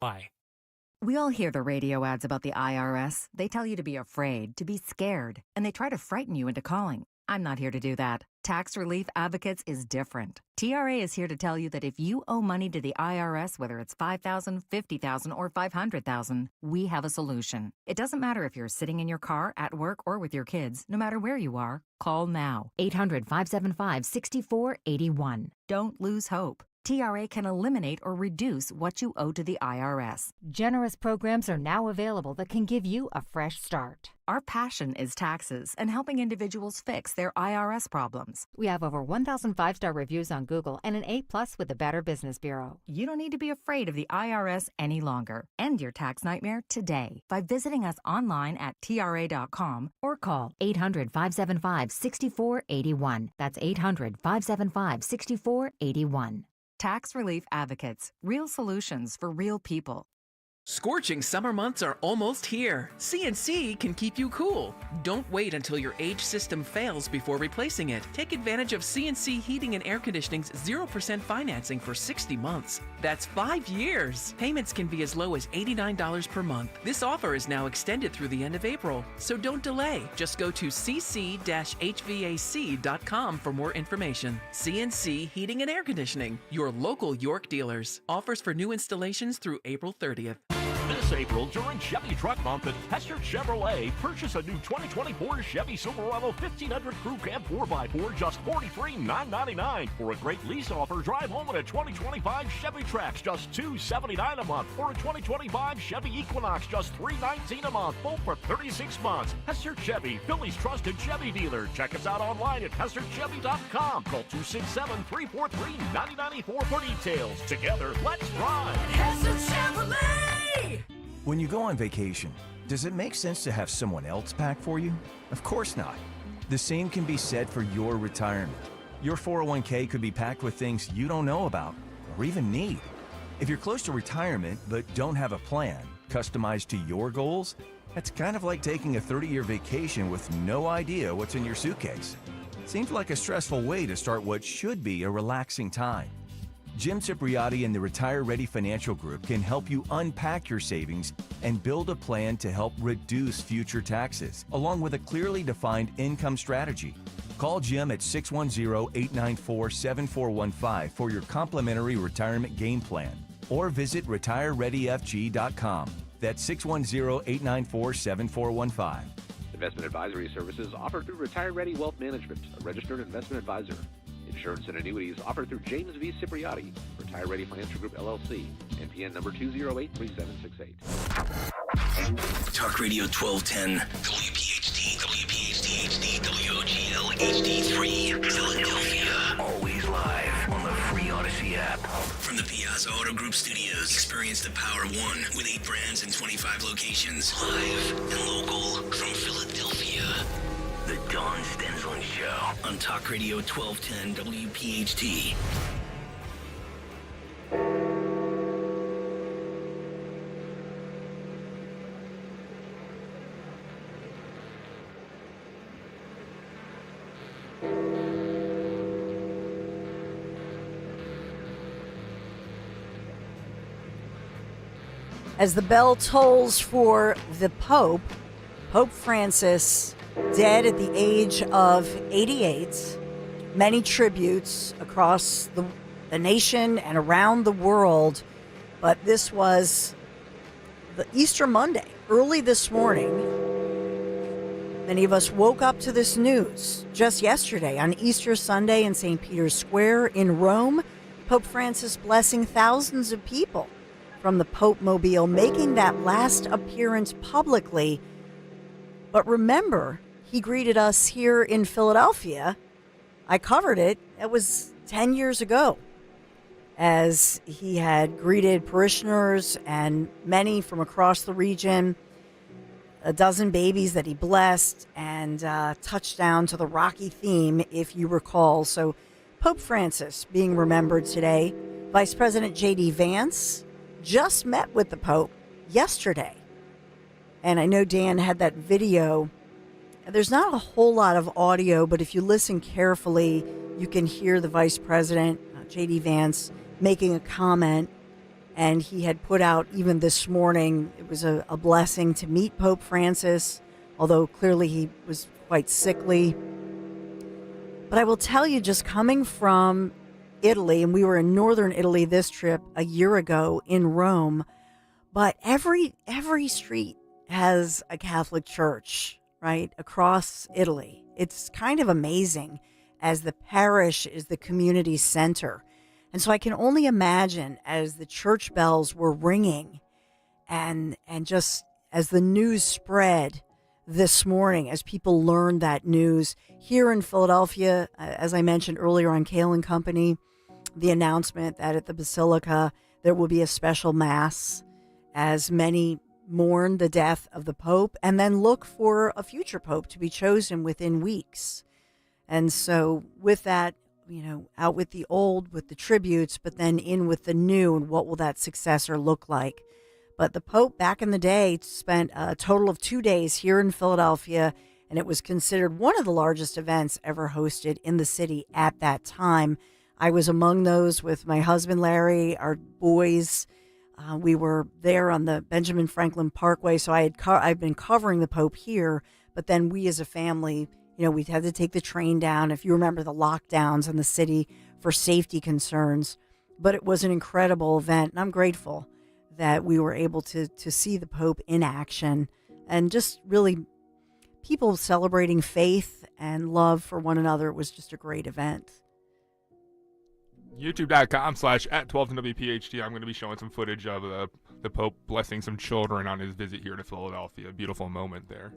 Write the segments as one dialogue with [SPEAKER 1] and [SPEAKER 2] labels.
[SPEAKER 1] Why?
[SPEAKER 2] We all hear the radio ads about the IRS. They tell you to be afraid, to be scared, and they try to frighten you into calling. I'm not here to do that. Tax Relief Advocates is different. TRA is here to tell you that if you owe money to the IRS, whether it's $5,000, $50,000, or $500,000, we have a solution. It doesn't matter if you're sitting in your car, at work, or with your kids. No matter where you are, call now. 800-575-6481. Don't lose hope. TRA can eliminate or reduce what you owe to the IRS.
[SPEAKER 3] Generous programs are now available that can give you a fresh start.
[SPEAKER 2] Our passion is taxes and helping individuals fix their IRS problems.
[SPEAKER 3] We have over 1,000 5-star reviews on Google and an A+ with the Better Business Bureau.
[SPEAKER 2] You don't need to be afraid of the IRS any longer. End your tax nightmare today by visiting us online at TRA.com
[SPEAKER 3] or call 800-575-6481. That's 800-575-6481.
[SPEAKER 2] Tax Relief Advocates. Real solutions for real people.
[SPEAKER 4] Scorching summer months are almost here. CNC can keep you cool. Don't wait until your age system fails before replacing it. Take advantage of CNC Heating and Air Conditioning's 0% financing for 60 months. That's 5 years. Payments can be as low as $89 per month. This offer is now extended through the end of April, so don't delay. Just go to cc-hvac.com for more information. CNC Heating and Air Conditioning, your local York dealers. Offers for new installations through April 30th.
[SPEAKER 5] This April, during Chevy Truck Month at Hester Chevrolet, purchase a new 2024 Chevy Silverado 1500 Crew Cab 4x4, just $43,999. For a great lease offer, drive home in a 2025 Chevy Trax, just $279 a month. Or a 2025 Chevy Equinox, just $319 a month, both for 36 months. Hester Chevy, Philly's trusted Chevy dealer. Check us out online at HesterChevy.com. Call 267-343-9094 for details. Together, let's ride!
[SPEAKER 6] Hester Chevrolet!
[SPEAKER 7] When you go on vacation, does it make sense to have someone else pack for you? Of course not. The same can be said for your retirement. Your 401k could be packed with things you don't know about or even need. If you're close to retirement but don't have a plan customized to your goals, that's kind of like taking a 30-year vacation with no idea what's in your suitcase. Seems like a stressful way to start what should be a relaxing time. Jim Cipriotti and the Retire Ready Financial Group can help you unpack your savings and build a plan to help reduce future taxes, along with a clearly defined income strategy. Call Jim at 610-894-7415 for your complimentary retirement game plan, or visit retirereadyfg.com. That's 610-894-7415.
[SPEAKER 8] Investment advisory services offered through Retire Ready Wealth Management, a registered investment advisor. Insurance and annuities offered through James V. Cipriotti, Retire Ready Financial Group, LLC, NPN number 2083768.
[SPEAKER 9] Talk Radio 1210, WPHT, WPHT HD, WOGL HD3, Philadelphia. Always live on the free Odyssey app. From the Piazza Auto Group Studios, experience the power of one with 8 brands and 25 locations. Live and local from Philadelphia. The Dawn Stensland Show on Talk Radio 1210 WPHT.
[SPEAKER 10] As the bell tolls for the Pope, Pope Francis, dead at the age of 88. Many tributes across the nation and around the world. But this was the Easter Monday, early this morning. Many of us woke up to this news just yesterday on Easter Sunday in St. Peter's Square in Rome. Pope Francis blessing thousands of people from the Pope Mobile, making that last appearance publicly. But remember, he greeted us here in Philadelphia. I covered it. It was 10 years ago, as he had greeted parishioners and many from across the region, a dozen babies that he blessed, and touched down to the Rocky theme, if you recall. So Pope Francis being remembered today. Vice President J.D. Vance just met with the Pope yesterday. And I know Dan had that video. There's not a whole lot of audio, but if you listen carefully, you can hear the Vice President, J.D. Vance, making a comment And he had put out, even this morning, it was a blessing to meet Pope Francis, although clearly he was quite sickly. But I will tell you, just coming from Italy, and we were in northern Italy this trip a year ago in Rome, but every street has a Catholic church, right, across Italy. It's kind of amazing, as the parish is the community center. And so I can only imagine, as the church bells were ringing and just as the news spread this morning, as people learned that news here in Philadelphia, as I mentioned earlier on Kale and Company, the announcement that at the Basilica there will be a special mass as many mourn the death of the Pope and then look for a future Pope to be chosen within weeks. And so with that, out with the old, with the tributes, but then in with the new, and what will that successor look like? But the Pope back in the day spent a total of 2 days here in Philadelphia, and it was considered one of the largest events ever hosted in the city at that time. I was among those with my husband, Larry, our boys. We were there on the Benjamin Franklin Parkway, so I've been covering the Pope here, but then we as a family, we had to take the train down, if you remember the lockdowns in the city for safety concerns. But it was an incredible event, and I'm grateful that we were able to see the Pope in action, and just really people celebrating faith and love for one another. It was just a great event.
[SPEAKER 1] YouTube.com/@12WPHT. I'm going to be showing some footage of the Pope blessing some children on his visit here to Philadelphia. Beautiful moment there.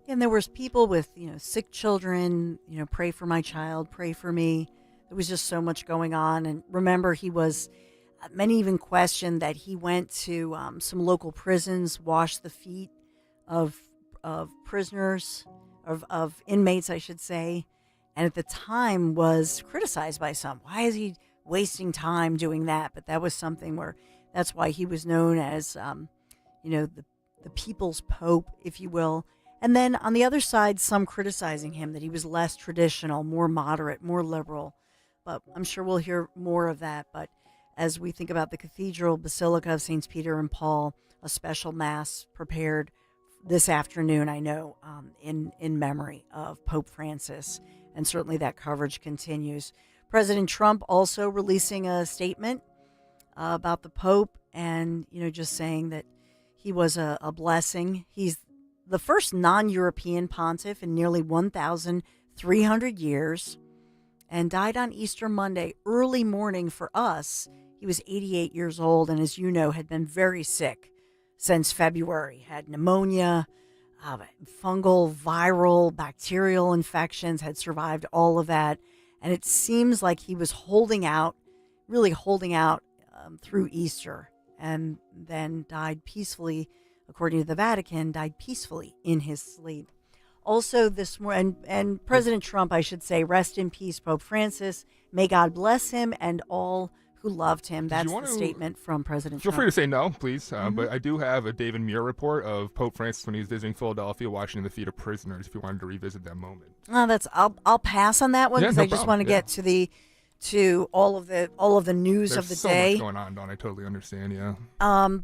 [SPEAKER 10] And there was people with, sick children, pray for my child, pray for me. There was just so much going on. And remember, many even questioned that he went to some local prisons, washed the feet of prisoners, of inmates, I should say. And at the time was criticized by some. Why is he wasting time doing that? But that was something that's why he was known as, the people's Pope, if you will. And then on the other side, some criticizing him that he was less traditional, more moderate, more liberal. But I'm sure we'll hear more of that. But as we think about the Cathedral Basilica of Saints Peter and Paul, a special mass prepared this afternoon, I know, in memory of Pope Francis. And certainly that coverage continues. President Trump also releasing a statement about the Pope and, just saying that he was a blessing. He's the first non-European pontiff in nearly 1,300 years, and died on Easter Monday, early morning for us. He was 88 years old, and as you know, had been very sick since February. Had pneumonia, fungal, viral, bacterial infections, had survived all of that. And it seems like he was really holding out through Easter, and then died peacefully, according to the Vatican, died peacefully in his sleep. Also this morning, and President Trump, I should say, rest in peace, Pope Francis. May God bless him and all who loved him. That's the statement from President Trump.
[SPEAKER 1] Feel free to say no, please. But I do have a David Muir report of Pope Francis when he was visiting Philadelphia, washing the feet of prisoners, if you wanted to revisit that moment.
[SPEAKER 10] I'll pass on that one, because I just want to get to all of the news of the day.
[SPEAKER 1] There's so much going on, Dawn. I totally understand, yeah.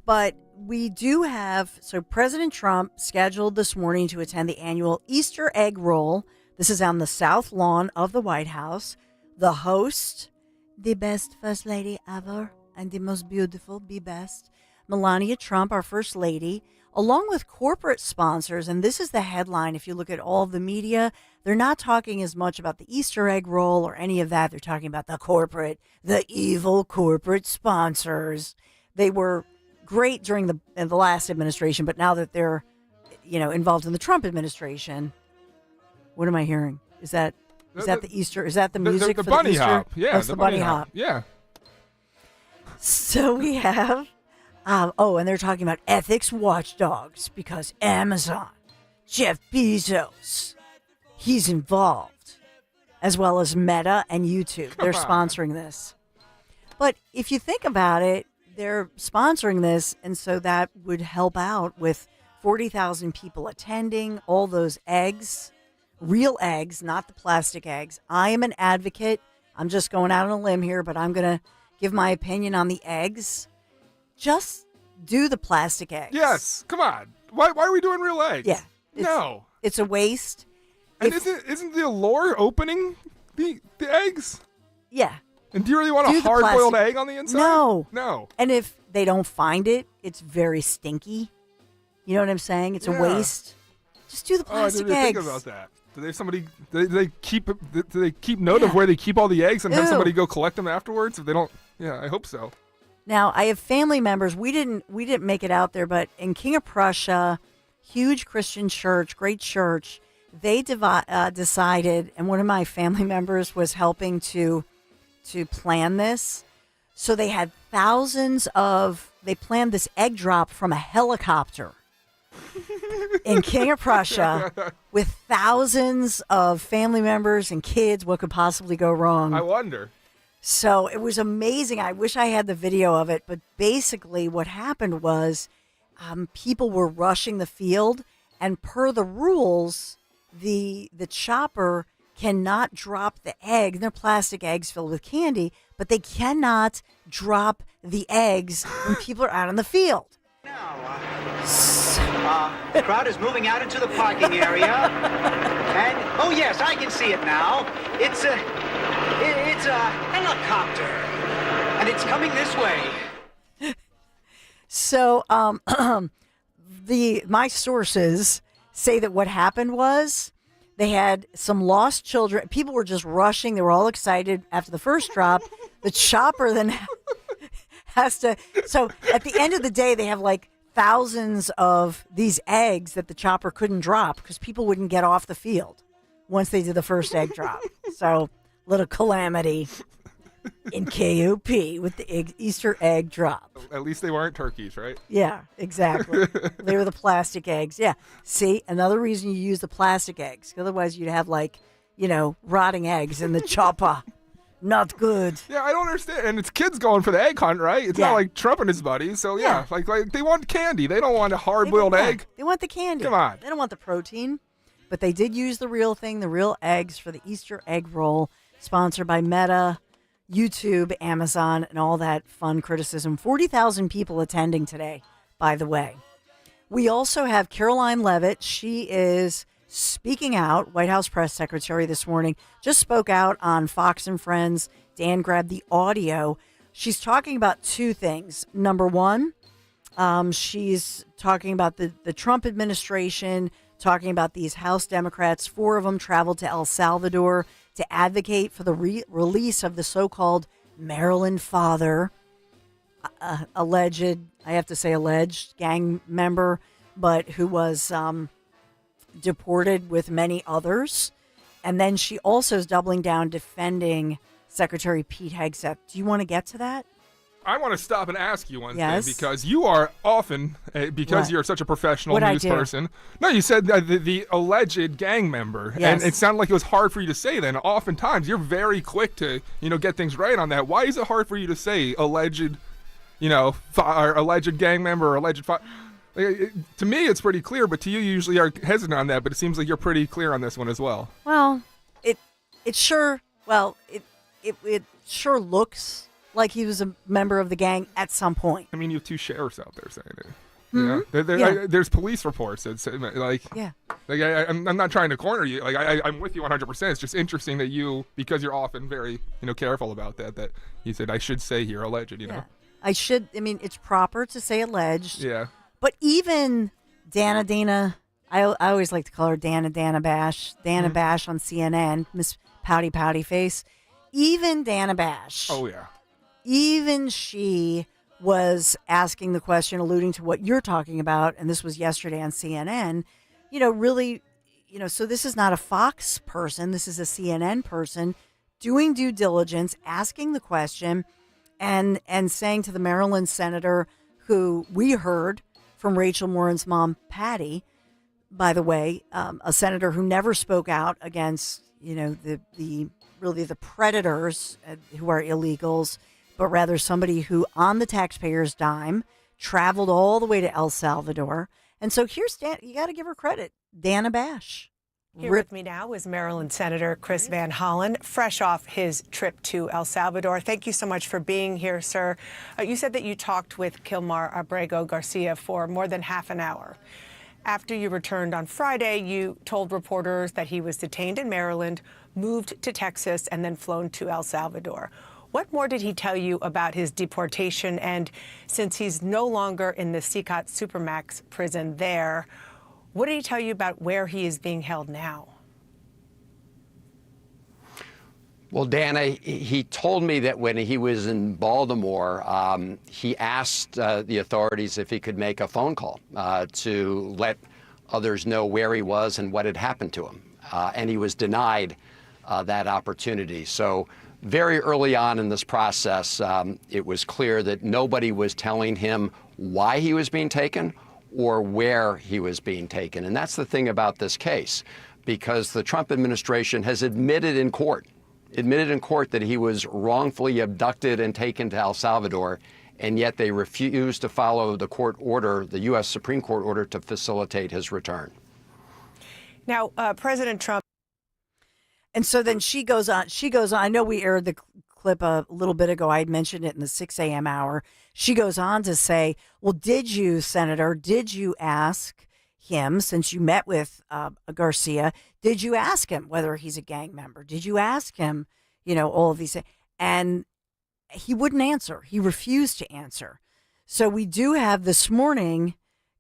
[SPEAKER 10] But we do have, President Trump scheduled this morning to attend the annual Easter egg roll. This is on the South Lawn of the White House. The host, the best First Lady ever, and the most beautiful, be best, Melania Trump, our First Lady, along with corporate sponsors. And this is the headline. If you look at all of the media, they're not talking as much about the Easter egg roll or any of that. They're talking about the evil corporate sponsors. They were great during the last administration, but now that they're, involved in the Trump administration, what am I hearing? Is that the Easter? Is that the music
[SPEAKER 1] the
[SPEAKER 10] for
[SPEAKER 1] bunny
[SPEAKER 10] the Easter?
[SPEAKER 1] hop? Yeah,
[SPEAKER 10] the bunny hop.
[SPEAKER 1] Yeah.
[SPEAKER 10] So we have, and they're talking about ethics watchdogs because Amazon, Jeff Bezos, he's involved, as well as Meta and YouTube. They're sponsoring this. But if you think about it, they're sponsoring this, and so that would help out with 40,000 people attending, all those eggs, real eggs, not the plastic eggs. I am an advocate. I'm just going out on a limb here, but I'm going to give my opinion on the eggs. just do the plastic eggs.
[SPEAKER 1] Yes. Come on. Why are we doing real eggs?
[SPEAKER 10] Yeah.
[SPEAKER 1] No.
[SPEAKER 10] It's a waste.
[SPEAKER 1] And isn't the allure opening the eggs?
[SPEAKER 10] Yeah.
[SPEAKER 1] And do you really want a hard-boiled egg on the inside?
[SPEAKER 10] No. And if they don't find it, it's very stinky. You know what I'm saying? It's a waste. Just do the plastic eggs.
[SPEAKER 1] I didn't think about that. Do they have somebody? Do they keep note of where they keep all the eggs and have somebody go collect them afterwards? If they don't, I hope so.
[SPEAKER 10] Now I have family members. We didn't make it out there, but in King of Prussia, huge Christian church, great church. They decided, and one of my family members was helping to plan this. So they had they planned this egg drop from a helicopter in King of Prussia with thousands of family members and kids. What could possibly go wrong?
[SPEAKER 1] I wonder.
[SPEAKER 10] So it was amazing. I wish I had the video of it, but basically what happened was people were rushing the field, and per the rules, the chopper cannot drop the egg. They're plastic eggs filled with candy, but they cannot drop the eggs when people are out in the field.
[SPEAKER 6] The crowd is moving out into the parking area, and oh yes, I can see it now. It's a helicopter, and it's coming this way.
[SPEAKER 10] So, my sources say that what happened was they had some lost children. People were just rushing. They were all excited after the first drop. The chopper then has to. So at the end of the day, they have like thousands of these eggs that the chopper couldn't drop because people wouldn't get off the field once they did the first egg drop. So little calamity in KOP with the Easter egg drop.
[SPEAKER 1] At least they weren't turkeys, right?
[SPEAKER 10] Yeah, exactly. They were the plastic eggs. Yeah. See, another reason you use the plastic eggs. Otherwise, you'd have rotting eggs in the chopper. Not good.
[SPEAKER 1] Yeah, I don't understand. And it's kids going for the egg hunt, right? It's not like Trump and his buddies. So, like they want candy. They don't want a hard-boiled egg.
[SPEAKER 10] They want the candy.
[SPEAKER 1] Come on.
[SPEAKER 10] They don't want the protein. But they did use the real thing, the real eggs for the Easter egg roll, sponsored by Meta, YouTube, Amazon, and all that fun criticism. 40,000 people attending today, by the way. We also have Caroline Leavitt. She is speaking out, White House press secretary this morning, just spoke out on Fox and Friends. Dan grabbed the audio. She's talking about two things. Number one, she's talking about the Trump administration, talking about these House Democrats. 4 of them traveled to El Salvador to advocate for the release of the so-called Maryland father, alleged gang member, but who was deported with many others. And then she also is doubling down defending Secretary Pete Hegseth. Do you want to get to that?
[SPEAKER 1] I want to stop and ask you one thing, because you are often, because you're such a professional news person. No, you said the alleged gang member, and it sounded like it was hard for you to say then. Oftentimes, you're very quick to, get things right on that. Why is it hard for you to say alleged, or alleged gang member or alleged to me, it's pretty clear, but to you usually are hesitant on that, but it seems like you're pretty clear on this one as well.
[SPEAKER 10] Well, it sure looks like he was a member of the gang at some point.
[SPEAKER 1] I mean, you have 2 sheriffs out there saying it. There's police reports that say, I'm not trying to corner you. I'm with you 100%. It's just interesting that you, because you're often very, careful about that you said I should say here alleged, know.
[SPEAKER 10] I should. I mean, it's proper to say alleged.
[SPEAKER 1] Yeah.
[SPEAKER 10] But even Dana, I always like to call her Dana Bash. Dana Bash on CNN, Miss Pouty Face. Even Dana Bash.
[SPEAKER 1] Oh, yeah.
[SPEAKER 10] Even she was asking the question, alluding to what you're talking about, and this was yesterday on CNN, really, so this is not a Fox person. This is a CNN person doing due diligence, asking the question, and saying to the Maryland senator, who we heard from Rachel Morin's mom, Patty, by the way, a senator who never spoke out against, the predators who are illegals, but rather somebody who, on the taxpayer's dime, traveled all the way to El Salvador. And so here's Dan. You got to give her credit, Dana Bash.
[SPEAKER 11] Here with me now is Maryland Senator Chris Van Hollen, fresh off his trip to El Salvador. Thank you so much for being here, sir. You said that you talked with Kilmar Abrego Garcia for more than half an hour. After you returned on Friday, you told reporters that he was detained in Maryland, moved to Texas, and then flown to El Salvador. What more did he tell you about his deportation? And since he's no longer in the CCOT Supermax prison there, what did he tell you about where he is being held now?
[SPEAKER 12] Well, Dana, he told me that when he was in Baltimore, he asked the authorities if he could make a phone call to let others know where he was and what had happened to him. And he was denied that opportunity. So very early on in this process, it was clear that nobody was telling him why he was being taken or where he was being taken. And that's the thing about this case, because the Trump administration has admitted in court that he was wrongfully abducted and taken to El Salvador, and yet they refused to follow the court order, the U.S. Supreme Court order, to facilitate his return.
[SPEAKER 11] Now, President Trump.
[SPEAKER 10] And so then she goes on. I know we aired the clip a little bit ago. I had mentioned it in the 6 a.m. hour. She goes on to say, well, did you ask him, since you met with Garcia, did you ask him whether he's a gang member? Did you ask him, all of these things? And he wouldn't answer. He refused to answer. So we do have this morning,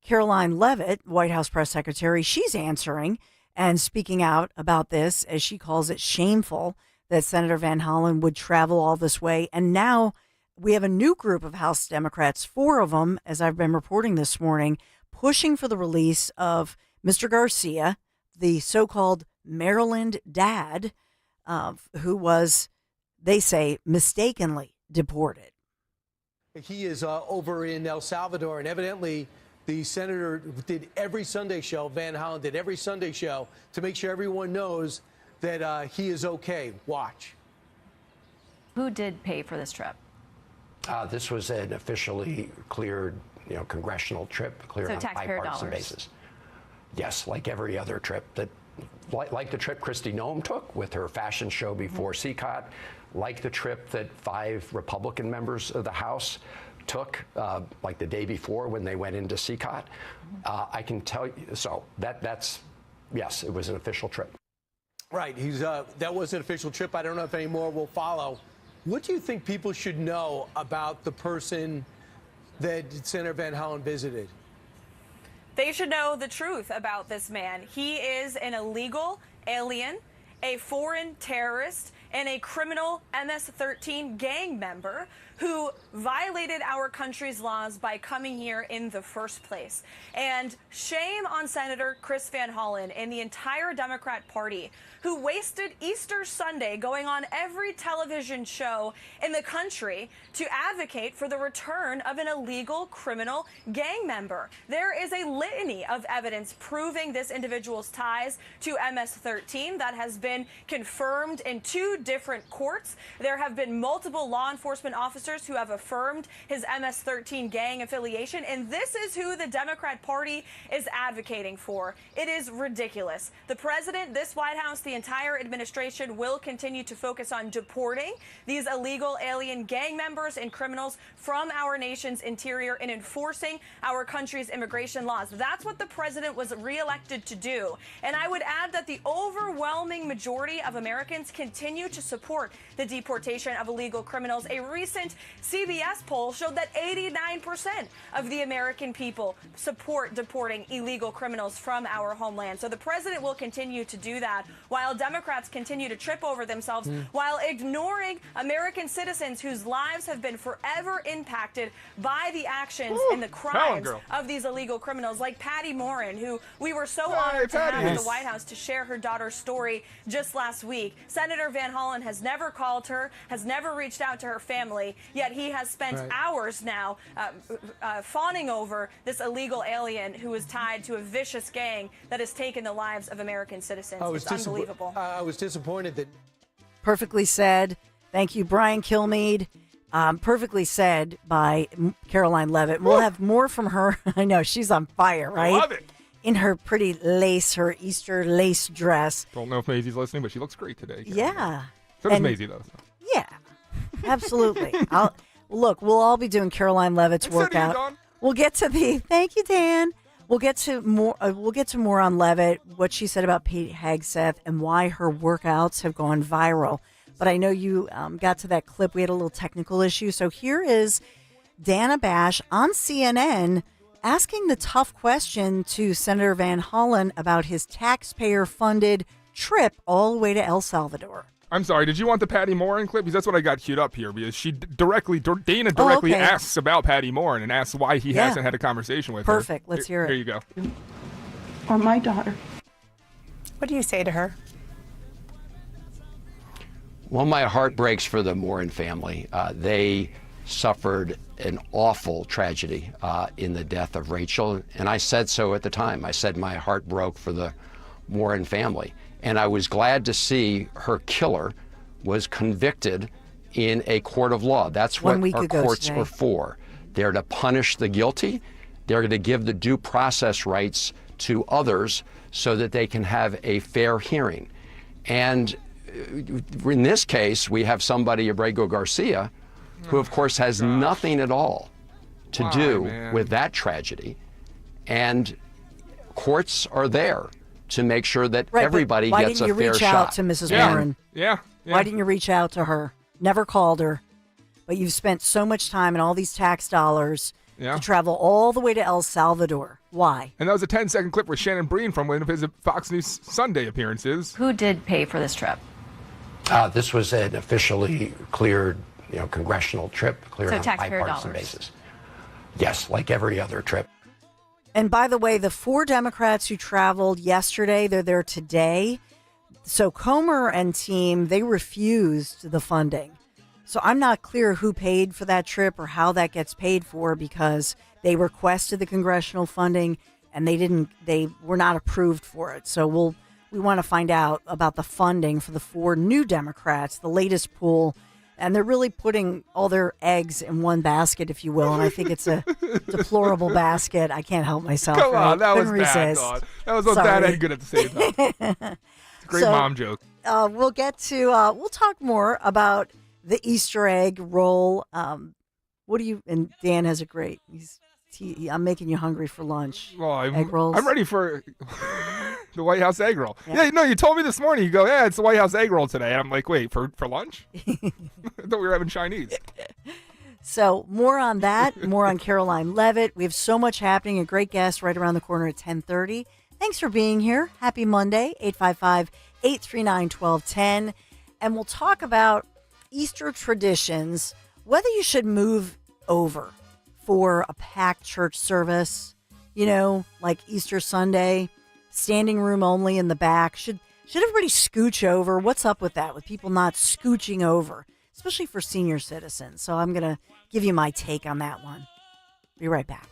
[SPEAKER 10] Caroline Leavitt, White House press secretary, she's answering and speaking out about this, as she calls it, shameful that Senator Van Hollen would travel all this way. And now we have a new group of House Democrats, 4 of them, as I've been reporting this morning, pushing for the release of Mr. Garcia, the so-called Maryland dad, who was, they say, mistakenly deported.
[SPEAKER 13] He is over in El Salvador, and evidently the senator did every Sunday show, Van Hollen did every Sunday show, to make sure everyone knows that he is okay. Watch.
[SPEAKER 14] Who did pay for this trip?
[SPEAKER 12] This was an officially cleared, congressional trip, cleared on a bipartisan basis. Yes, like every other trip that, like the trip Kristi Noem took with her fashion show before CCOT, like the trip that 5 Republican members of the House took, like the day before when they went into CCOT. I can tell you, so yes, it was an official trip.
[SPEAKER 13] Right, that was an official trip. I don't know if any more will follow. What do you think people should know about the person that Senator Van Hollen visited?
[SPEAKER 15] They should know the truth about this man. He is an illegal alien, a foreign terrorist, and a criminal MS-13 gang member who violated our country's laws by coming here in the first place. And shame on Senator Chris Van Hollen and the entire Democrat Party, who wasted Easter Sunday going on every television show in the country to advocate for the return of an illegal criminal gang member. There is a litany of evidence proving this individual's ties to MS-13 that has been confirmed in 2 different courts. There have been multiple law enforcement officers who have affirmed his MS-13 gang affiliation, and this is who the Democrat Party is advocating for. It is ridiculous. The president, this White House, the entire administration will continue to focus on deporting these illegal alien gang members and criminals from our nation's interior and enforcing our country's immigration laws. That's what the president was reelected to do. And I would add that the overwhelming majority of Americans continue to support the deportation of illegal criminals. A recent CBS poll showed that 89% of the American people support deporting illegal criminals from our homeland. So the president will continue to do that while Democrats continue to trip over themselves, while ignoring American citizens whose lives have been forever impacted by the actions and the crimes of these illegal criminals, like Patty Morin, who we were so honored to have in the White House to share her daughter's story just last week. Senator Van Hollen has never called her, has never reached out to her family, yet he has spent hours now fawning over this illegal alien who is tied to a vicious gang that has taken the lives of American citizens. It's unbelievable.
[SPEAKER 13] I was disappointed that...
[SPEAKER 10] Perfectly said. Thank you, Brian Kilmeade. Perfectly said by Caroline Leavitt. We'll have more from her. I know, she's on fire, right?
[SPEAKER 1] I love it.
[SPEAKER 10] in her pretty her Easter lace dress.
[SPEAKER 1] Don't know if Maisie's listening, but she looks great today.
[SPEAKER 10] Yeah.
[SPEAKER 1] So does Maisie, though. So.
[SPEAKER 10] Yeah, absolutely. Look, we'll all be doing Caroline Levitt's workout. We'll get to thank you, Dan. We'll get to more. On Levitt, what she said about Pete Hegseth and why her workouts have gone viral. But I know you got to that clip. We had a little technical issue. So here is Dana Bash on CNN asking the tough question to Senator Van Hollen about his taxpayer-funded trip all the way to El Salvador.
[SPEAKER 1] I'm sorry, did you want the Patty Morin clip? Because that's what I got queued up here. Because Dana directly asks about Patty Morin and asks why he hasn't had a conversation with her.
[SPEAKER 10] Perfect. Let's hear it.
[SPEAKER 1] Here you go.
[SPEAKER 16] Or my daughter.
[SPEAKER 11] What do you say to her?
[SPEAKER 12] Well, my heart breaks for the Morin family. They suffered an awful tragedy in the death of Rachel, and I said so at the time. I said my heart broke for the Morin family. And I was glad to see her killer was convicted in a court of law. That's what our courts are for. They're to punish the guilty. They're to give the due process rights to others so that they can have a fair hearing. And in this case, we have somebody, Abrego Garcia, who of course has nothing at all to do with that tragedy. And courts are there to make sure that everybody gets a fair shot.
[SPEAKER 10] Why didn't you reach out to Mrs. Morin?
[SPEAKER 1] Yeah.
[SPEAKER 10] Why didn't you reach out to her? Never called her. But you've spent so much time and all these tax dollars to travel all the way to El Salvador. Why?
[SPEAKER 1] And that was a 10-second clip with Shannon Breen from one of his Fox News Sunday appearances.
[SPEAKER 14] Who did pay for this trip?
[SPEAKER 12] This was an officially cleared, congressional trip, cleared on a bipartisan basis. Yes, like every other trip.
[SPEAKER 10] And by the way, the 4 Democrats who traveled yesterday, they're there today. So Comer and team, they refused the funding. So I'm not clear who paid for that trip or how that gets paid for, because they requested the congressional funding and they were not approved for it. So we want to find out about the funding for the 4 new Democrats, the latest pool. And they're really putting all their eggs in one basket, if you will. And I think it's a deplorable basket. I can't help myself.
[SPEAKER 1] Come on, that was
[SPEAKER 10] resist.
[SPEAKER 1] bad, God. That was bad and good at the same time. It's a great mom joke.
[SPEAKER 10] We'll get to, we'll talk more about the Easter egg roll. And Dan has a great, I'm making you hungry for lunch.
[SPEAKER 1] Well,
[SPEAKER 10] egg rolls.
[SPEAKER 1] I'm ready for the White House egg roll. Yeah, no, you told me this morning. You go, it's the White House egg roll today. And I'm like, wait, for lunch? I thought we were having Chinese.
[SPEAKER 10] So more on that, more on Caroline Levitt. We have so much happening. A great guest right around the corner at 10:30. Thanks for being here. Happy Monday, 855-839-1210. And we'll talk about Easter traditions, whether you should move over for a packed church service, like Easter Sunday, standing room only in the back. Should everybody scooch over? What's up with that, with people not scooching over, especially for senior citizens? So I'm going to give you my take on that one. Be right back.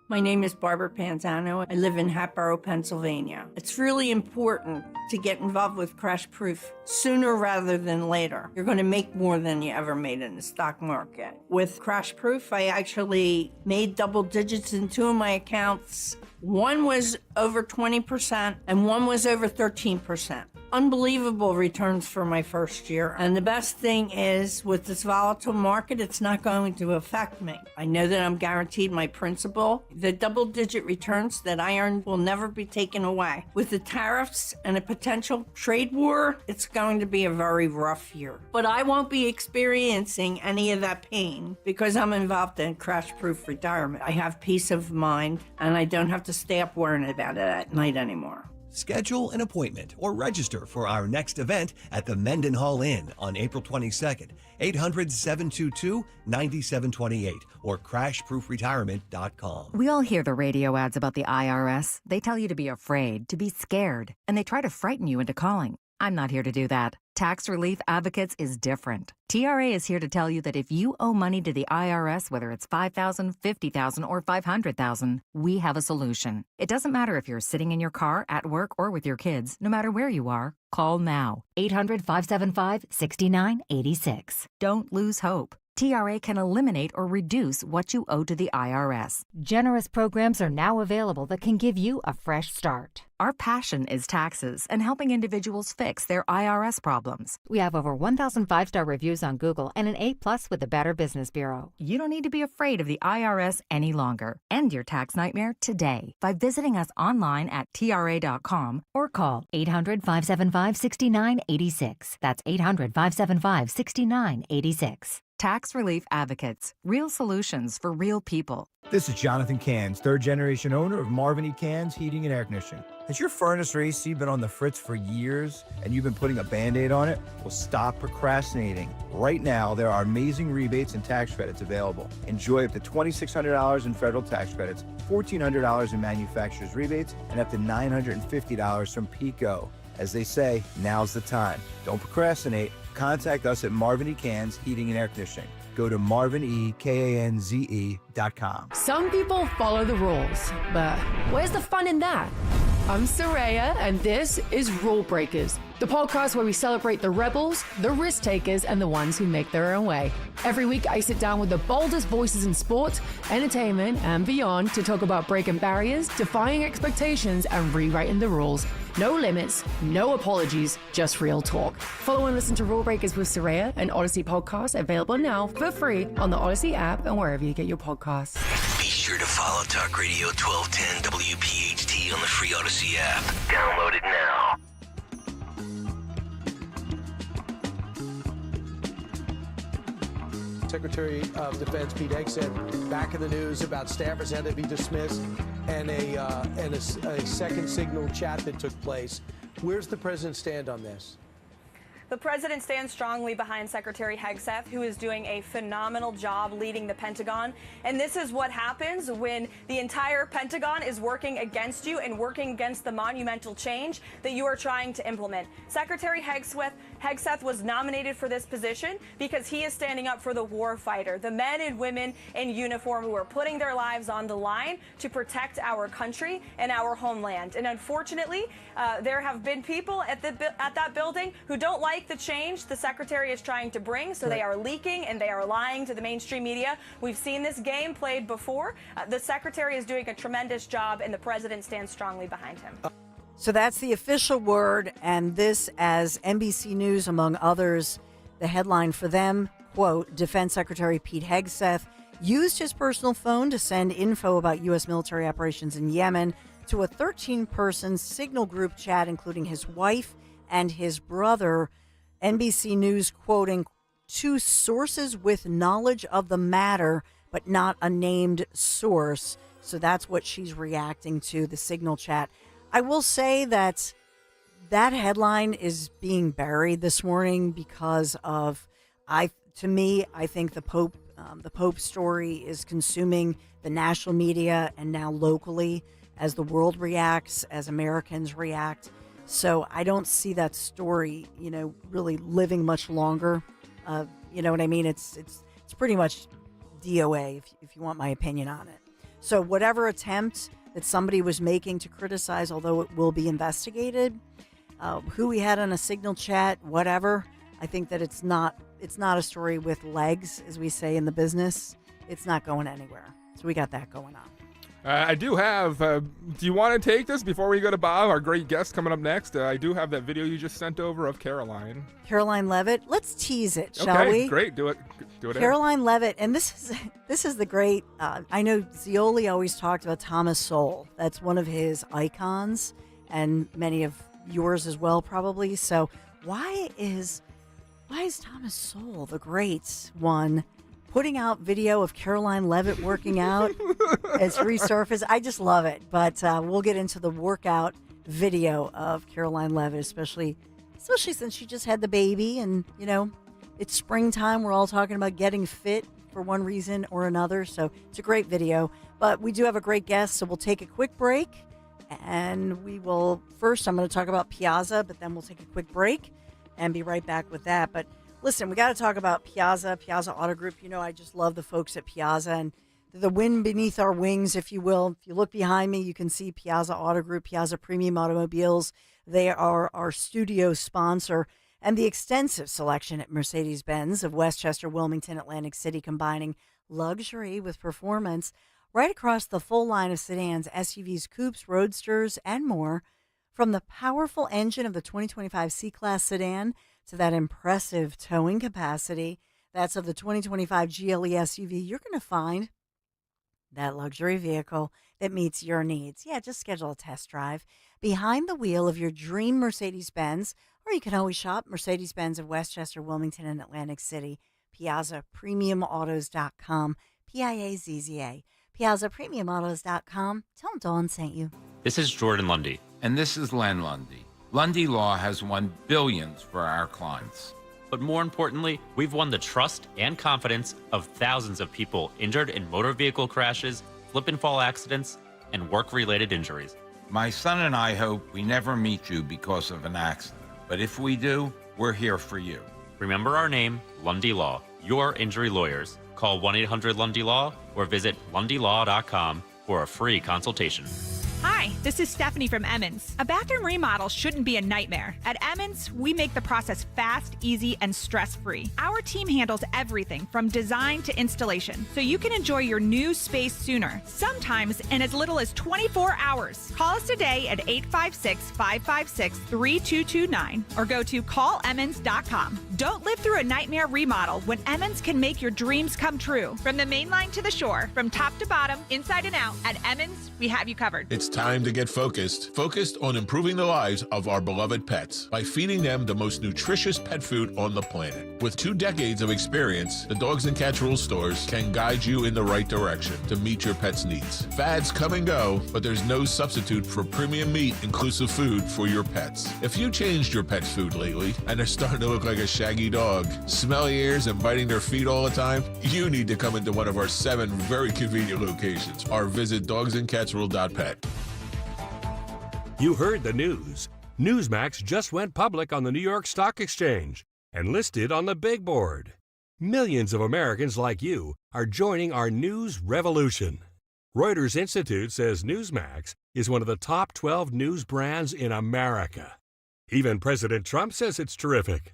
[SPEAKER 17] My name is Barbara Panzano. I live in Hatboro, Pennsylvania. It's really important to get involved with Crash Proof sooner rather than later. You're going to make more than you ever made in the stock market. With Crash Proof, I actually made double digits in 2 of my accounts. One was over 20% and one was over 13%. Unbelievable returns for my first year. And the best thing is, with this volatile market, it's not going to affect me. I know that I'm guaranteed my principal. The double-digit returns that I earned will never be taken away. With the tariffs and a potential trade war, it's going to be a very rough year. But I won't be experiencing any of that pain because I'm involved in crash-proof retirement. I have peace of mind, and I don't have to stay up worrying about it at night anymore.
[SPEAKER 18] Schedule an appointment or register for our next event at the Mendenhall Inn on April 22nd, 800-722-9728 or crashproofretirement.com.
[SPEAKER 2] We all hear the radio ads about the IRS. They tell you to be afraid, to be scared, and they try to frighten you into calling. I'm not here to do that. Tax Relief Advocates is different. TRA is here to tell you that if you owe money to the IRS, whether it's $5,000, $50,000, or $500,000, we have a solution. It doesn't matter if you're sitting in your car, at work, or with your kids. No matter where you are, call now. 800-575-6986. Don't lose hope. TRA can eliminate or reduce what you owe to the IRS.
[SPEAKER 3] Generous programs are now available that can give you a fresh start.
[SPEAKER 2] Our passion is taxes and helping individuals fix their IRS problems.
[SPEAKER 3] We have over 1,000 5-star reviews on Google and an A+ with the Better Business Bureau.
[SPEAKER 2] You don't need to be afraid of the IRS any longer. End your tax nightmare today by visiting us online at TRA.com
[SPEAKER 3] or call 800-575-6986. That's 800-575-6986.
[SPEAKER 2] Tax Relief Advocates. Real solutions for real people.
[SPEAKER 19] This is Jonathan Cans, third-generation owner of Marvin E. Cans Heating and Air Conditioning. Has your furnace or AC been on the fritz for years and you've been putting a Band-Aid on it? Well, stop procrastinating. Right now, there are amazing rebates and tax credits available. Enjoy up to $2,600 in federal tax credits, $1,400 in manufacturer's rebates, and up to $950 from PECO. As they say, now's the time. Don't procrastinate. Contact us at Marvin E. Cans Heating and Air Conditioning. Go to marvinekanze.com.
[SPEAKER 20] Some people follow the rules, but where's the fun in that? I'm Soraya, and this is Rule Breakers, the podcast where we celebrate the rebels, the risk takers, and the ones who make their own way. Every week, I sit down with the boldest voices in sports, entertainment, and beyond to talk about breaking barriers, defying expectations, and rewriting the rules. No limits, no apologies, just real talk. Follow and listen to Rule Breakers with Soraya, an Odyssey podcast available now for free on the Odyssey app and wherever you get your podcasts.
[SPEAKER 9] Be sure to follow Talk Radio 1210 WPHT on the free Odyssey app. Download it now.
[SPEAKER 13] Secretary of Defense Pete Hegseth back in the news about staffers had to be dismissed and a second signal chat that took place. Where's the president stand on this?
[SPEAKER 15] The president stands strongly behind Secretary Hegseth, who is doing a phenomenal job leading the Pentagon. And this is what happens when the entire Pentagon is working against you and working against the monumental change that you are trying to implement. Secretary Hegseth was nominated for this position because he is standing up for the war fighter, the men and women in uniform who are putting their lives on the line to protect our country and our homeland. And unfortunately, there have been people at that building who don't like the change the secretary is trying to bring, so they are leaking and they are lying to the mainstream media. We've seen this game played before. The secretary is doing a tremendous job, and the president stands strongly behind him.
[SPEAKER 10] So that's the official word, and this, as NBC News, among others, the headline for them, quote, Defense Secretary Pete Hegseth used his personal phone to send info about U.S. military operations in Yemen to a 13-person signal group chat, including his wife and his brother. NBC News quoting two sources with knowledge of the matter, but not a named source. So that's what she's reacting to, the signal chat. I will say that headline is being buried this morning because of, to me, I think the Pope story is consuming the national media and now locally as the world reacts, as Americans react. So I don't see that story, really living much longer. You know what I mean? It's pretty much DOA, if you want my opinion on it. So whatever attempt that somebody was making to criticize, although it will be investigated, who we had on a signal chat, whatever, I think that it's not a story with legs, as we say in the business. It's not going anywhere. So we got that going on.
[SPEAKER 1] I do have, do you want to take this before we go to Bob, our great guest coming up next? I do have that video you just sent over of Caroline.
[SPEAKER 10] Caroline Levitt. Let's tease it, shall we?
[SPEAKER 1] Okay, great. Do it.
[SPEAKER 10] Caroline Levitt. And this is the great, I know Zioli always talked about Thomas Sowell. That's one of his icons, and many of yours as well, probably. So why is Thomas Sowell, the great one, putting out video of Caroline Levitt working out as resurfaced? I just love it. But we'll get into the workout video of Caroline Levitt, especially since she just had the baby. And, it's springtime. We're all talking about getting fit for one reason or another. So it's a great video. But we do have a great guest, so we'll take a quick break. And we will, first, I'm going to talk about Piazza, but then we'll take a quick break and be right back with that. But listen, we got to talk about Piazza Auto Group. I just love the folks at Piazza and the wind beneath our wings, if you will. If you look behind me, you can see Piazza Auto Group, Piazza Premium Automobiles. They are our studio sponsor. and the extensive selection at Mercedes-Benz of Westchester, Wilmington, Atlantic City, combining luxury with performance right across the full line of sedans, SUVs, coupes, roadsters, and more. From the powerful engine of the 2025 C-Class sedan to that impressive towing capacity that's of the 2025 GLE SUV, you're going to find that luxury vehicle that meets your needs. Yeah, just schedule a test drive behind the wheel of your dream Mercedes-Benz, or you can always shop Mercedes-Benz of Westchester, Wilmington, and Atlantic City. PiazzaPremiumAutos.com, Piazza, PiazzaPremiumAutos.com. Tell them Dawn sent you.
[SPEAKER 21] This is Jordan Lundy.
[SPEAKER 22] And this is Len Lundy. Lundy Law has won billions for our clients.
[SPEAKER 21] But more importantly, we've won the trust and confidence of thousands of people injured in motor vehicle crashes, slip and fall accidents, and work-related injuries.
[SPEAKER 22] My son and I hope we never meet you because of an accident. But if we do, we're here for you.
[SPEAKER 21] Remember our name, Lundy Law, your injury lawyers. Call 1-800-LUNDY-LAW or visit LundyLaw.com for a free consultation.
[SPEAKER 23] Hi, this is Stephanie from Emmons. A bathroom remodel shouldn't be a nightmare. At Emmons, we make the process fast, easy, and stress-free. Our team handles everything from design to installation, so you can enjoy your new space sooner, sometimes in as little as 24 hours. Call us today at 856-556-3229 or go to callemmons.com. Don't live through a nightmare remodel when Emmons can make your dreams come true. From the main line to the shore, from top to bottom, inside and out, at Emmons, we have you covered.
[SPEAKER 24] It's time to get focused on improving the lives of our beloved pets by feeding them the most nutritious pet food on the planet. With 2 decades of experience, the Dogs and Cats Rules stores can guide you in the right direction to meet your pet's needs. Fads come and go, but there's no substitute for premium meat inclusive food for your pets. If you changed your pet's food lately and they're starting to look like a shaggy dog, smelly ears and biting their feet all the time, you need to come into one of our 7 very convenient locations or visit dogsandcatsrule.pet.
[SPEAKER 25] You heard the news. Newsmax just went public on the New York Stock Exchange and listed on the big board. Millions of Americans like you are joining our news revolution. Reuters Institute says Newsmax is one of the top 12 news brands in America. Even President Trump says it's terrific.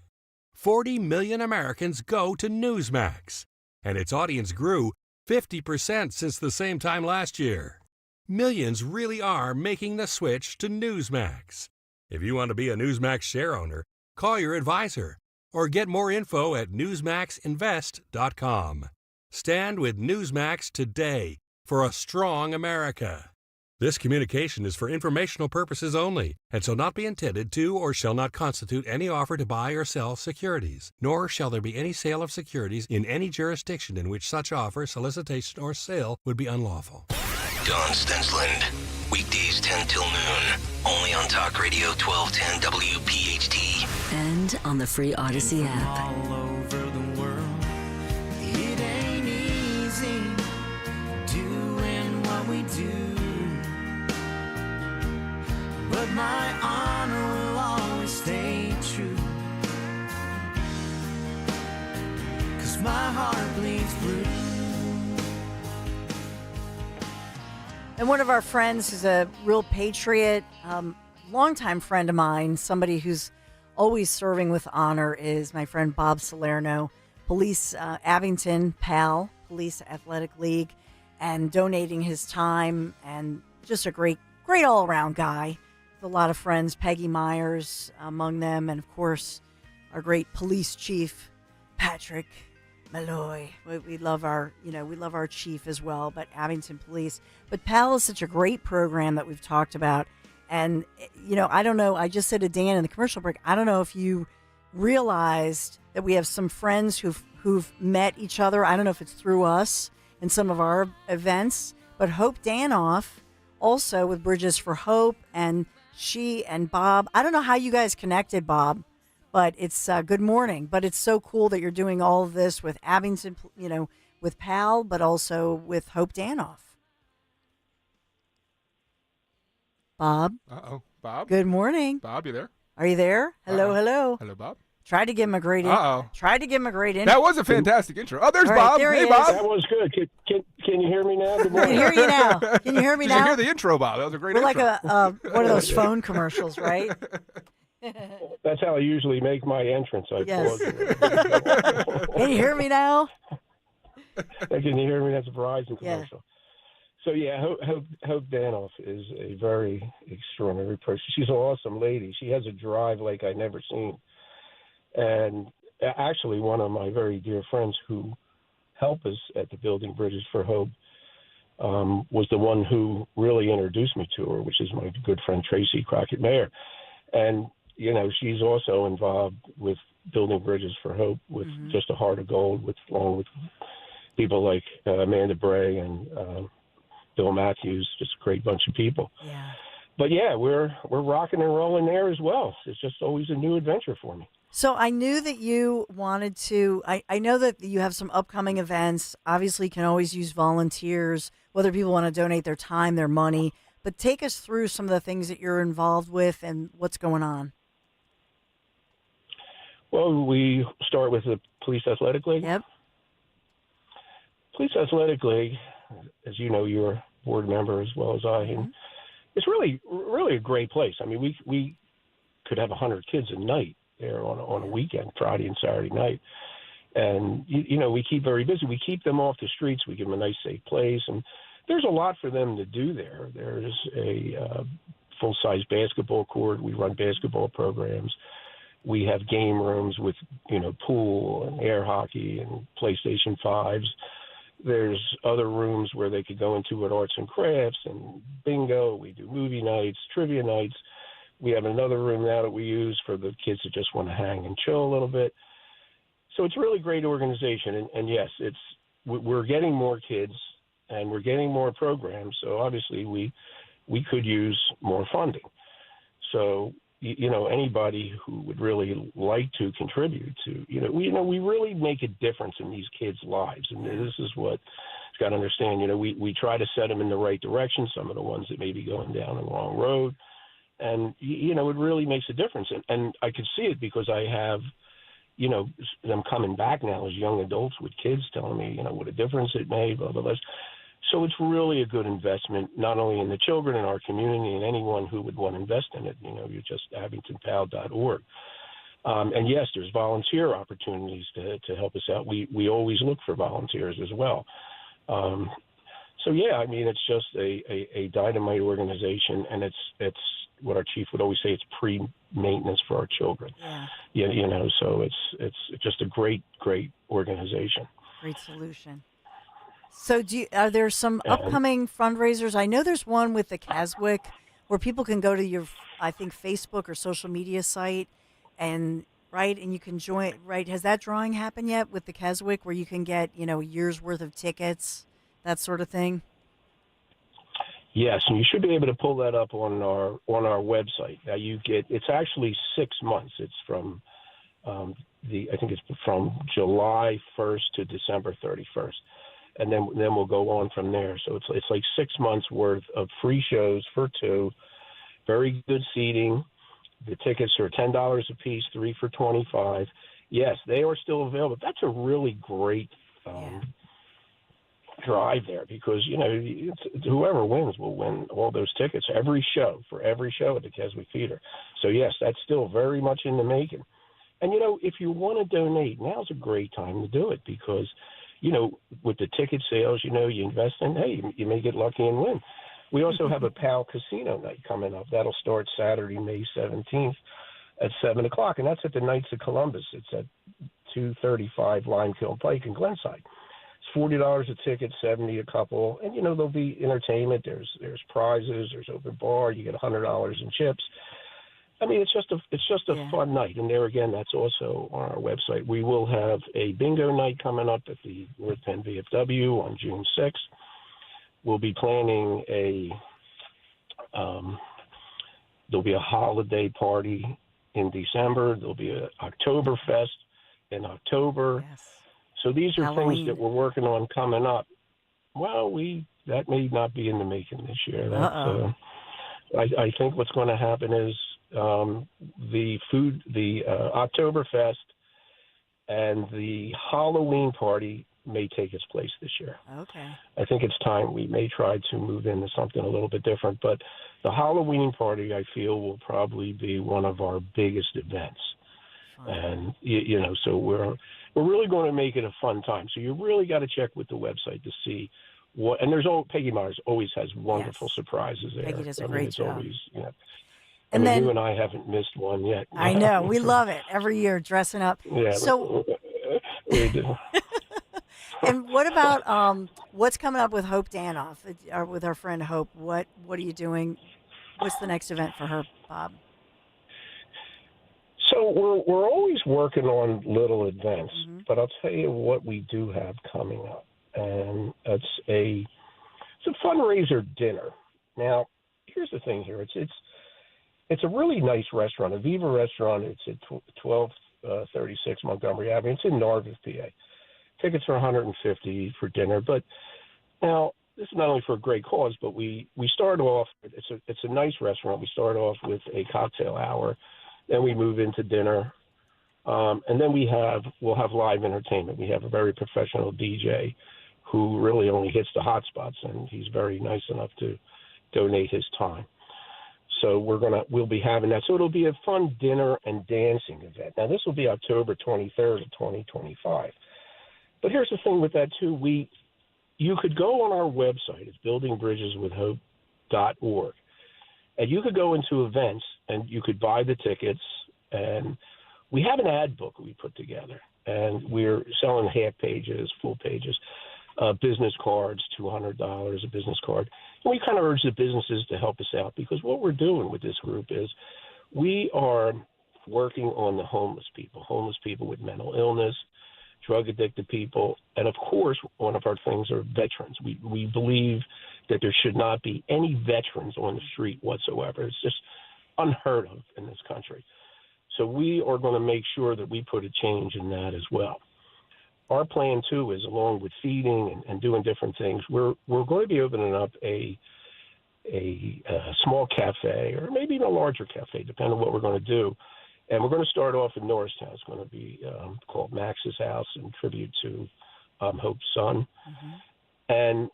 [SPEAKER 25] 40 million Americans go to Newsmax, and its audience grew 50% since the same time last year. Millions really are making the switch to Newsmax. If you want to be a Newsmax share owner, call your advisor or get more info at newsmaxinvest.com. Stand with Newsmax today for a strong America. This communication is for informational purposes only and shall not be intended to or shall not constitute any offer to buy or sell securities, nor shall there be any sale of securities in any jurisdiction in which such offer, solicitation, or sale would be unlawful.
[SPEAKER 9] Don Stensland, weekdays 10 till noon, only on Talk Radio 1210 WPHT.
[SPEAKER 2] And on the free Odyssey app.
[SPEAKER 26] All over the world, it ain't easy doing what we do, but my honor will always stay true, 'cause my heart bleeds blue.
[SPEAKER 10] And one of our friends who's a real patriot, longtime friend of mine, somebody who's always serving with honor, is my friend Bob Salerno, Police Abington PAL, Police Athletic League, and donating his time, and just a great all-around guy with a lot of friends, Peggy Myers among them, and of course our great police chief, Patrick Malloy. We love our chief as well, but Abington Police. But PAL is such a great program that we've talked about. And, I don't know, I just said to Dan in the commercial break, I don't know if you realized that we have some friends who've met each other. I don't know if it's through us in some of our events, but Hope Danoff, also with Bridges for Hope, and she and Bob. I don't know how you guys connected, Bob, but it's good morning. But it's so cool that you're doing all of this with Abington, with PAL, but also with Hope Danoff. Bob?
[SPEAKER 1] Uh-oh. Bob?
[SPEAKER 10] Good morning.
[SPEAKER 1] Bob, you there?
[SPEAKER 10] Are you there? Hello, hello.
[SPEAKER 1] Hello, Bob.
[SPEAKER 10] Tried to give him a great intro.
[SPEAKER 1] That was a fantastic intro. Oh, there's Bob.
[SPEAKER 10] There
[SPEAKER 1] hey,
[SPEAKER 10] he
[SPEAKER 1] Bob.
[SPEAKER 10] Is.
[SPEAKER 27] That was good. Can you hear me now? Good morning.
[SPEAKER 10] I can hear you now. Can you hear me now?
[SPEAKER 1] You hear the intro, Bob. That was a great
[SPEAKER 10] We're
[SPEAKER 1] intro.
[SPEAKER 10] like one of those phone commercials, right?
[SPEAKER 27] That's how I usually make my entrance. I
[SPEAKER 10] Yes.
[SPEAKER 27] pause.
[SPEAKER 10] Can you hear me now?
[SPEAKER 27] Can you hear me? That's a Verizon
[SPEAKER 10] Yeah.
[SPEAKER 27] commercial. So yeah, Hope Danoff is a very extraordinary person. She's an awesome lady. She has a drive like I never seen. And actually, one of my very dear friends who help us at the Building Bridges for Hope was the one who really introduced me to her, which is my good friend Tracy Crockett Mayer. And, you know, she's also involved with Building Bridges for Hope with Just a Heart of Gold, along with people like Amanda Bray and Bill Matthews, just a great bunch of people.
[SPEAKER 10] Yeah.
[SPEAKER 27] But yeah, we're rocking and rolling there as well. It's just always a new adventure for me.
[SPEAKER 10] So I knew that you wanted to, I know that you have some upcoming events. Obviously, you can always use volunteers, whether people want to donate their time, their money. But take us through some of the things that you're involved with and what's going on.
[SPEAKER 27] Well, we start with the Police Athletic League.
[SPEAKER 10] Yep.
[SPEAKER 27] Police Athletic League, as you know, you're a board member as well as I, and it's really a great place. I mean, we could have 100 kids a night there on a weekend, Friday and Saturday night. And, you know, we keep very busy. We keep them off the streets. We give them a nice, safe place. And there's a lot for them to do there. There's a full-size basketball court. We run basketball programs. We have game rooms with, you know, pool and air hockey and PlayStation 5s. There's other rooms where they could go into with arts and crafts and bingo. We do movie nights, trivia nights. We have another room now that we use for the kids that just want to hang and chill a little bit. So it's a really great organization. And yes, we're getting more kids and we're getting more programs. So obviously we could use more funding. So, you know, anybody who would really like to contribute to, we really make a difference in these kids' lives. And this is what you've got to understand. You know, we try to set them in the right direction, some of the ones that may be going down the wrong road. And, you know, it really makes a difference. And I could see it because I have, you know, them coming back now as young adults with kids telling me, you know, what a difference it made, blah, blah, blah. So it's really a good investment, not only in the children in our community and anyone who would want to invest in it. You know, you're just abingtonpal.org. And yes, there's volunteer opportunities to help us out. We always look for volunteers as well. So yeah, I mean, it's just a dynamite organization, and it's what our chief would always say, it's pre-maintenance for our children. Yeah. You know, so it's just a great organization.
[SPEAKER 10] Great solution. So are there some upcoming fundraisers? I know there's one with the Keswick where people can go to your, I think, Facebook or social media site and you can join, right? Has that drawing happened yet with the Keswick where you can get, you know, a year's worth of tickets, that sort of thing?
[SPEAKER 27] Yes, and you should be able to pull that up on our website. Now it's actually 6 months. It's from I think it's from July 1st to December 31st. And then we'll go on from there. So it's like 6 months worth of free shows for two, very good seating. The tickets are $10 a piece, 3 for $25. Yes, they are still available. That's a really great drive there because, you know, whoever wins will win all those tickets for every show at the Keswick Theater. So yes, that's still very much in the making. And, you know, if you want to donate, now's a great time to do it because, you know, with the ticket sales, you know, you invest in, hey, you may get lucky and win. We also have a PAL Casino night coming up. That'll start Saturday, May 17th at 7 o'clock, and that's at the Knights of Columbus. It's at 235 Limekiln Pike in Glenside. It's $40 a ticket, $70 a couple, and, you know, there'll be entertainment. There's prizes. There's open bar. You get $100 in chips. I mean, it's just a fun night. And there again, that's also on our website. We will have a bingo night coming up at the North Penn VFW on June 6th. We'll be planning there'll be a holiday party in December. There'll be a Oktoberfest in October. Yes. So these are Halloween. Things that we're working on coming up. Well, that may not be in the making this year. I think what's going to happen is the Oktoberfest and the Halloween party may take its place this year.
[SPEAKER 10] Okay.
[SPEAKER 27] I think it's time we may try to move into something a little bit different. But the Halloween party, I feel, will probably be one of our biggest events. And, so we're really going to make it a fun time. So you really got to check with the website to see what, and Peggy Myers always has wonderful surprises there.
[SPEAKER 10] Peggy does a great job.
[SPEAKER 27] Always,
[SPEAKER 10] And then
[SPEAKER 27] you and I haven't missed one yet.
[SPEAKER 10] I know. We love it every year, dressing up.
[SPEAKER 27] Yeah.
[SPEAKER 10] So,
[SPEAKER 27] we do.
[SPEAKER 10] And what about what's coming up with Hope Danoff, with our friend Hope? What are you doing? What's the next event for her, Bob?
[SPEAKER 27] So we're always working on little events, but I'll tell you what we do have coming up, and it's a fundraiser dinner. Now, here's the thing here: it's a really nice restaurant, a Viva restaurant. It's at 1236 Montgomery Avenue. It's in Narberth, PA. Tickets are $150 for dinner, but now this is not only for a great cause, but we start off. It's a nice restaurant. We start off with a cocktail hour. Then we move into dinner, and then we'll have live entertainment. We have a very professional DJ who really only hits the hot spots, and he's very nice enough to donate his time. So we'll be having that. So it'll be a fun dinner and dancing event. Now this will be October 23rd of 2025. But here's the thing with that too. You could go on our website. It's buildingbridgeswithhope.org. And you could go into events and you could buy the tickets. And we have an ad book we put together. And we're selling half pages, full pages, business cards, $200 a business card. And we kind of urge the businesses to help us out, because what we're doing with this group is we are working on the homeless people with mental illness, drug-addicted people. And, of course, one of our things are veterans. We believe that there should not be any veterans on the street whatsoever. It's just unheard of in this country. So we are going to make sure that we put a change in that as well. Our plan, too, is along with feeding and doing different things, we're going to be opening up a small cafe, or maybe even a larger cafe, depending on what we're going to do. And we're going to start off in Norristown. It's going to be called Max's House, in tribute to Hope's son. And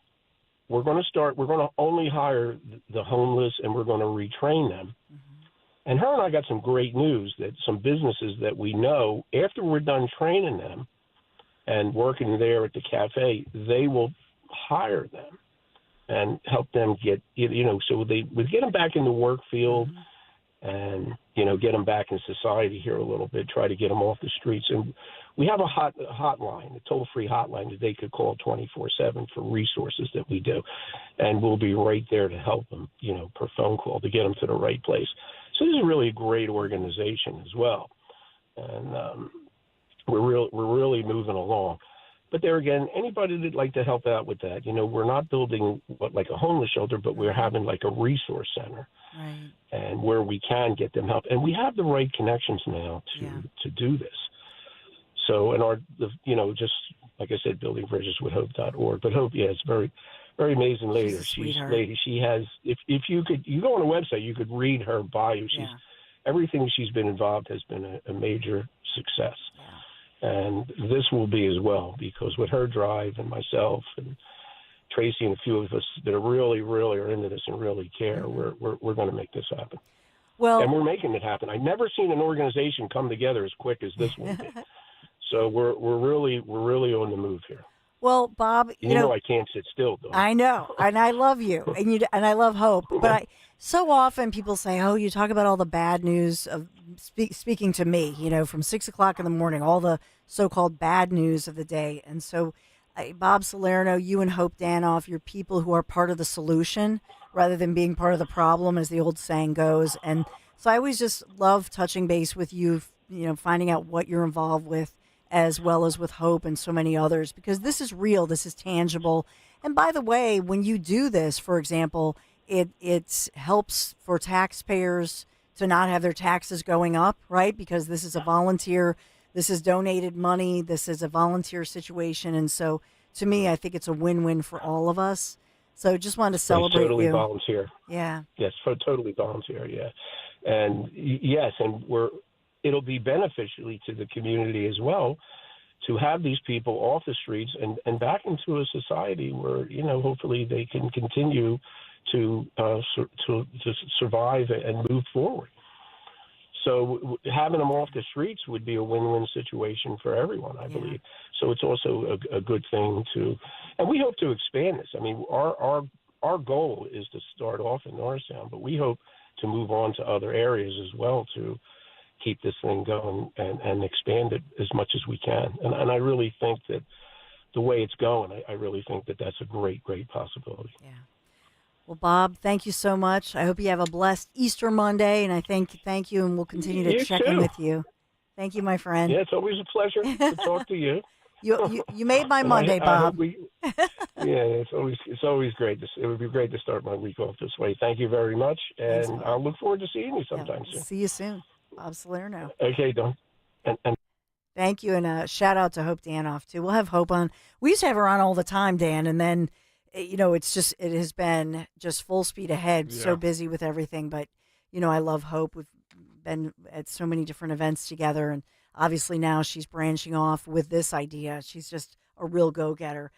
[SPEAKER 27] we're going to only hire the homeless, and we're going to retrain them. And her and I got some great news that some businesses that we know, after we're done training them and working there at the cafe, they will hire them and help them get, so we get them back in the work field and, get them back in society here a little bit, try to get them off the streets. And we have a hotline, a toll-free hotline that they could call 24/7 for resources that we do. And we'll be right there to help them, per phone call to get them to the right place. So this is really a great organization as well. And we're really moving along. But there again, anybody that'd like to help out with that, we're not building like a homeless shelter, but we're having like a resource center.
[SPEAKER 10] Right.
[SPEAKER 27] And where we can get them help. And we have the right connections now to do this. So, just like I said, buildingbridgeswithhope.org. But Hope, is very, very amazing lady. She has, if you go on the website, you could read her bio. Everything she's been involved has been a major success. And this will be as well, because with her drive and myself and Tracy and a few of us that are really are into this and really care, we're going to make this happen.
[SPEAKER 10] Well,
[SPEAKER 27] and we're making it happen. I've never seen an organization come together as quick as this one did. So we're really on the move here.
[SPEAKER 10] Well, Bob,
[SPEAKER 27] you know I can't sit still, though.
[SPEAKER 10] I know, and I love you, and I love Hope. But so often people say, "Oh, you talk about all the bad news of speaking to me." From 6 o'clock in the morning, all the so-called bad news of the day. And so, Bob Salerno, you and Hope Danoff, you're people who are part of the solution rather than being part of the problem, as the old saying goes. And so, I always just love touching base with you. Finding out what you're involved with, as well as with Hope and so many others, because this is real, this is tangible. And by the way, when you do this, for example, it helps for taxpayers to not have their taxes going up, right? Because this is a volunteer, this is donated money, this is a volunteer situation. And so to me, I think it's a win-win for all of us. So just wanted to celebrate you.
[SPEAKER 27] Totally volunteer.
[SPEAKER 10] Yeah.
[SPEAKER 27] Yes, totally volunteer, yeah. And yes, and it'll be beneficially to the community as well to have these people off the streets and back into a society where, hopefully they can continue to survive and move forward. So having them off the streets would be a win-win situation for everyone, I believe. So it's also a good thing and we hope to expand this. I mean, our goal is to start off in Norristown, but we hope to move on to other areas as well to keep this thing going and expand it as much as we can. And I really think that the way it's going, I really think that that's a great, great possibility.
[SPEAKER 10] Yeah. Well, Bob, thank you so much. I hope you have a blessed Easter Monday, and I thank you, and we'll continue to check in with you. Thank you, my friend.
[SPEAKER 27] Yeah, it's always a pleasure to talk to you.
[SPEAKER 10] You made my Monday, Bob.
[SPEAKER 27] It's always great. It would be great to start my week off this way. Thank you very much, and
[SPEAKER 10] Thanks,
[SPEAKER 27] I'll look forward to seeing you sometime soon.
[SPEAKER 10] See you soon, Bob Salerno.
[SPEAKER 27] Okay, Don. And
[SPEAKER 10] thank you, and a shout out to Hope Danoff too. We'll have Hope on. We used to have her on all the time, Dan, and then it has been just full speed ahead. Yeah. So busy with everything, but I love Hope. We've been at so many different events together, and obviously now she's branching off with this idea. She's just a real go-getter.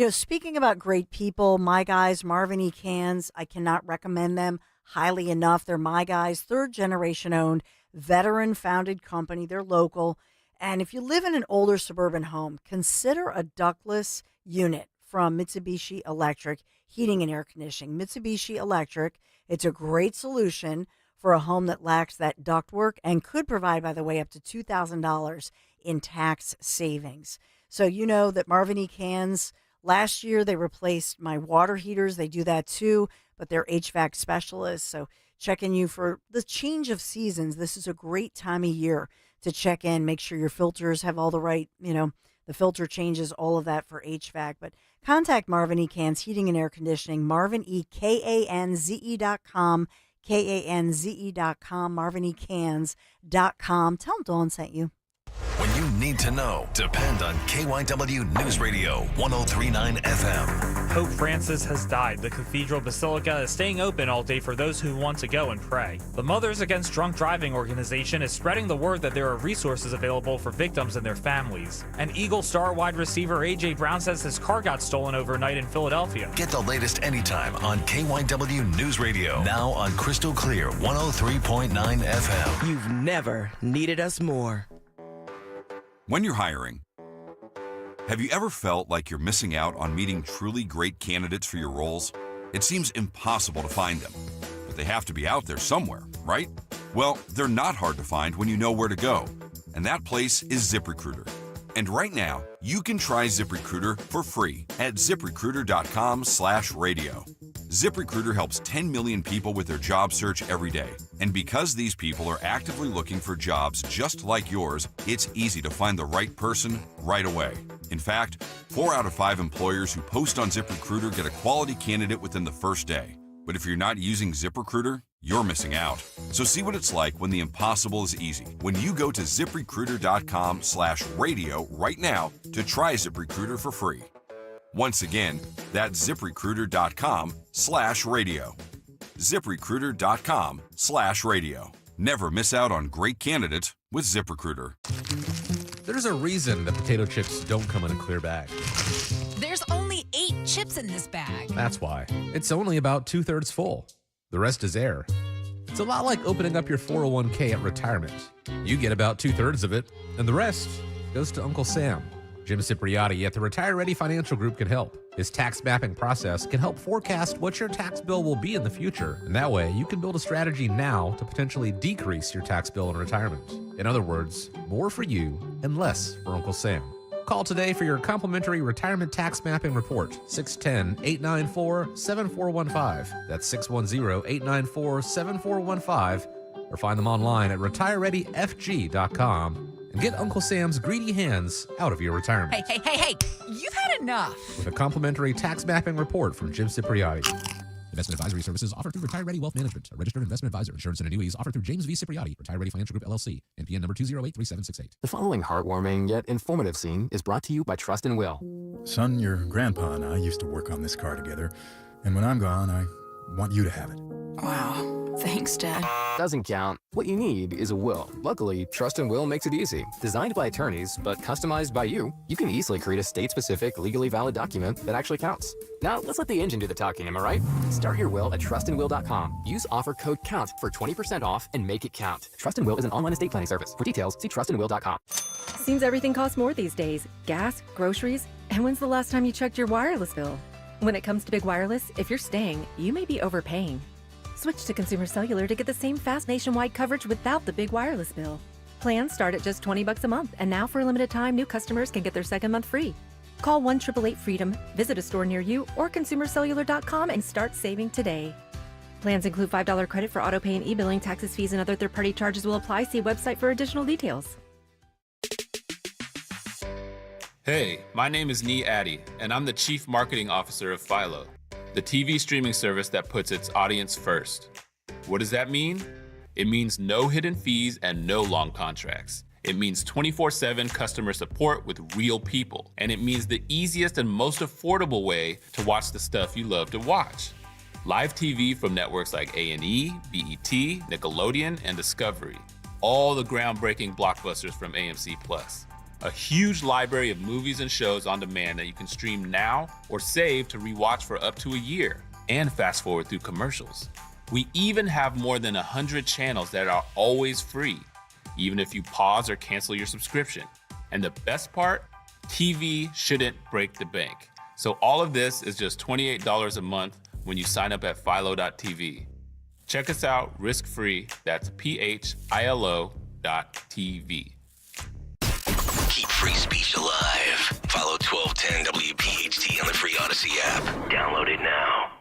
[SPEAKER 10] Speaking about great people, my guys, Marvin E. Cans, I cannot recommend them highly enough. They're my guys, third generation owned, veteran founded company. They're local. And if you live in an older suburban home, consider a ductless unit from Mitsubishi Electric Heating and Air Conditioning. Mitsubishi Electric, it's a great solution for a home that lacks that ductwork and could provide, by the way, up to $2,000 in tax savings. So that Marvin E. Cans, last year they replaced my water heaters. They do that too, but they're HVAC specialists. So checking you for the change of seasons. This is a great time of year to check in, make sure your filters have all the right, the filter changes, all of that for HVAC. But contact Marvin E. Cans Heating and Air Conditioning, MarvinEKanze.com, KANZE.com, MarvinEKans.com. Tell them Dawn sent you.
[SPEAKER 4] When you need to know, depend on KYW News Radio 103.9 FM.
[SPEAKER 5] Pope Francis has died. The Cathedral Basilica is staying open all day for those who want to go and pray. The Mothers Against Drunk Driving organization is spreading the word that there are resources available for victims and their families. And Eagle star wide receiver A.J. Brown says his car got stolen overnight in Philadelphia.
[SPEAKER 4] Get the latest anytime on KYW News Radio. Now on Crystal Clear 103.9 FM.
[SPEAKER 6] You've never needed us more.
[SPEAKER 7] When you're hiring, have you ever felt like you're missing out on meeting truly great candidates for your roles? It seems impossible to find them, but they have to be out there somewhere, right? Well, they're not hard to find when you know where to go, and that place is ZipRecruiter. And right now, you can try ZipRecruiter for free at ZipRecruiter.com/radio. ZipRecruiter helps 10 million people with their job search every day. And because these people are actively looking for jobs just like yours, it's easy to find the right person right away. In fact, 4 out of 5 employers who post on ZipRecruiter get a quality candidate within the first day. But if you're not using ZipRecruiter, you're missing out. So see what it's like when the impossible is easy. When you go to ZipRecruiter.com/radio right now to try ZipRecruiter for free. Once again, that's ZipRecruiter.com/radio. ZipRecruiter.com/radio. Never miss out on great candidates with ZipRecruiter.
[SPEAKER 8] There's a reason that potato chips don't come in a clear bag.
[SPEAKER 11] There's only 8 chips in this bag.
[SPEAKER 8] That's why. It's only about 2/3 full. The rest is air. It's a lot like opening up your 401k at retirement. You get about 2/3 of it, and the rest goes to Uncle Sam. Jim Cipriotti at the Retire Ready Financial Group can help. His tax mapping process can help forecast what your tax bill will be in the future, and that way you can build a strategy now to potentially decrease your tax bill in retirement. In other words, more for you and less for Uncle Sam. Call today for your complimentary retirement tax mapping report, 610-894-7415. That's 610-894-7415, or find them online at retirereadyfg.com. And get Uncle Sam's greedy hands out of your retirement.
[SPEAKER 11] Hey, you've had enough.
[SPEAKER 8] With a complimentary tax mapping report from Jim Cipriotti. Investment advisory services offered through Retire Ready Wealth Management, a registered investment advisor. Insurance and annuities offered through James V. Cipriotti, Retire Ready Financial Group, LLC, NPN number 2083768.
[SPEAKER 16] The following heartwarming yet informative scene is brought to you by Trust and Will.
[SPEAKER 28] Son, your grandpa and I used to work on this car together, and when I'm gone, I want you to have it.
[SPEAKER 29] Wow. Thanks, Dad.
[SPEAKER 16] doesn't count. What you need is a will. Luckily, Trust and Will makes it easy. Designed by attorneys, but customized by you, you can easily create a state-specific, legally valid document that actually counts. Now, let's let the engine do the talking, am I right? Start your will at trustandwill.com. Use offer code COUNT for 20% off and make it count. Trust and Will is an online estate planning service. For details, see trustandwill.com.
[SPEAKER 2] Seems everything costs more these days. Gas, groceries, and when's the last time you checked your wireless bill? When it comes to big wireless, if you're staying, you may be overpaying. Switch to Consumer Cellular to get the same fast nationwide coverage without the big wireless bill. Plans start at just $20 a month, and now for a limited time, new customers can get their second month free. Call 1-888-FREEDOM, visit a store near you, or consumercellular.com and start saving today. Plans include $5 credit for autopay and e-billing. Taxes, fees, and other third-party charges will apply. See website for additional details.
[SPEAKER 3] Hey, my name is Nee Addy, and I'm the Chief Marketing Officer of Philo, the TV streaming service that puts its audience first. What does that mean? It means no hidden fees and no long contracts. It means 24/7 customer support with real people. And it means the easiest and most affordable way to watch the stuff you love to watch. Live TV from networks like A&E, BET, Nickelodeon, and Discovery. All the groundbreaking blockbusters from AMC+. A huge library of movies and shows on demand that you can stream now or save to rewatch for up to a year, and fast forward through commercials. We even have more than 100 channels that are always free, even if you pause or cancel your subscription. And the best part, TV shouldn't break the bank. So all of this is just $28 a month when you sign up at philo.tv. Check us out risk-free, that's philo.tv.
[SPEAKER 9] Keep free speech alive. Follow 1210 WPHT on the free Odyssey app. Download it now.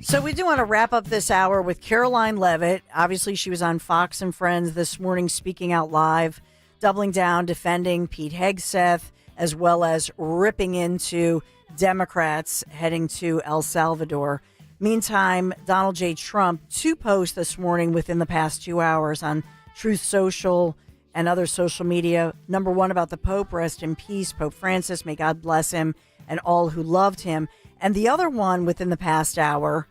[SPEAKER 10] So we do want to wrap up this hour with Caroline Leavitt. Obviously, she was on Fox and Friends this morning speaking out live, doubling down, defending Pete Hegseth, as well as ripping into Democrats heading to El Salvador. Meantime, Donald J. Trump, 2 posts this morning within the past 2 hours on Truth Social and other social media. Number 1 about the Pope, rest in peace, Pope Francis, may God bless him and all who loved him. And the other one within the past hour,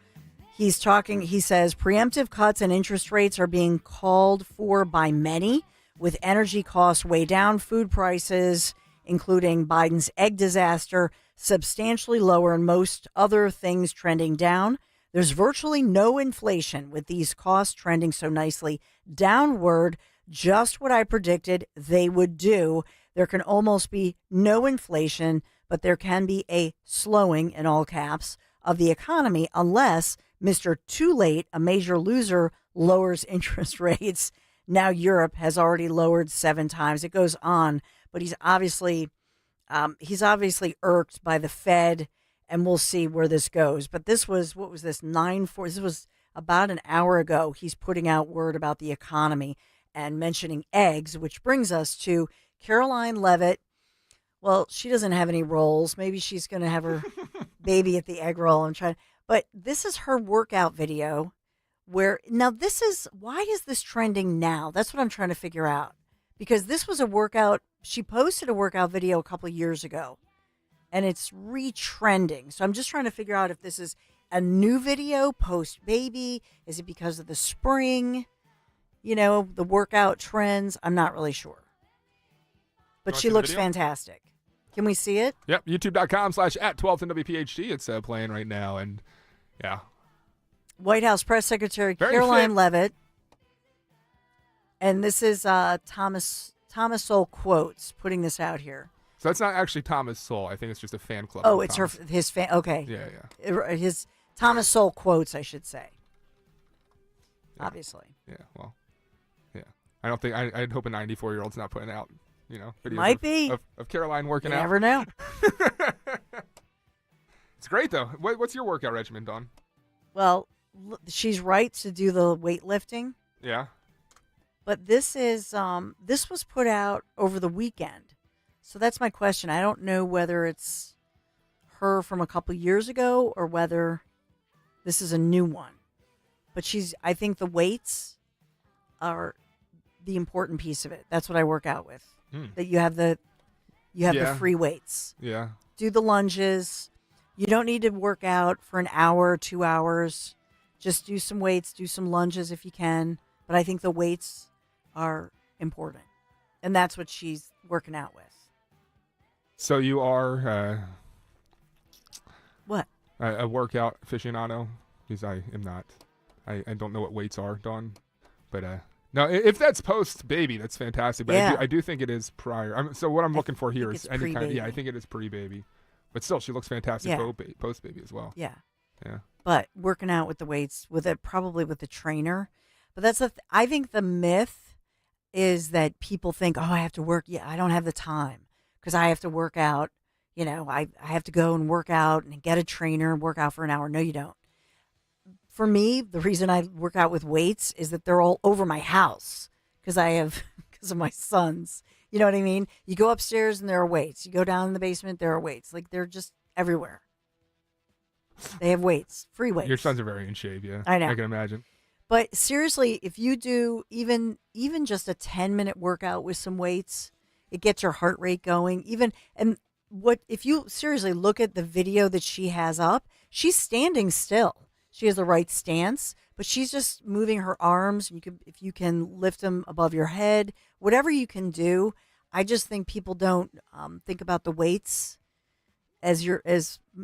[SPEAKER 10] he says, preemptive cuts and interest rates are being called for by many, with energy costs way down, food prices, including Biden's egg disaster, substantially lower, and most other things trending down. There's virtually no inflation with these costs trending so nicely downward, just what I predicted they would do. There can almost be no inflation, but there can be a slowing, in all caps, of the economy unless Mr. Too Late, a major loser, lowers interest rates. Now Europe has already lowered 7 times. It goes on, but he's obviously irked by the Fed, and we'll see where this goes. But this was, what was this, 9/4? This was about an hour ago. He's putting out word about the economy and mentioning eggs, which brings us to Caroline Leavitt. Well, she doesn't have any rolls. Maybe she's going to have her baby at the egg roll. But this is her workout video why is this trending now? That's what I'm trying to figure out. Because this was a workout, she posted a workout video a couple of years ago, and it's retrending. So I'm just trying to figure out if this is a new video post-baby. Is it because of the spring? The workout trends? I'm not really sure. But she looks fantastic. Can we see it?
[SPEAKER 1] Yep, youtube.com/@1210WPHT. It's playing right now, and yeah.
[SPEAKER 10] White House Press Secretary Caroline Leavitt. And this is Thomas Sowell Quotes putting this out here.
[SPEAKER 1] So it's not actually Thomas Sowell. I think it's just a fan club.
[SPEAKER 10] Oh, it's his fan. Okay.
[SPEAKER 1] Yeah.
[SPEAKER 10] His Thomas Sowell Quotes, I should say.
[SPEAKER 1] Yeah.
[SPEAKER 10] Obviously.
[SPEAKER 1] Yeah. Well. Yeah. I don't think I'd hope a 94-year-old's not putting out, videos
[SPEAKER 10] might be
[SPEAKER 1] of Caroline working out.
[SPEAKER 10] You never know.
[SPEAKER 1] It's great though. What's your workout regimen, Dawn?
[SPEAKER 10] Well, she's right to do the weightlifting.
[SPEAKER 1] Yeah.
[SPEAKER 10] But this was put out over the weekend. So that's my question. I don't know whether it's her from a couple years ago or whether this is a new one. But I think the weights are the important piece of it. That's what I work out with. That you have the free weights.
[SPEAKER 1] Yeah.
[SPEAKER 10] Do the lunges, You don't need to work out for an hour, 2 hours. Just do some weights, do some lunges if you can. But I think the weights are important. And that's what she's working out with.
[SPEAKER 1] So you are
[SPEAKER 10] what?
[SPEAKER 1] A workout aficionado? Because I am not. I don't know what weights are, Dawn. But no, if that's post baby, that's fantastic. But I do think it is prior. So what I'm looking for here is any kind. I think it is pre-baby. But still, she looks fantastic post baby as well.
[SPEAKER 10] Yeah.
[SPEAKER 1] Yeah.
[SPEAKER 10] But working out with the weights, probably with the trainer. But that's I think the myth is that people think, oh, I have to work. Yeah, I don't have the time because I have to work out. You know, I have to go and work out and get a trainer and work out for an hour. No, you don't. For me, the reason I work out with weights is that they're all over my house because of my sons. You know what I mean? You go upstairs and there are weights. You go down in the basement, there are weights. Like they're just everywhere. They have weights, free weights.
[SPEAKER 1] Your sons are very in shape, yeah.
[SPEAKER 10] I know.
[SPEAKER 1] I can imagine.
[SPEAKER 10] But seriously, if you do even just a 10-minute workout with some weights, it gets your heart rate going. If you seriously look at the video that she has up, she's standing still. She has the right stance, but she's just moving her arms. If you can lift them above your head, whatever you can do. I just think people don't think about the weights as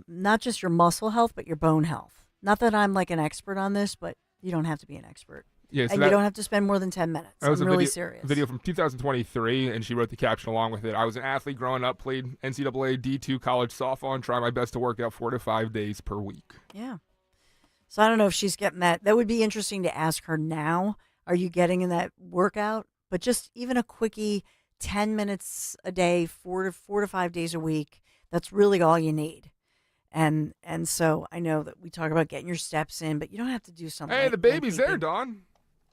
[SPEAKER 10] not just your muscle health, but your bone health. Not that I'm like an expert on this, but you don't have to be an expert.
[SPEAKER 1] Yeah, so
[SPEAKER 10] and you don't have to spend more than 10 minutes. I'm really serious.
[SPEAKER 1] Video from 2023, and she wrote the caption along with it. I was an athlete growing up, played NCAA D2 college softball, and try my best to work out 4 to 5 days per week.
[SPEAKER 10] Yeah. So I don't know if she's getting that. That would be interesting to ask her now. Are you getting in that workout? But just even a quickie 10 minutes a day, 4 to 5 days a week, that's really all you need. And so I know that we talk about getting your steps in, but you don't have to do something.
[SPEAKER 1] Hey, the baby's there, Dawn.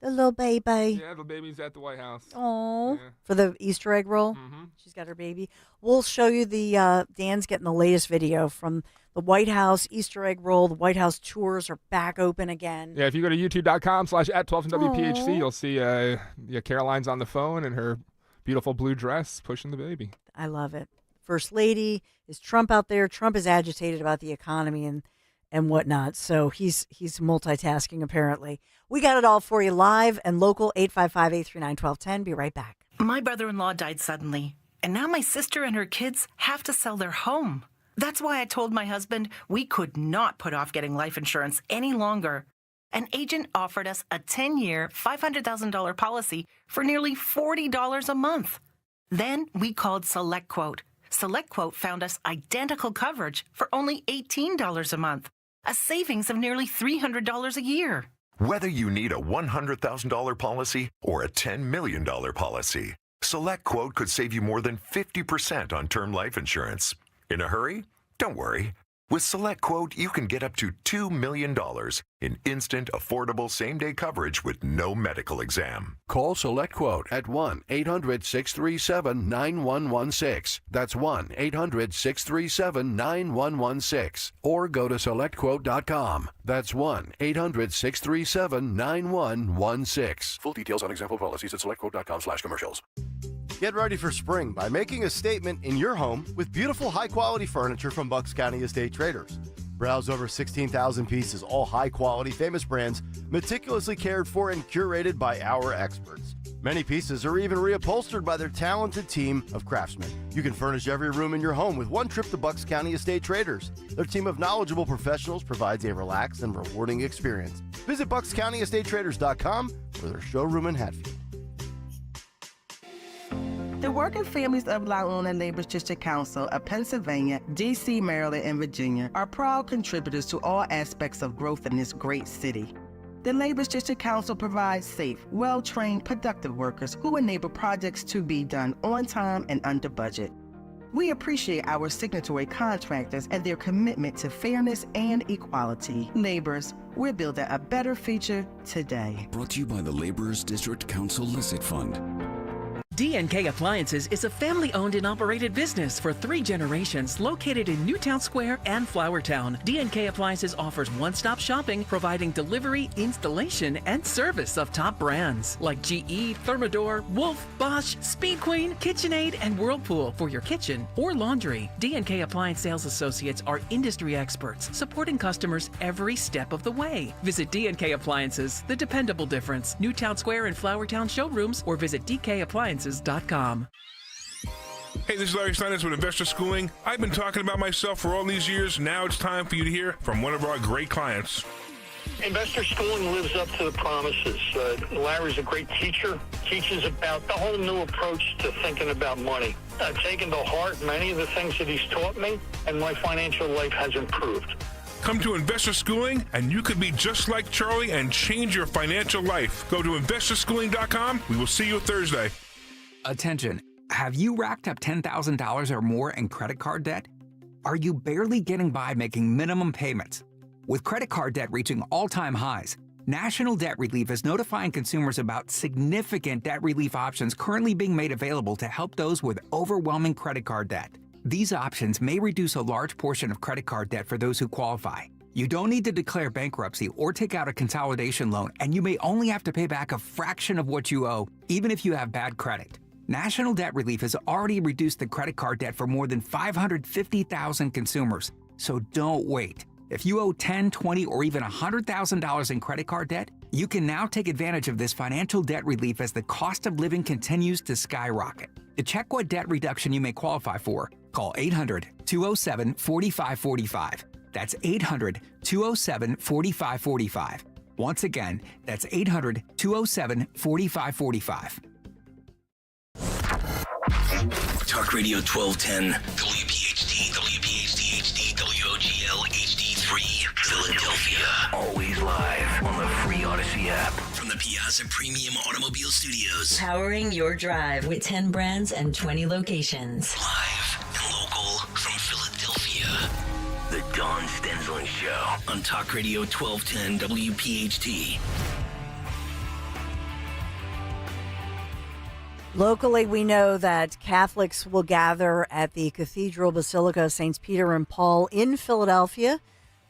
[SPEAKER 10] The little baby.
[SPEAKER 1] Yeah, the baby's at the White House.
[SPEAKER 10] Oh,
[SPEAKER 1] yeah.
[SPEAKER 10] For the Easter egg roll.
[SPEAKER 1] Mm-hmm.
[SPEAKER 10] She's got her baby. We'll show you Dan's getting the latest video from the White House Easter egg roll. The White House tours are back open again.
[SPEAKER 1] Yeah, if you go to youtube.com/@12WPHT, you'll see Caroline's on the phone and her beautiful blue dress pushing the baby.
[SPEAKER 10] I love it. First Lady. Is Trump out there? Trump is agitated about the economy and whatnot. So he's multitasking, apparently. We got it all for you live and local, 855-839-1210. Be right back.
[SPEAKER 12] My brother-in-law died suddenly, and now my sister and her kids have to sell their home. That's why I told my husband we could not put off getting life insurance any longer. An agent offered us a 10-year, $500,000 policy for nearly $40 a month. Then we called SelectQuote. SelectQuote found us identical coverage for only $18 a month, a savings of nearly $300 a year.
[SPEAKER 13] Whether you need a $100,000 policy or a $10 million policy, SelectQuote could save you more than 50% on term life insurance. In a hurry? Don't worry. With SelectQuote, you can get up to $2 million in instant, affordable same-day coverage with no medical exam.
[SPEAKER 14] Call SelectQuote at 1-800-637-9116. That's 1-800-637-9116. Or go to SelectQuote.com. That's 1-800-637-9116.
[SPEAKER 15] Full details on example policies at SelectQuote.com/commercials.
[SPEAKER 17] Get ready for spring by making a statement in your home with beautiful, high-quality furniture from Bucks County Estate Traders. Browse over 16,000 pieces, all high-quality, famous brands, meticulously cared for and curated by our experts. Many pieces are even reupholstered by their talented team of craftsmen. You can furnish every room in your home with one trip to Bucks County Estate Traders. Their team of knowledgeable professionals provides a relaxed and rewarding experience. Visit BucksCountyEstateTraders.com for their showroom in Hatfield.
[SPEAKER 18] The working families of La Una Labor District Council of Pennsylvania, D.C., Maryland, and Virginia are proud contributors to all aspects of growth in this great city. The Labor District Council provides safe, well-trained, productive workers who enable projects to be done on time and under budget. We appreciate our signatory contractors and their commitment to fairness and equality. Laborers, we're building a better future today.
[SPEAKER 19] Brought to you by the Laborers District Council Licit Fund. D&K Appliances is a family-owned and operated business for 3 generations located in Newtown Square and Flowertown. D&K Appliances offers one-stop shopping, providing delivery, installation, and service of top brands like GE, Thermador, Wolf, Bosch, Speed Queen, KitchenAid, and Whirlpool for your kitchen or laundry. D&K Appliance sales associates are industry experts, supporting customers every step of the way. Visit D&K Appliances, the dependable difference. Newtown Square and Flowertown showrooms, or visit dkappliances.com.
[SPEAKER 20] Hey, this is Larry Steinitz with Investor Schooling. I've been talking about myself for all these years. Now it's time for you to hear from one of our great clients.
[SPEAKER 21] Investor Schooling lives up to the promises. Larry's a great teacher, teaches about the whole new approach to thinking about money. I've taken to heart many of the things that he's taught me, and my financial life has improved.
[SPEAKER 20] Come to Investor Schooling, and you could be just like Charlie and change your financial life. Go to investorschooling.com. We will see you Thursday.
[SPEAKER 22] Attention, have you racked up $10,000 or more in credit card debt? Are you barely getting by making minimum payments? With credit card debt reaching all-time highs, National Debt Relief is notifying consumers about significant debt relief options currently being made available to help those with overwhelming credit card debt. These options may reduce a large portion of credit card debt for those who qualify. You don't need to declare bankruptcy or take out a consolidation loan, and you may only have to pay back a fraction of what you owe, even if you have bad credit. National Debt Relief has already reduced the credit card debt for more than 550,000 consumers, so don't wait. If you owe $10,000, $20,000, or even $100,000 in credit card debt, you can now take advantage of this financial debt relief as the cost of living continues to skyrocket. To check what debt reduction you may qualify for, call 800-207-4545. That's 800-207-4545. Once again, that's 800-207-4545.
[SPEAKER 9] Talk Radio 1210, WPHT, WPHT HD, WOGL HD3, Philadelphia. Always live on the free Odyssey app. From the Piazza Premium Automobile Studios.
[SPEAKER 2] Powering your drive with 10 brands and 20 locations.
[SPEAKER 9] Live and local from Philadelphia. The Dawn Stensland Show on Talk Radio 1210 WPHT.
[SPEAKER 10] Locally, we know that Catholics will gather at the Cathedral Basilica of Saints Peter and Paul in Philadelphia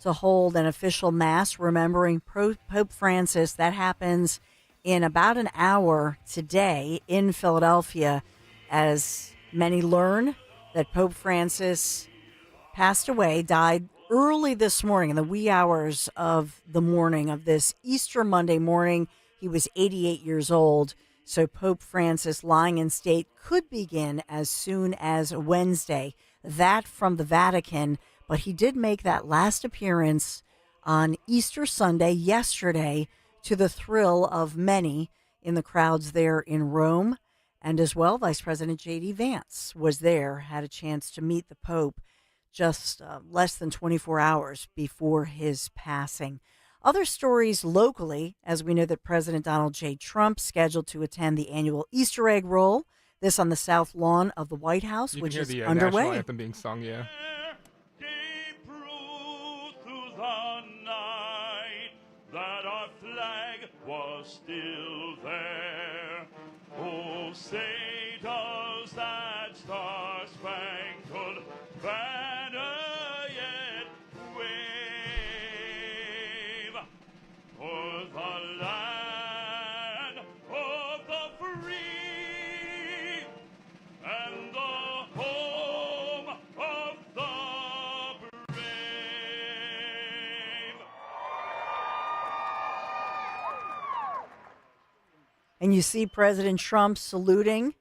[SPEAKER 10] to hold an official mass remembering Pope Francis. That happens in about an hour today in Philadelphia, as many learn that Pope Francis passed away, died early this morning in the wee hours of the morning of this Easter Monday morning. He was 88 years old. So Pope Francis lying in state could begin as soon as Wednesday. That from the Vatican, but he did make that last appearance on Easter Sunday yesterday, to the thrill of many in the crowds there in Rome. And as well, Vice President J.D. Vance was there, had a chance to meet the Pope just less than 24 hours before his passing. Other stories locally, as we know that President Donald J. Trump scheduled to attend the annual Easter egg roll, this on the south lawn of the White House,
[SPEAKER 1] you
[SPEAKER 10] which
[SPEAKER 1] can
[SPEAKER 10] is
[SPEAKER 1] hear the
[SPEAKER 10] underway.
[SPEAKER 1] national anthem being sung, yeah.
[SPEAKER 23] That our flag was still there. Oh, say does that star-spangled banner yet wave o'er the land of the free and the home of the brave.
[SPEAKER 10] And you see President Trump saluting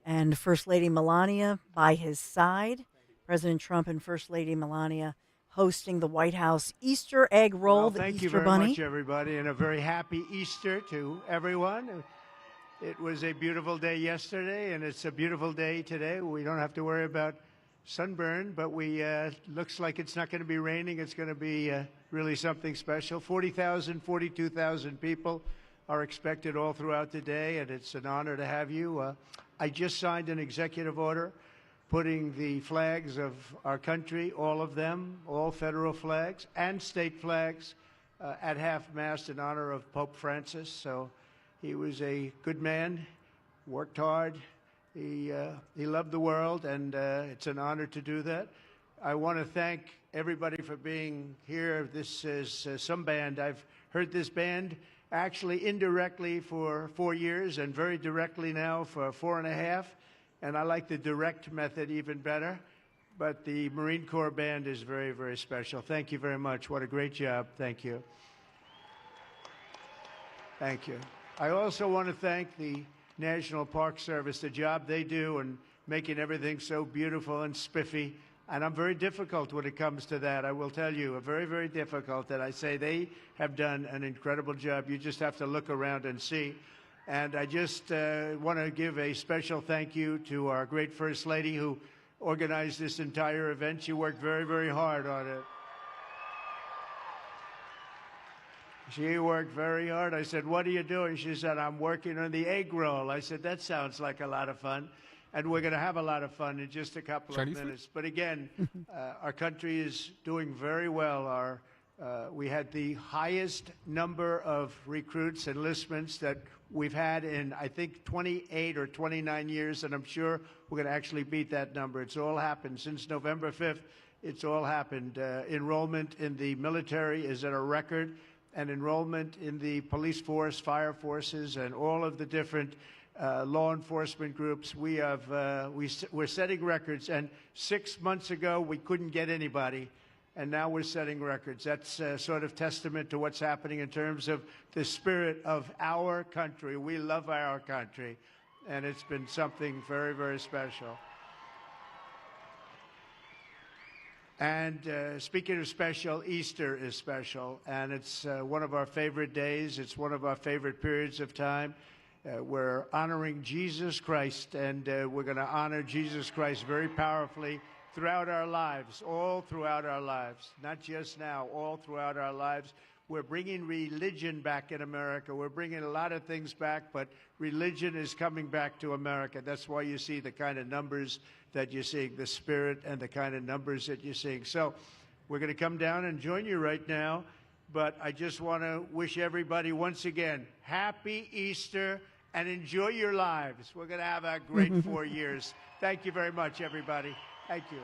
[SPEAKER 10] and First Lady Melania by his side. President Trump and First Lady Melania hosting the White House Easter egg roll.
[SPEAKER 24] Well,
[SPEAKER 10] the
[SPEAKER 24] thank
[SPEAKER 10] Easter
[SPEAKER 24] you very
[SPEAKER 10] Bunny.
[SPEAKER 24] much, everybody, and a very happy Easter to everyone. It was a beautiful day yesterday, and it's a beautiful day today. We don't have to worry about sunburn, but we looks like it's not going to be raining. It's going to be really something special. 40,000, 42,000 people are expected all throughout the day, and it's an honor to have you. I just signed an executive order putting the flags of our country, all of them, all federal flags and state flags, at half-mast in honor of Pope Francis. So he was a good man, worked hard. He loved the world, and it's an honor to do that. I want to thank everybody for being here. This is some band. I've heard this band actually indirectly for 4 years and very directly now for 4.5. And I like the direct method even better. But the Marine Corps band is very, very special. Thank you very much. What a great job. Thank you. Thank you. I also want to thank the National Park Service, the job they do and making everything so beautiful and spiffy. And I'm very difficult when it comes to that. I will tell you, very, very difficult. And I say they have done an incredible job. You just have to look around and see. And I just want to give a special thank you to our great First Lady who organized this entire event. She worked very, very hard on it. She worked very hard. I said, what are you doing? She said, I'm working on the egg roll. I said, that sounds like a lot of fun. And we're going to have a lot of fun in just a couple of minutes. But again, our country is doing very well. We had the highest number of recruits, enlistments that we've had in, I think, 28 or 29 years. And I'm sure we're going to actually beat that number. It's all happened since November 5th. It's all happened. Enrollment in the military is at a record. And enrollment in the police force, fire forces, and all of the different law enforcement groups. We're setting records. And 6 months ago, we couldn't get anybody. And now we're setting records. That's sort of testament to what's happening in terms of the spirit of our country. We love our country. And it's been something very, very special. And speaking of special, Easter is special, and it's one of our favorite days. It's one of our favorite periods of time. We're honoring Jesus Christ, and we're going to honor Jesus Christ very powerfully throughout our lives, all throughout our lives, not just now, all throughout our lives. We're bringing religion back in America. We're bringing a lot of things back, but religion is coming back to America. That's why you see the kind of numbers that you're seeing, the spirit and the kind of numbers that you're seeing. So we're going to come down and join you right now, but I just want to wish everybody once again, happy Easter and enjoy your lives. We're going to have a great 4 years. Thank you very much, everybody. Thank you.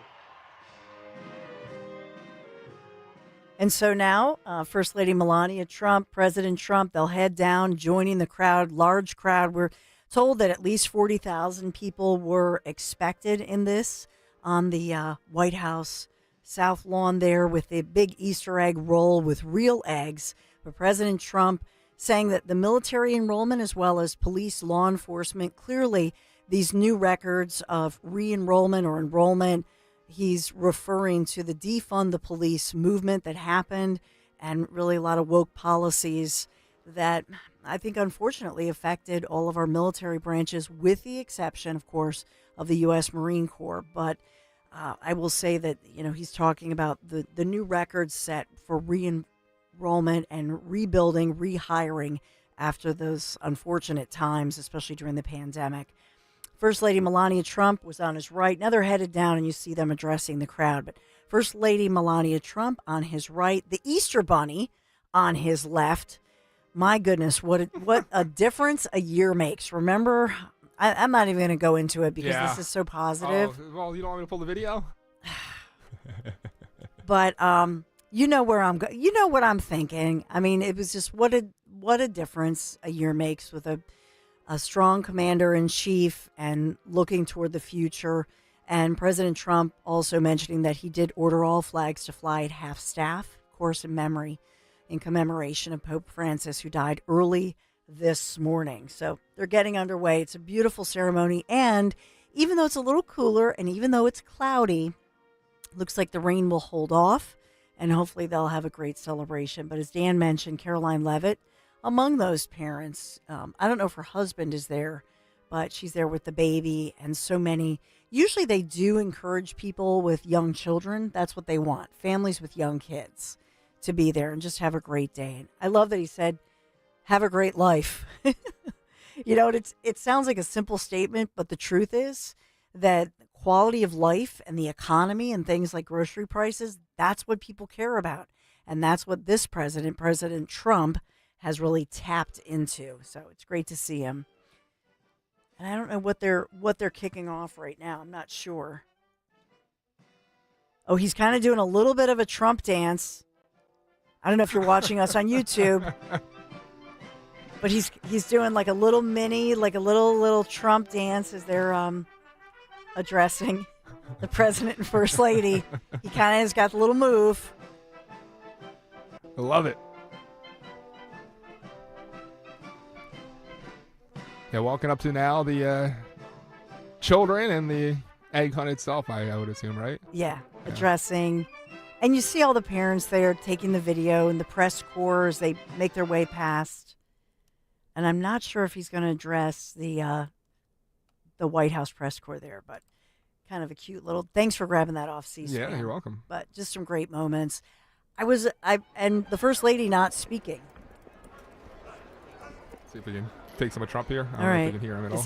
[SPEAKER 10] And so now, First Lady Melania Trump, President Trump, they'll head down, joining the crowd, large crowd. We're told that at least 40,000 people were expected in this on the White House South Lawn there with a big Easter egg roll with real eggs. But President Trump saying that the military enrollment as well as police law enforcement, clearly these new records of re-enrollment or enrollment, he's referring to the defund the police movement that happened and really a lot of woke policies that I think unfortunately affected all of our military branches with the exception, of course, of the U.S. Marine Corps. But I will say that, he's talking about the new records set for re-enrollment and rebuilding, rehiring after those unfortunate times, especially during the pandemic. First Lady Melania Trump was on his right. Now they're headed down and you see them addressing the crowd. But First Lady Melania Trump on his right, the Easter Bunny on his left. My goodness, what a difference a year makes. Remember, I'm not even going to go into it because this is so positive.
[SPEAKER 1] Oh, well, you don't want me to pull the video?
[SPEAKER 10] But you know where I'm going. You know what I'm thinking. I mean, it was just what a difference a year makes with a strong commander-in-chief and looking toward the future. And President Trump also mentioning that he did order all flags to fly at half-staff, of course, in commemoration of Pope Francis, who died early this morning. So they're getting underway. It's a beautiful ceremony. And even though it's a little cooler and even though it's cloudy, looks like the rain will hold off and hopefully they'll have a great celebration. But as Dan mentioned, Caroline Leavitt, among those parents, I don't know if her husband is there, but she's there with the baby and so many. Usually they do encourage people with young children. That's what they want, families with young kids, to be there and just have a great day. And I love that he said, have a great life. It sounds like a simple statement, but the truth is that quality of life and the economy and things like grocery prices, that's what people care about. And that's what this president, President Trump, has really tapped into. So it's great to see him. And I don't know what they're kicking off right now. I'm not sure. Oh, he's kind of doing a little bit of a Trump dance. I don't know if you're watching us on YouTube, but he's doing like a little little Trump dance as they're addressing the president and first lady. He kind of has got the little move.
[SPEAKER 1] I love it. Yeah, walking up to now the children and the egg hunt itself, I would assume, right?
[SPEAKER 10] Yeah, addressing. And you see all the parents there taking the video and the press corps as they make their way past. And I'm not sure if he's going to address the White House press corps there, but kind of a cute little. Thanks for grabbing that off C-SPAN.
[SPEAKER 1] Yeah, you're welcome.
[SPEAKER 10] But just some great moments. And the first lady not speaking.
[SPEAKER 1] See if we can take some of Trump here. I
[SPEAKER 10] don't know
[SPEAKER 1] if we can hear him at all.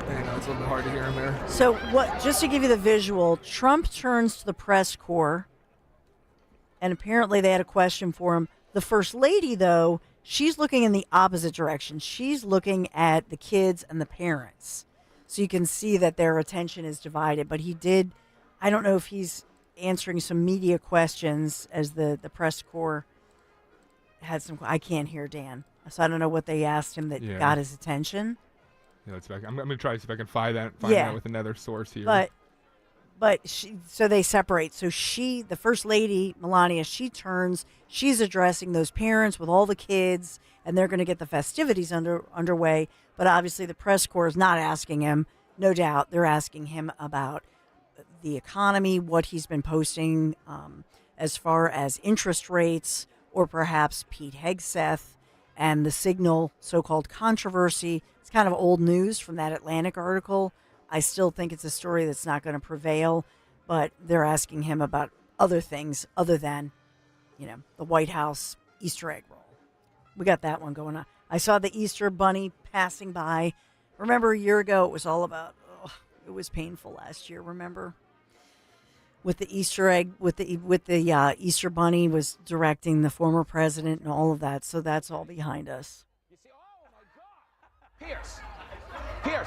[SPEAKER 1] I know it's a little bit hard to hear him there.
[SPEAKER 10] So just to give you the visual, Trump turns to the press corps, and apparently they had a question for him. The first lady, though, she's looking in the opposite direction. She's looking at the kids and the parents. So you can see that their attention is divided. But I don't know if he's answering some media questions as the press corps had some. I can't hear Dan, so I don't know what they asked him that got his attention.
[SPEAKER 1] Yeah, I'm going to try to see if I can find that with another source here.
[SPEAKER 10] But so they separate. So the first lady, Melania, she turns. She's addressing those parents with all the kids, and they're going to get the festivities underway. But obviously, the press corps is not asking him. No doubt, they're asking him about the economy, what he's been posting as far as interest rates, or perhaps Pete Hegseth and the Signal so-called controversy. It's kind of old news from that Atlantic article. I still think it's a story that's not going to prevail, but they're asking him about other things other than, the White House Easter egg roll. We got that one going on. I saw the Easter bunny passing by. Remember a year ago, it was all about, it was painful last year, remember? With the Easter egg, with the Easter bunny was directing the former president and all of that. So that's all behind us.
[SPEAKER 4] You see, oh my God, Pierce. Here,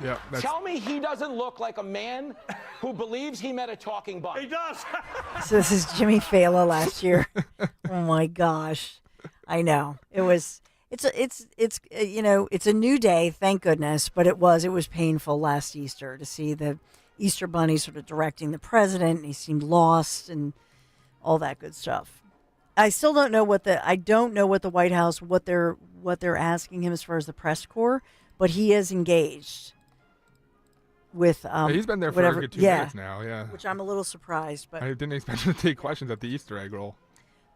[SPEAKER 1] yeah.
[SPEAKER 4] Tell me he doesn't look like a man who believes he met a talking bunny.
[SPEAKER 23] He does.
[SPEAKER 10] So this is Jimmy Fallon last year. Oh my gosh, I know it was. It's a new day, thank goodness, but it was painful last Easter to see the Easter bunny sort of directing the president, and he seemed lost and all that good stuff. I still don't know what the White House what they're asking him as far as the press corps, but he is engaged with
[SPEAKER 1] he's been there for a good 2 minutes now,
[SPEAKER 10] which I'm a little surprised, but
[SPEAKER 1] I didn't expect him to take questions at the Easter egg roll.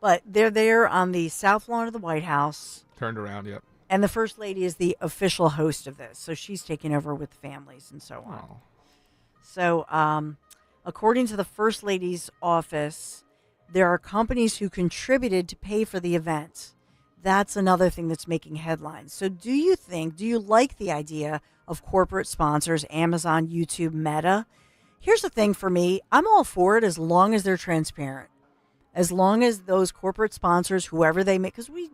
[SPEAKER 10] But they're there on the south lawn of the White House.
[SPEAKER 1] Turned around, yep.
[SPEAKER 10] And the First Lady is the official host of this. So she's taking over with families and so on.
[SPEAKER 1] Oh.
[SPEAKER 10] So according to the First Lady's office, there are companies who contributed to pay for the event. That's another thing that's making headlines. So do you like the idea of corporate sponsors, Amazon, YouTube, Meta? Here's the thing for me. I'm all for it as long as they're transparent. As long as those corporate sponsors, whoever they make, because we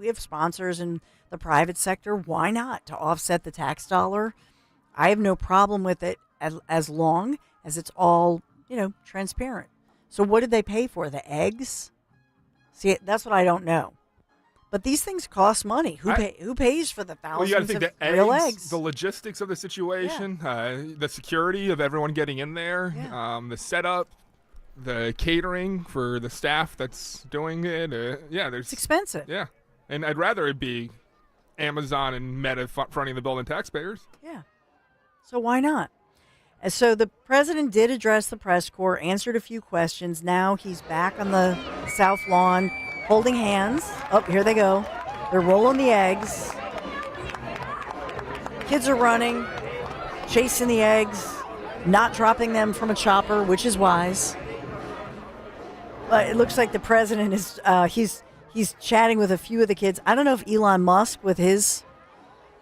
[SPEAKER 10] have sponsors in the private sector, why not? To offset the tax dollar. I have no problem with it as long as it's all, transparent. So what did they pay for? The eggs? See, that's what I don't know. But these things cost money. Who pays for the thousands of real eggs?
[SPEAKER 1] The logistics of the situation, the security of everyone getting in there, the setup, the catering for the staff that's doing it.
[SPEAKER 10] It's expensive.
[SPEAKER 1] Yeah. And I'd rather it be Amazon and Meta fronting the bill than taxpayers.
[SPEAKER 10] Yeah. So why not? And so the president did address the press corps, answered a few questions. Now he's back on the South Lawn holding hands. Oh, here they go. They're rolling the eggs. Kids are running, chasing the eggs, not dropping them from a chopper, which is wise. But it looks like the president is he's chatting with a few of the kids. I don't know if Elon Musk with his,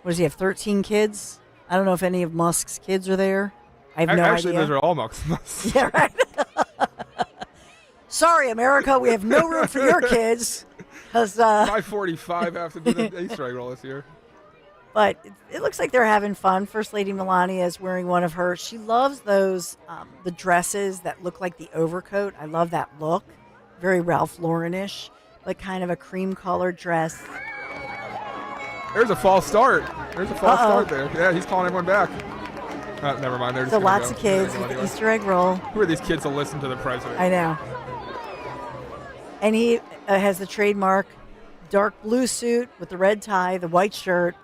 [SPEAKER 10] what does he have, 13 kids? I don't know if any of Musk's kids are there. I have no idea.
[SPEAKER 1] Actually, those are all Musk's.
[SPEAKER 10] Yeah, right. Sorry, America, we have no room for your kids. Because
[SPEAKER 1] 5:45 have to do the Easter egg roll this year.
[SPEAKER 10] But it looks like they're having fun. First Lady Melania is wearing one of her. She loves those, the dresses that look like the overcoat. I love that look. Very Ralph Lauren-ish, like kind of a cream-colored dress.
[SPEAKER 1] There's a false start. Start there. Yeah, he's calling everyone back. Never mind. They're just
[SPEAKER 10] lots of kids with the Easter egg roll.
[SPEAKER 1] Who are these kids to listen to the president?
[SPEAKER 10] I know. And he has the trademark dark blue suit with the red tie, the white shirt.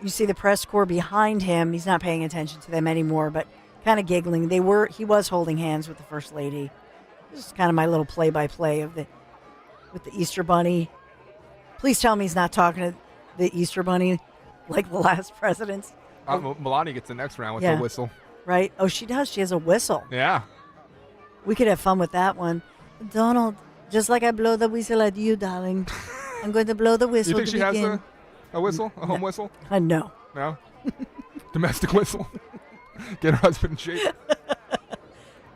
[SPEAKER 10] You see the press corps behind him. He's not paying attention to them anymore, but kind of giggling. He was holding hands with the First Lady. This is kind of my little play-by-play with the Easter Bunny. Please tell me he's not talking to the Easter Bunny like the last presidents.
[SPEAKER 1] Melania gets the next round with the whistle.
[SPEAKER 10] Right? Oh, she does. She has a whistle.
[SPEAKER 1] Yeah.
[SPEAKER 10] We could have fun with that one. Donald, just like I blow the whistle at you, darling, I'm going to blow the whistle.
[SPEAKER 1] You think she has a whistle? A home whistle?
[SPEAKER 10] No.
[SPEAKER 1] No? Domestic whistle? Get her husband in shape.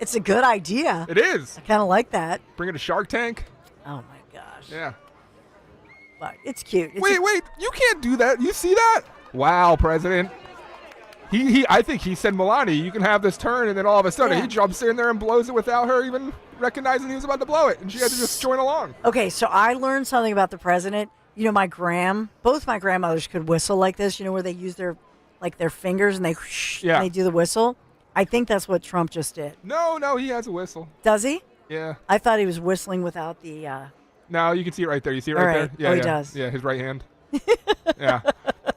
[SPEAKER 10] It's a good idea.
[SPEAKER 1] It is.
[SPEAKER 10] I kind of like that.
[SPEAKER 1] Bring it to Shark Tank.
[SPEAKER 10] Oh, my gosh.
[SPEAKER 1] Yeah.
[SPEAKER 10] But it's cute.
[SPEAKER 1] Wait. You can't do that. You see that? Wow, President. I think he said, Melania, you can have this turn, and then all of a sudden he jumps in there and blows it without her even recognizing he was about to blow it, and she had to just join along.
[SPEAKER 10] Okay, so I learned something about the president. You know, both my grandmothers could whistle like this, where they use their fingers and they and they do the whistle. I think that's what Trump just did.
[SPEAKER 1] No, he has a whistle.
[SPEAKER 10] Does he?
[SPEAKER 1] Yeah.
[SPEAKER 10] I thought he was whistling without the...
[SPEAKER 1] No, you can see it right there. You see it right there? Yeah,
[SPEAKER 10] he does.
[SPEAKER 1] Yeah, his right hand. Yeah.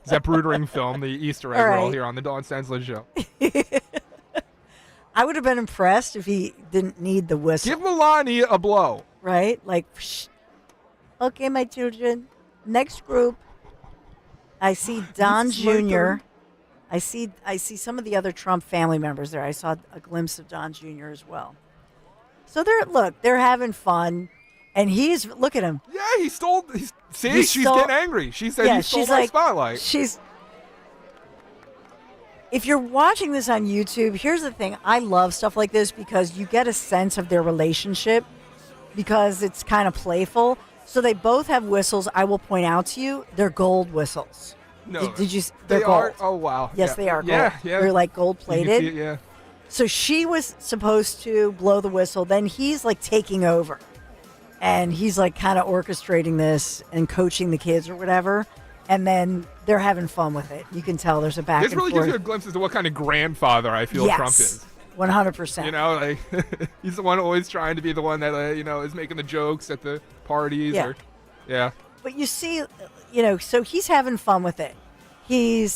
[SPEAKER 1] Zapruder film, the Easter egg roll here on the Dawn Stensler Show.
[SPEAKER 10] I would have been impressed if he didn't need the whistle.
[SPEAKER 1] Give Melania a blow.
[SPEAKER 10] Right? Like, okay, my children, next group. I see Don Jr. I see some of the other Trump family members there. I saw a glimpse of Don Jr. as well. So they're having fun. And look at him.
[SPEAKER 1] Yeah, she's getting angry. She said he stole my spotlight.
[SPEAKER 10] If you're watching this on YouTube, here's the thing. I love stuff like this because you get a sense of their relationship because it's kind of playful. So they both have whistles. I will point out to you, they're gold whistles.
[SPEAKER 1] No.
[SPEAKER 10] Did you? They're gold.
[SPEAKER 1] Are? Oh, wow.
[SPEAKER 10] Yes, they are gold.
[SPEAKER 1] Yeah.
[SPEAKER 10] They're like gold plated.
[SPEAKER 1] Yeah.
[SPEAKER 10] So she was supposed to blow the whistle. Then he's like taking over. And he's like kind of orchestrating this and coaching the kids or whatever. And then they're having fun with it. You can tell there's a back and forth.
[SPEAKER 1] This really gives you a glimpse as to what kind of grandfather I feel Trump is.
[SPEAKER 10] 100%.
[SPEAKER 1] He's the one always trying to be the one that, is making the jokes at the parties.
[SPEAKER 10] Yeah. But you see, so he's having fun with it. He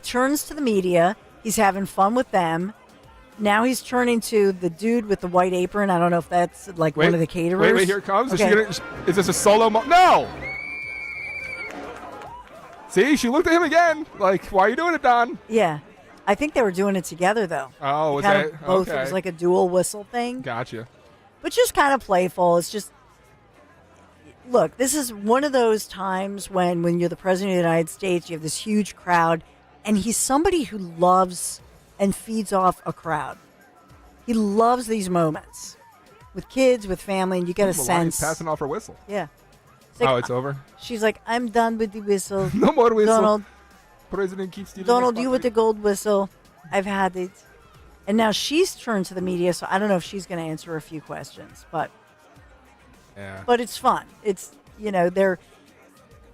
[SPEAKER 10] turns to the media. He's having fun with them. Now he's turning to the dude with the white apron. I don't know if that's one of the caterers.
[SPEAKER 1] Wait, here it comes.
[SPEAKER 10] Okay.
[SPEAKER 1] Is this a solo No! See, she looked at him again. Like, why are you doing it, Don?
[SPEAKER 10] Yeah. I think they were doing it together, though.
[SPEAKER 1] Oh, was that?
[SPEAKER 10] Both.
[SPEAKER 1] Okay.
[SPEAKER 10] It was like a dual whistle thing.
[SPEAKER 1] Gotcha.
[SPEAKER 10] But just kind of playful. It's just, look, this is one of those times when you're the president of the United States, you have this huge crowd, and he's somebody who loves and feeds off a crowd. He loves these moments with kids, with family, and you get a sense.
[SPEAKER 1] Passing off her whistle.
[SPEAKER 10] Yeah.
[SPEAKER 1] It's over?
[SPEAKER 10] She's like, I'm done with the whistle.
[SPEAKER 1] No more whistle.
[SPEAKER 10] Donald,
[SPEAKER 1] President keeps stealing
[SPEAKER 10] Donald, you with the gold whistle. I've had it. And now she's turned to the media, so I don't know if she's going to answer a few questions, but it's fun. It's, they're,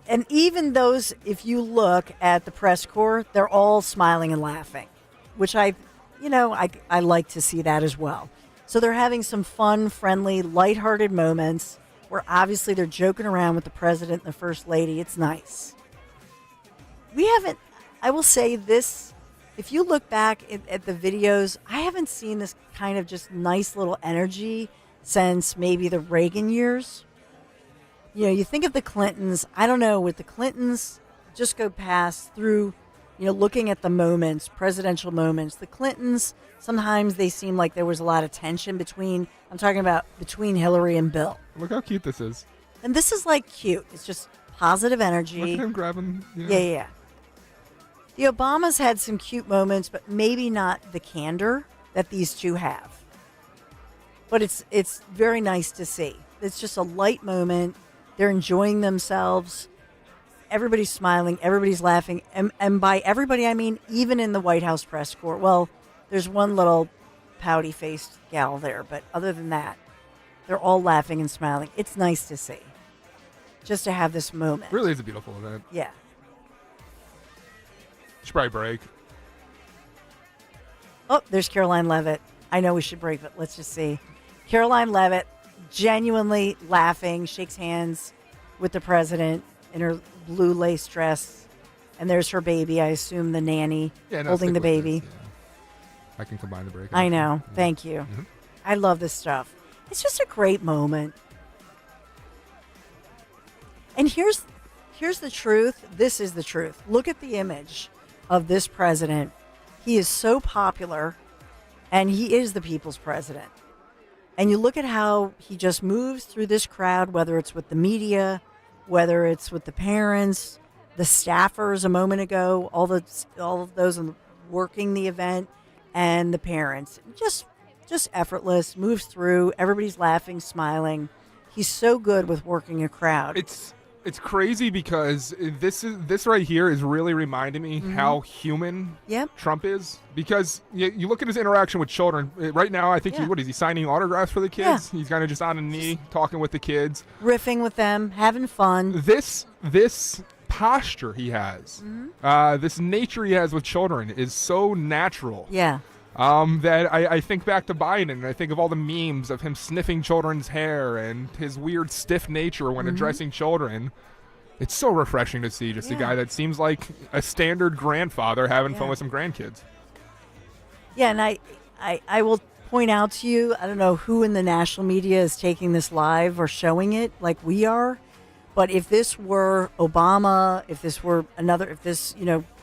[SPEAKER 10] and even those, if you look at the press corps, they're all smiling and laughing, which I like to see that as well. So they're having some fun, friendly, lighthearted moments where obviously they're joking around with the president and the first lady. It's nice. I will say this, if you look back at the videos, I haven't seen this kind of just nice little energy since maybe the Reagan years. You think of the Clintons. I don't know, with the Clintons, just go past through, looking at the moments, presidential moments. The Clintons, sometimes they seem like there was a lot of tension between Hillary and Bill.
[SPEAKER 1] Look how cute this is.
[SPEAKER 10] And this is cute. It's just positive energy.
[SPEAKER 1] Look at him grabbing.
[SPEAKER 10] Yeah. The Obamas had some cute moments, but maybe not the candor that these two have. But it's very nice to see. It's just a light moment. They're enjoying themselves. Everybody's smiling. Everybody's laughing. And by everybody, I mean even in the White House press corps. Well, there's one little pouty-faced gal there, but other than that, they're all laughing and smiling. It's nice to see. Just to have this moment.
[SPEAKER 1] Really is a beautiful event.
[SPEAKER 10] Yeah.
[SPEAKER 1] Should probably break.
[SPEAKER 10] Oh, there's Caroline Levitt. I know we should break, but let's just see. Caroline Levitt genuinely laughing, shakes hands with the president in her blue lace dress. And there's her baby, I assume the nanny, holding the baby.
[SPEAKER 1] This, I can combine the break.
[SPEAKER 10] I know. Thank you.
[SPEAKER 1] Mm-hmm.
[SPEAKER 10] I love this stuff. It's just a great moment. And here's the truth. This is the truth. Look at the image of this president. He is so popular, and he is the people's president. And you look at how he just moves through this crowd, whether it's with the media, whether it's with the parents, the staffers a moment ago, all of those working the event, and the parents. Just effortless, moves through. Everybody's laughing, smiling. He's so good with working a crowd.
[SPEAKER 1] It's crazy because this right here is really reminding me how human Trump is. Because you look at his interaction with children. Right now, I think what is he signing autographs for the kids? Yeah. He's kind of just on a knee talking with the kids,
[SPEAKER 10] riffing with them, having fun.
[SPEAKER 1] This posture he has, this nature he has with children is so natural.
[SPEAKER 10] Yeah.
[SPEAKER 1] That I think back to Biden, and I think of all the memes of him sniffing children's hair and his weird stiff nature when addressing children. It's so refreshing to see just a guy that seems like a standard grandfather having fun with some grandkids.
[SPEAKER 10] Yeah, and I will point out to you, I don't know who in the national media is taking this live or showing it like we are, but if this were Obama, if this,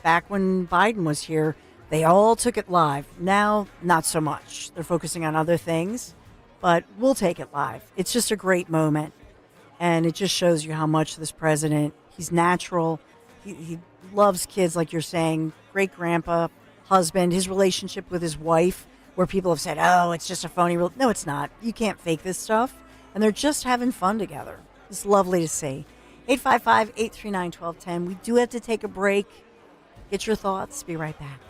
[SPEAKER 10] back when Biden was here, they all took it live. Now, not so much. They're focusing on other things, but we'll take it live. It's just a great moment, and it just shows you how much this president, he's natural. He loves kids, like you're saying, great grandpa, husband, his relationship with his wife, where people have said, oh, it's just a phony. No, it's not. You can't fake this stuff, and they're just having fun together. It's lovely to see. 855-839-1210. We do have to take a break. Get your thoughts. Be right back.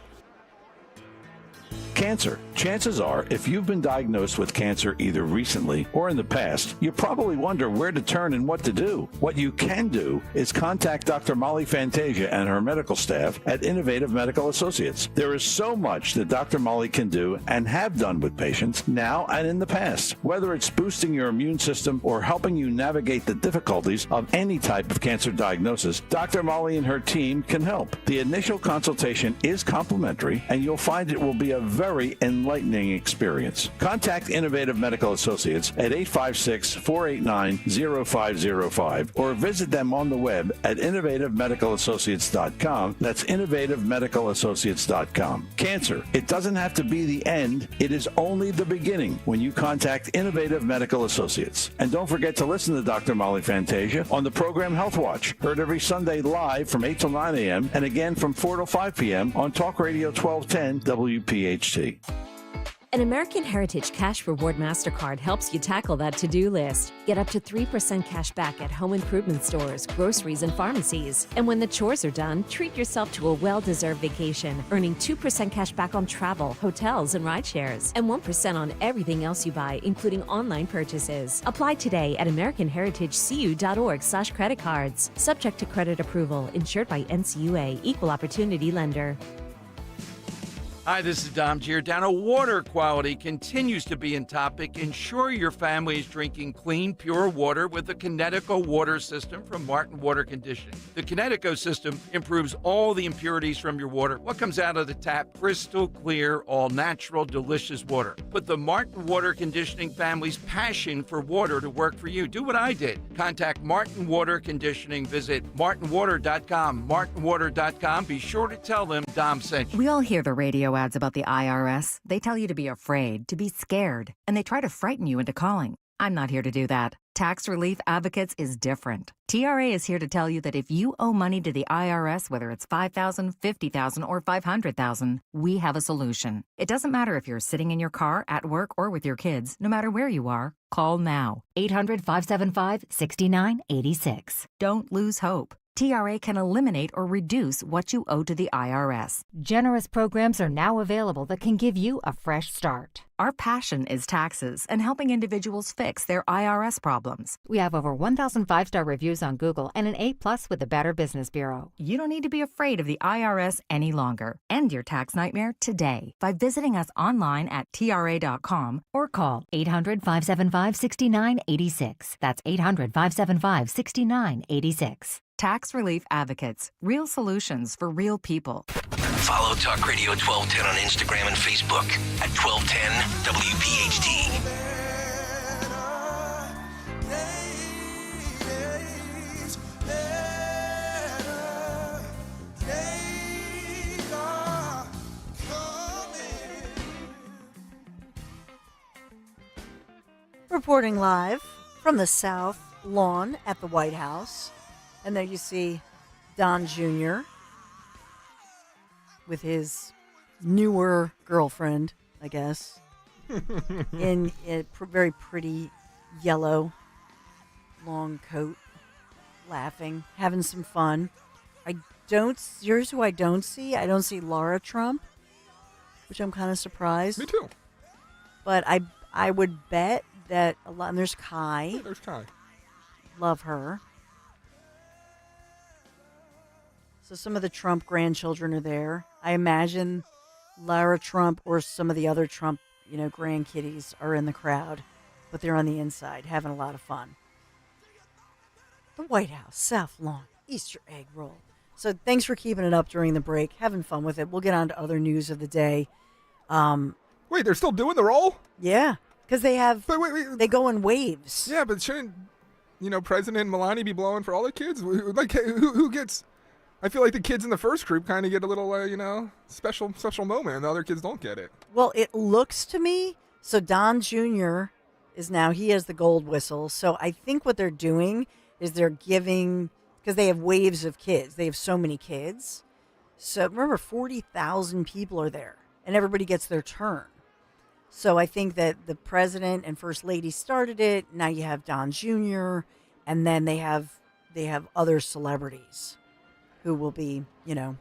[SPEAKER 5] Cancer. Chances are, if you've been diagnosed with cancer either recently or in the past, you probably wonder where to turn and what to do. What you can do is contact Dr. Molly Fantasia and her medical staff at Innovative Medical Associates. There is so much that Dr. Molly can do and have done with patients now and in the past. Whether it's boosting your immune system or helping you navigate the difficulties of any type of cancer diagnosis, Dr. Molly and her team can help. The initial consultation is complimentary, and you'll find it will be a very enlightening experience. Contact Innovative Medical Associates at 856-489-0505 or visit them on the web at innovativemedicalassociates.com. That's innovativemedicalassociates.com. Cancer, it doesn't have to be the end. It is only the beginning when you contact Innovative Medical Associates. And don't forget to listen to Dr. Molly Fantasia on the program Health Watch, heard every Sunday live from 8 till 9 a.m. and again from 4 till 5 p.m. on Talk Radio 1210 WPHT.
[SPEAKER 6] An American Heritage Cash Reward MasterCard helps you tackle that to-do list. Get up to 3% cash back at home improvement stores, groceries, and pharmacies. And when the chores are done, treat yourself to a well-deserved vacation, earning 2% cash back on travel, hotels, and ride shares, and 1% on everything else you buy, including online purchases. Apply today at AmericanHeritageCU.org/credit cards. Subject to credit approval, insured by NCUA, Equal Opportunity Lender.
[SPEAKER 7] Hi, this is Dom Giordano. Water quality continues to be in topic. Ensure your family is drinking clean, pure water with the Connecticut water system from Martin Water Conditioning. The Connecticut system improves all the impurities from your water. What comes out of the tap? Crystal clear, all natural, delicious water. Put the Martin Water Conditioning family's passion for water to work for you. Do what I did. Contact Martin Water Conditioning. Visit martinwater.com. martinwater.com. Be sure to tell them Dom sent you.
[SPEAKER 2] We all hear the radio ads about the IRS. They tell you to be afraid, to be scared, and they try to frighten you into calling. I'm not here to do that. Tax Relief Advocates is different. TRA is here to tell you that if you owe money to the IRS, whether it's $5,000, $50,000, or $500,000, we have a solution. It doesn't matter if you're sitting in your car, at work, or with your kids. No matter where you are, call now. 800-575-6986. Don't lose hope. TRA can eliminate or reduce what you owe to the IRS.
[SPEAKER 3] Generous programs are now available that can give you a fresh start.
[SPEAKER 2] Our passion is taxes and helping individuals fix their IRS problems.
[SPEAKER 3] We have over 1,000 5-star reviews on Google and an A+ with the Better Business Bureau.
[SPEAKER 2] You don't need to be afraid of the IRS any longer. End your tax nightmare today by visiting us online at TRA.com or call
[SPEAKER 3] 800-575-6986. That's 800-575-6986.
[SPEAKER 2] Tax Relief Advocates. Real solutions for real people.
[SPEAKER 9] Follow Talk Radio 1210 on Instagram and Facebook at 1210 WPHT.
[SPEAKER 10] Reporting live from the South Lawn at the White House. And there you see Don Jr. with his newer girlfriend, I guess, in a very pretty yellow long coat, laughing, having some fun. Here's who I don't see. I don't see Laura Trump, which I'm kind of surprised.
[SPEAKER 1] Me too.
[SPEAKER 10] But I would bet that a lot, and there's Kai.
[SPEAKER 1] Yeah, there's Kai.
[SPEAKER 10] Love her. So some of the Trump grandchildren are there. I imagine Lara Trump or some of the other Trump, grandkiddies are in the crowd, but they're on the inside having a lot of fun. The White House, South Lawn, Easter egg roll. So thanks for keeping it up during the break, having fun with it. We'll get on to other news of the day.
[SPEAKER 1] Wait, they're still doing the roll?
[SPEAKER 10] Yeah, because they have. Wait. They go in waves.
[SPEAKER 1] Yeah, but shouldn't President Melania be blowing for all the kids? Like, who gets? I feel like the kids in the first group kind of get a little, special moment, and the other kids don't get it.
[SPEAKER 10] Well, it looks to me, so Don Jr. he has the gold whistle. So I think what they're doing is they're giving, because they have waves of kids. They have so many kids. So remember, 40,000 people are there, and everybody gets their turn. So I think that the president and first lady started it. Now you have Don Jr., and then they have other celebrities who will be, who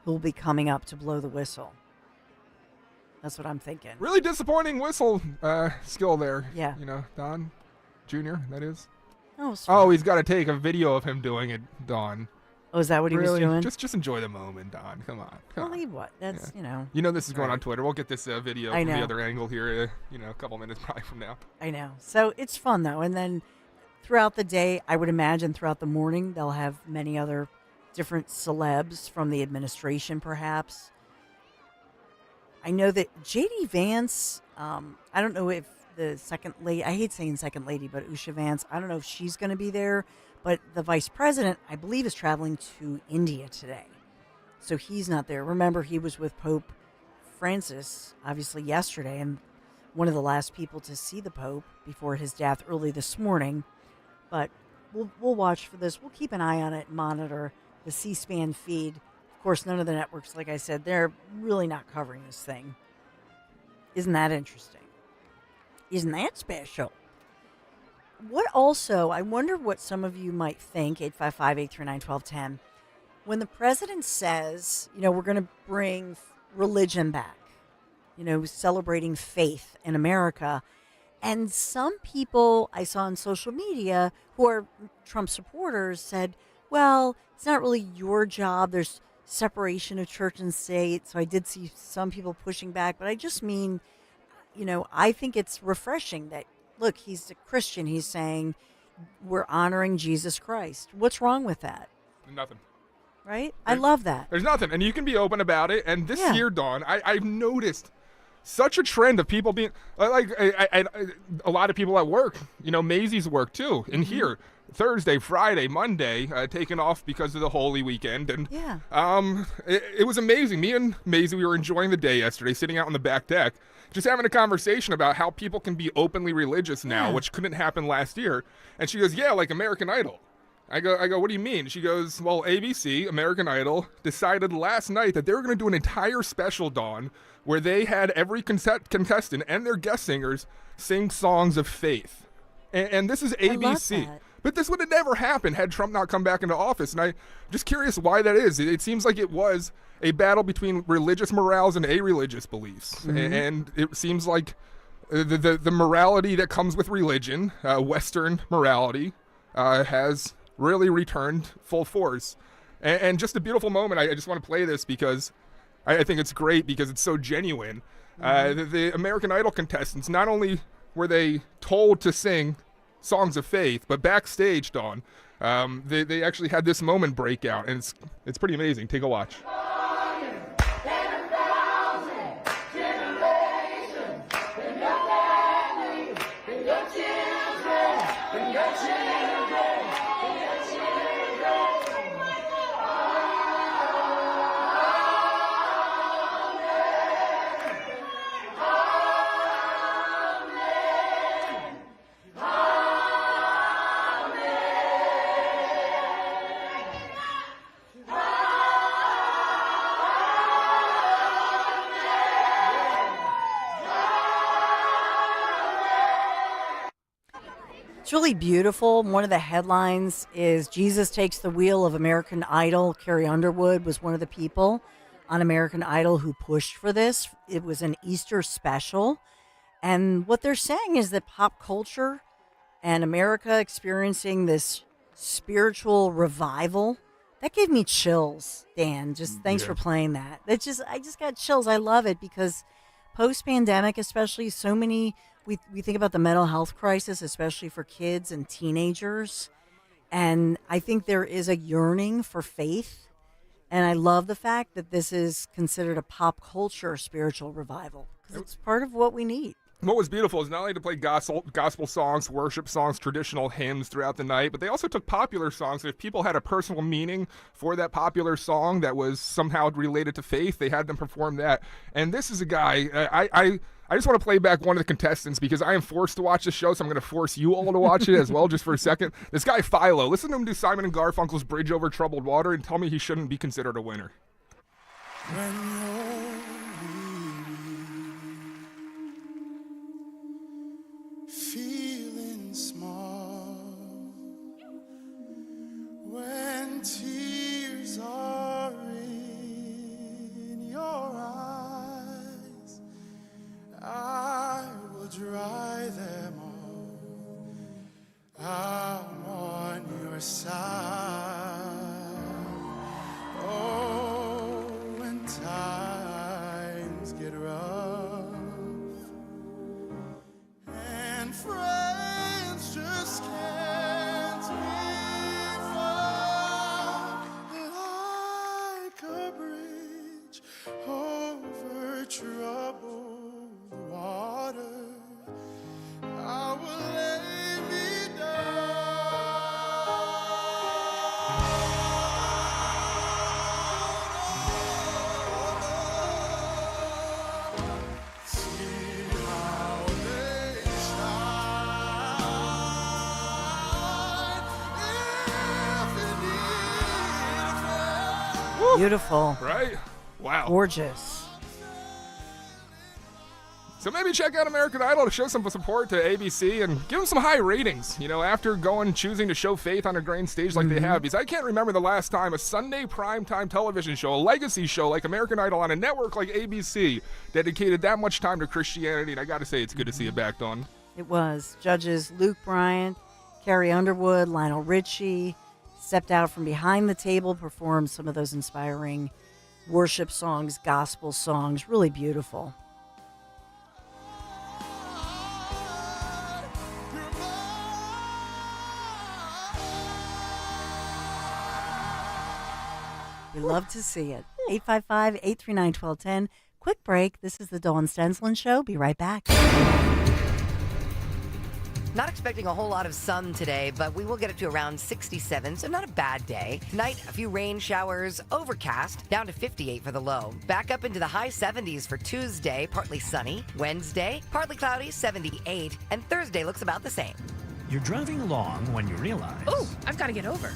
[SPEAKER 10] will be coming up to blow the whistle. That's what I'm thinking.
[SPEAKER 1] Really disappointing whistle skill there.
[SPEAKER 10] Yeah.
[SPEAKER 1] Don Jr., that is.
[SPEAKER 10] Oh,
[SPEAKER 1] he's got to take a video of him doing it, Don.
[SPEAKER 10] Oh, is that what he was doing?
[SPEAKER 1] Just enjoy the moment, Don. Come on.
[SPEAKER 10] What? That's,
[SPEAKER 1] this is going on Twitter. We'll get this video from the other angle here, a couple minutes probably from now.
[SPEAKER 10] I know. So it's fun, though. And then throughout the day, I would imagine throughout the morning, they'll have many other different celebs from the administration, perhaps. I know that J.D. Vance, I don't know if the second lady, I hate saying second lady, but Usha Vance, I don't know if she's going to be there, but the vice president, I believe, is traveling to India today. So he's not there. Remember, he was with Pope Francis, obviously, yesterday, and one of the last people to see the Pope before his death early this morning. But we'll watch for this. We'll keep an eye on it, monitor the C-SPAN feed. Of course, none of the networks, like I said, they're really not covering this thing. Isn't that interesting? Isn't that special? What also, I wonder what some of you might think, 855-839-1210, when the president says, we're going to bring religion back, celebrating faith in America. And some people I saw on social media who are Trump supporters said, well, it's not really your job. There's separation of church and state. So I did see some people pushing back. But I just mean, I think it's refreshing that, look, he's a Christian. He's saying we're honoring Jesus Christ. What's wrong with that?
[SPEAKER 1] Nothing.
[SPEAKER 10] Right? I love that.
[SPEAKER 1] There's nothing. And you can be open about it. And this year, Dawn, I've noticed such a trend of people being, a lot of people at work, Maisie's work too, and here, Thursday, Friday, Monday, taken off because of the Holy Weekend. And
[SPEAKER 10] yeah.
[SPEAKER 1] It was amazing. Me and Maisie, we were enjoying the day yesterday, sitting out on the back deck, just having a conversation about how people can be openly religious now, which couldn't happen last year. And she goes, yeah, like American Idol. I go, what do you mean? She goes, well, ABC, American Idol, decided last night that they were going to do an entire special, Dawn, where they had every contestant and their guest singers sing songs of faith. And this is ABC. But this would have never happened had Trump not come back into office. And I'm just curious why that is. It seems like it was a battle between religious morals and a-religious beliefs. Mm-hmm. And it seems like the morality that comes with religion, Western morality, has really returned full force. And just a beautiful moment. I just want to play this because I think it's great because it's so genuine. Mm-hmm. The American Idol contestants, not only were they told to sing songs of faith, but backstage, Dawn, they actually had this moment break out, and it's pretty amazing. Take a watch.
[SPEAKER 10] It's really beautiful. One of the headlines is Jesus takes the wheel of American Idol. Carrie Underwood was one of the people on American Idol who pushed for this. It was an Easter special. And what they're saying is that pop culture and America experiencing this spiritual revival, that gave me chills, Dan. Just thanks for playing that. I just got chills. I love it because post-pandemic, especially, so many... We think about the mental health crisis, especially for kids and teenagers. And I think there is a yearning for faith. And I love the fact that this is considered a pop culture spiritual revival because it's part of what we need.
[SPEAKER 1] What was beautiful is not only to play gospel songs, worship songs, traditional hymns throughout the night, but they also took popular songs. If people had a personal meaning for that popular song that was somehow related to faith, they had them perform that. And this is a guy, I just want to play back one of the contestants because I am forced to watch this show, so I'm going to force you all to watch it as well just for a second. This guy, Philo, listen to him do Simon and Garfunkel's Bridge Over Troubled Water and tell me he shouldn't be considered a winner.
[SPEAKER 8] Feeling small when tears are in your eyes, I will dry them all. I'm on your side. Oh, when times get rough and friends just can't be found, like a bridge over troubled water, I will lay me down. See how they
[SPEAKER 10] Beautiful.
[SPEAKER 1] Right? Wow.
[SPEAKER 10] Gorgeous.
[SPEAKER 1] So maybe check out American Idol to show some support to ABC and give them some high ratings, after choosing to show faith on a grand stage like they have. Because I can't remember the last time a Sunday primetime television show, a legacy show like American Idol on a network like ABC, dedicated that much time to Christianity. And I got to say, it's good to see it back, Dawn.
[SPEAKER 10] It was. Judges Luke Bryant, Carrie Underwood, Lionel Richie stepped out from behind the table, performed some of those inspiring worship songs, gospel songs. Really beautiful. We love to see it. 855-839-1210. Quick break. This is the Dawn Stenslin Show. Be right back.
[SPEAKER 11] Not expecting a whole lot of sun today, but we will get up to around 67, so not a bad day. Tonight, a few rain showers, overcast, down to 58 for the low. Back up into the high 70s for Tuesday, partly sunny. Wednesday, partly cloudy, 78. And Thursday looks about the same.
[SPEAKER 12] You're driving along when you realize...
[SPEAKER 13] Oh, I've got to get over.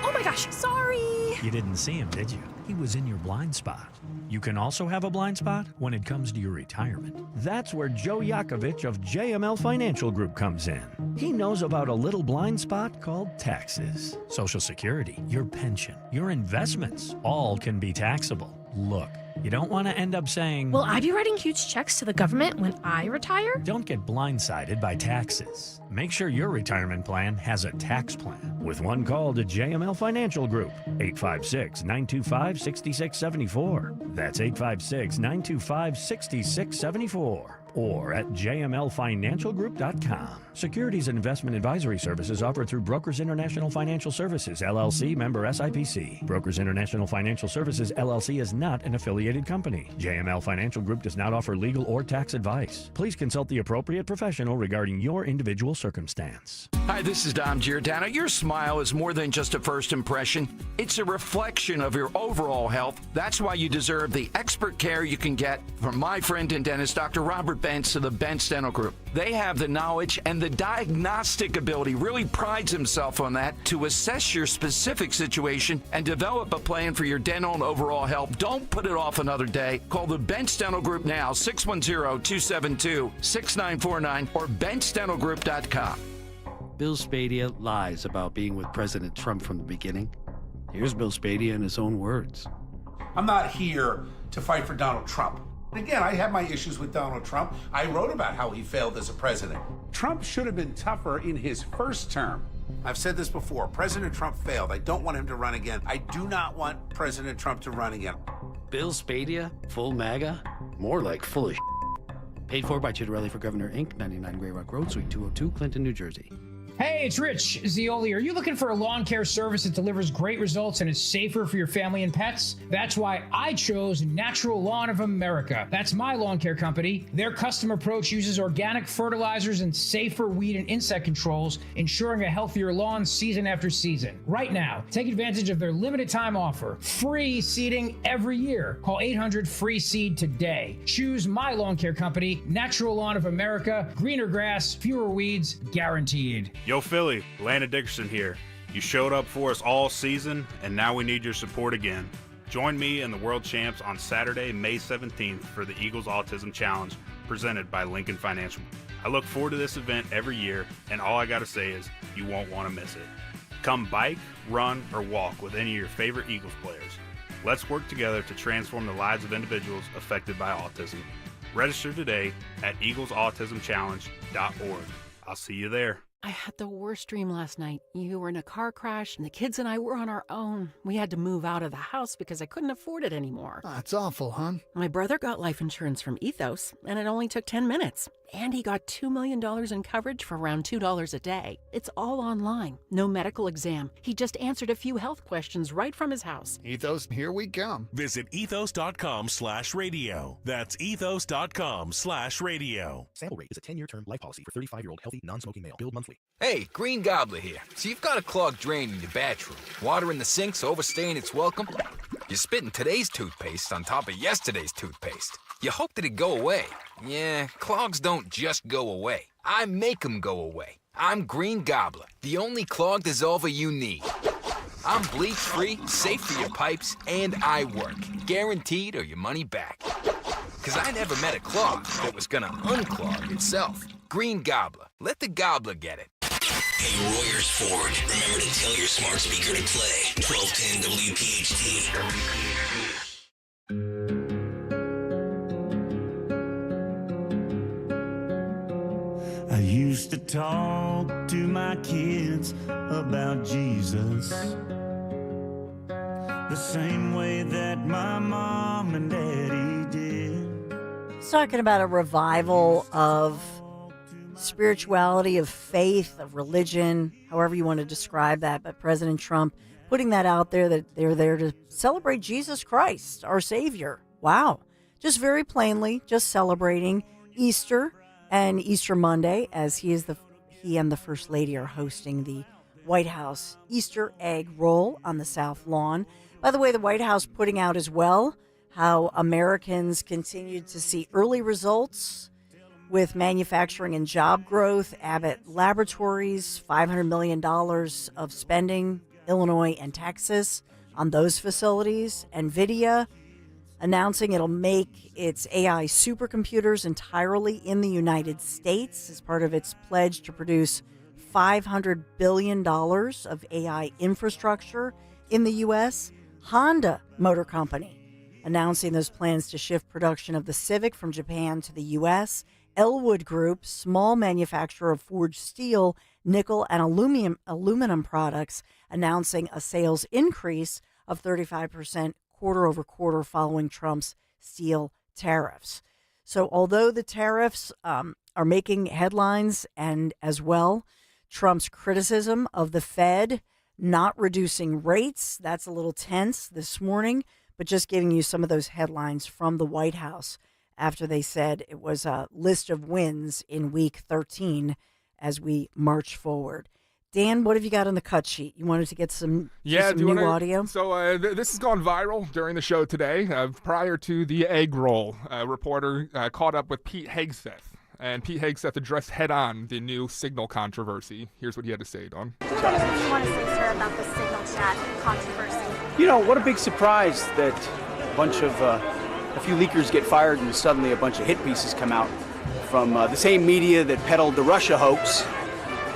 [SPEAKER 13] Oh my gosh, sorry!
[SPEAKER 12] You didn't see him, did you? He was in your blind spot. You can also have a blind spot when it comes to your retirement. That's where Joe Yakovich of JML Financial Group comes in. He knows about a little blind spot called taxes. Social Security, your pension, your investments, all can be taxable. Look, you don't want to end up saying...
[SPEAKER 13] Will I be writing huge checks to the government when I retire?
[SPEAKER 12] Don't get blindsided by taxes. Make sure your retirement plan has a tax plan. With one call to JML Financial Group, 856-925-6674. That's 856-925-6674. Or at jmlfinancialgroup.com. Securities and investment advisory services offered through Brokers International Financial Services, LLC, member SIPC. Brokers International Financial Services, LLC is not an affiliated company. JML Financial Group does not offer legal or tax advice. Please consult the appropriate professional regarding your individual circumstance.
[SPEAKER 7] Hi, this is Dom Giordano. Your smile is more than just a first impression. It's a reflection of your overall health. That's why you deserve the expert care you can get from my friend and dentist, Dr. Robert Bentz of the Bentz Dental Group. They have the knowledge, and the diagnostic ability really prides himself on that to assess your specific situation and develop a plan for your dental and overall health. Don't put it off another day. Call the Bentz Dental Group now, 610-272-6949 or BentzDentalGroup.com.
[SPEAKER 16] Bill Spadia lies about being with President Trump from the beginning. Here's Bill Spadia in his own words.
[SPEAKER 25] I'm not here to fight for Donald Trump. Again, I have my issues with Donald Trump. I wrote about how he failed as a president. Trump should have been tougher in his first term. I've said this before. President Trump failed. I don't want him to run again. I do not want President Trump to run again.
[SPEAKER 16] Bill Spadia, full MAGA? More like full of Paid for by Chitterelli for Governor, Inc., 99 Grey Rock Road, Suite 202, Clinton, New Jersey.
[SPEAKER 26] Hey, it's Rich Zioli. Are you looking for a lawn care service that delivers great results and is safer for your family and pets? That's why I chose Natural Lawn of America. That's my lawn care company. Their custom approach uses organic fertilizers and safer weed and insect controls, ensuring a healthier lawn season after season. Right now, take advantage of their limited time offer. Free seeding every year. Call 800-FREE-SEED today. Choose my lawn care company, Natural Lawn of America. Greener grass, fewer weeds, guaranteed.
[SPEAKER 27] Yo, Philly, Landon Dickerson here. You showed up for us all season, and now we need your support again. Join me and the World Champs on Saturday, May 17th for the Eagles Autism Challenge, presented by Lincoln Financial. I look forward to this event every year, and all I gotta say is you won't want to miss it. Come bike, run, or walk with any of your favorite Eagles players. Let's work together to transform the lives of individuals affected by autism. Register today at eaglesautismchallenge.org. I'll see you there.
[SPEAKER 28] I had the worst dream last night. You were in a car crash, and the kids and I were on our own. We had to move out of the house because I couldn't afford it anymore.
[SPEAKER 29] That's awful, hon.
[SPEAKER 28] My brother got life insurance from Ethos, and it only took 10 minutes. And he got $2 million in coverage for around $2 a day. It's all online. No medical exam. He just answered a few health questions right from his house.
[SPEAKER 29] Ethos, here we come.
[SPEAKER 30] Visit ethos.com/radio. That's ethos.com/radio.
[SPEAKER 31] Sample rate is a 10-year term life policy for 35-year-old healthy, non-smoking male. Billed monthly.
[SPEAKER 32] Hey, Green Gobbler here. So you've got a clogged drain in your bathroom. Water in the sink's overstaying its welcome. You're spitting today's toothpaste on top of yesterday's toothpaste. You hope that it go away. Yeah, clogs don't just go away. I make them go away. I'm Green Gobbler, the only clog dissolver you need. I'm bleach-free, safe for your pipes, and I work. Guaranteed or your money back. Because I never met a clog that was gonna unclog itself. Green Gobbler. Let the gobbler get it.
[SPEAKER 9] Hey, Royers Ford, remember to tell your smart speaker to play 1210 WPHT.
[SPEAKER 33] I used to talk to my kids about Jesus the same way that my mom and daddy did.
[SPEAKER 10] It's talking about a revival of spirituality, of faith, of religion, however you want to describe that. But President Trump putting that out there, that they're there to celebrate Jesus Christ, our Savior. Wow. Just very plainly, just celebrating Easter and Easter Monday, as he is he and the First Lady are hosting the White House Easter egg roll on the South Lawn. By the way, the White House putting out as well how Americans continued to see early results with manufacturing and job growth. Abbott Laboratories, $500 million of spending, Illinois and Texas on those facilities. NVIDIA announcing it'll make its AI supercomputers entirely in the United States as part of its pledge to produce $500 billion of AI infrastructure in the U.S. Honda Motor Company announcing those plans to shift production of the Civic from Japan to the U.S. Elwood Group, small manufacturer of forged steel, nickel, and aluminum products, announcing a sales increase of 35% quarter over quarter following Trump's steel tariffs. So although the tariffs are making headlines, and as well Trump's criticism of the Fed not reducing rates, that's a little tense this morning, but just giving you some of those headlines from the White House after they said it was a list of wins in week 13 as we march forward. Dan, what have you got on the cut sheet? You wanted to get some new audio?
[SPEAKER 1] So this has gone viral during the show today. Prior to the egg roll, a reporter caught up with Pete Hegseth. And Pete Hegseth addressed head-on the new Signal controversy. Here's what he had to say, Dawn.
[SPEAKER 4] What do you want to say, sir, about the Signal chat controversy?
[SPEAKER 5] You know, what a big surprise that a few leakers get fired and suddenly a bunch of hit pieces come out from the same media that peddled the Russia hoax.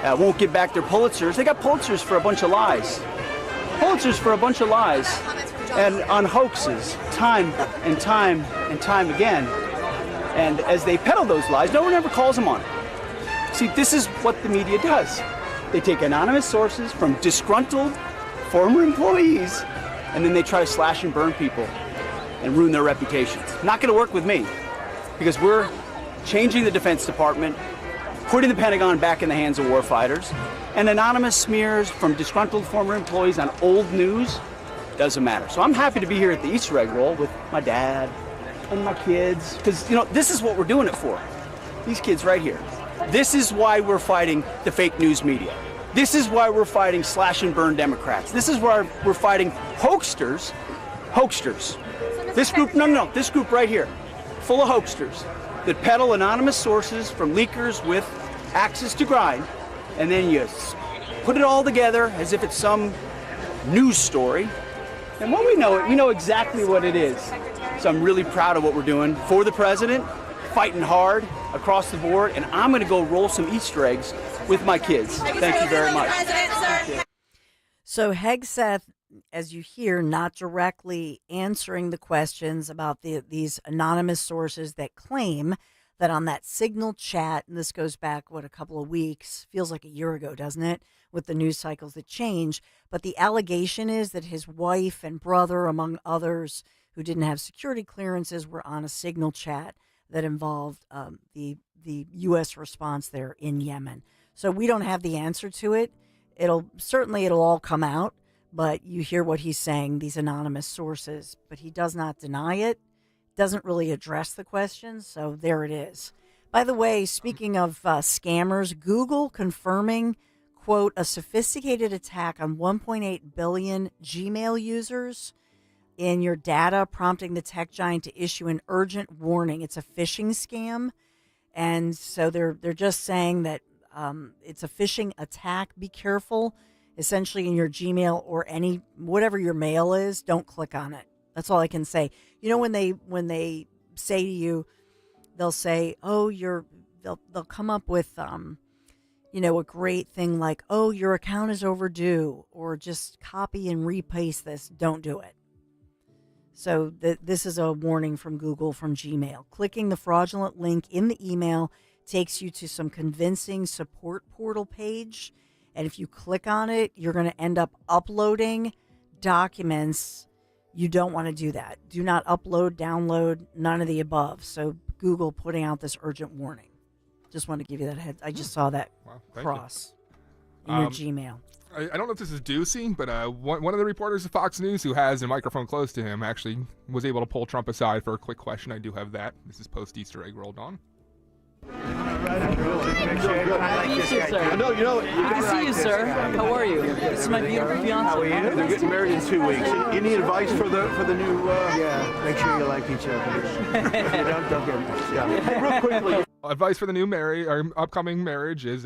[SPEAKER 5] Won't give back their Pulitzers. They got Pulitzers for a bunch of lies. Pulitzers for a bunch of lies. And on hoaxes, time and time and time again. And as they peddle those lies, no one ever calls them on it. See, this is what the media does. They take anonymous sources from disgruntled former employees, and then they try to slash and burn people and ruin their reputations. Not going to work with me, because we're changing the Defense Department, putting the Pentagon back in the hands of warfighters, and anonymous smears from disgruntled former employees on old news doesn't matter. So I'm happy to be here at the Easter egg roll with my dad and my kids, because, you know, this is what we're doing it for. These kids right here. This is why we're fighting the fake news media. This is why we're fighting slash and burn Democrats. This is why we're fighting hoaxsters. This group, this group right here, full of hoaxsters that peddle anonymous sources from leakers with axes to grind, and then you put it all together as if it's some news story. And when we know it, we know exactly what it is. So I'm really proud of what we're doing for the president, fighting hard across the board, and I'm going to go roll some Easter eggs with my kids. Thank you very much.
[SPEAKER 10] So Hegseth, as you hear, not directly answering the questions about these anonymous sources that claim that on that Signal chat, and this goes back, a couple of weeks, feels like a year ago, doesn't it, with the news cycles that change, but the allegation is that his wife and brother, among others who didn't have security clearances, were on a Signal chat that involved the U.S. response there in Yemen. So we don't have the answer to it. It'll all come out, but you hear what he's saying, these anonymous sources, but he does not deny it, doesn't really address the question, so there it is. By the way, speaking of scammers, Google confirming, quote, a sophisticated attack on 1.8 billion Gmail users in your data, prompting the tech giant to issue an urgent warning. It's a phishing scam, and so they're just saying that it's a phishing attack. Be careful. Essentially, in your Gmail or whatever your mail is, don't click on it. That's all I can say. You know, when they say to you, they'll say, "Oh, they'll come up with a great thing like, "Oh, your account is overdue," or just copy and repaste this. Don't do it. So this is a warning from Google, from Gmail. Clicking the fraudulent link in the email takes you to some convincing support portal page. And if you click on it, you're going to end up uploading documents. You don't want to do that. Do not upload, download, none of the above. So Google putting out this urgent warning. Just want to give you that heads. I just saw that cross in your Gmail.
[SPEAKER 1] I don't know if this is Ducey, but one of the reporters at Fox News who has a microphone close to him actually was able to pull Trump aside for a quick question. I do have that. This is post Easter egg rolled on.
[SPEAKER 3] Good to see you, sir. How are you? This is my beautiful fiance. How are you? They're getting married in 2 weeks. You need advice for the new?
[SPEAKER 6] Yeah, make sure you like each other. If you don't get married.
[SPEAKER 3] Yeah. Real quickly.
[SPEAKER 1] Advice for the new upcoming marriage is,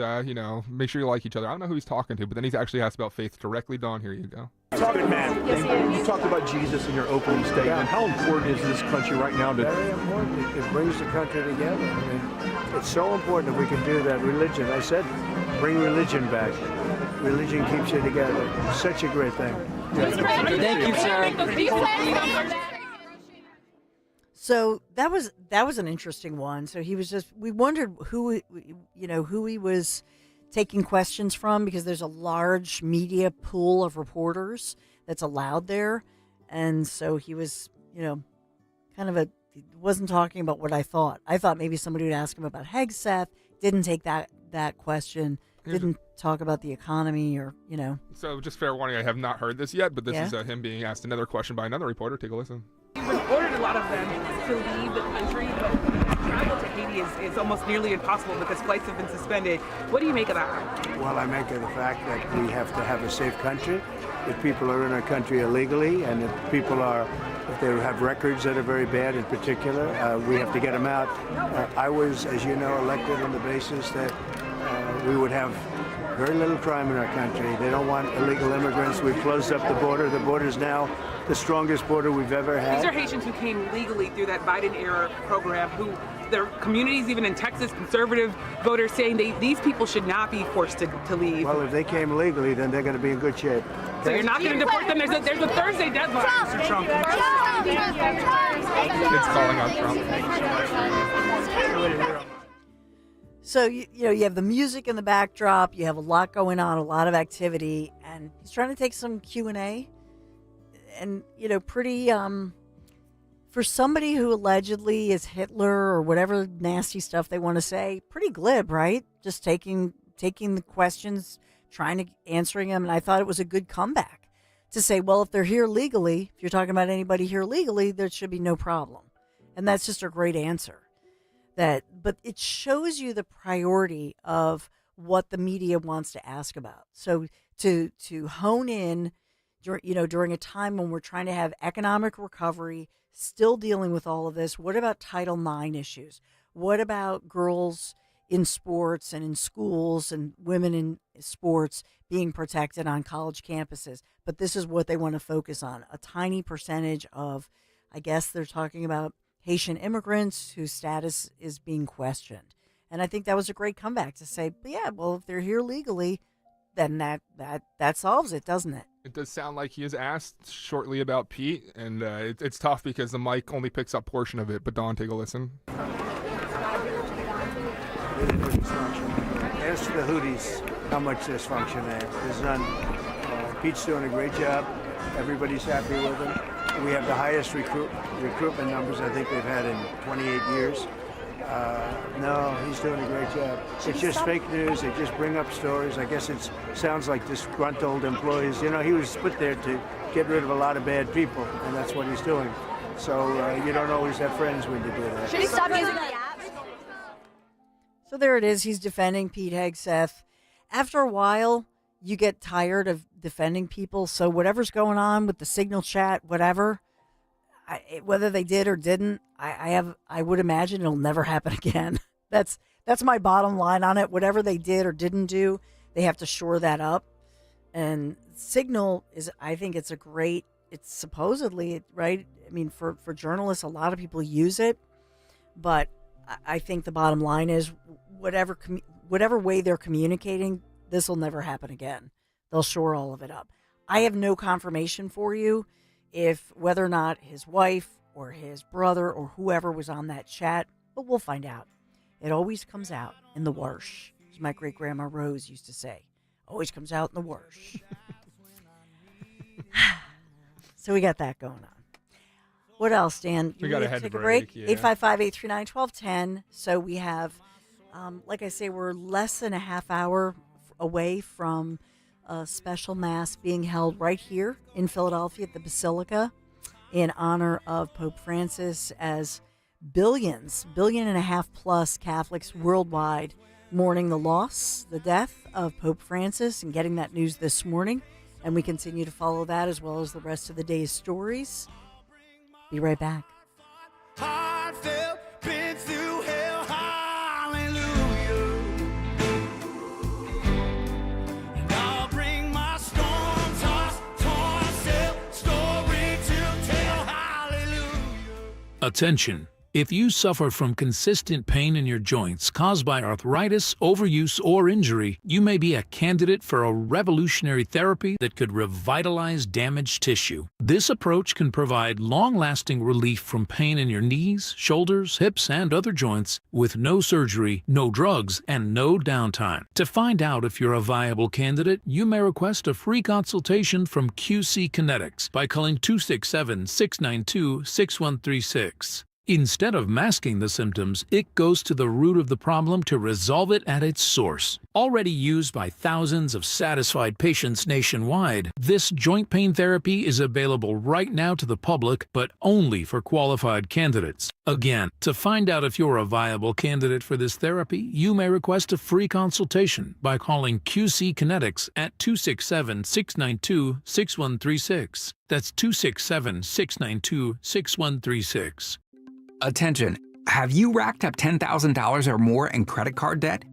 [SPEAKER 1] make sure you like each other. I don't know who he's talking to, but then he's actually asked about faith directly. Dawn, here you go.
[SPEAKER 3] Good man. You talked about Jesus in your opening statement. Yeah. How important is this country right now?
[SPEAKER 6] Very important. It brings the country together. I mean, it's so important if we can do that. Religion, I said, bring religion back. Religion keeps you together. It's such a great thing. Yeah.
[SPEAKER 3] Thank you, sir.
[SPEAKER 10] So that was an interesting one. So we wondered who he was taking questions from, because there's a large media pool of reporters that's allowed there. And so he was, he wasn't talking about what I thought. I thought maybe somebody would ask him about Hegseth, didn't take that question, didn't talk about the economy or.
[SPEAKER 1] So just fair warning, I have not heard this yet, but this is him being asked another question by another reporter. Take a listen.
[SPEAKER 14] You've ordered a lot of them to leave the country, but travel to Haiti is almost nearly impossible because flights have been suspended. What do you make of that?
[SPEAKER 6] Well, I make of the fact that we have to have a safe country. If people are in our country illegally, and if they have records that are very bad in particular, we have to get them out. I was, as you know, elected on the basis that we would have very little crime in our country. They don't want illegal immigrants. We've closed up the border. The border is now the strongest border we've ever had.
[SPEAKER 14] These are Haitians who came legally through that Biden-era program, who their communities, even in Texas, conservative voters saying these people should not be forced to leave.
[SPEAKER 6] Well, if they came legally, then they're going to be in good shape.
[SPEAKER 14] So you're not going to deport them? There's a Thursday deadline. Mr. Trump.
[SPEAKER 1] Kids calling out Trump.
[SPEAKER 10] So, you have the music in the backdrop, you have a lot going on, a lot of activity, and he's trying to take some Q&A. And, pretty, for somebody who allegedly is Hitler or whatever nasty stuff they want to say, pretty glib, right? Just taking the questions, answering them. And I thought it was a good comeback to say, well, if they're here legally, if you're talking about anybody here legally, there should be no problem. And that's just a great answer. But it shows you the priority of what the media wants to ask about. So to hone in, during a time when we're trying to have economic recovery, still dealing with all of this. What about Title IX issues? What about girls in sports and in schools and women in sports being protected on college campuses? But this is what they want to focus on. A tiny percentage of, I guess they're talking about Haitian immigrants whose status is being questioned. And I think that was a great comeback to say, yeah, well, if they're here legally, then that solves it, doesn't it?
[SPEAKER 1] It does sound like he is asked shortly about Pete, and it's tough because the mic only picks up portion of it. But Dawn, take a listen.
[SPEAKER 6] Ask the Houthis how much dysfunction there's none. Pete's doing a great job. Everybody's happy with him. We have the highest recruitment numbers I think they've had in 28 years. No, he's doing a great job. It's just fake news. They just bring up stories. I guess it sounds like disgruntled employees. He was put there to get rid of a lot of bad people, and that's what he's doing. So you don't always have friends when you do that.
[SPEAKER 4] Should he stop using the app?
[SPEAKER 10] So there it is. He's defending Pete Hegseth. After a while, you get tired of defending people. So whatever's going on with the signal chat, whatever, whether they did or didn't, I would imagine it'll never happen again. That's my bottom line on it. Whatever they did or didn't do, they have to shore that up. And Signal is, I think it's supposedly, right? I mean, for journalists, a lot of people use it, but I think the bottom line is whatever way they're communicating, this will never happen again. They'll shore all of it up. I have no confirmation for you if whether or not his wife or his brother or whoever was on that chat, but we'll find out. It always comes out in the wash, as my great-grandma Rose used to say. Always comes out in the wash. So we got that going on. What else, Dan?
[SPEAKER 1] We got to head
[SPEAKER 10] take
[SPEAKER 1] to
[SPEAKER 10] a break.
[SPEAKER 1] Yeah.
[SPEAKER 10] 855-839-1210. So we have, like I say, we're less than a half hour away from a special mass being held right here in Philadelphia at the Basilica in honor of Pope Francis, as billions, $1.5 billion plus Catholics worldwide mourning the loss, the death of Pope Francis, and getting that news this morning. And we continue to follow that as well as the rest of the day's stories. Be right back.
[SPEAKER 33] Heartfelt, been through hell, hallelujah. And I'll bring my storm-tossed, torn-self story to tell, hallelujah.
[SPEAKER 2] Attention. If you suffer from consistent pain in your joints caused by arthritis, overuse, or injury, you may be a candidate for a revolutionary therapy that could revitalize damaged tissue. This approach can provide long-lasting relief from pain in your knees, shoulders, hips, and other joints with no surgery, no drugs, and no downtime. To find out if you're a viable candidate, you may request a free consultation from QC Kinetics by calling 267-692-6136. Instead of masking the symptoms, it goes to the root of the problem to resolve it at its source. Already used by thousands of satisfied patients nationwide, this joint pain therapy is available right now to the public, but only for qualified candidates. Again, to find out if you're a viable candidate for this therapy, you may request a free consultation by calling QC Kinetics at 267-692-6136. That's 267-692-6136.
[SPEAKER 8] Attention, have you racked up $10,000 or more in credit card debt?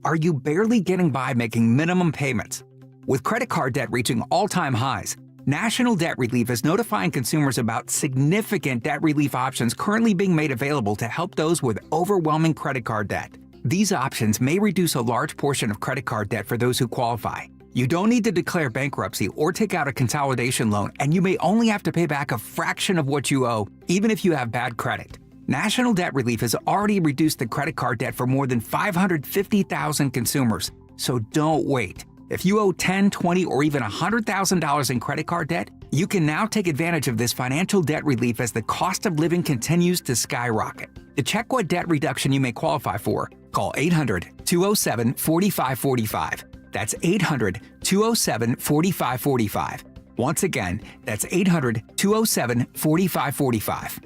[SPEAKER 8] Are you barely getting by making minimum payments? With credit card debt reaching all-time highs, National Debt Relief is notifying consumers about significant debt relief options currently being made available to help those with overwhelming credit card debt. These options may reduce a large portion of credit card debt for those who qualify. You don't need to declare bankruptcy or take out a consolidation loan, and you may only have to pay back a fraction of what you owe, even if you have bad credit. National Debt Relief has already reduced the credit card debt for more than 550,000 consumers, so don't wait. If you owe $10,000, $20,000, or even $100,000 in credit card debt, you can now take advantage of this financial debt relief as the cost of living continues to skyrocket. To check what debt reduction you may qualify for, call 800-207-4545. That's 800-207-4545. Once again, that's 800-207-4545.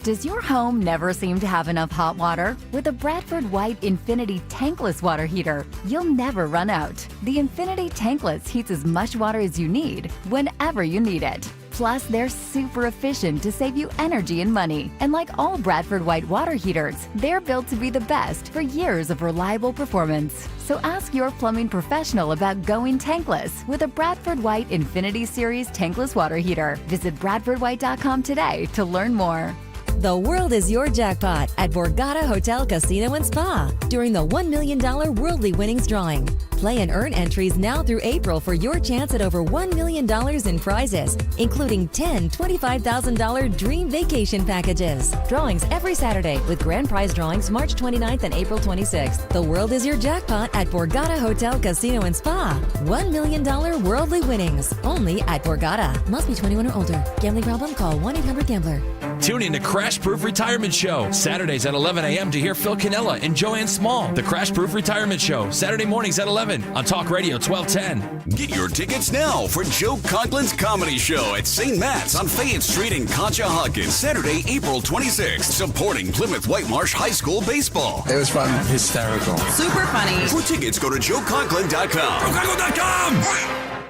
[SPEAKER 11] Does your home never seem to have enough hot water? With a Bradford White Infinity Tankless Water Heater, you'll never run out. The Infinity Tankless heats as much water as you need, whenever you need it. Plus, they're super efficient to save you energy and money. And like all Bradford White water heaters, they're built to be the best for years of reliable performance. So ask your plumbing professional about going tankless with a Bradford White Infinity Series Tankless Water Heater. Visit BradfordWhite.com today to learn more.
[SPEAKER 15] The world is your jackpot at Borgata Hotel Casino and Spa during the $1 million Worldly Winnings drawing. Play and earn entries now through April for your chance at over $1 million in prizes, including 10 $25,000 dream vacation packages. Drawings every Saturday with grand prize drawings March 29th and April 26th. The world is your jackpot at Borgata Hotel Casino and Spa. $1 million Worldly Winnings only at Borgata. Must be 21 or older. Gambling problem? Call 1-800-GAMBLER.
[SPEAKER 17] Tune in to Crash Proof Retirement Show, Saturdays at 11 a.m. to hear Phil Cannella and Joanne Small. The Crash Proof Retirement Show, Saturday mornings at 11 on Talk Radio 1210.
[SPEAKER 18] Get your tickets now for Joe Conklin's Comedy Show at St. Matt's on Fayette Street in Conshohocken, Saturday, April 26th, supporting Plymouth Whitemarsh High School baseball.
[SPEAKER 19] It was fun. Hysterical.
[SPEAKER 18] Super funny. For tickets, go to joeconklin.com. joeconklin.com!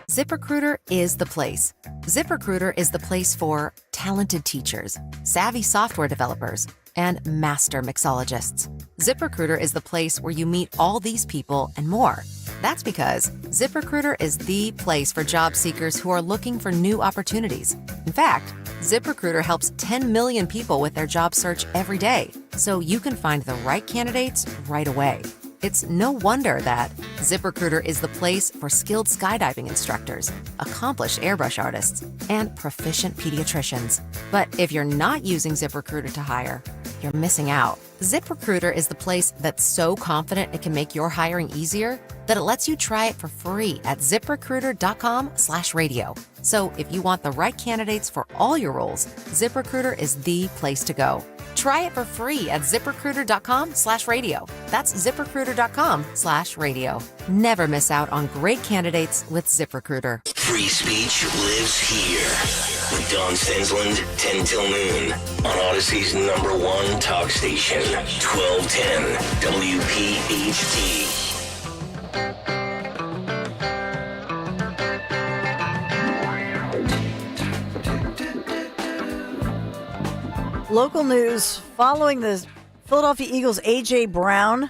[SPEAKER 28] ZipRecruiter is the place. ZipRecruiter is the place for talented teachers, savvy software developers, and master mixologists. ZipRecruiter is the place where you meet all these people and more. That's because ZipRecruiter is the place for job seekers who are looking for new opportunities. In fact, ZipRecruiter helps 10 million people with their job search every day, so you can find the right candidates right away. It's no wonder that ZipRecruiter is the place for skilled skydiving instructors, accomplished airbrush artists, and proficient pediatricians. But if you're not using ZipRecruiter to hire, you're missing out. ZipRecruiter is the place that's so confident it can make your hiring easier that it lets you try it for free at ZipRecruiter.com/radio. So if you want the right candidates for all your roles, ZipRecruiter is the place to go.
[SPEAKER 7] Try it for free at ZipRecruiter.com/radio. That's ZipRecruiter.com/radio. Never miss out on great candidates with ZipRecruiter.
[SPEAKER 9] Free speech lives here. With Don Stensland, 10 till noon. On Odyssey's #1 talk station, 1210 WPHT.
[SPEAKER 10] Local news following the Philadelphia Eagles' A.J. Brown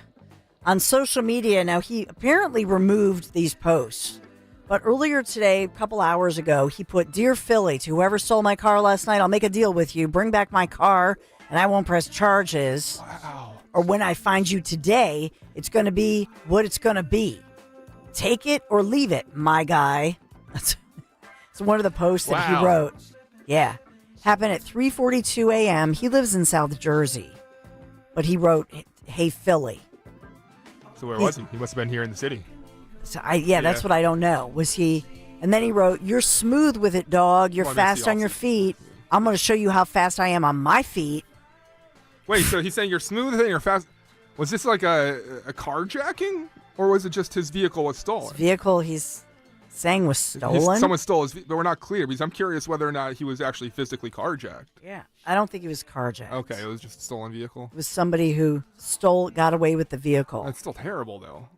[SPEAKER 10] on social media. Now, he apparently removed these posts. But earlier today, a couple hours ago, he put, "Dear Philly, to whoever stole my car last night, I'll make a deal with you. Bring back my car, and I won't press charges. Wow. Or when I find you today, it's going to be what it's going to be. Take it or leave it, my guy." That's one of the posts that he wrote. Yeah. Happened at 3:42 a.m. He lives in South Jersey. But he wrote, "Hey, Philly."
[SPEAKER 1] So where was he? He must have been here in the city.
[SPEAKER 10] So that's what I don't know. Was he? And then he wrote, "You're smooth with it, dog. You're fast on your feet. I'm going to show you how fast I am on my feet."
[SPEAKER 1] Wait, so he's saying you're smooth and you're fast. Was this like a carjacking? Or was it just his vehicle was stolen?
[SPEAKER 10] His vehicle, he's saying, was stolen?
[SPEAKER 1] Someone stole his vehicle, but we're not clear because I'm curious whether or not he was actually physically carjacked.
[SPEAKER 10] Yeah. I don't think he was carjacked.
[SPEAKER 1] Okay, it was just a stolen vehicle.
[SPEAKER 10] It was somebody who got away with the vehicle.
[SPEAKER 1] That's still terrible, though.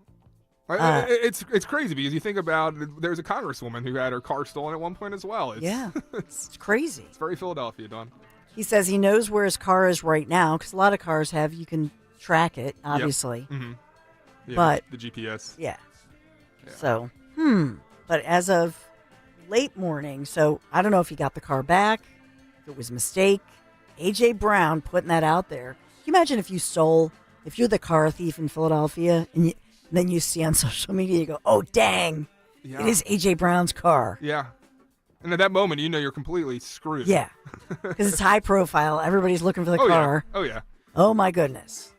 [SPEAKER 1] It's crazy because you think about there's a congresswoman who had her car stolen at one point as well.
[SPEAKER 10] It's crazy.
[SPEAKER 1] It's very Philadelphia, Don.
[SPEAKER 10] He says he knows where his car is right now because a lot of cars you can track it, obviously.
[SPEAKER 1] Yep. Mm-hmm. Yeah,
[SPEAKER 10] but
[SPEAKER 1] the GPS.
[SPEAKER 10] Yeah. So, But as of late morning, so I don't know if he got the car back, if it was a mistake. A.J. Brown putting that out there. Can you imagine if you're the car thief in Philadelphia and then you see on social media, you go, "Oh, dang, it is A.J. Brown's car."
[SPEAKER 1] Yeah. And at that moment, you're completely screwed.
[SPEAKER 10] Yeah. Because it's high profile. Everybody's looking for the car.
[SPEAKER 1] Yeah. Oh, yeah.
[SPEAKER 10] Oh, my goodness.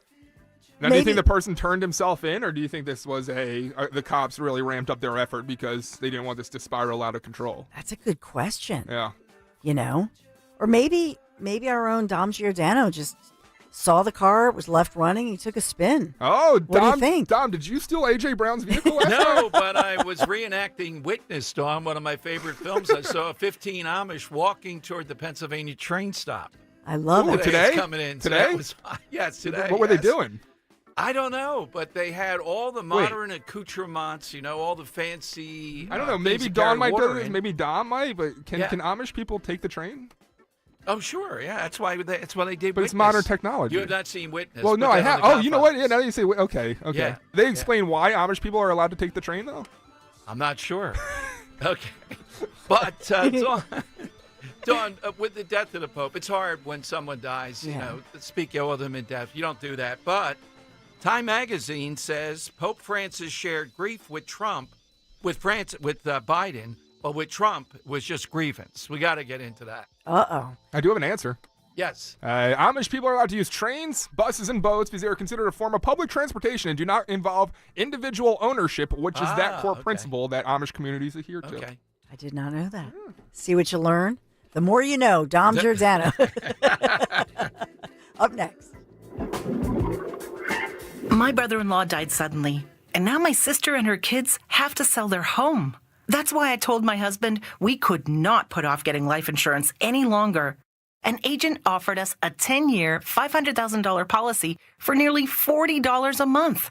[SPEAKER 1] Now, do you think the person turned himself in, or do you think this was the cops really ramped up their effort because they didn't want this to spiral out of control?
[SPEAKER 10] That's a good question.
[SPEAKER 1] Yeah.
[SPEAKER 10] Or maybe our own Dom Giordano just saw the car, was left running, he took a spin.
[SPEAKER 1] Oh,
[SPEAKER 10] what do you think?
[SPEAKER 1] Dom, did you steal A.J. Brown's vehicle last night?
[SPEAKER 12] No, but I was reenacting Witness, Dom, one of my favorite films. I saw 15 Amish walking toward the Pennsylvania train stop.
[SPEAKER 10] I love it.
[SPEAKER 1] Today?
[SPEAKER 12] Coming in.
[SPEAKER 1] Today?
[SPEAKER 12] Yes, today.
[SPEAKER 1] What were they doing?
[SPEAKER 12] I don't know, but they had all the modern accoutrements, all the fancy.
[SPEAKER 1] I don't know. Maybe Don might do this. Maybe Don might. But can Amish people take the train?
[SPEAKER 12] Oh, sure. Yeah, that's why they did.
[SPEAKER 1] But
[SPEAKER 12] Witness.
[SPEAKER 1] it's modern technology.
[SPEAKER 12] You have not seen Witness.
[SPEAKER 1] Well, no, I have. Oh, you know what? Yeah, now you say okay.
[SPEAKER 12] Yeah,
[SPEAKER 1] they explain why Amish people are allowed to take the train, though.
[SPEAKER 12] I'm not sure. Okay, but Dawn, with the death of the Pope, it's hard when someone dies. Speak ill of them in death. You don't do that, but. Time magazine says Pope Francis shared grief with Trump, with Biden, but with Trump was just grievance. We got to get into that.
[SPEAKER 10] Uh-oh.
[SPEAKER 1] I do have an answer.
[SPEAKER 12] Yes.
[SPEAKER 1] Amish people are allowed to use trains, buses, and boats because they are considered a form of public transportation and do not involve individual ownership, which is that core principle that Amish communities adhere to.
[SPEAKER 12] Okay.
[SPEAKER 10] I did not know that. See what you learn? The more you know. Dom Giordano. Up next.
[SPEAKER 13] My brother-in-law died suddenly, and now my sister and her kids have to sell their home. That's why I told my husband we could not put off getting life insurance any longer. An agent offered us a 10-year, $500,000 policy for nearly $40 a month.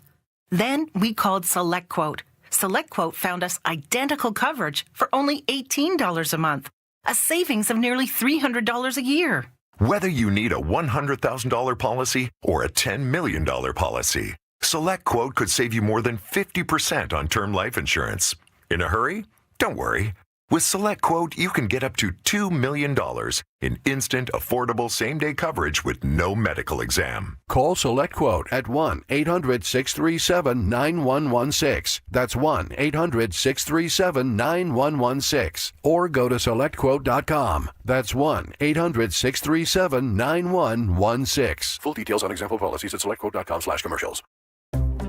[SPEAKER 13] Then we called SelectQuote. SelectQuote found us identical coverage for only $18 a month, a savings of nearly $300 a year.
[SPEAKER 16] Whether you need a $100,000 policy or a $10 million policy, SelectQuote could save you more than 50% on term life insurance. In a hurry? Don't worry. With SelectQuote, you can get up to $2 million in instant, affordable same-day coverage with no medical exam.
[SPEAKER 19] Call SelectQuote at 1-800-637-9116. That's 1-800-637-9116. Or go to SelectQuote.com. That's 1-800-637-9116. Full details on example policies at SelectQuote.com/commercials.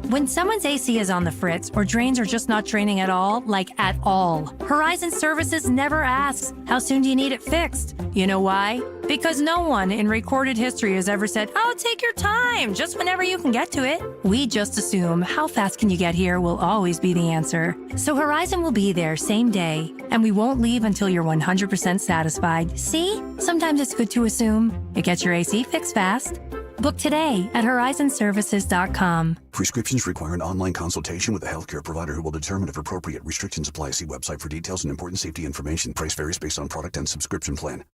[SPEAKER 5] When someone's AC is on the fritz or drains are just not draining at all, like at all, Horizon Services never asks, how soon do you need it fixed? You know why? Because no one in recorded history has ever said, oh, take your time, just whenever you can get to it. We just assume how fast can you get here will always be the answer. So Horizon will be there same day, and we won't leave until you're 100% satisfied. See? Sometimes it's good to assume. It gets your AC fixed fast. Book today at horizonservices.com.
[SPEAKER 20] Prescriptions require an online consultation with a healthcare provider who will determine if appropriate. Restrictions apply. See website for details and important safety information. Price varies based on product and subscription plan.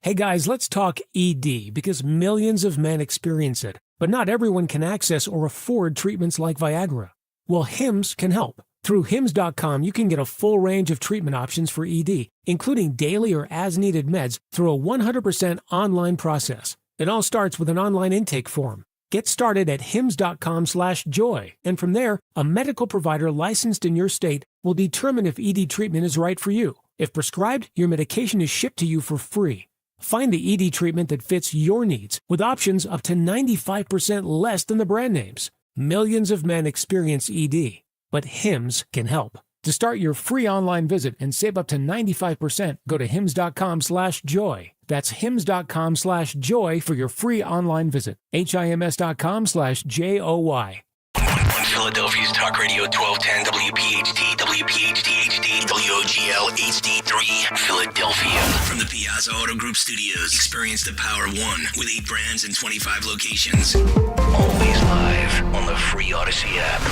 [SPEAKER 21] Hey guys, let's talk ED because millions of men experience it, but not everyone can access or afford treatments like Viagra. Well, Hims can help. Through Hims.com, you can get a full range of treatment options for ED, including daily or as-needed meds through a 100% online process. It all starts with an online intake form. Get started at hims.com/joy, and from there, a medical provider licensed in your state will determine if ED treatment is right for you. If prescribed, your medication is shipped to you for free. Find the ED treatment that fits your needs with options up to 95% less than the brand names. Millions of men experience ED, but Hims can help. To start your free online visit and save up to 95%, go to hims.com/joy. That's hims.com/joy for your free online visit. HIMS.com/JOY.
[SPEAKER 9] On Philadelphia's Talk Radio 1210 WPHT, WPHT HD, WOGL HD3, Philadelphia. From the Piazza Auto Group Studios, experience the power of one with 8 brands and 25 locations. Always live on the free Odyssey app.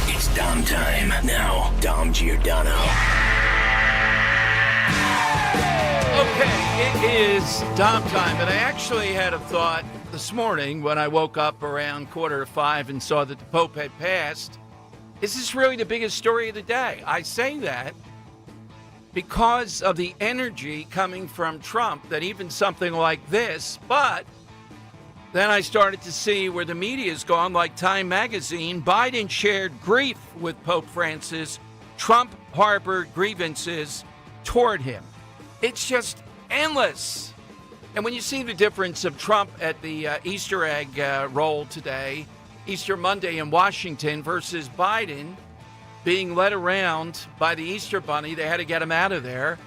[SPEAKER 9] It's Dom time. Now, Dom Giordano.
[SPEAKER 12] Okay, it is Dom time, and I actually had a thought this morning when I woke up around 4:45 and saw that the Pope had passed. Is this really the biggest story of the day? I say that because of the energy coming from Trump, that even something like this, but then I started to see where the media's gone, like Time Magazine. Biden shared grief with Pope Francis. Trump harbored grievances toward him. It's just endless. And when you see the difference of Trump at the Easter egg roll today, Easter Monday in Washington, versus Biden being led around by the Easter Bunny, they had to get him out of there.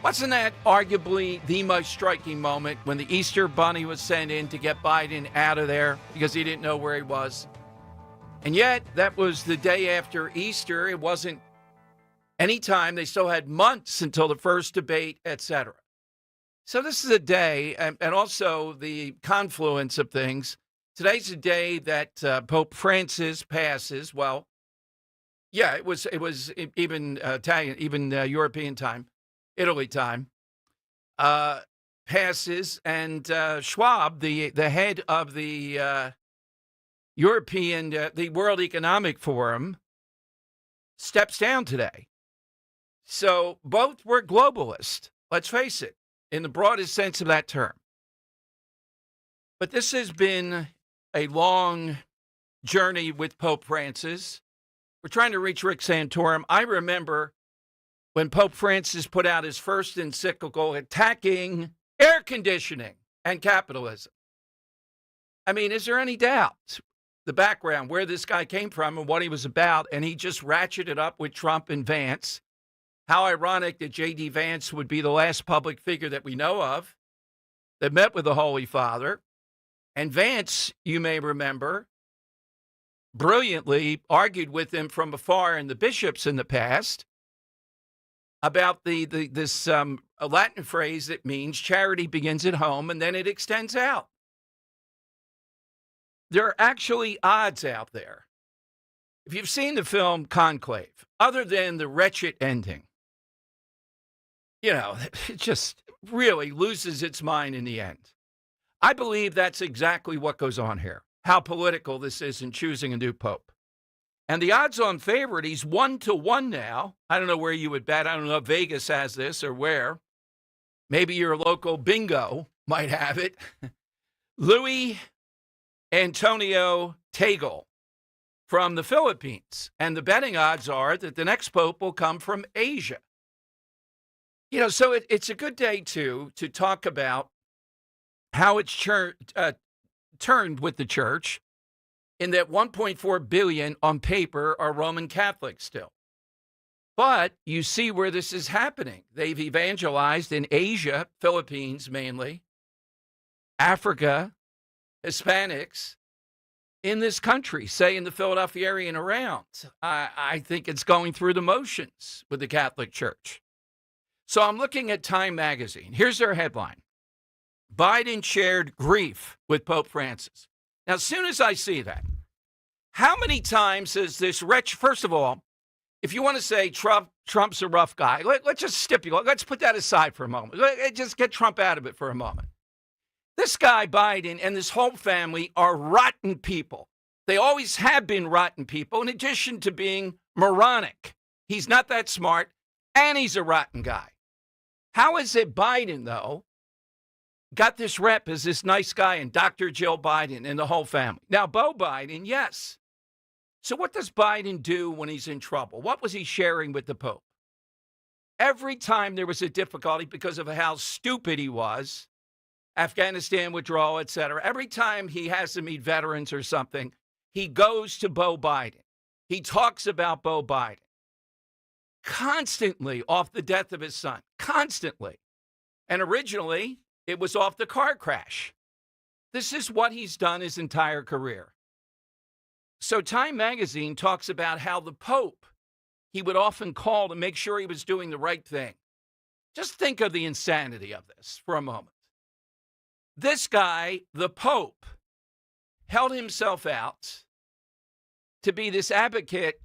[SPEAKER 12] Wasn't that arguably the most striking moment when the Easter Bunny was sent in to get Biden out of there because he didn't know where he was? And yet, that was the day after Easter. It wasn't any time. They still had months until the first debate, etc. So this is a day, and also the confluence of things. Today's the day that Pope Francis passes. Well, yeah, it was even Italian, even European time. Italy time, passes, and Schwab, the head of the the World Economic Forum, steps down today. So both were globalist, let's face it, in the broadest sense of that term. But this has been a long journey with Pope Francis. We're trying to reach Rick Santorum. I remember when Pope Francis put out his first encyclical attacking air conditioning and capitalism. I mean, is there any doubt the background, where this guy came from and what he was about? And he just ratcheted up with Trump and Vance. How ironic that J.D. Vance would be the last public figure that we know of that met with the Holy Father. And Vance, you may remember, brilliantly argued with him from afar and the bishops in the past about this Latin phrase that means charity begins at home and then it extends out. There are actually odds out there. If you've seen the film Conclave, other than the wretched ending, you know, it just really loses its mind in the end. I believe that's exactly what goes on here, how political this is in choosing a new pope. And the odds-on favorite, he's 1-1 now. I don't know where you would bet. I don't know if Vegas has this or where. Maybe your local bingo might have it. Louis Antonio Tagle from the Philippines. And the betting odds are that the next pope will come from Asia. You know, so it's a good day, too, to talk about how it's turned with the church. in that 1.4 billion on paper are Roman Catholics still. But you see where this is happening. They've evangelized in Asia, Philippines mainly, Africa, Hispanics in this country, say in the Philadelphia area and around. I think it's going through the motions with the Catholic Church. So I'm looking at Time magazine. Here's their headline. Biden shared grief with Pope Francis. Now, as soon as I see that, how many times has this wretch, first of all, if you want to say Trump's a rough guy, let's just stipulate, let's put that aside for a moment. Just get Trump out of it for a moment. This guy, Biden, and this whole family are rotten people. They always have been rotten people, in addition to being moronic. He's not that smart, and he's a rotten guy. How is it Biden, though, got this rep as this nice guy and Dr. Jill Biden and the whole family? Now, Beau Biden, yes. So what does Biden do when he's in trouble? What was he sharing with the Pope? Every time there was a difficulty because of how stupid he was, Afghanistan withdrawal, etc., every time he has to meet veterans or something, he goes to Beau Biden. He talks about Beau Biden. Constantly off the death of his son. Constantly. And originally, it was off the car crash. This is what he's done his entire career. So Time magazine talks about how the Pope, he would often call to make sure he was doing the right thing. Just think of the insanity of this for a moment. This guy, the Pope, held himself out to be this advocate,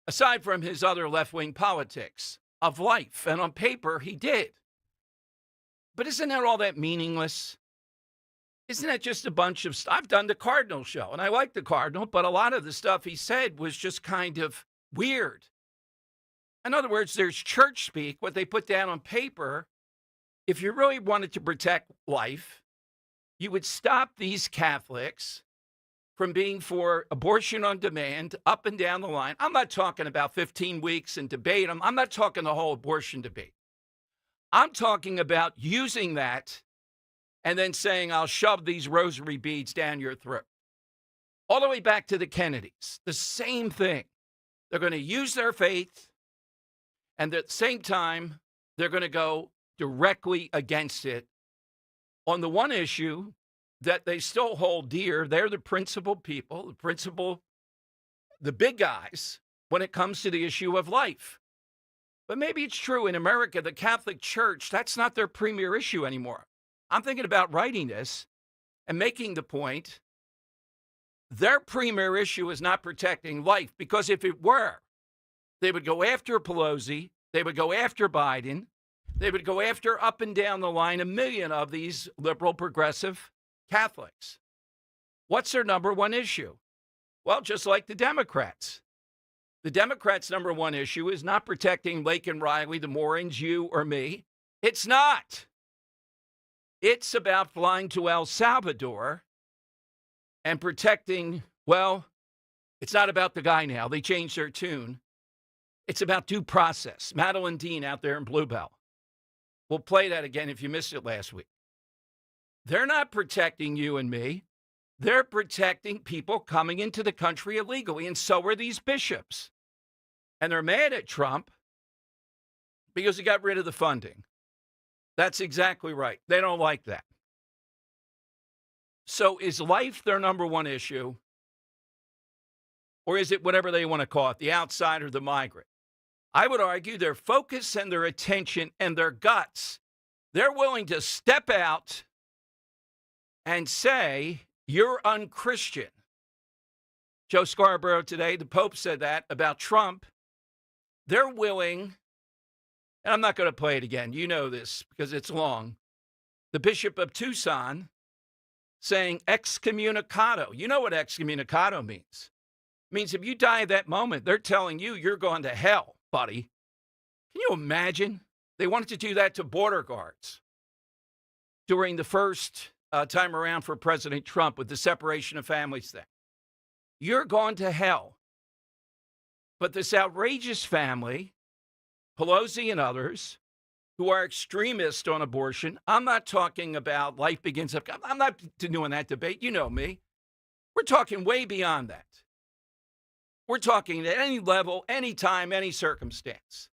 [SPEAKER 12] aside from his other left-wing politics, of life. And on paper, he did. But isn't that all that meaningless? Isn't that just a bunch of stuff? I've done the Cardinal show, and I like the Cardinal, but a lot of the stuff he said was just kind of weird. In other words, there's church speak, what they put down on paper. If you really wanted to protect life, you would stop these Catholics from being for abortion on demand up and down the line. I'm not talking about 15 weeks and debate. I'm not talking the whole abortion debate. I'm talking about using that and then saying, I'll shove these rosary beads down your throat. All the way back to the Kennedys, the same thing. They're going to use their faith, and at the same time, they're going to go directly against it on the one issue that they still hold dear. They're the principal people, the big guys when it comes to the issue of life. But maybe it's true in America, the Catholic Church, that's not their premier issue anymore. I'm thinking about writing this and making the point, their premier issue is not protecting life, because if it were, they would go after Pelosi, they would go after Biden, they would go after up and down the line 1 million of these liberal progressive Catholics. What's their number one issue? Well, just like the Democrats. The Democrats' number one issue is not protecting Lake and Riley, the Morons, you or me. It's not. It's about flying to El Salvador and protecting, well, it's not about the guy now. They changed their tune. It's about due process. Madeline Dean out there in Bluebell. We'll play that again if you missed it last week. They're not protecting you and me. They're protecting people coming into the country illegally, and so are these bishops. And they're mad at Trump because he got rid of the funding. That's exactly right. They don't like that. So is life their number one issue? Or is it whatever they want to call it, the outsider, the migrant? I would argue their focus and their attention and their guts, they're willing to step out and say, you're unchristian. Joe Scarborough today, the Pope said that about Trump. They're willing, and I'm not going to play it again. You know this because it's long. The Bishop of Tucson saying excommunicado. You know what excommunicado means. It means if you die at that moment, they're telling you you're going to hell, buddy. Can you imagine? They wanted to do that to border guards during the first time around for President Trump with the separation of families thing. You're going to hell. But this outrageous family, Pelosi and others, who are extremists on abortion, I'm not talking about life begins up. I'm not doing that debate. You know me. We're talking way beyond that. We're talking at any level, any time, any circumstance.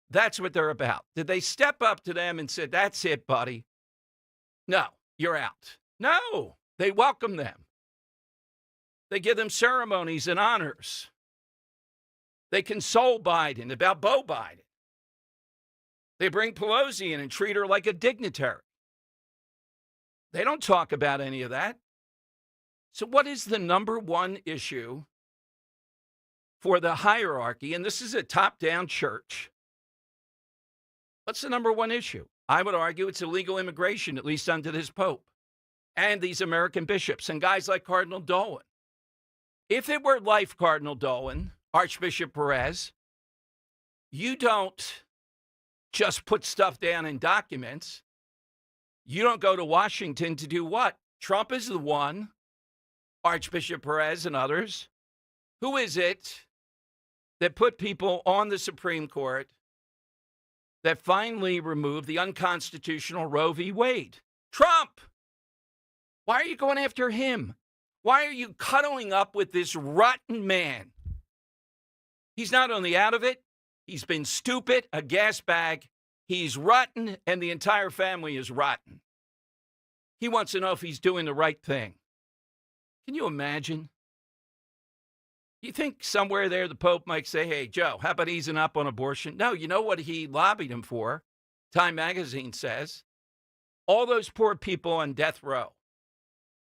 [SPEAKER 12] That's what they're about. Did they step up to them and say, that's it, buddy? No, you're out. No, they welcome them. They give them ceremonies and honors. They console Biden about Beau Biden. They bring Pelosi in and treat her like a dignitary. They don't talk about any of that. So what is the number one issue for the hierarchy? And this is a top-down church. What's the number one issue? I would argue it's illegal immigration, at least under this Pope, and these American bishops and guys like Cardinal Dolan. If it were life, Cardinal Dolan, Archbishop Perez, you don't just put stuff down in documents. You don't go to Washington to do what? Trump is the one, Archbishop Perez and others. Who is it that put people on the Supreme Court that finally removed the unconstitutional Roe v. Wade? Trump. Why are you going after him? Why are you cuddling up with this rotten man? He's not only out of it, he's been stupid, a gas bag. He's rotten, and the entire family is rotten. He wants to know if he's doing the right thing. Can you imagine? You think somewhere there the Pope might say, hey, Joe, how about easing up on abortion? No, you know what he lobbied him for? Time magazine says. All those poor people on death row.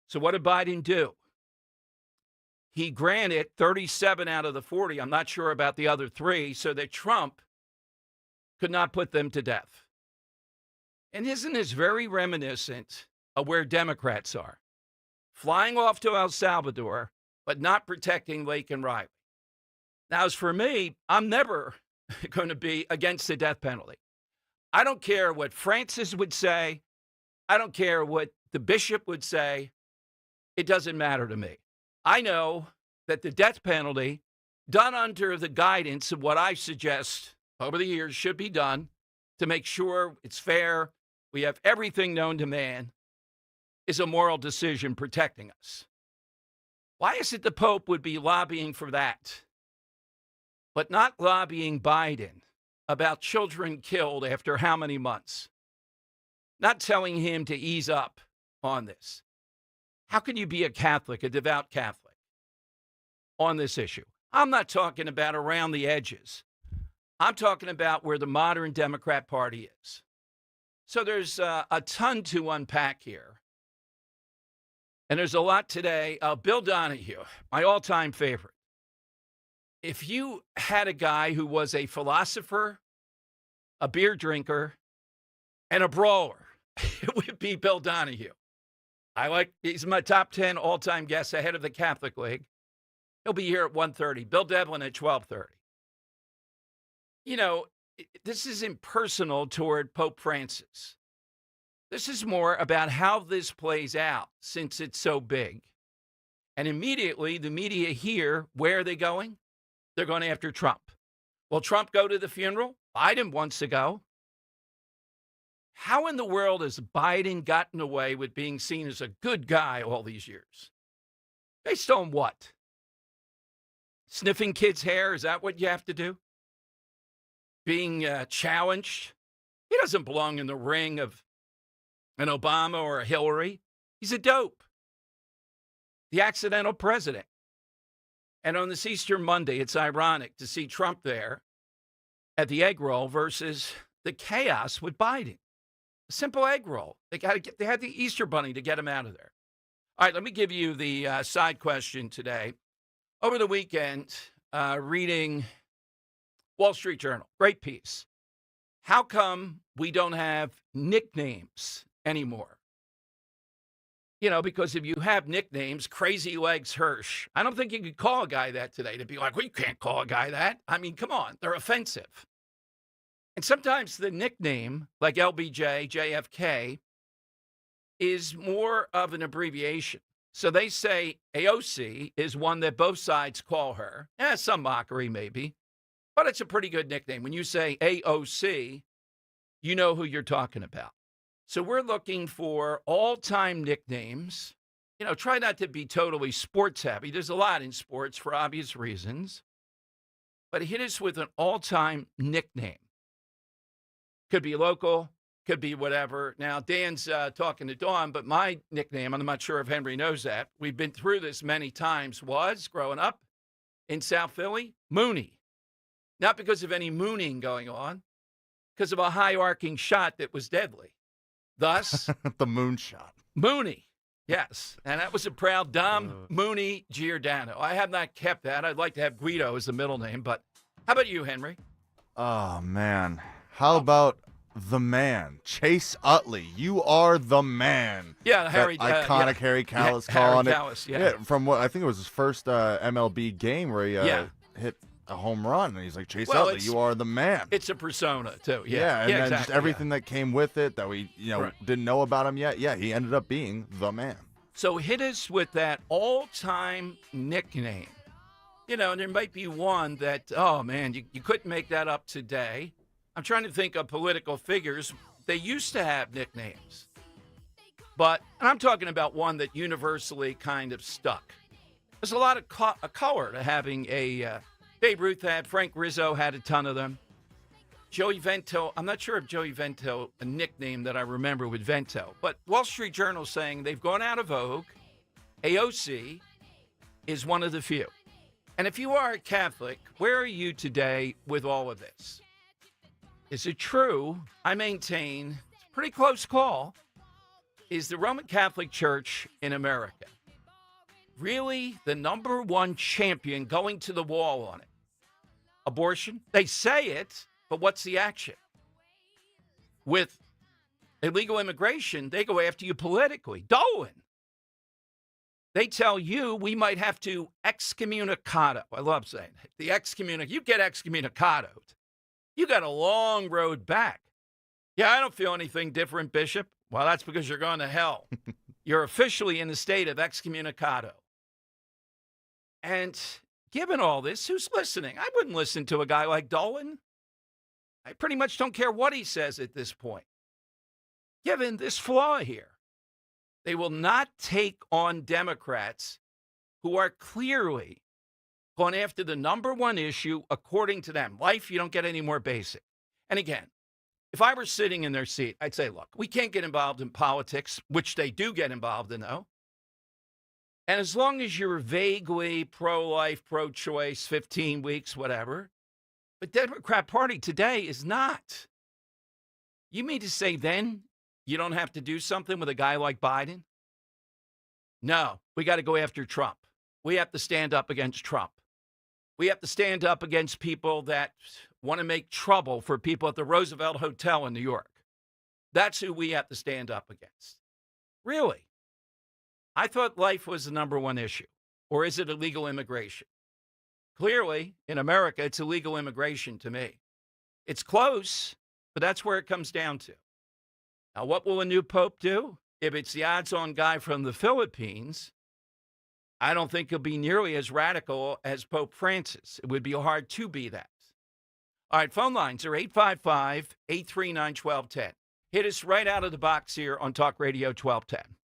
[SPEAKER 12] So what did Biden do? He granted 37 out of the 40. I'm not sure about the other 3, so that Trump could not put them to death. And isn't this very reminiscent of where Democrats are? Flying off to El Salvador, but not protecting Lake and Riley. Now, as for me, I'm never going to be against the death penalty. I don't care what Francis would say. I don't care what the bishop would say. It doesn't matter to me. I know that the death penalty, done under the guidance of what I suggest over the years should be done to make sure it's fair, we have everything known to man, is a moral decision protecting us. Why is it the Pope would be lobbying for that, but not lobbying Biden about children killed after how many months? Not telling him to ease up on this. How can you be a Catholic, a devout Catholic, on this issue? I'm not talking about around the edges. I'm talking about where the modern Democrat Party is. So there's a ton to unpack here. And there's a lot today. Bill Donahue, my all-time favorite. If you had a guy who was a philosopher, a beer drinker, and a brawler, it would be Bill Donahue. He's my top 10 all-time guest ahead of the Catholic League. He'll be here at 1:30. Bill Devlin at 12:30. You know, this isn't personal toward Pope Francis. This is more about how this plays out since it's so big. And immediately the media here, where are they going? They're going after Trump. Will Trump go to the funeral? Biden wants to go. How in the world has Biden gotten away with being seen as a good guy all these years? Based on what? Sniffing kids' hair, is that what you have to do? Being challenged? He doesn't belong in the ring of an Obama or a Hillary. He's a dope. The accidental president. And on this Easter Monday, it's ironic to see Trump there at the egg roll versus the chaos with Biden. A simple egg roll. They had the Easter bunny to get him out of there. All right, let me give you the side question today. Over the weekend, reading Wall Street Journal, great piece. How come we don't have nicknames anymore? You know, because if you have nicknames, Crazy Legs Hirsch, I don't think you could call a guy that today to be like, well, you can't call a guy that. I mean, come on, they're offensive. And sometimes the nickname, like LBJ, JFK, is more of an abbreviation. So they say AOC is one that both sides call her. Some mockery maybe, but it's a pretty good nickname. When you say AOC, you know who you're talking about. So we're looking for all-time nicknames try not to be totally sports happy. There's a lot in sports for obvious reasons. But hit us with an all-time nickname. Could be local, could be whatever. Now, Dan's talking to Dawn, but my nickname, I'm not sure if Henry knows that, we've been through this many times, was, growing up in South Philly, Mooney. Not because of any mooning going on, because of a high-arcing shot that was deadly. Thus,
[SPEAKER 3] the moon shot.
[SPEAKER 12] Mooney. Yes, and that was a proud Dom Mooney Giordano. I have not kept that. I'd like to have Guido as the middle name, but how about you, Henry?
[SPEAKER 3] Oh, man. How about the man, Chase Utley? You are the man.
[SPEAKER 12] Yeah, Harry.
[SPEAKER 3] Iconic Harry Callis calling
[SPEAKER 12] Harry Callis,
[SPEAKER 3] it. From what I think it was his first MLB game where he hit a home run, and he's like, Chase Utley, you are the man.
[SPEAKER 12] It's a persona, too.
[SPEAKER 3] And
[SPEAKER 12] then
[SPEAKER 3] exactly, just everything that came with it that we didn't know about him yet. Yeah, he ended up being the man.
[SPEAKER 12] So hit us with that all-time nickname. And there might be one that, oh, man, you couldn't make that up today. I'm trying to think of political figures. They used to have nicknames. And I'm talking about one that universally kind of stuck. There's a lot of color to having a Babe Ruth had, Frank Rizzo had a ton of them. Joey Vento, I'm not sure if Joey Vento, a nickname that I remember with Vento, but Wall Street Journal saying they've gone out of vogue. AOC is one of the few. And if you are a Catholic, where are you today with all of this? Is it true? I maintain, it's a pretty close call, is the Roman Catholic Church in America really the number one champion going to the wall on it? Abortion? They say it, but what's the action? With illegal immigration, they go after you politically. Dolan. They tell you we might have to excommunicado. I love saying it. You get excommunicadoed. You got a long road back. Yeah, I don't feel anything different, Bishop. Well, that's because you're going to hell. You're officially in the state of excommunicado. And given all this, who's listening? I wouldn't listen to a guy like Dolan. I pretty much don't care what he says at this point. Given this flaw here, they will not take on Democrats who are clearly going after the number one issue according to them. Life, you don't get any more basic. And again, if I were sitting in their seat, I'd say, look, we can't get involved in politics, which they do get involved in, though. And as long as you're vaguely pro-life, pro-choice, 15 weeks, whatever, the Democrat Party today is not. You mean to say then you don't have to do something with a guy like Biden? No, we got to go after Trump. We have to stand up against Trump. We have to stand up against people that want to make trouble for people at the Roosevelt Hotel in New York. That's who we have to stand up against. Really? I thought life was the number one issue. Or is it illegal immigration? Clearly, in America, it's illegal immigration to me. It's close, but that's where it comes down to. Now, what will a new pope do? If it's the odds-on guy from the Philippines, I don't think he'll be nearly as radical as Pope Francis. It would be hard to be that. All right, phone lines are 855-839-1210. Hit us right out of the box here on Talk Radio 1210.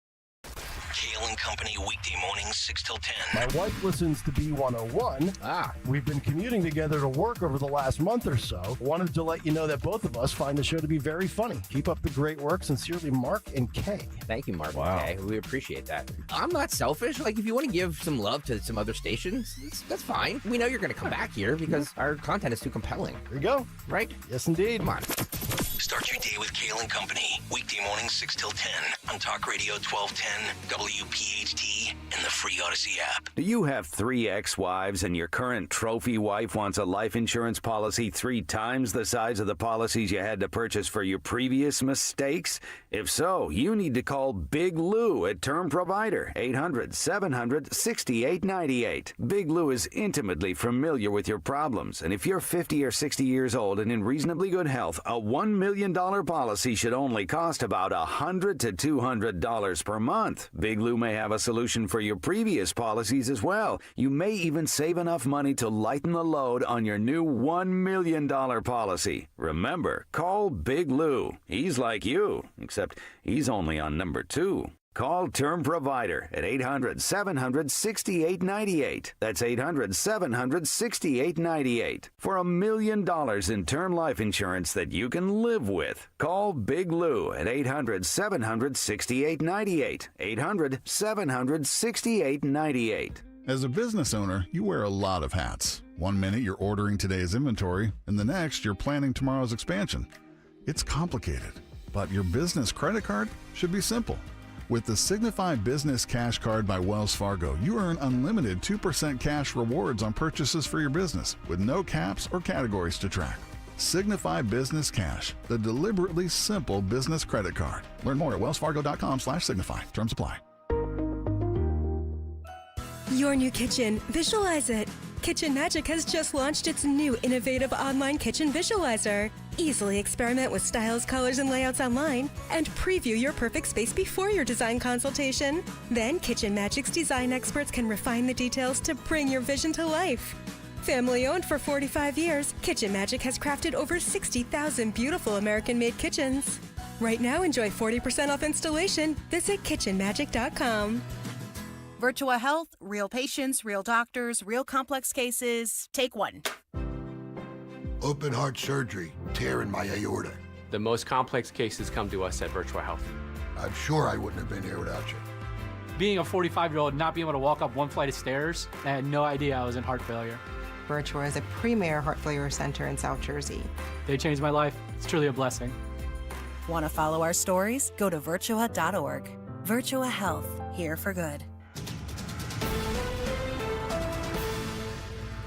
[SPEAKER 9] Kale and Company, weekday mornings, 6 till 10.
[SPEAKER 6] My wife listens to B101. We've been commuting together to work over the last month or so. Wanted to let you know that both of us find the show to be very funny. Keep up the great work. Sincerely, Mark and Kay.
[SPEAKER 14] Thank you, Mark and Kay. We appreciate that. I'm not selfish. Like, if you want to give some love to some other stations, that's fine. We know you're going to come back here because our content is too compelling.
[SPEAKER 6] There you go.
[SPEAKER 14] Right?
[SPEAKER 6] Yes, indeed.
[SPEAKER 14] Come on.
[SPEAKER 9] Start your day with Kale and Company, weekday mornings 6 till 10 on Talk Radio 1210, WPHT, and the free Odyssey app.
[SPEAKER 22] Do you have 3 ex-wives and your current trophy wife wants a life insurance policy 3 times the size of the policies you had to purchase for your previous mistakes? If so, you need to call Big Lou at Term Provider, 800-700-6898. Big Lou is intimately familiar with your problems, and if you're 50 or 60 years old and in reasonably good health, a $1 million policy should only cost about $100 to $200 per month. Big Lou may have a solution for your previous policies as well. You may even save enough money to lighten the load on your new $1 million policy. Remember, call Big Lou. He's like you, except he's only on number 2. Call Term Provider at 800-700-6898. That's 800-700-6898 for $1 million in term life insurance that you can live with. Call Big Lou at 800-700-6898. 800-700-6898.
[SPEAKER 2] As a business owner, you wear a lot of hats. One minute you're ordering today's inventory, and the next you're planning tomorrow's expansion. It's complicated, but your business credit card should be simple. With the Signify Business Cash Card by Wells Fargo, you earn unlimited 2% cash rewards on purchases for your business with no caps or categories to track. Signify Business Cash, the deliberately simple business credit card. Learn more at wellsfargo.com/signify. Terms apply.
[SPEAKER 4] Your new kitchen. Visualize it. Kitchen Magic has just launched its new innovative online kitchen visualizer. Easily experiment with styles, colors, and layouts online and preview your perfect space before your design consultation. Then Kitchen Magic's design experts can refine the details to bring your vision to life. Family owned for 45 years, Kitchen Magic has crafted over 60,000 beautiful American-made kitchens. Right now, enjoy 40% off installation. Visit kitchenmagic.com.
[SPEAKER 8] Virtua Health, real patients, real doctors, real complex cases. Take one.
[SPEAKER 23] Open heart surgery, tear in my aorta.
[SPEAKER 24] The most complex cases come to us at Virtua Health.
[SPEAKER 23] I'm sure I wouldn't have been here without you.
[SPEAKER 25] Being a 45-year-old, not being able to walk up one flight of stairs, I had no idea I was in heart failure.
[SPEAKER 26] Virtua is a premier heart failure center in South Jersey.
[SPEAKER 25] They changed my life. It's truly a blessing.
[SPEAKER 8] Want to follow our stories? Go to virtua.org. Virtua Health, here for good.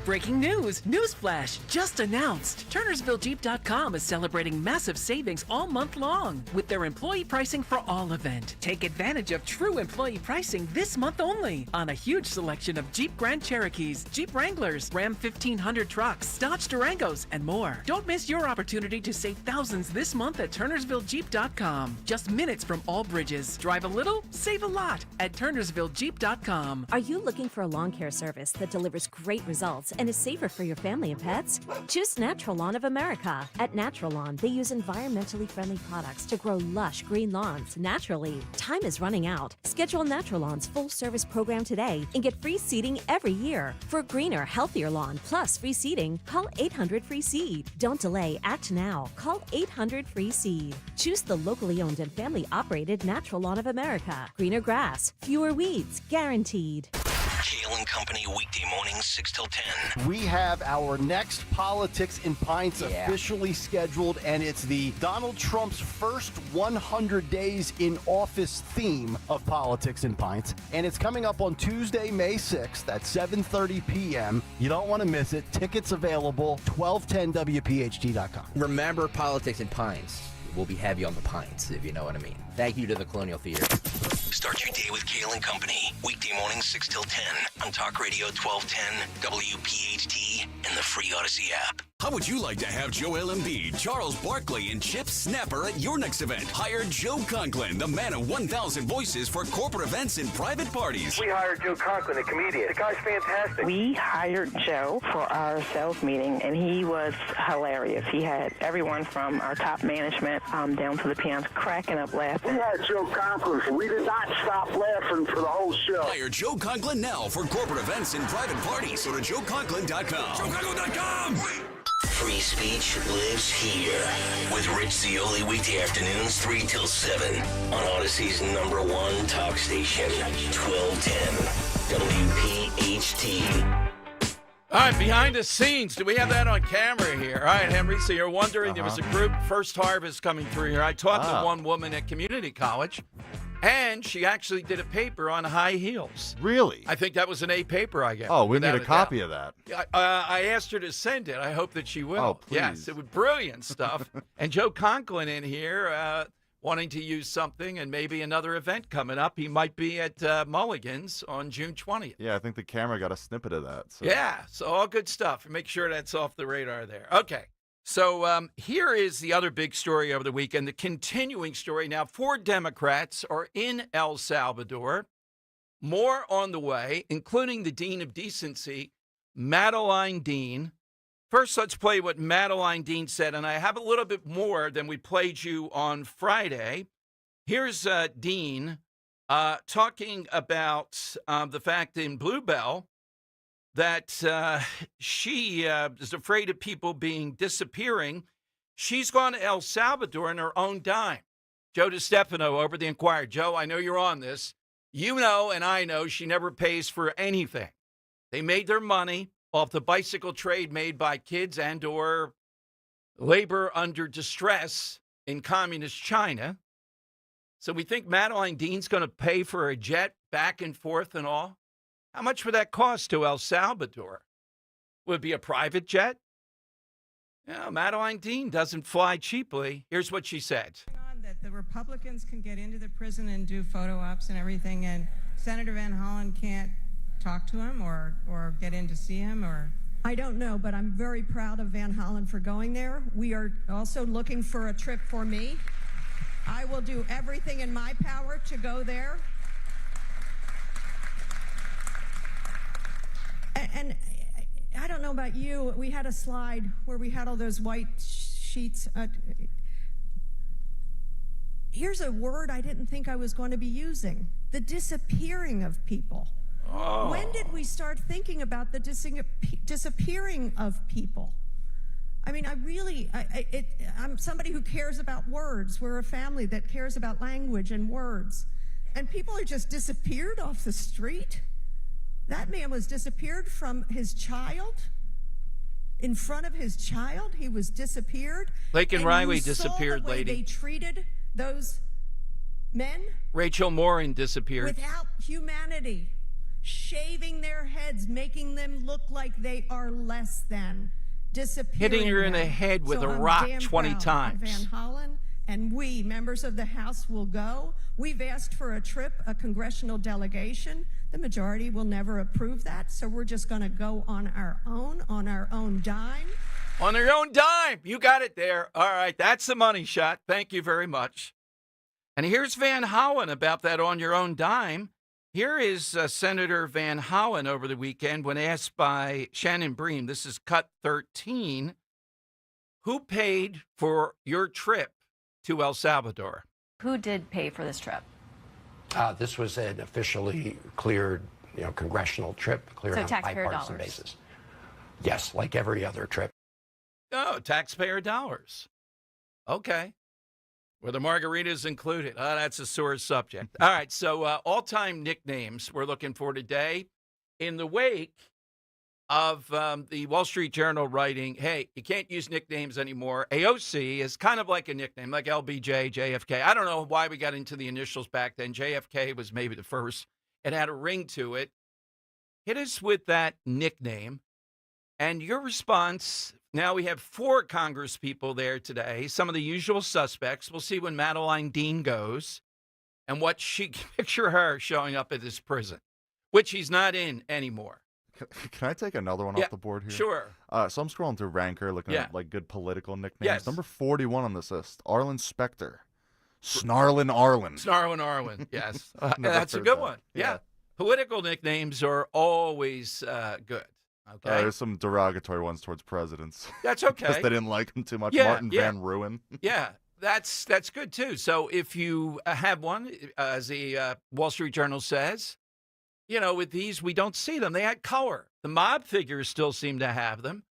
[SPEAKER 27] Breaking news! Newsflash! Just announced! TurnersvilleJeep.com is celebrating massive savings all month long with their employee pricing for all event. Take advantage of true employee pricing this month only on a huge selection of Jeep Grand Cherokees, Jeep Wranglers, Ram 1500 trucks, Dodge Durangos, and more. Don't miss your opportunity to save thousands this month at TurnersvilleJeep.com. Just minutes from all bridges. Drive a little, save a lot at TurnersvilleJeep.com.
[SPEAKER 29] Are you looking for a lawn care service that delivers great results and is safer for your family and pets? Choose Natural Lawn of America. At Natural Lawn, they use environmentally friendly products to grow lush green lawns naturally. Time is running out. Schedule Natural Lawn's full-service program today and get free seeding every year. For a greener, healthier lawn plus free seeding, call 800-FREE-SEED. Don't delay. Act now. Call 800-FREE-SEED. Choose the locally owned and family-operated Natural Lawn of America. Greener grass, fewer weeds, guaranteed.
[SPEAKER 9] Kale and Company, weekday mornings, 6 till 10.
[SPEAKER 6] We have our next Politics in Pints officially scheduled, and it's the Donald Trump's first 100 days in office theme of Politics in Pints. And it's coming up on Tuesday, May 6th at 7:30 p.m. You don't want to miss it. Tickets available, 1210WPHT.com.
[SPEAKER 14] Remember Politics in Pints. We'll be heavy on the pints, if you know what I mean. Thank you to the Colonial Theater.
[SPEAKER 9] Start your day with Kale and Company, weekday mornings 6 till 10 on Talk Radio 1210, WPHT, and the free Odyssey app.
[SPEAKER 18] How would you like to have Joel Embiid, Charles Barkley, and Chip Snapper at your next event? Hire Joe Conklin, the man of 1,000 voices for corporate events and private parties.
[SPEAKER 30] We hired Joe Conklin, a comedian. The guy's fantastic.
[SPEAKER 31] We hired Joe for our sales meeting, and he was hilarious. He had everyone from our top management down to the pianos cracking up laughing.
[SPEAKER 30] We had Joe Conklin, so we did not stop laughing for the whole show.
[SPEAKER 18] Hire Joe Conklin now for corporate events and private parties. Go to joeconklin.com. joeconklin.com!
[SPEAKER 9] Free speech lives here with Rich Zioli, weekday afternoons 3 till 7 on Odyssey's #1 talk station, 1210 WPHT.
[SPEAKER 12] All right, behind the scenes. Do we have that on camera here? All right, Henry, so you're wondering, there was a group, First Harvest, coming through here. I talked to one woman at community college, and she actually did a paper on high heels.
[SPEAKER 3] Really?
[SPEAKER 12] I think that was an A paper, I guess.
[SPEAKER 3] Oh, we need a copy of that.
[SPEAKER 12] I asked her to send it. I hope that she will.
[SPEAKER 3] Oh, please.
[SPEAKER 12] Yes, it was brilliant stuff. And Joe Conklin in here wanting to use something and maybe another event coming up. He might be at Mulligan's on June 20th.
[SPEAKER 3] Yeah, I think the camera got a snippet of that. So.
[SPEAKER 12] Yeah, so all good stuff. Make sure that's off the radar there. Okay. So here is the other big story over the weekend, the continuing story. Now, 4 Democrats are in El Salvador. More on the way, including the Dean of Decency, Madeline Dean. First, let's play what Madeline Dean said, and I have a little bit more than we played you on Friday. Here's Dean talking about the fact in Bluebell that she is afraid of people disappearing. She's gone to El Salvador in her own dime. Joe DiStefano over the Inquirer. Joe, I know you're on this. You know, and I know she never pays for anything. They made their money off the bicycle trade made by kids and or labor under distress in communist China. So we think Madeline Dean's going to pay for a jet back and forth and all. How much would that cost to El Salvador? Would it be a private jet? Madeline Dean doesn't fly cheaply. Here's what she said.
[SPEAKER 26] That the Republicans can get into the prison and do photo ops and everything, and Senator Van Hollen can't talk to him or get in to see him, or...
[SPEAKER 1] I don't know, but I'm very proud of Van Hollen for going there. We are also looking for a trip for me. I will do everything in my power to go there. And I don't know about you, we had a slide where we had all those white sheets. Here's a word I didn't think I was going to be using: the disappearing of people. Oh. When did we start thinking about the disappearing of people? I mean, I'm somebody who cares about words. We're a family that cares about language and words. And people are just disappeared off the street. That man was disappeared from his child. In front of his child, he was disappeared.
[SPEAKER 12] Lake and Riley disappeared, lady.
[SPEAKER 1] They treated those men.
[SPEAKER 12] Rachel Morin disappeared.
[SPEAKER 1] Without humanity. Shaving their heads, making them look like they are less than. Disappearing.
[SPEAKER 12] Hitting her in the head with a rock 20 times.
[SPEAKER 1] Van Hollen and we, members of the House, will go. We've asked for a trip, a congressional delegation. The majority will never approve that, so we're just going to go on our own dime.
[SPEAKER 12] On their own dime. You got it there. All right, that's the money shot. Thank you very much. And here's Van Hollen about that on your own dime. Here is Senator Van Hollen over the weekend when asked by Shannon Bream, this is cut 13, who paid for your trip to El Salvador?
[SPEAKER 5] Who did pay for this trip?
[SPEAKER 7] This was an officially cleared, congressional trip, cleared on a bipartisan basis. Yes, like every other trip.
[SPEAKER 12] Oh, taxpayer dollars. Okay. Were the margaritas included? Oh, that's a sore subject. All right, so all-time nicknames we're looking for today. In the wake of the Wall Street Journal writing, hey, you can't use nicknames anymore. AOC is kind of like a nickname, like LBJ, JFK. I don't know why we got into the initials back then. JFK was maybe the first. It had a ring to it. Hit us with that nickname. And your response, now we have 4 Congress people there today, some of the usual suspects. We'll see when Madeline Dean goes and what she, picture her showing up at this prison, which he's not in anymore.
[SPEAKER 3] Can I take another one off the board here?
[SPEAKER 12] Sure.
[SPEAKER 3] So I'm scrolling through Ranker, looking at like good political nicknames.
[SPEAKER 12] Yes.
[SPEAKER 3] Number 41 on this list, Arlen Specter. Snarlin' Arlen.
[SPEAKER 12] Snarlin' Arlen, yes. That's a good one. Yeah. Political nicknames are always good. Okay.
[SPEAKER 3] There's some derogatory ones towards presidents.
[SPEAKER 12] That's okay.
[SPEAKER 3] Because they didn't like him too much.
[SPEAKER 12] Yeah,
[SPEAKER 3] Martin Van Ruin.
[SPEAKER 12] Yeah, that's good too. So if you have one, as the Wall Street Journal says, with these, we don't see them. They had color. The mob figures still seem to have them.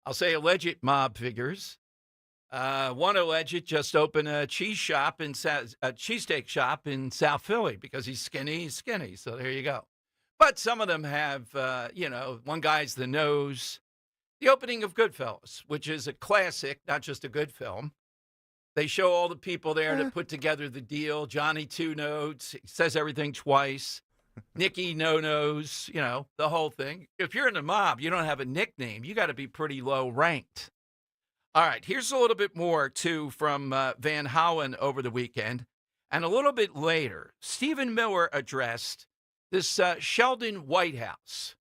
[SPEAKER 12] I'll say alleged mob figures. One alleged just opened a cheesesteak shop in South Philly because he's skinny. So there you go. But some of them have, one guy's the nose. The opening of Goodfellas, which is a classic, not just a good film. They show all the people there to put together the deal. Johnny Two Notes, he says everything twice. Nicky No Nose, the whole thing. If you're in the mob, you don't have a nickname. You got to be pretty low ranked. All right, here's a little bit more, too, from Van Hollen over the weekend. And a little bit later, Stephen Miller addressed this Sheldon Whitehouse.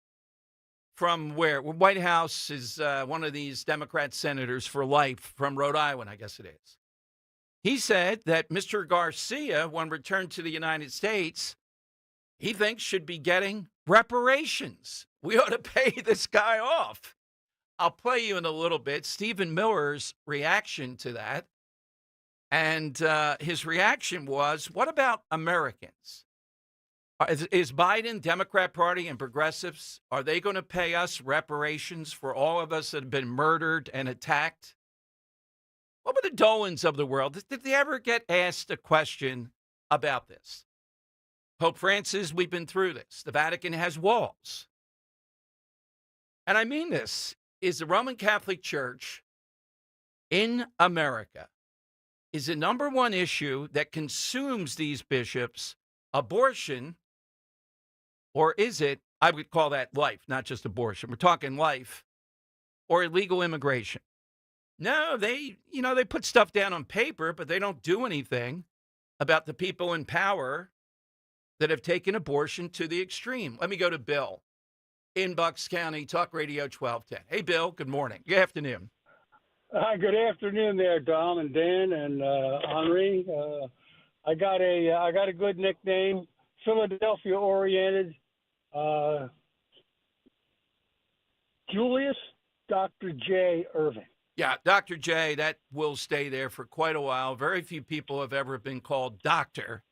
[SPEAKER 12] From where? White House is one of these Democrat senators for life from Rhode Island, I guess it is. He said that Mr. Garcia, when returned to the United States, he thinks should be getting reparations. We ought to pay this guy off. I'll play you in a little bit Stephen Miller's reaction to that. And his reaction was, what about Americans? Is Biden, Democrat Party, and progressives, are they going to pay us reparations for all of us that have been murdered and attacked? What were the Dolans of the world? Did they ever get asked a question about this? Pope Francis, we've been through this. The Vatican has walls. And I mean this, is the Roman Catholic Church in America is the number one issue that consumes these bishops abortion, or is it, I would call that life, not just abortion. We're talking life, or illegal immigration. No, they put stuff down on paper, but they don't do anything about the people in power that have taken abortion to the extreme. Let me go to Bill in Bucks County, Talk Radio 1210. Hey, Bill, good morning. Good afternoon.
[SPEAKER 10] Good afternoon there, Dom and Dan and Henri. I got a good nickname, Philadelphia-oriented. Julius Dr. J. Irving.
[SPEAKER 12] Yeah, Dr. J, that will stay there for quite a while. Very few people have ever been called doctor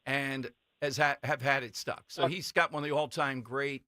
[SPEAKER 12] and have had it stuck. So he's got one of the all-time great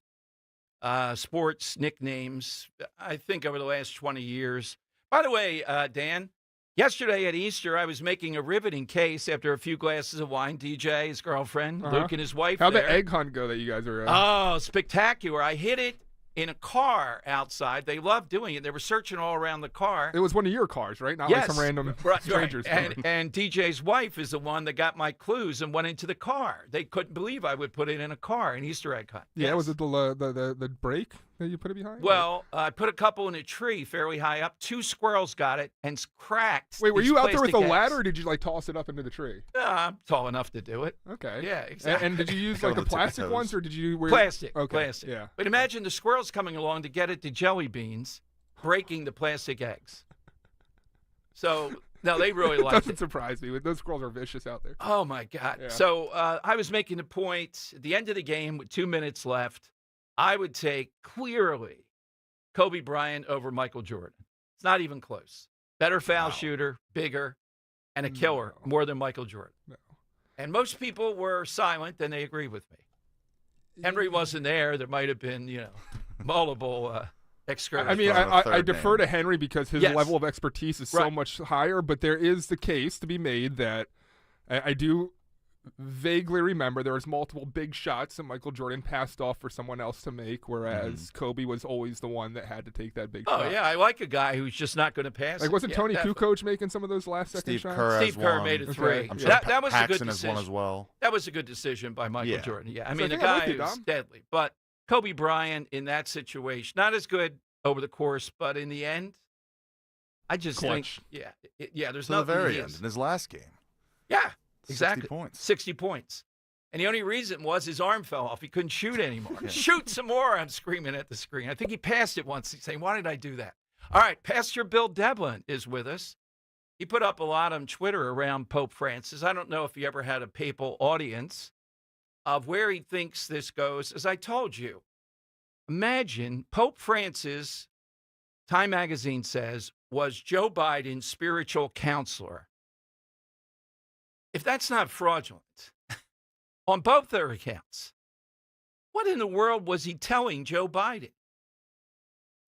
[SPEAKER 12] sports nicknames, I think, over the last 20 years. By the way, Dan, yesterday at Easter, I was making a riveting case after a few glasses of wine. DJ, his girlfriend, Luke, and his wife.
[SPEAKER 11] How'd the egg hunt go that you guys were at?
[SPEAKER 12] Oh, spectacular. I hit it in a car outside. They loved doing it. They were searching all around the car.
[SPEAKER 11] It was one of your cars, right? Not like some random stranger's car.
[SPEAKER 12] And DJ's wife is the one that got my clues and went into the car. They couldn't believe I would put it in a car, an Easter egg hunt.
[SPEAKER 11] Yeah, was it the brake that you put it behind?
[SPEAKER 12] Well, I put a couple in a tree fairly high up. 2 squirrels got it and cracked.
[SPEAKER 11] Wait, were you out there with a ladder, or did you toss it up into the tree?
[SPEAKER 12] I'm tall enough to do it.
[SPEAKER 11] Okay.
[SPEAKER 12] Yeah, exactly.
[SPEAKER 11] And did you use the plastic ones, or did you wear
[SPEAKER 12] plastic?
[SPEAKER 11] Okay.
[SPEAKER 12] Plastic.
[SPEAKER 11] Yeah.
[SPEAKER 12] But imagine the squirrels coming along to get it to jelly beans, breaking the plastic eggs. So no, they really liked it.
[SPEAKER 11] Doesn't surprise me. Those squirrels are vicious out there.
[SPEAKER 12] Oh my God.
[SPEAKER 11] Yeah.
[SPEAKER 12] So I was making the point at the end of the game with 2 minutes left, I would take clearly Kobe Bryant over Michael Jordan. It's not even close. Better foul shooter, bigger, and a killer more than Michael Jordan.
[SPEAKER 11] No.
[SPEAKER 12] And most people were silent, and they agreed with me. Henry wasn't there. There might have been, multiple excursions.
[SPEAKER 11] I mean, I defer to Henry because his level of expertise is so much higher, but there is the case to be made that I do vaguely remember there was multiple big shots that Michael Jordan passed off for someone else to make, whereas Kobe was always the one that had to take that big shot.
[SPEAKER 12] Oh, yeah, I like a guy who's just not going to pass.
[SPEAKER 11] Wasn't Tony Kukoc making some of those last-second shots?
[SPEAKER 12] Steve Kerr made it 3.
[SPEAKER 3] Okay. I'm sure
[SPEAKER 12] that was a good
[SPEAKER 3] Paxson
[SPEAKER 12] decision.
[SPEAKER 3] has one as well.
[SPEAKER 12] That was a good decision by Michael Jordan. Yeah, I mean, the
[SPEAKER 11] I'm
[SPEAKER 12] guy
[SPEAKER 11] with you,
[SPEAKER 12] is
[SPEAKER 11] Dom.
[SPEAKER 12] deadly. But Kobe Bryant in that situation, not as good over the course, but in the end, I just
[SPEAKER 11] Clutch.
[SPEAKER 12] think, there's
[SPEAKER 3] To the
[SPEAKER 12] nothing
[SPEAKER 3] very
[SPEAKER 12] he
[SPEAKER 3] end,
[SPEAKER 12] is.
[SPEAKER 3] in his last game.
[SPEAKER 12] Yeah, exactly.
[SPEAKER 3] 60 points.
[SPEAKER 12] 60 points. And the only reason was his arm fell off. He couldn't shoot anymore. Shoot some more, I'm screaming at the screen. I think he passed it once. He's saying, why did I do that? All right, Pastor Bill Devlin is with us. He put up a lot on Twitter around Pope Francis. I don't know if he ever had a papal audience of where he thinks this goes. As I told you, imagine Pope Francis, Time Magazine says, was Joe Biden's spiritual counselor. If that's not fraudulent, on both their accounts, what in the world was he telling Joe Biden?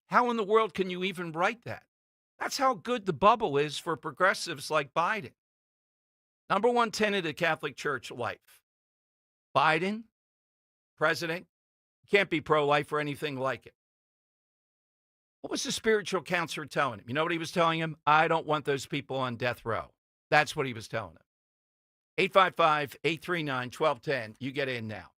[SPEAKER 12] How in the world can you even write that? That's how good the bubble is for progressives like Biden. Number one tenet of the Catholic Church life. Biden, president, can't be pro-life or anything like it. What was the spiritual counselor telling him? You know what he was telling him? I don't want those people on death row. That's what he was telling him. 855-839-1210. You get in now.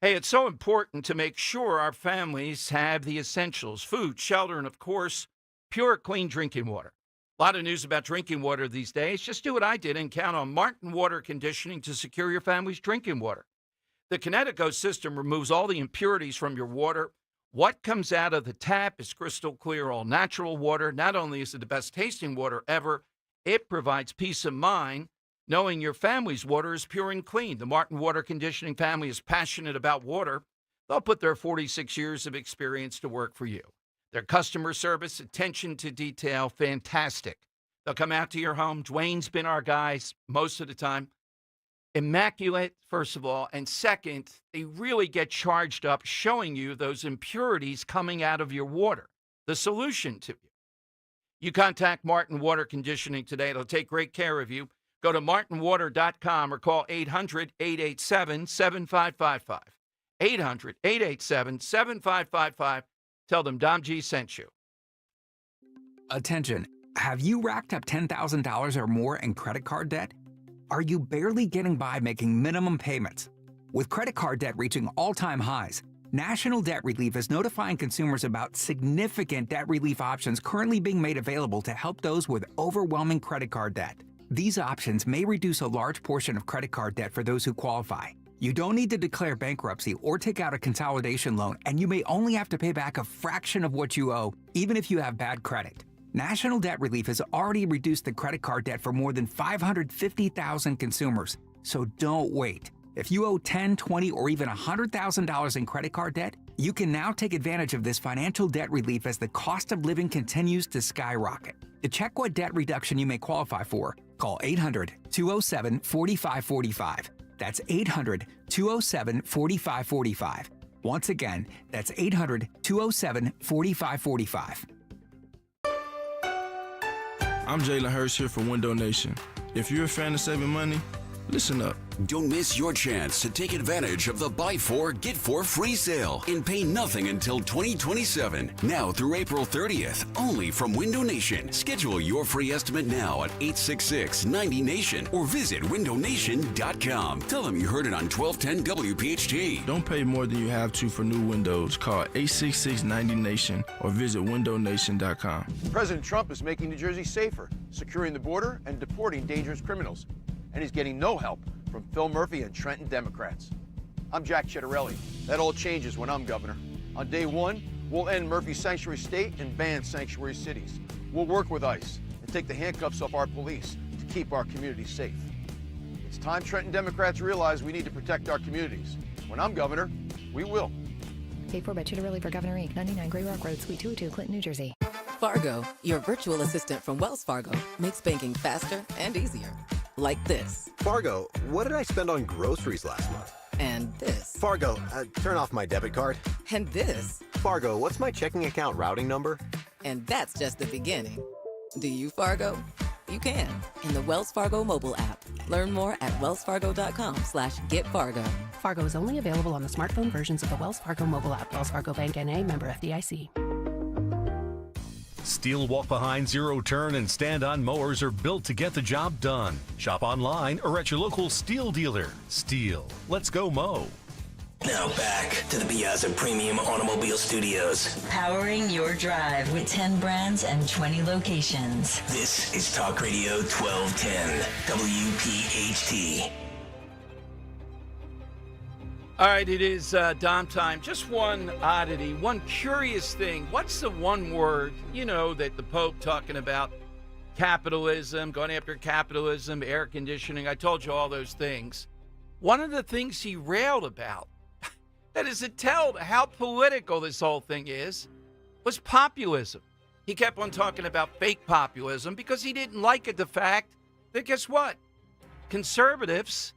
[SPEAKER 12] Hey, it's so important to make sure our families have the essentials, food, shelter, and, of course, pure, clean drinking water. A lot of news about drinking water these days. Just do what I did and count on Martin Water Conditioning to secure your family's drinking water. The Connecticut system removes all the impurities from your water. What comes out of the tap is crystal clear, all natural water. Not only is it the best tasting water ever, it provides peace of mind knowing your family's water is pure and clean. The Martin Water Conditioning family is passionate about water. They'll put their 46 years of experience to work for you. Their customer service, attention to detail, fantastic. They'll come out to your home. Dwayne's been our guy most of the time. immaculate, first of all, and second, they really get charged up showing you those impurities coming out of your water. The solution to you. You contact Martin Water Conditioning today. They'll take great care of you. Go to martinwater.com or call 800-887-7555. 800-887-7555. Tell them Dom G sent you.
[SPEAKER 2] Attention. Have you racked up $10,000 or more in credit card debt? Are you barely getting by making minimum payments? With credit card debt reaching all-time highs, National Debt Relief is notifying consumers about significant debt relief options currently being made available to help those with overwhelming credit card debt. These options may reduce a large portion of credit card debt for those who qualify. You don't need to declare bankruptcy or take out a consolidation loan, and you may only have to pay back a fraction of what you owe, even if you have bad credit. National Debt Relief has already reduced the credit card debt for more than 550,000 consumers, so don't wait. If you owe $10,000, $20,000, or even $100,000 in credit card debt, you can now take advantage of this financial debt relief as the cost of living continues to skyrocket. To check what debt reduction you may qualify for, call 800-207-4545. That's 800-207-4545. Once again, that's 800-207-4545.
[SPEAKER 4] I'm Jalen Hurst here for Window Nation. If you're a fan of saving money, listen up.
[SPEAKER 18] Don't miss your chance to take advantage of the Buy 4, Get 4 free sale and pay nothing until 2027. Now through April 30th, only from Window Nation. Schedule your free estimate now at 866-90NATION or visit windownation.com. Tell them you heard it on 1210 WPHT.
[SPEAKER 4] Don't pay more than you have to for new windows. Call 866-90NATION or visit windownation.com.
[SPEAKER 13] President Trump is making New Jersey safer, securing the border and deporting dangerous criminals. And he's getting no help from Phil Murphy and Trenton Democrats. I'm Jack Chittarelli. That all changes when I'm governor. On day one, we'll end Murphy's sanctuary state and ban sanctuary cities. We'll work with ICE and take the handcuffs off our police to keep our communities safe. It's time Trenton Democrats realize we need to protect our communities. When I'm governor, we will.
[SPEAKER 15] Paid for by Chittarelli for Governor Inc., 99 Gray Rock Road, Suite 202, Clinton, New Jersey.
[SPEAKER 16] Fargo, your virtual assistant from Wells Fargo, makes banking faster and easier. Like this.
[SPEAKER 17] Fargo, what did I spend on groceries last month?
[SPEAKER 16] And this.
[SPEAKER 17] Fargo, turn off my debit card.
[SPEAKER 16] And this.
[SPEAKER 17] Fargo, what's my checking account routing number?
[SPEAKER 16] And that's just the beginning. Do you, Fargo? You can in the Wells Fargo mobile app. Learn more at wellsfargo.com/getfargo.
[SPEAKER 19] Fargo is only available on the smartphone versions of the Wells Fargo mobile app. Wells Fargo Bank N.A., member FDIC.
[SPEAKER 20] Steel walk-behind, zero-turn, and stand-on mowers are built to get the job done. Shop online or at your local Steel dealer. Steel. Let's go mow.
[SPEAKER 9] Now back to the Piazza Premium Automobile Studios.
[SPEAKER 21] Powering your drive with 10 brands and 20 locations.
[SPEAKER 9] This is Talk Radio 1210, WPHT.
[SPEAKER 12] All right, it is Dom time. Just one oddity, one curious thing. What's the one word, that the Pope talking about? Capitalism, going after capitalism, air conditioning. I told you all those things. One of the things he railed about, that is to tell how political this whole thing is, was populism. He kept on talking about fake populism because he didn't like it, the fact that, guess what? Conservatives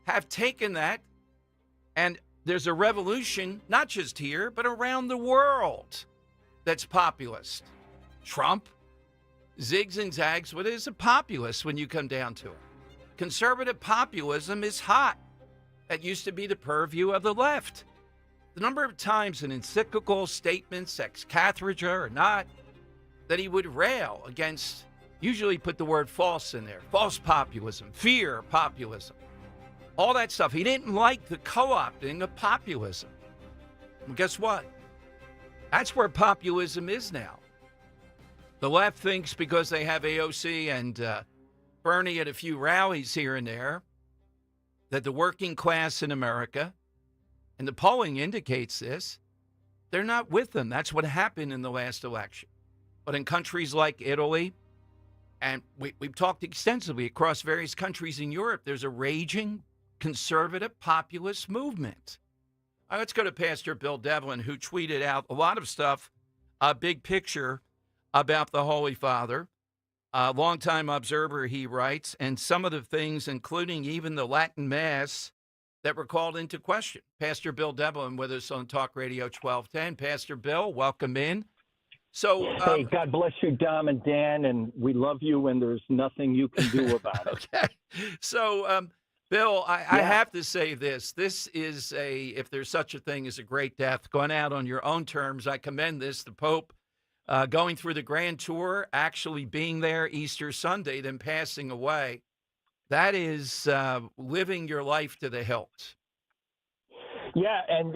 [SPEAKER 12] have taken that. And there's a revolution, not just here, but around the world that's populist. Trump, zigs and zags, what is a populist when you come down to it? Conservative populism is hot. That used to be the purview of the left. The number of times in encyclical statements, ex cathedra or not, that he would rail against, usually put the word false in there, false populism, fear populism. All that stuff. He didn't like the co-opting of populism. Well, guess what? That's where populism is now. The left thinks because they have AOC and Bernie at a few rallies here and there, that the working class in America, and the polling indicates this, they're not with them. That's what happened in the last election. But in countries like Italy, and we've talked extensively across various countries in Europe, there's a raging conservative populist movement. All right, let's go to Pastor Bill Devlin, who tweeted out a lot of stuff, a big picture about the Holy Father. Longtime observer, he writes, and some of the things, including even the Latin Mass, that were called into question. Pastor Bill Devlin with us on Talk Radio 1210. Pastor Bill, welcome in. So,
[SPEAKER 6] hey, God bless you, Dom and Dan, and we love you, and there's nothing you can do about it.
[SPEAKER 12] Okay. So, Bill, I have to say this. This is if there's such a thing as a great death, going out on your own terms. I commend this. The Pope going through the grand tour, actually being there Easter Sunday, then passing away. That is living your life to the hilt.
[SPEAKER 6] Yeah, and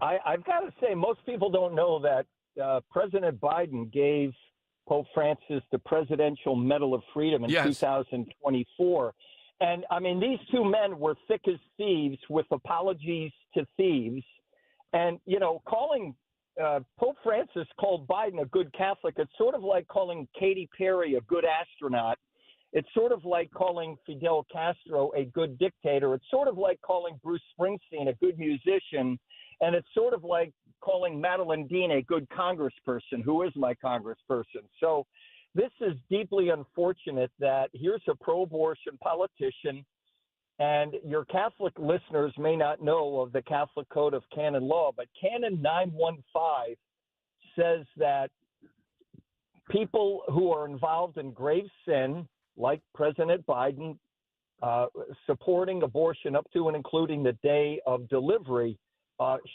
[SPEAKER 6] I've got to say, most people don't know that President Biden gave Pope Francis the Presidential Medal of Freedom in 2024. And, I mean, these two men were thick as thieves with apologies to thieves. And, you know, calling Pope Francis called Biden a good Catholic. It's sort of like calling Katy Perry a good astronaut. It's sort of like calling Fidel Castro a good dictator. It's sort of like calling Bruce Springsteen a good musician. And it's sort of like calling Madeline Dean a good congressperson, who is my congressperson. So this is deeply unfortunate that here's a pro-abortion politician, and your Catholic listeners may not know of the Catholic Code of Canon Law, but Canon 915 says that people who are involved in grave sin, like President Biden, supporting abortion up to and including the day of delivery,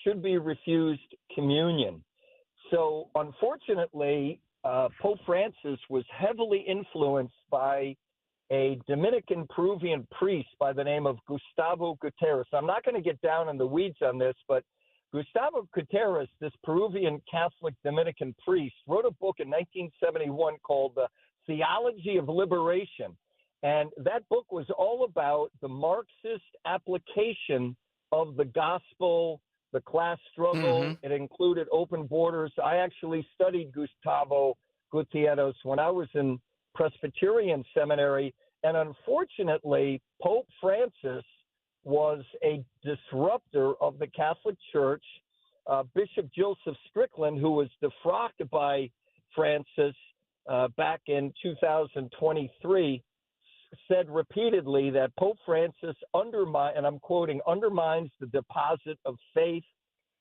[SPEAKER 6] should be refused communion. So unfortunately, Pope Francis was heavily influenced by a Dominican Peruvian priest by the name of Gustavo Gutierrez. I'm not going to get down in the weeds on this, but Gustavo Gutierrez, this Peruvian Catholic Dominican priest, wrote a book in 1971 called The Theology of Liberation. And that book was all about the Marxist application of the gospel, the class struggle. It included open borders. I actually studied Gustavo Gutierrez when I was in Presbyterian seminary. And unfortunately, Pope Francis was a disruptor of the Catholic Church. Bishop Joseph Strickland, who was defrocked by Francis back in 2023, said repeatedly that Pope Francis and I'm quoting, undermines the deposit of faith.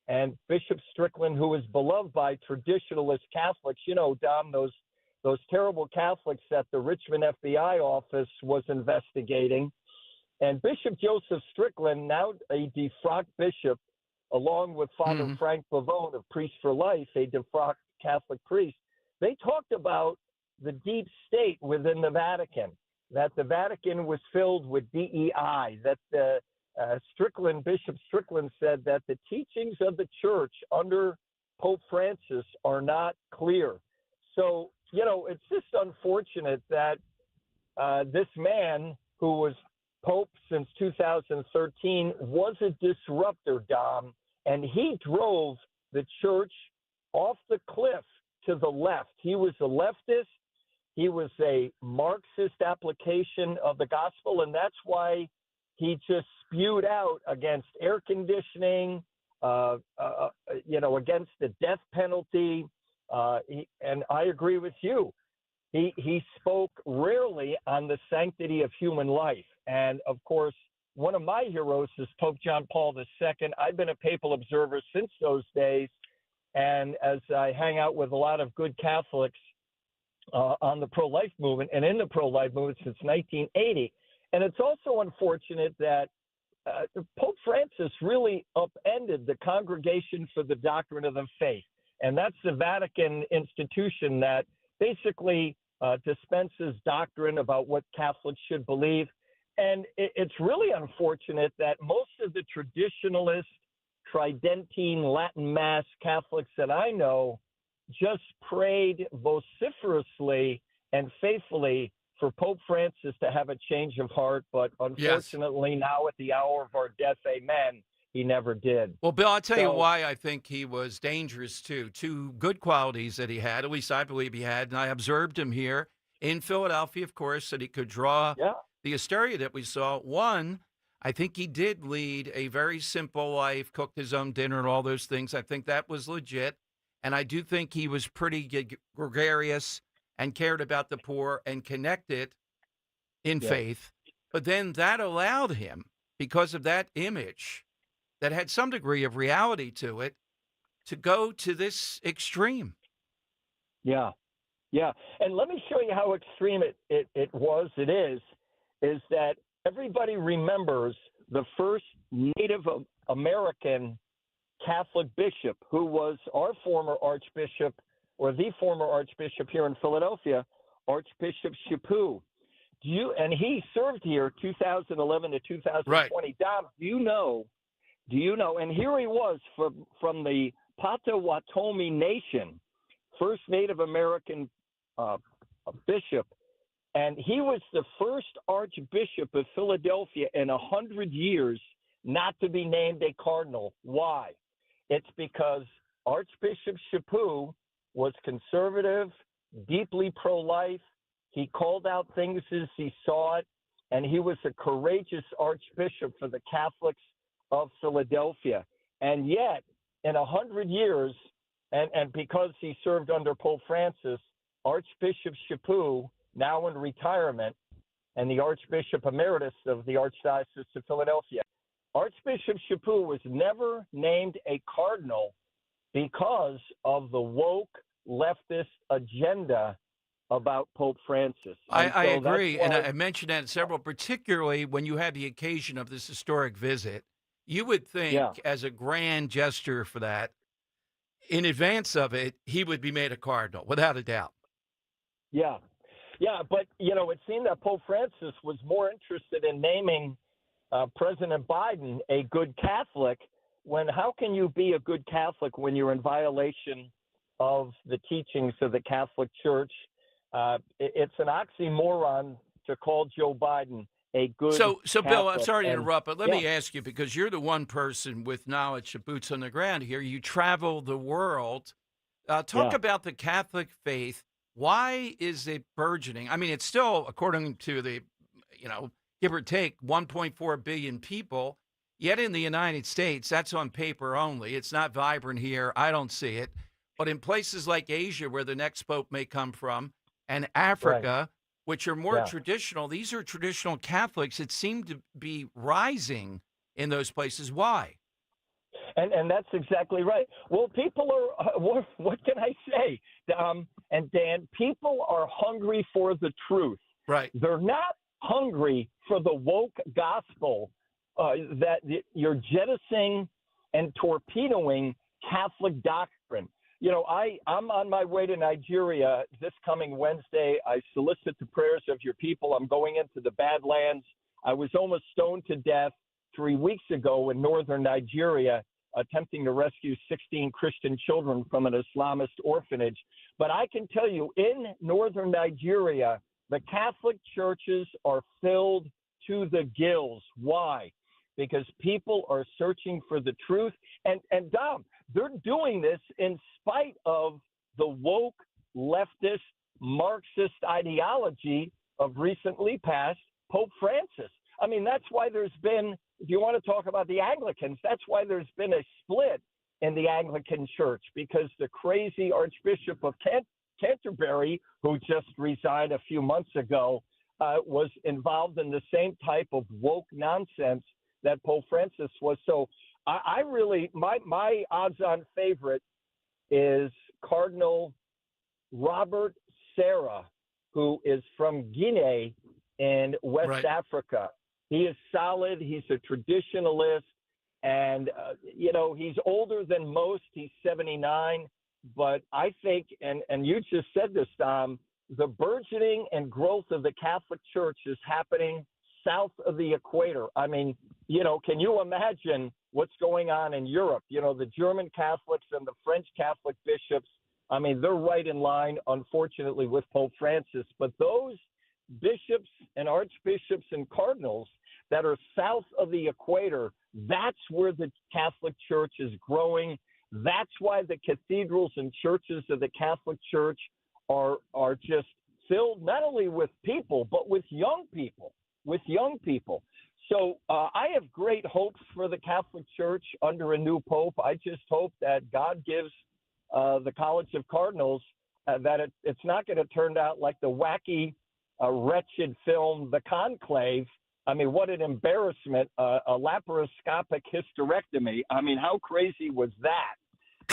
[SPEAKER 6] And Bishop Strickland, who is beloved by traditionalist Catholics, you know, Dom, those terrible Catholics that the Richmond FBI office was investigating. And Bishop Joseph Strickland, now a defrocked bishop, along with Father Frank Pavone of Priests for Life, a defrocked Catholic priest, they talked about the deep state within the Vatican, that the Vatican was filled with DEI, that the Bishop Strickland said that the teachings of the church under Pope Francis are not clear. So, you know, it's just unfortunate that this man, who was Pope since 2013, was a disruptor, Dom, and he drove the church off the cliff to the left. He was a leftist. He was a Marxist application of the gospel, and that's why he just spewed out against air conditioning, against the death penalty. And I agree with you. He spoke rarely on the sanctity of human life. And, of course, one of my heroes is Pope John Paul II. I've been a papal observer since those days. And as I hang out with a lot of good Catholics on the pro-life movement and in the pro-life movement since 1980. And it's also unfortunate that Pope Francis really upended the Congregation for the Doctrine of the Faith. And that's the Vatican institution that basically dispenses doctrine about what Catholics should believe. And it's really unfortunate that most of the traditionalist, Tridentine, Latin Mass Catholics that I know just prayed vociferously and faithfully for Pope Francis to have a change of heart. But unfortunately, now at the hour of our death, amen, he never did.
[SPEAKER 12] Well, Bill, I'll tell you why I think he was dangerous, too. Two good qualities that he had, at least I believe he had, and I observed him here in Philadelphia, of course, that he could draw the hysteria that we saw. One, I think he did lead a very simple life, cooked his own dinner and all those things. I think that was legit. And I do think he was pretty gregarious and cared about the poor and connected in faith. But then that allowed him, because of that image that had some degree of reality to it, to go to this extreme.
[SPEAKER 6] Yeah. Yeah. And let me show you how extreme it is that everybody remembers the first Native American Catholic bishop, who was our former Archbishop, or the former Archbishop here in Philadelphia, Archbishop Chaput. And he served here 2011 to 2020.
[SPEAKER 12] Right.
[SPEAKER 6] Dom, do you know, and here he was from the Potawatomi Nation, first Native American bishop, and he was the first Archbishop of Philadelphia in 100 years not to be named a cardinal. Why? It's because Archbishop Chaput was conservative, deeply pro-life. He called out things as he saw it, and he was a courageous archbishop for the Catholics of Philadelphia. And yet, in 100 years, and because he served under Pope Francis, Archbishop Chaput, now in retirement, and the Archbishop Emeritus of the Archdiocese of Philadelphia, Archbishop Chaput was never named a cardinal because of the woke leftist agenda about Pope Francis.
[SPEAKER 12] I agree, and I mentioned that several, particularly when you had the occasion of this historic visit. You would think, as a grand gesture for that, in advance of it, he would be made a cardinal, without a doubt.
[SPEAKER 6] Yeah. Yeah, but, it seemed that Pope Francis was more interested in naming President Biden a good Catholic, when how can you be a good Catholic when you're in violation of the teachings of the Catholic Church? It's an oxymoron to call Joe Biden a good
[SPEAKER 12] So Bill, I'm
[SPEAKER 6] Catholic.
[SPEAKER 12] sorry to interrupt, but let me ask you, because you're the one person with knowledge of boots on the ground here. You travel the world. Talk about the Catholic faith. Why is it burgeoning? I mean, it's still, according to the, give or take 1.4 billion people, yet in the United States, that's on paper only. It's not vibrant here. I don't see it. But in places like Asia, where the next pope may come from, and Africa, which are more traditional, these are traditional Catholics. It seemed to be rising in those places. Why?
[SPEAKER 6] And that's exactly right. Well, people are, what can I say? And Dan, people are hungry for the truth.
[SPEAKER 12] Right.
[SPEAKER 6] They're not hungry for the woke gospel that you're jettisoning and torpedoing Catholic doctrine. I'm on my way to Nigeria this coming Wednesday. I solicit the prayers of your people. I'm going into the Badlands. I was almost stoned to death 3 weeks ago in northern Nigeria, attempting to rescue 16 Christian children from an Islamist orphanage. But I can tell you, in northern Nigeria, the Catholic churches are filled to the gills. Why? Because people are searching for the truth. And Dom, they're doing this in spite of the woke, leftist, Marxist ideology of recently passed Pope Francis. I mean, that's why there's been, if you want to talk about the Anglicans, that's why there's been a split in the Anglican Church, because the crazy Archbishop of Canterbury, who just resigned a few months ago, was involved in the same type of woke nonsense that Pope Francis was. So I really, my odds-on favorite is Cardinal Robert Serra, who is from Guinea in West Africa. He is solid. He's a traditionalist. And, he's older than most. He's 79. But I think, and you just said this, Tom, the burgeoning and growth of the Catholic Church is happening south of the equator. I mean, can you imagine what's going on in Europe? The German Catholics and the French Catholic bishops, I mean, they're right in line, unfortunately, with Pope Francis. But those bishops and archbishops and cardinals that are south of the equator, that's where the Catholic Church is growing. That's why the cathedrals and churches of the Catholic Church are just filled not only with people, but with young people, So I have great hopes for the Catholic Church under a new pope. I just hope that God gives the College of Cardinals that it's not going to turn out like the wacky, wretched film, The Conclave. I mean, what an embarrassment, a laparoscopic hysterectomy. I mean, how crazy was that?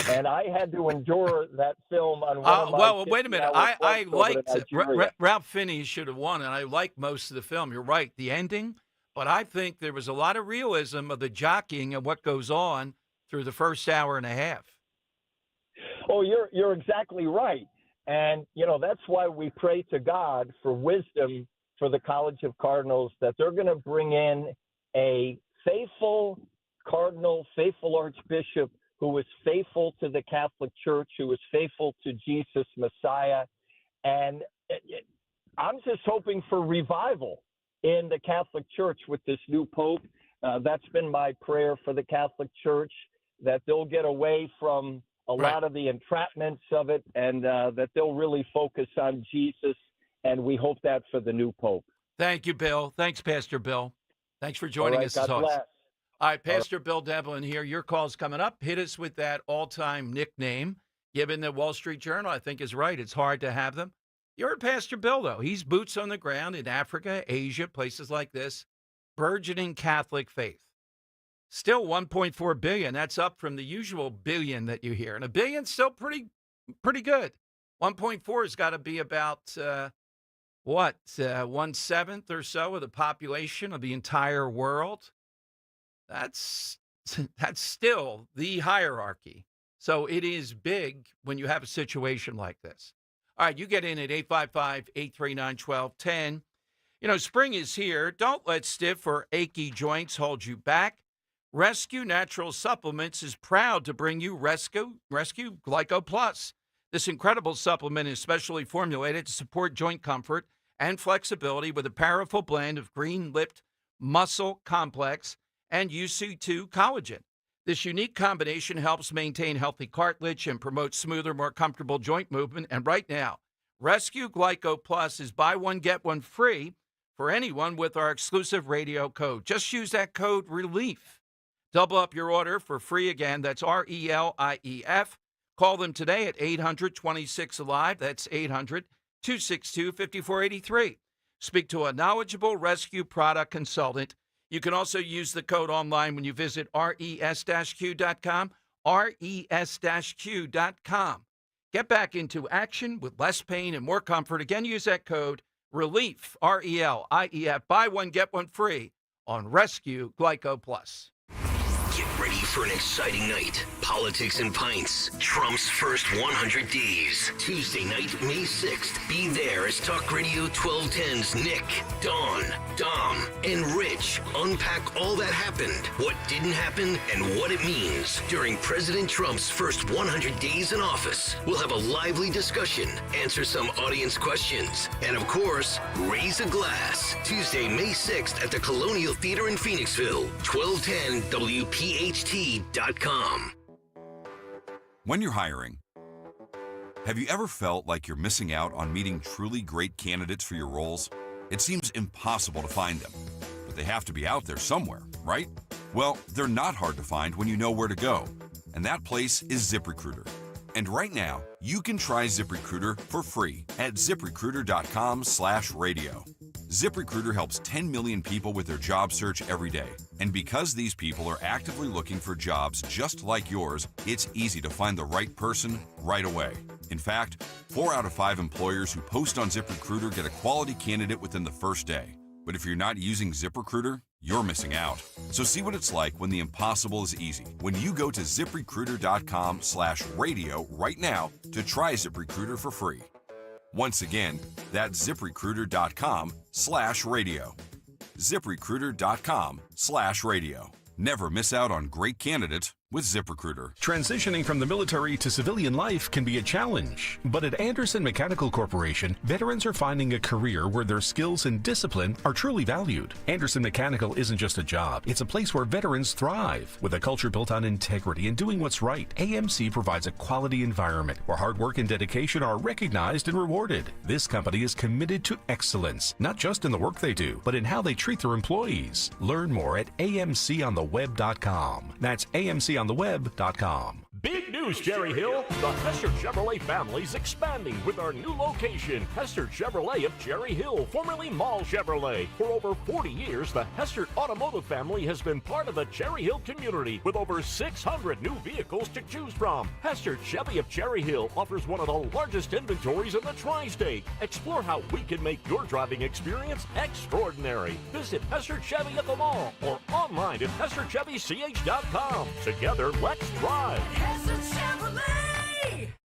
[SPEAKER 6] And I had to endure that film on one of my
[SPEAKER 12] well, wait a minute. I liked
[SPEAKER 6] Ralph
[SPEAKER 12] Fiennes should have won, and I liked most of the film. You're right, the ending. But I think there was a lot of realism of the jockeying and what goes on through the first hour and a half.
[SPEAKER 6] Oh, you're exactly right. And, that's why we pray to God for wisdom for the College of Cardinals, that they're going to bring in a faithful cardinal, faithful archbishop who was faithful to the Catholic Church, who was faithful to Jesus Messiah. And I'm just hoping for revival in the Catholic Church with this new Pope. That's been my prayer for the Catholic Church, that they'll get away from a lot of the entrapments of it, and that they'll really focus on Jesus. And we hope that for the new Pope.
[SPEAKER 12] Thank you, Bill. Thanks, Pastor Bill. Thanks for joining us.
[SPEAKER 6] God bless.
[SPEAKER 12] All right, Pastor Bill Devlin here. Your call's coming up. Hit us with that all-time nickname, given the Wall Street Journal, I think, is right. It's hard to have them. You heard Pastor Bill, though. He's boots on the ground in Africa, Asia, places like this. Burgeoning Catholic faith. Still 1.4 billion. That's up from the usual billion that you hear. And a billion's still pretty good. 1.4 has got to be about, 1/7 or so of the population of the entire world. That's still the hierarchy. So it is big when you have a situation like this. All right, you get in at 855-839-1210. Spring is here. Don't let stiff or achy joints hold you back. Rescue Natural Supplements is proud to bring you Rescue Glyco Plus. This incredible supplement is specially formulated to support joint comfort and flexibility with a powerful blend of green-lipped muscle complex and UC2 collagen. This unique combination helps maintain healthy cartilage and promotes smoother, more comfortable joint movement. And right now, Rescue Glyco Plus is buy one, get one free for anyone with our exclusive radio code. Just use that code RELIEF. Double up your order for free again. That's RELIEF. Call them today at 800-26-ALIVE. That's 800-262-5483. Speak to a knowledgeable rescue product consultant. You can also use the code online when you visit res-q.com, res-q.com. Get back into action with less pain and more comfort. Again, use that code RELIEF, RELIEF. Buy one, get one free on Rescue Glyco Plus.
[SPEAKER 9] Get ready for an exciting night. Politics and Pints. Trump's first 100 days. Tuesday night, May 6th. Be there as Talk Radio 1210's Nick, Dawn, Dom, and Rich unpack all that happened, what didn't happen, and what it means during President Trump's first 100 days in office. We'll have a lively discussion, answer some audience questions, and of course, raise a glass. Tuesday, May 6th at the Colonial Theater in Phoenixville. 1210 WPHT.com.
[SPEAKER 8] When you're hiring, have you ever felt like you're missing out on meeting truly great candidates for your roles? It seems impossible to find them, but they have to be out there somewhere, right? Well, they're not hard to find when you know where to go, and that place is ZipRecruiter. And right now, you can try ZipRecruiter for free at ZipRecruiter.com/radio. ZipRecruiter helps 10 million people with their job search every day. And because these people are actively looking for jobs just like yours, it's easy to find the right person right away. In fact, 4 out of 5 employers who post on ZipRecruiter get a quality candidate within the first day. But if you're not using ZipRecruiter, you're missing out. So see what it's like when the impossible is easy. When you go to ZipRecruiter.com/radio right now to try ZipRecruiter for free. Once again, that's ZipRecruiter.com/radio. ZipRecruiter.com/radio. Never miss out on great candidates with ZipRecruiter.
[SPEAKER 20] Transitioning from the military to civilian life can be a challenge, but at Anderson Mechanical Corporation, veterans are finding a career where their skills and discipline are truly valued. Anderson Mechanical isn't just a job, it's a place where veterans thrive. With a culture built on integrity and doing what's right, AMC provides a quality environment where hard work and dedication are recognized and rewarded. This company is committed to excellence, not just in the work they do, but in how they treat their employees. Learn more at amcontheweb.com. That's amcontheweb.com.
[SPEAKER 14] Big news, Cherry Hill. The Hester Chevrolet family's expanding with our new location, Hester Chevrolet of Cherry Hill, formerly Mall Chevrolet. For over 40 years, the Hester Automotive family has been part of the Cherry Hill community with over 600 new vehicles to choose from. Hester Chevy of Cherry Hill offers one of the largest inventories in the tri-state. Explore how we can make your driving experience extraordinary. Visit Hester Chevy at the mall or online at HesterChevyCH.com. Together, let's drive.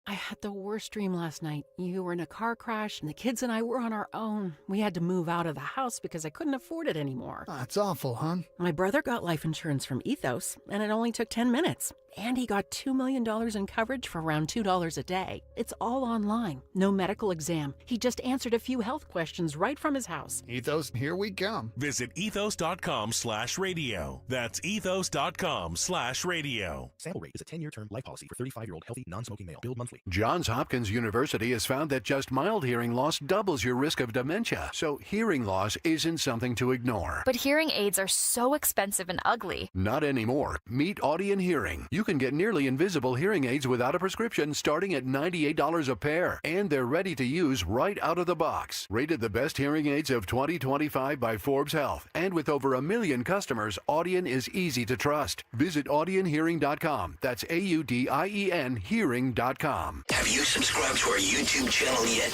[SPEAKER 19] I had the worst dream last night. You were in a car crash, and the kids and I were on our own. We had to move out of the house because I couldn't afford it anymore.
[SPEAKER 22] That's awful, hon.
[SPEAKER 19] My brother got life insurance from Ethos, and it only took 10 minutes. And he got $2 million in coverage for around $2 a day. It's all online. No medical exam. He just answered a few health questions right from his house.
[SPEAKER 22] Ethos, here we come.
[SPEAKER 20] Visit ethos.com/radio. That's ethos.com/radio.
[SPEAKER 23] Sample rate is a 10-year term life policy for 35-year-old healthy, non-smoking male. Billed monthly.
[SPEAKER 24] Johns Hopkins University has found that just mild hearing loss doubles your risk of dementia. So hearing loss isn't something to ignore.
[SPEAKER 25] But hearing aids are so expensive and ugly.
[SPEAKER 24] Not anymore. Meet Audion Hearing. You can get nearly invisible hearing aids without a prescription starting at $98 a pair. And they're ready to use right out of the box. Rated the best hearing aids of 2025 by Forbes Health. And with over 1 million customers, Audion is easy to trust. Visit audionhearing.com. That's AUDIEN hearing.com.
[SPEAKER 9] Have you subscribed to our YouTube channel yet?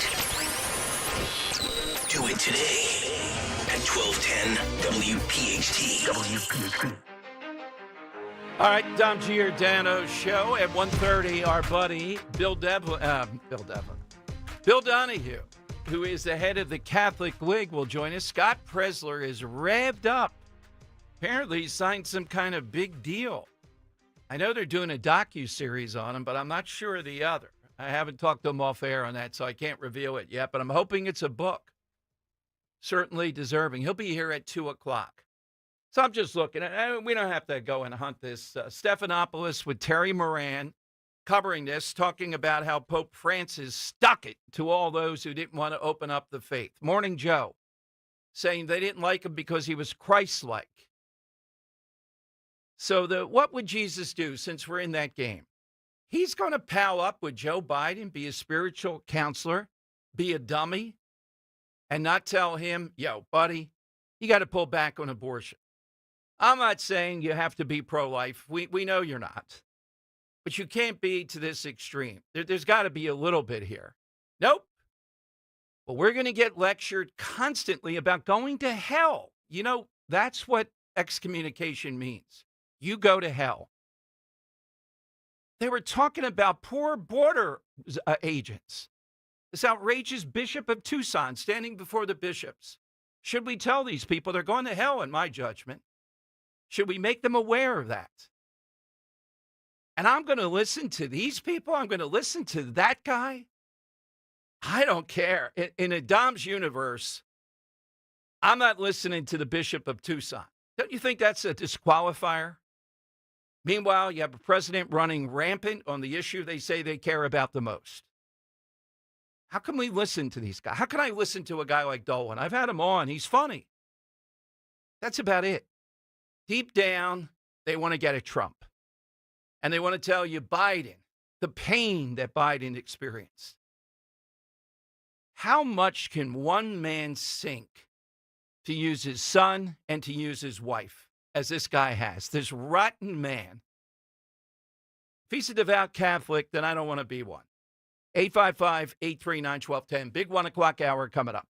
[SPEAKER 9] Do it today at 1210 WPHT.
[SPEAKER 12] All right, Dom Giordano show at 1:30. Our buddy Bill Donahue, who is the head of the Catholic League, will join us. Scott Presler is revved up. Apparently, he signed some kind of big deal. I know they're doing a docu-series on him, but I'm not sure of the other. I haven't talked to him off air on that, so I can't reveal it yet, but I'm hoping it's a book. Certainly deserving. He'll be here at 2 o'clock. So I'm just looking. We don't have to go and hunt this. Stephanopoulos with Terry Moran covering this, talking about how Pope Francis stuck it to all those who didn't want to open up the faith. Morning Joe saying they didn't like him because he was Christ-like. So what would Jesus do since we're in that game? He's going to pal up with Joe Biden, be a spiritual counselor, be a dummy, and not tell him, yo, buddy, you got to pull back on abortion. I'm not saying you have to be pro-life. We know you're not. But you can't be to this extreme. There's got to be a little bit here. Nope. But we're going to get lectured constantly about going to hell. You know, that's what excommunication means. You go to hell. They were talking about poor border agents. This outrageous Bishop of Tucson standing before the bishops. Should we tell these people they're going to hell, in my judgment? Should we make them aware of that? And I'm going to listen to these people. I'm going to listen to that guy. I don't care. In a Dom's universe, I'm not listening to the Bishop of Tucson. Don't you think that's a disqualifier? Meanwhile, you have a president running rampant on the issue they say they care about the most. How can we listen to these guys? How can I listen to a guy like Dolan? I've had him on. He's funny. That's about it. Deep down, they want to get at Trump. And they want to tell you Biden, the pain that Biden experienced. How much can one man sink to use his son and to use his wife, as this guy has, this rotten man? If he's a devout Catholic, then I don't want to be one. 855-839-1210. Big 1 o'clock hour coming up.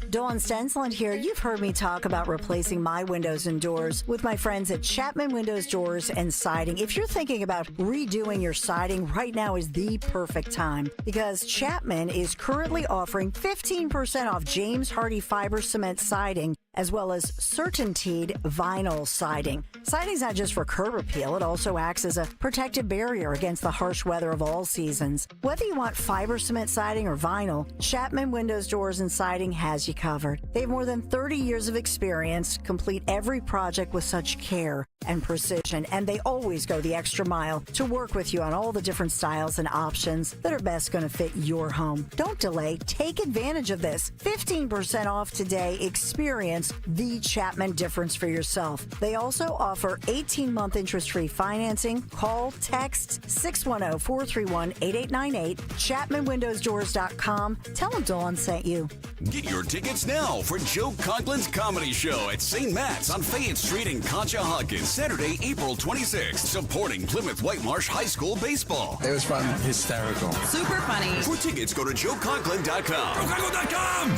[SPEAKER 26] Dawn Stensland here. You've heard me talk about replacing my windows and doors with my friends at Chapman Windows, Doors, and Siding. If you're thinking about redoing your siding, right now is the perfect time because Chapman is currently offering 15% off James Hardie Fiber Cement Siding as well as Certainteed Vinyl Siding. Siding's not just for curb appeal, it also acts as a protective barrier against the harsh weather of all seasons. Whether you want fiber cement siding or vinyl, Chapman Windows, Doors, and Siding has you covered. They have more than 30 years of experience, complete every project with such care. and precision, and they always go the extra mile to work with you on all the different styles and options that are best going to fit your home. Don't delay. Take advantage of this. 15% off today. Experience the Chapman difference for yourself. They also offer 18-month interest-free financing. Call, text 610-431-8898, ChapmanWindowsDoors.com. Tell them Dawn sent you.
[SPEAKER 18] Get your tickets now for Joe Conklin's comedy show at St. Matt's on Fayette Street in Conshohocken, Saturday, April 26th, supporting Plymouth Whitemarsh High School baseball.
[SPEAKER 1] It was fun. Hysterical.
[SPEAKER 3] Super funny.
[SPEAKER 18] For tickets, go to joeconklin.com. joeconklin.com!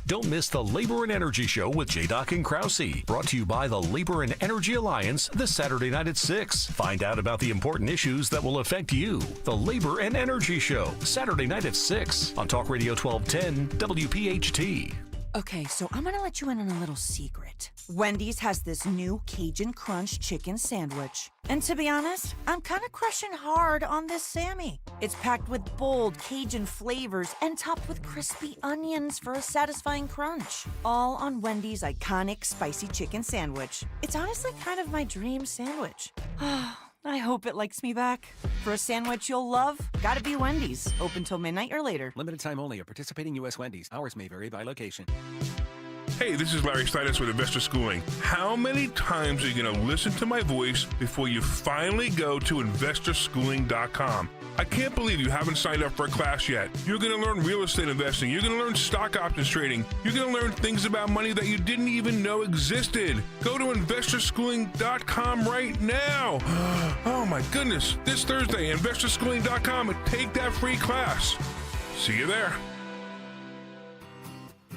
[SPEAKER 20] Don't miss the Labor and Energy Show with J-Doc and Krause. Brought to you by the Labor and Energy Alliance this Saturday night at 6. Find out about the important issues that will affect you. The Labor and Energy Show, Saturday night at 6 on Talk Radio 1210 WPHT.
[SPEAKER 3] Okay, so I'm gonna let you in on a little secret. Wendy's has this new Cajun Crunch chicken sandwich. And to be honest, I'm kind of crushing hard on this Sammy. It's packed with bold Cajun flavors and topped with crispy onions for a satisfying crunch. All on Wendy's iconic spicy chicken sandwich. It's honestly kind of my dream sandwich. I hope it likes me back. For a sandwich you'll love, gotta be Wendy's. Open till midnight or later.
[SPEAKER 5] Limited time only at participating U.S. Wendy's. Hours may vary by location.
[SPEAKER 7] Hey, this is Larry Stitus with Investor Schooling. How many times are you going to listen to my voice before you finally go to investorschooling.com? I can't believe you haven't signed up for a class yet. You're going to learn real estate investing. You're going to learn stock options trading. You're going to learn things about money that you didn't even know existed. Go to investorschooling.com right now. Oh my goodness. This Thursday, investorschooling.com, and take that free class. See you there.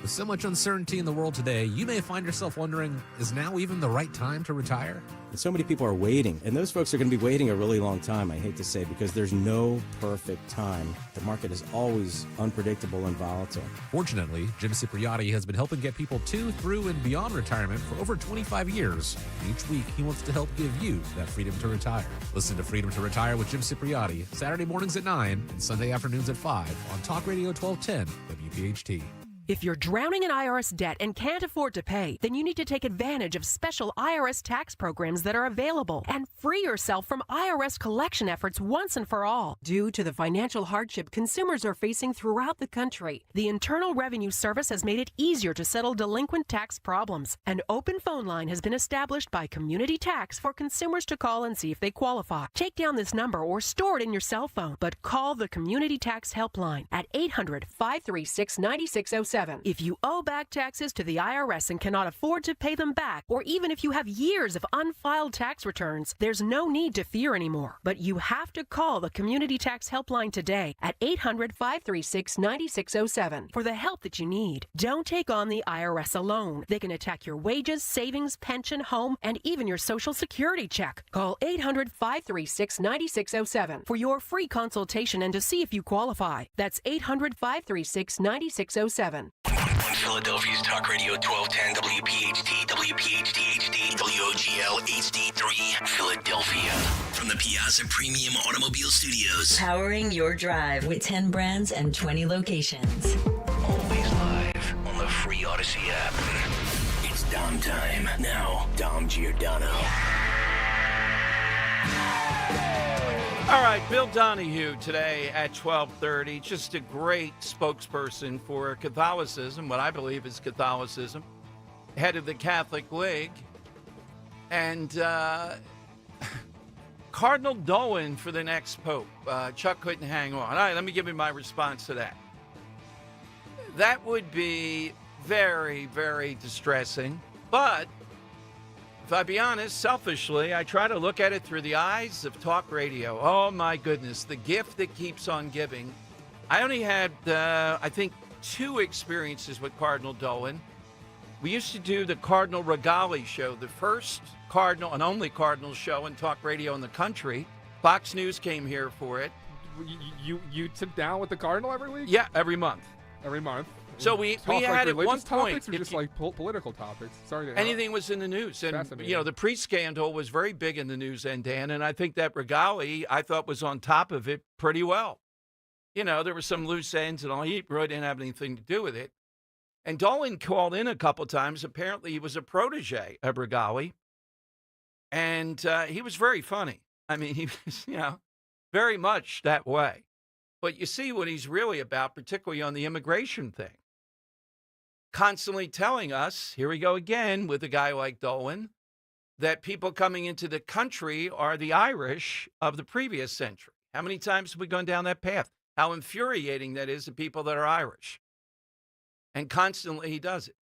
[SPEAKER 10] With so much uncertainty in the world today, you may find yourself wondering, is now even the right time to retire?
[SPEAKER 11] And so many people are waiting, and those folks are going to be waiting a really long time, I hate to say, because there's no perfect time. The market is always unpredictable and volatile.
[SPEAKER 10] Fortunately, Jim Cipriotti has been helping get people to, through, and beyond retirement for over 25 years. Each week, he wants to help give you that freedom to retire. Listen to Freedom to Retire with Jim Cipriotti, Saturday mornings at 9 and Sunday afternoons at 5 on Talk Radio 1210 WPHT.
[SPEAKER 27] If you're drowning in IRS debt and can't afford to pay, then you need to take advantage of special IRS tax programs that are available and free yourself from IRS collection efforts once and for all. Due to the financial hardship consumers are facing throughout the country, the Internal Revenue Service has made it easier to settle delinquent tax problems. An open phone line has been established by Community Tax for consumers to call and see if they qualify. Take down this number or store it in your cell phone, but call the Community Tax Helpline at 800-536-9607. If you owe back taxes to the IRS and cannot afford to pay them back, or even if you have years of unfiled tax returns, there's no need to fear anymore. But you have to call the Community Tax Helpline today at 800-536-9607 for the help that you need. Don't take on the IRS alone. They can attack your wages, savings, pension, home, and even your Social Security check. Call 800-536-9607 for your free consultation and to see if you qualify. That's 800-536-9607.
[SPEAKER 9] On Philadelphia's Talk Radio 1210 WPHT, WPHT HD, WOGL HD3, Philadelphia. From the Piazza Premium Automobile Studios.
[SPEAKER 21] Powering your drive with 10 brands and 20 locations.
[SPEAKER 9] Always live on the free Odyssey app. It's Dom time. Now, Dom Giordano.
[SPEAKER 12] All right, Bill Donahue today at 12:30, just a great spokesperson for Catholicism, what I believe is Catholicism, head of the Catholic League, and Cardinal Dolan for the next pope. Chuck couldn't hang on. All right, let me give you my response to that. That would be very, very distressing, but if I be honest, selfishly, I try to look at it through the eyes of talk radio. Oh, my goodness, the gift that keeps on giving. I only had, I think, 2 experiences with Cardinal Dolan. We used to do the Cardinal Regali show, the first Cardinal and only Cardinal show in talk radio in the country. Fox News came here for it.
[SPEAKER 28] You sit down with the Cardinal every week?
[SPEAKER 12] Yeah, every month.
[SPEAKER 28] Every month.
[SPEAKER 12] So we had at one point
[SPEAKER 28] topics or just like political topics. Sorry to
[SPEAKER 12] anything was in the news, and the pre-scandal was very big in the news, and Dan, and I think that Regali I thought was on top of it pretty well. There were some loose ends and all. He really didn't have anything to do with it. And Dolan called in a couple times. Apparently, he was a protege of Regali. And he was very funny. I mean, he was, very much that way. But you see what he's really about, particularly on the immigration thing. Constantly telling us, here we go again with a guy like Dolan, that people coming into the country are the Irish of the previous century. How many times have we gone down that path? How infuriating that is to people that are Irish. And constantly he does it.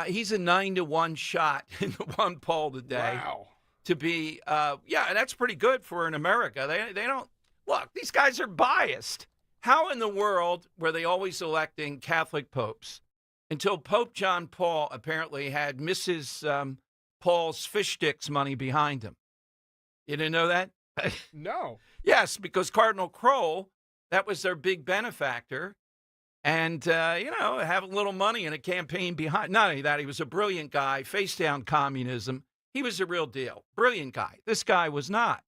[SPEAKER 12] He's a 9-1 shot in the one poll today.
[SPEAKER 28] Wow.
[SPEAKER 12] To be, and that's pretty good for in America. They don't, look, these guys are biased. How in the world were they always electing Catholic popes until Pope John Paul apparently had Mrs. Paul's fish sticks money behind him? You didn't know that?
[SPEAKER 28] No.
[SPEAKER 12] Yes, because Cardinal Kroll, that was their big benefactor. And, have a little money in a campaign behind. Not only that, he was a brilliant guy, faced down communism. He was a real deal. Brilliant guy. This guy was not.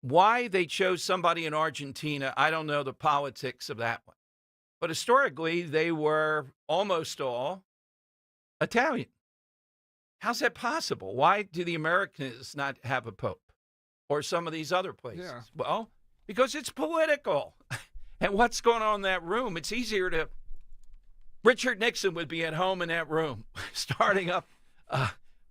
[SPEAKER 12] Why they chose somebody in Argentina, I don't know the politics of that one. But historically, they were almost all Italian. How's that possible? Why do the Americans not have a pope? Or some of these other places?
[SPEAKER 28] Yeah.
[SPEAKER 12] Well, because it's political. And what's going on in that room? It's easier to... Richard Nixon would be at home in that room, starting up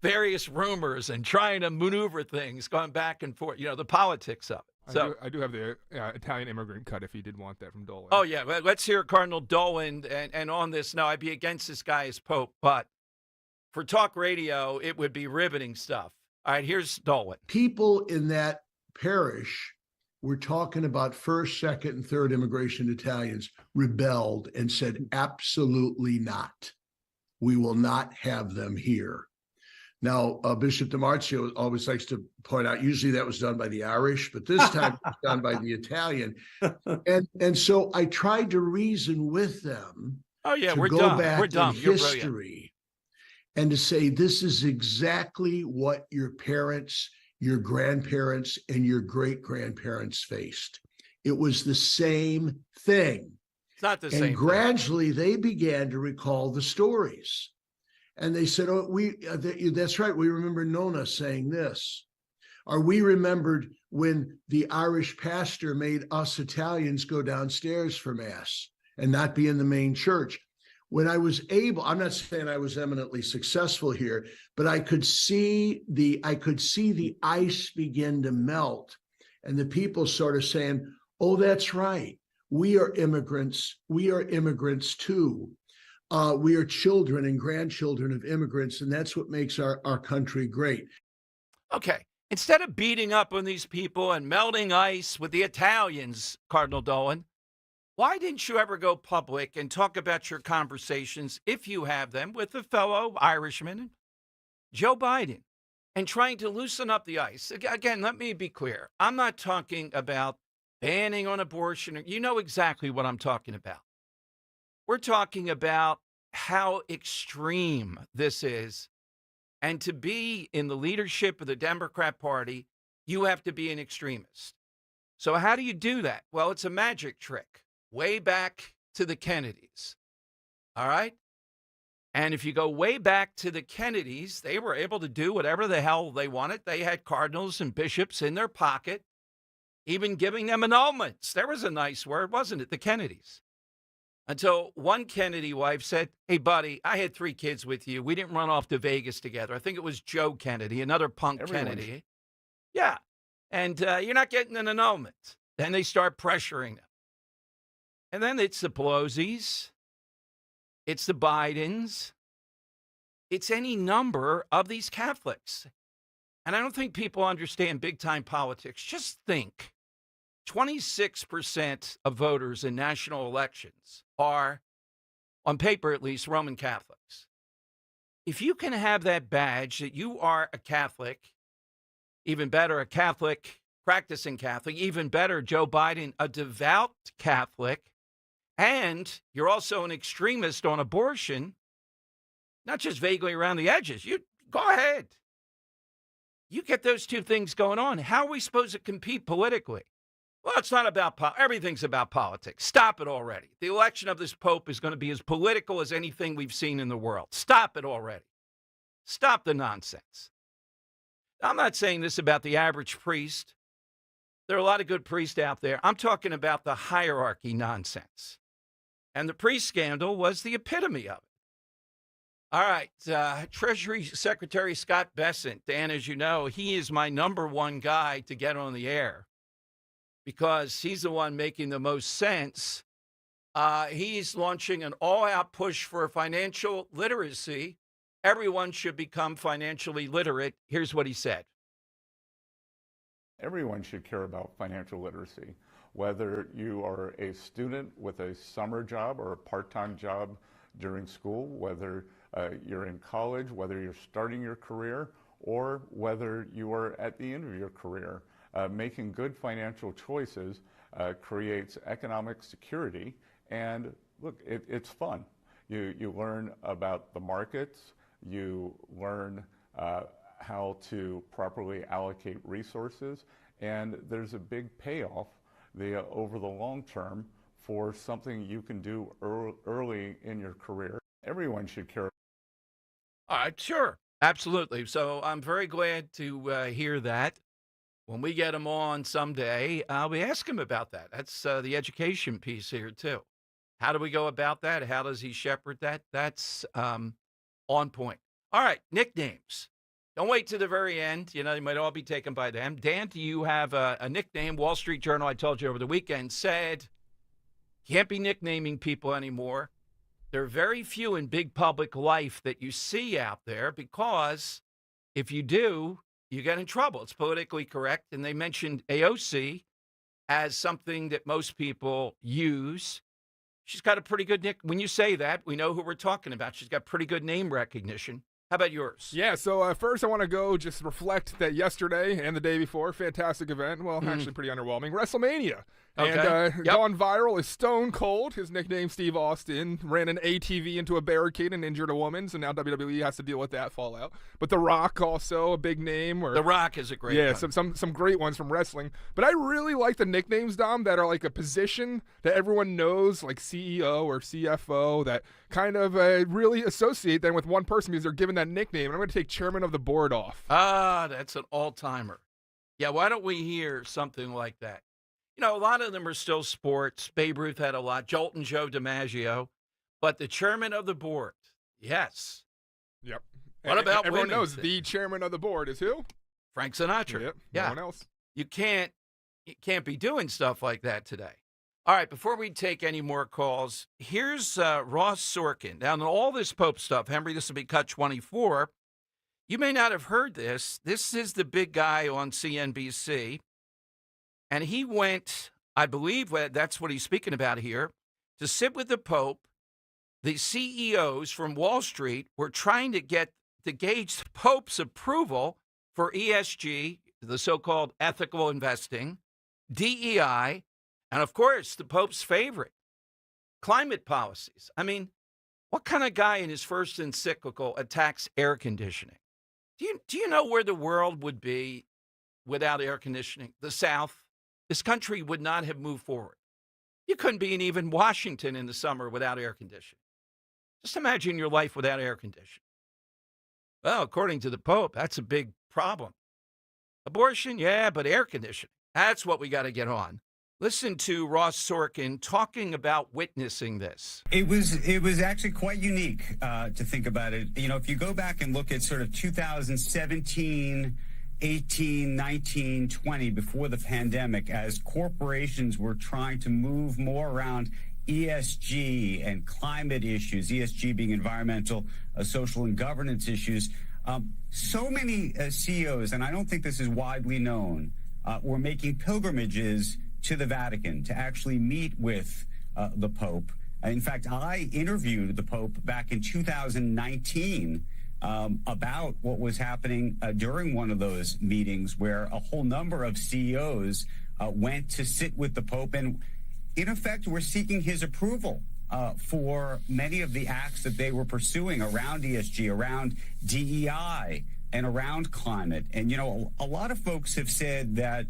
[SPEAKER 12] various rumors and trying to maneuver things, going back and forth, the politics of it. So
[SPEAKER 28] I do have the Italian immigrant cut if you did want that from Dolan.
[SPEAKER 12] Oh, yeah. Let's hear Cardinal Dolan. And on this, no, I'd be against this guy as Pope. But for talk radio, it would be riveting stuff. All right, here's Dolan.
[SPEAKER 1] People in that parish were talking about first, second, and third immigration Italians rebelled and said, absolutely not. We will not have them here. Now, Bishop DiMarzio always likes to point out, usually that was done by the Irish, but this time it was done by the Italian. And so I tried to reason with them.
[SPEAKER 12] Oh, yeah,
[SPEAKER 1] to
[SPEAKER 12] we're
[SPEAKER 1] go
[SPEAKER 12] dumb.
[SPEAKER 1] back
[SPEAKER 12] We're dumb.
[SPEAKER 1] in
[SPEAKER 12] You're
[SPEAKER 1] history
[SPEAKER 12] brilliant.
[SPEAKER 1] and to say, this is exactly what your parents, your grandparents, and your great-grandparents faced. It was the same thing.
[SPEAKER 12] It's not the same
[SPEAKER 1] And gradually they began to recall the stories. And they said, oh, that's right. We remember Nona saying this. Or we remembered when the Irish pastor made us Italians go downstairs for Mass and not be in the main church. When I was able, I'm not saying I was eminently successful here, but I could see the ice begin to melt and the people sort of saying, oh, that's right. We are immigrants. We are immigrants too. We are children and grandchildren of immigrants, and that's what makes our country great.
[SPEAKER 12] Okay. Instead of beating up on these people and melting ice with the Italians, Cardinal Dolan, why didn't you ever go public and talk about your conversations, if you have them, with a fellow Irishman, Joe Biden, and trying to loosen up the ice? Again, let me be clear. I'm not talking about banning on abortion. You know exactly what I'm talking about. We're talking about how extreme this is. And to be in the leadership of the Democrat Party, you have to be an extremist. So how do you do that? Well, it's a magic trick. Way back to the Kennedys. All right? And if you go way back to the Kennedys, they were able to do whatever the hell they wanted. They had cardinals and bishops in their pocket, even giving them annulments. There was a nice word, wasn't it? The Kennedys. Until one Kennedy wife said, hey, buddy, I had 3 kids with you. We didn't run off to Vegas together. I think it was Joe Kennedy, another punk Kennedy. Yeah. And you're not getting an annulment. Then they start pressuring them. And then it's the Pelosi's. It's the Bidens. It's any number of these Catholics. And I don't think people understand big-time politics. Just think. 26% of voters in national elections are, on paper at least, Roman Catholics. If you can have that badge that you are a Catholic, even better, a Catholic, practicing Catholic, even better, Joe Biden, a devout Catholic, and you're also an extremist on abortion, not just vaguely around the edges. You go ahead. You get those two things going on. How are we supposed to compete politically? Well, it's not about everything's about politics. Stop it already. The election of this Pope is going to be as political as anything we've seen in the world. Stop it already. Stop the nonsense. I'm not saying this about the average priest. There are a lot of good priests out there. I'm talking about the hierarchy nonsense. And the priest scandal was the epitome of it. All right, Treasury Secretary Scott Bessent, Dan, as you know, he is my number one guy to get on the air because he's the one making the most sense. He's launching an all-out push for financial literacy. Everyone should become financially literate. Here's what he said.
[SPEAKER 2] Everyone should care about financial literacy, whether you are a student with a summer job or a part-time job during school, whether you're in college, whether you're starting your career, or whether you are at the end of your career. Making good financial choices creates economic security, and look, it's fun. You learn about the markets, you learn how to properly allocate resources, and there's a big payoff over the long term for something you can do early in your career. Everyone should care.
[SPEAKER 12] All right, sure. Absolutely. So I'm very glad to hear that. When we get him on someday, I'll be asking him about that. That's the education piece here, too. How do we go about that? How does he shepherd that? That's on point. All right, nicknames. Don't wait to the very end. You know, they might all be taken by them. Dan, do you have a nickname? Wall Street Journal, I told you over the weekend, said can't be nicknaming people anymore. There are very few in big public life that you see out there because if you do, you get in trouble. It's politically correct. And they mentioned AOC as something that most people use. She's got a pretty good nick. When you say that, we know who we're talking about. She's got pretty good name recognition. How about yours?
[SPEAKER 28] Yeah, so first I want to go just reflect that yesterday and the day before, fantastic event. Well, actually pretty underwhelming. WrestleMania.
[SPEAKER 12] Okay.
[SPEAKER 28] And gone viral is Stone Cold. His nickname, Steve Austin, ran an ATV into a barricade and injured a woman, so now WWE has to deal with that fallout. But The Rock also, a big name.
[SPEAKER 12] The Rock is a great one.
[SPEAKER 28] Yeah, some great ones from wrestling. But I really like the nicknames, Dom, that are like a position that everyone knows, like CEO or CFO, that kind of really associate them with one person because they're given that nickname. And I'm going to take chairman of the board off.
[SPEAKER 12] Ah, that's an all-timer. Yeah, why don't we hear something like that? You know, a lot of them are still sports. Babe Ruth had a lot. Jolton Joe DiMaggio. But the chairman of the board, yes.
[SPEAKER 28] Yep.
[SPEAKER 12] What about
[SPEAKER 28] everyone
[SPEAKER 12] women?
[SPEAKER 28] knows the chairman of the board is who?
[SPEAKER 12] Frank Sinatra.
[SPEAKER 28] Yep.
[SPEAKER 12] Yeah.
[SPEAKER 28] No one else.
[SPEAKER 12] You can't be doing stuff like that today. All right, before we take any more calls, here's Ross Sorkin. Now, in all this Pope stuff, Henry, this will be cut 24. You may not have heard this. This is the big guy on CNBC. And he went, I believe that's what he's speaking about here, to sit with the Pope. The CEOs from Wall Street were trying to gauge the Pope's approval for ESG, the so-called ethical investing, DEI, and, of course, the Pope's favorite, climate policies. I mean, what kind of guy in his first encyclical attacks air conditioning? Do you know where the world would be without air conditioning? The South? This country would not have moved forward. You couldn't be in even Washington in the summer without air conditioning. Just imagine your life without air conditioning. Well, according to the Pope, that's a big problem. Abortion, yeah, but air conditioning, that's what we got to get on. Listen to Ross Sorkin talking about witnessing this.
[SPEAKER 4] It was actually quite unique to think about it. You know, if you go back and look at sort of 2017, 18, 19, 20, before the pandemic, as corporations were trying to move more around ESG and climate issues, ESG being environmental, social, and governance issues, so many CEOs, and I don't think this is widely known, were making pilgrimages to the Vatican to actually meet with the Pope. In fact, I interviewed the Pope back in 2019 about what was happening during one of those meetings where a whole number of CEOs went to sit with the Pope and, in effect, were seeking his approval for many of the acts that they were pursuing around ESG, around DEI, and around climate. And, you know, a lot of folks have said that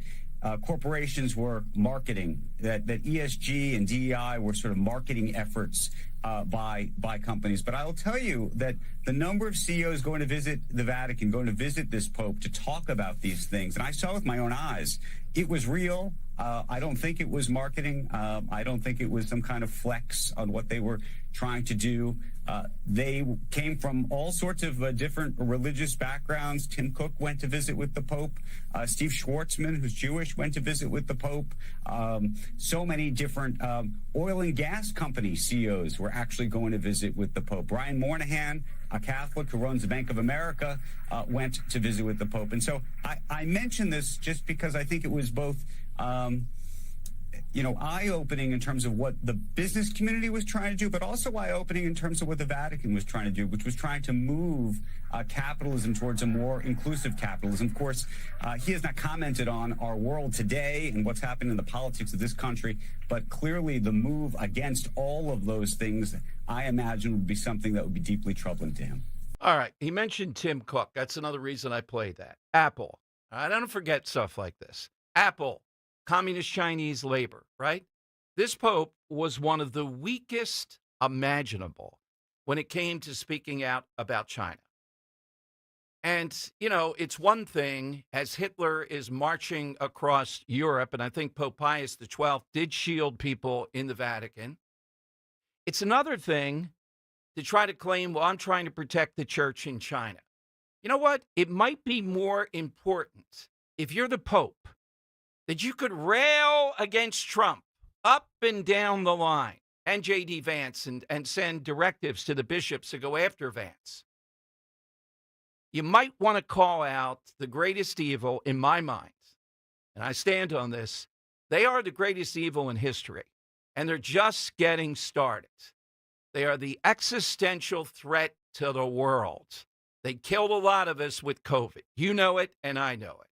[SPEAKER 4] corporations were marketing, that ESG and DEI were sort of marketing efforts by companies. But I will tell you that the number of CEOs going to visit the Vatican, going to visit this Pope to talk about these things, and I saw with my own eyes, it was real. I don't think it was marketing. I don't think it was some kind of flex on what they were trying to do. They came from all sorts of different religious backgrounds. Tim Cook went to visit with the Pope. Steve Schwartzman, who's Jewish, went to visit with the Pope. So many different oil and gas company CEOs were actually going to visit with the Pope. Brian Moynihan, a Catholic who runs the Bank of America, went to visit with the Pope. And so I mention this just because I think it was both eye-opening in terms of what the business community was trying to do, but also eye-opening in terms of what the Vatican was trying to do, which was trying to move capitalism towards a more inclusive capitalism. Of course, he has not commented on our world today and what's happening in the politics of this country, but clearly the move against all of those things, I imagine, would be something that would be deeply troubling to him.
[SPEAKER 12] All right. He mentioned Tim Cook. That's another reason I played that. Apple. I don't forget stuff like this. Apple. Communist Chinese labor, right? This Pope was one of the weakest imaginable when it came to speaking out about China. And, it's one thing as Hitler is marching across Europe, and I think Pope Pius XII did shield people in the Vatican. It's another thing to try to claim, well, I'm trying to protect the church in China. You know what? It might be more important if you're the Pope that you could rail against Trump up and down the line and J.D. Vance and send directives to the bishops to go after Vance. You might want to call out the greatest evil in my mind, and I stand on this. They are the greatest evil in history, and they're just getting started. They are the existential threat to the world. They killed a lot of us with COVID. You know it, and I know it.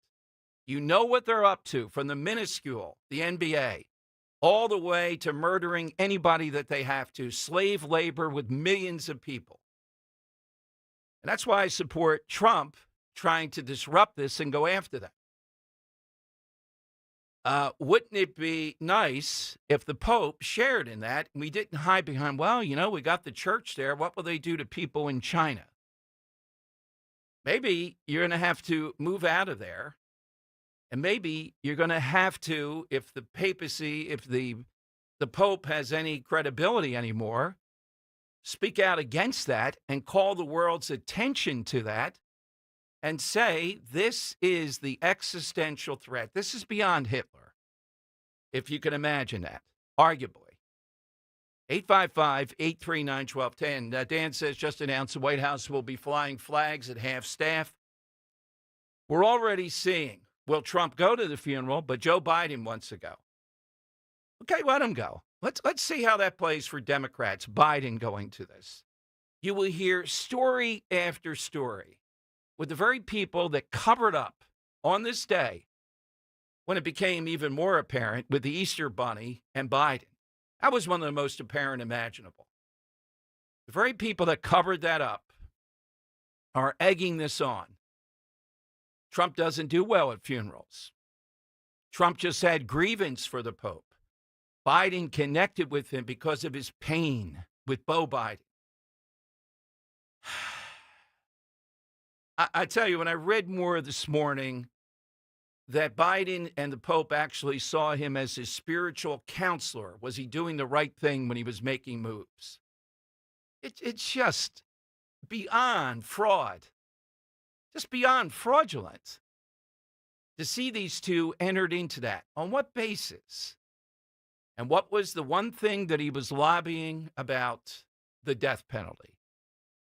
[SPEAKER 12] You know what they're up to, from the minuscule, the NBA, all the way to murdering anybody that they have to, slave labor with millions of people. And that's why I support Trump trying to disrupt this and go after them. Wouldn't it be nice if the Pope shared in that and we didn't hide behind, well, we got the church there. What will they do to people in China? Maybe you're going to have to move out of there. And maybe you're going to have to, if the papacy, if the Pope has any credibility anymore, speak out against that and call the world's attention to that and say, this is the existential threat. This is beyond Hitler, if you can imagine that, arguably. 855-839-1210. Dan says, just announced the White House will be flying flags at half staff. We're already seeing, will Trump go to the funeral? But Joe Biden wants to go. Okay, let him go. Let's see how that plays for Democrats, Biden going to this. You will hear story after story with the very people that covered up on this day when it became even more apparent with the Easter Bunny and Biden. That was one of the most apparent imaginable. The very people that covered that up are egging this on. Trump doesn't do well at funerals. Trump just had grievance for the Pope. Biden connected with him because of his pain with Beau Biden. I tell you, when I read more this morning, that Biden and the Pope actually saw him as his spiritual counselor. Was he doing the right thing when he was making moves? It's just beyond fraud. Just beyond fraudulent to see these two entered into that. On what basis? And what was the one thing that he was lobbying about? The death penalty.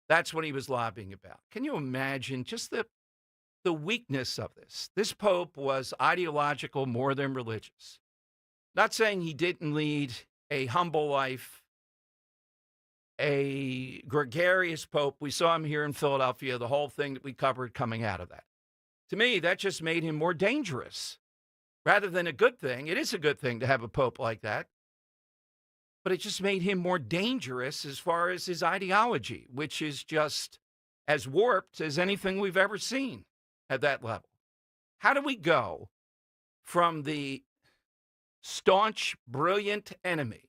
[SPEAKER 12] That's what he was lobbying about. Can you imagine just the weakness of this? This Pope was ideological more than religious. Not saying he didn't lead a humble life, a gregarious Pope. We saw him here in Philadelphia, the whole thing that we covered coming out of that. To me, that just made him more dangerous rather than a good thing. It is a good thing to have a Pope like that. But it just made him more dangerous as far as his ideology, which is just as warped as anything we've ever seen at that level. How do we go from the staunch, brilliant enemy,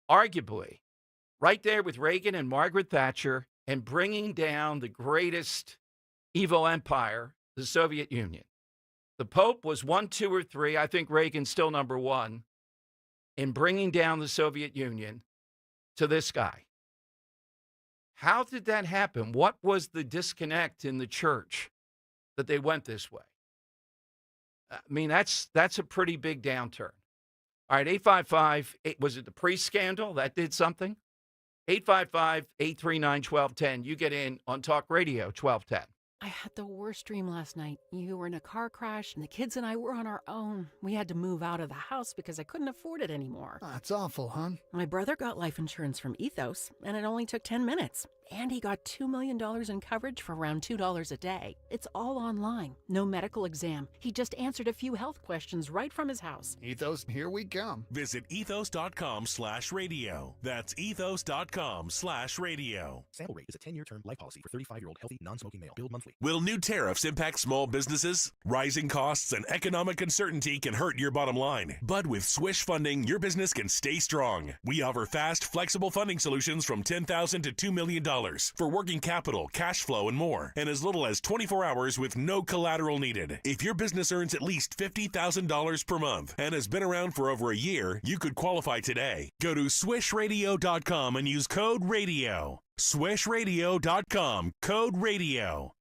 [SPEAKER 12] arguably right there with Reagan and Margaret Thatcher, and bringing down the greatest evil empire, the Soviet Union. The Pope was 1, 2, or 3. I think Reagan's still number 1 in bringing down the Soviet Union to this guy. How did that happen? What was the disconnect in the church that they went this way? I mean, that's a pretty big downturn. All right, 855, was it the priest scandal that did something? 855-839-1210. You get in on Talk Radio 1210.
[SPEAKER 27] I had the worst dream last night. You were in a car crash, and the kids and I were on our own. We had to move out of the house because I couldn't afford it anymore.
[SPEAKER 22] That's awful, hon.
[SPEAKER 27] My brother got life insurance from Ethos, and it only took 10 minutes. And he got $2 million in coverage for around $2 a day. It's all online. No medical exam. He just answered a few health questions right from his house.
[SPEAKER 22] Ethos, here we come.
[SPEAKER 6] Visit ethos.com/radio. That's ethos.com/radio.
[SPEAKER 23] Sample rate is a 10-year term life policy for 35-year-old healthy, non-smoking male. Billed monthly.
[SPEAKER 6] Will new tariffs impact small businesses? Rising costs and economic uncertainty can hurt your bottom line. But with Swish Funding, your business can stay strong. We offer fast, flexible funding solutions from $10,000 to $2 million for working capital, cash flow, and more, and as little as 24 hours with no collateral needed. If your business earns at least $50,000 per month and has been around for over a year, you could qualify today. Go to swishradio.com and use code RADIO. Swishradio.com, code RADIO.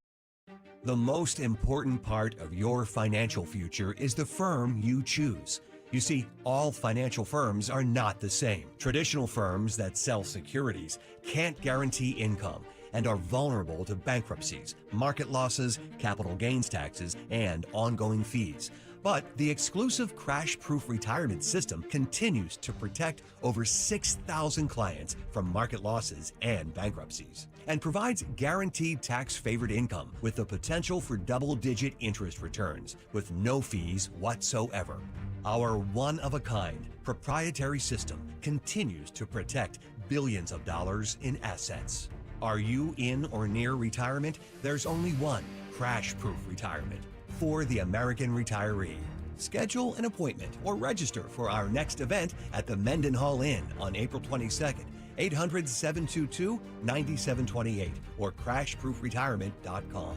[SPEAKER 8] The most important part of your financial future is the firm you choose. You see, all financial firms are not the same. Traditional firms that sell securities can't guarantee income and are vulnerable to bankruptcies, market losses, capital gains taxes, and ongoing fees. But the exclusive crash-proof retirement system continues to protect over 6,000 clients from market losses and bankruptcies, and provides guaranteed tax-favored income with the potential for double-digit interest returns with no fees whatsoever. Our one-of-a-kind proprietary system continues to protect billions of dollars in assets. Are you in or near retirement? There's only one crash-proof retirement for the American retiree. Schedule an appointment or register for our next event at the Mendenhall Inn on April 22nd, 800-722-9728 or crashproofretirement.com.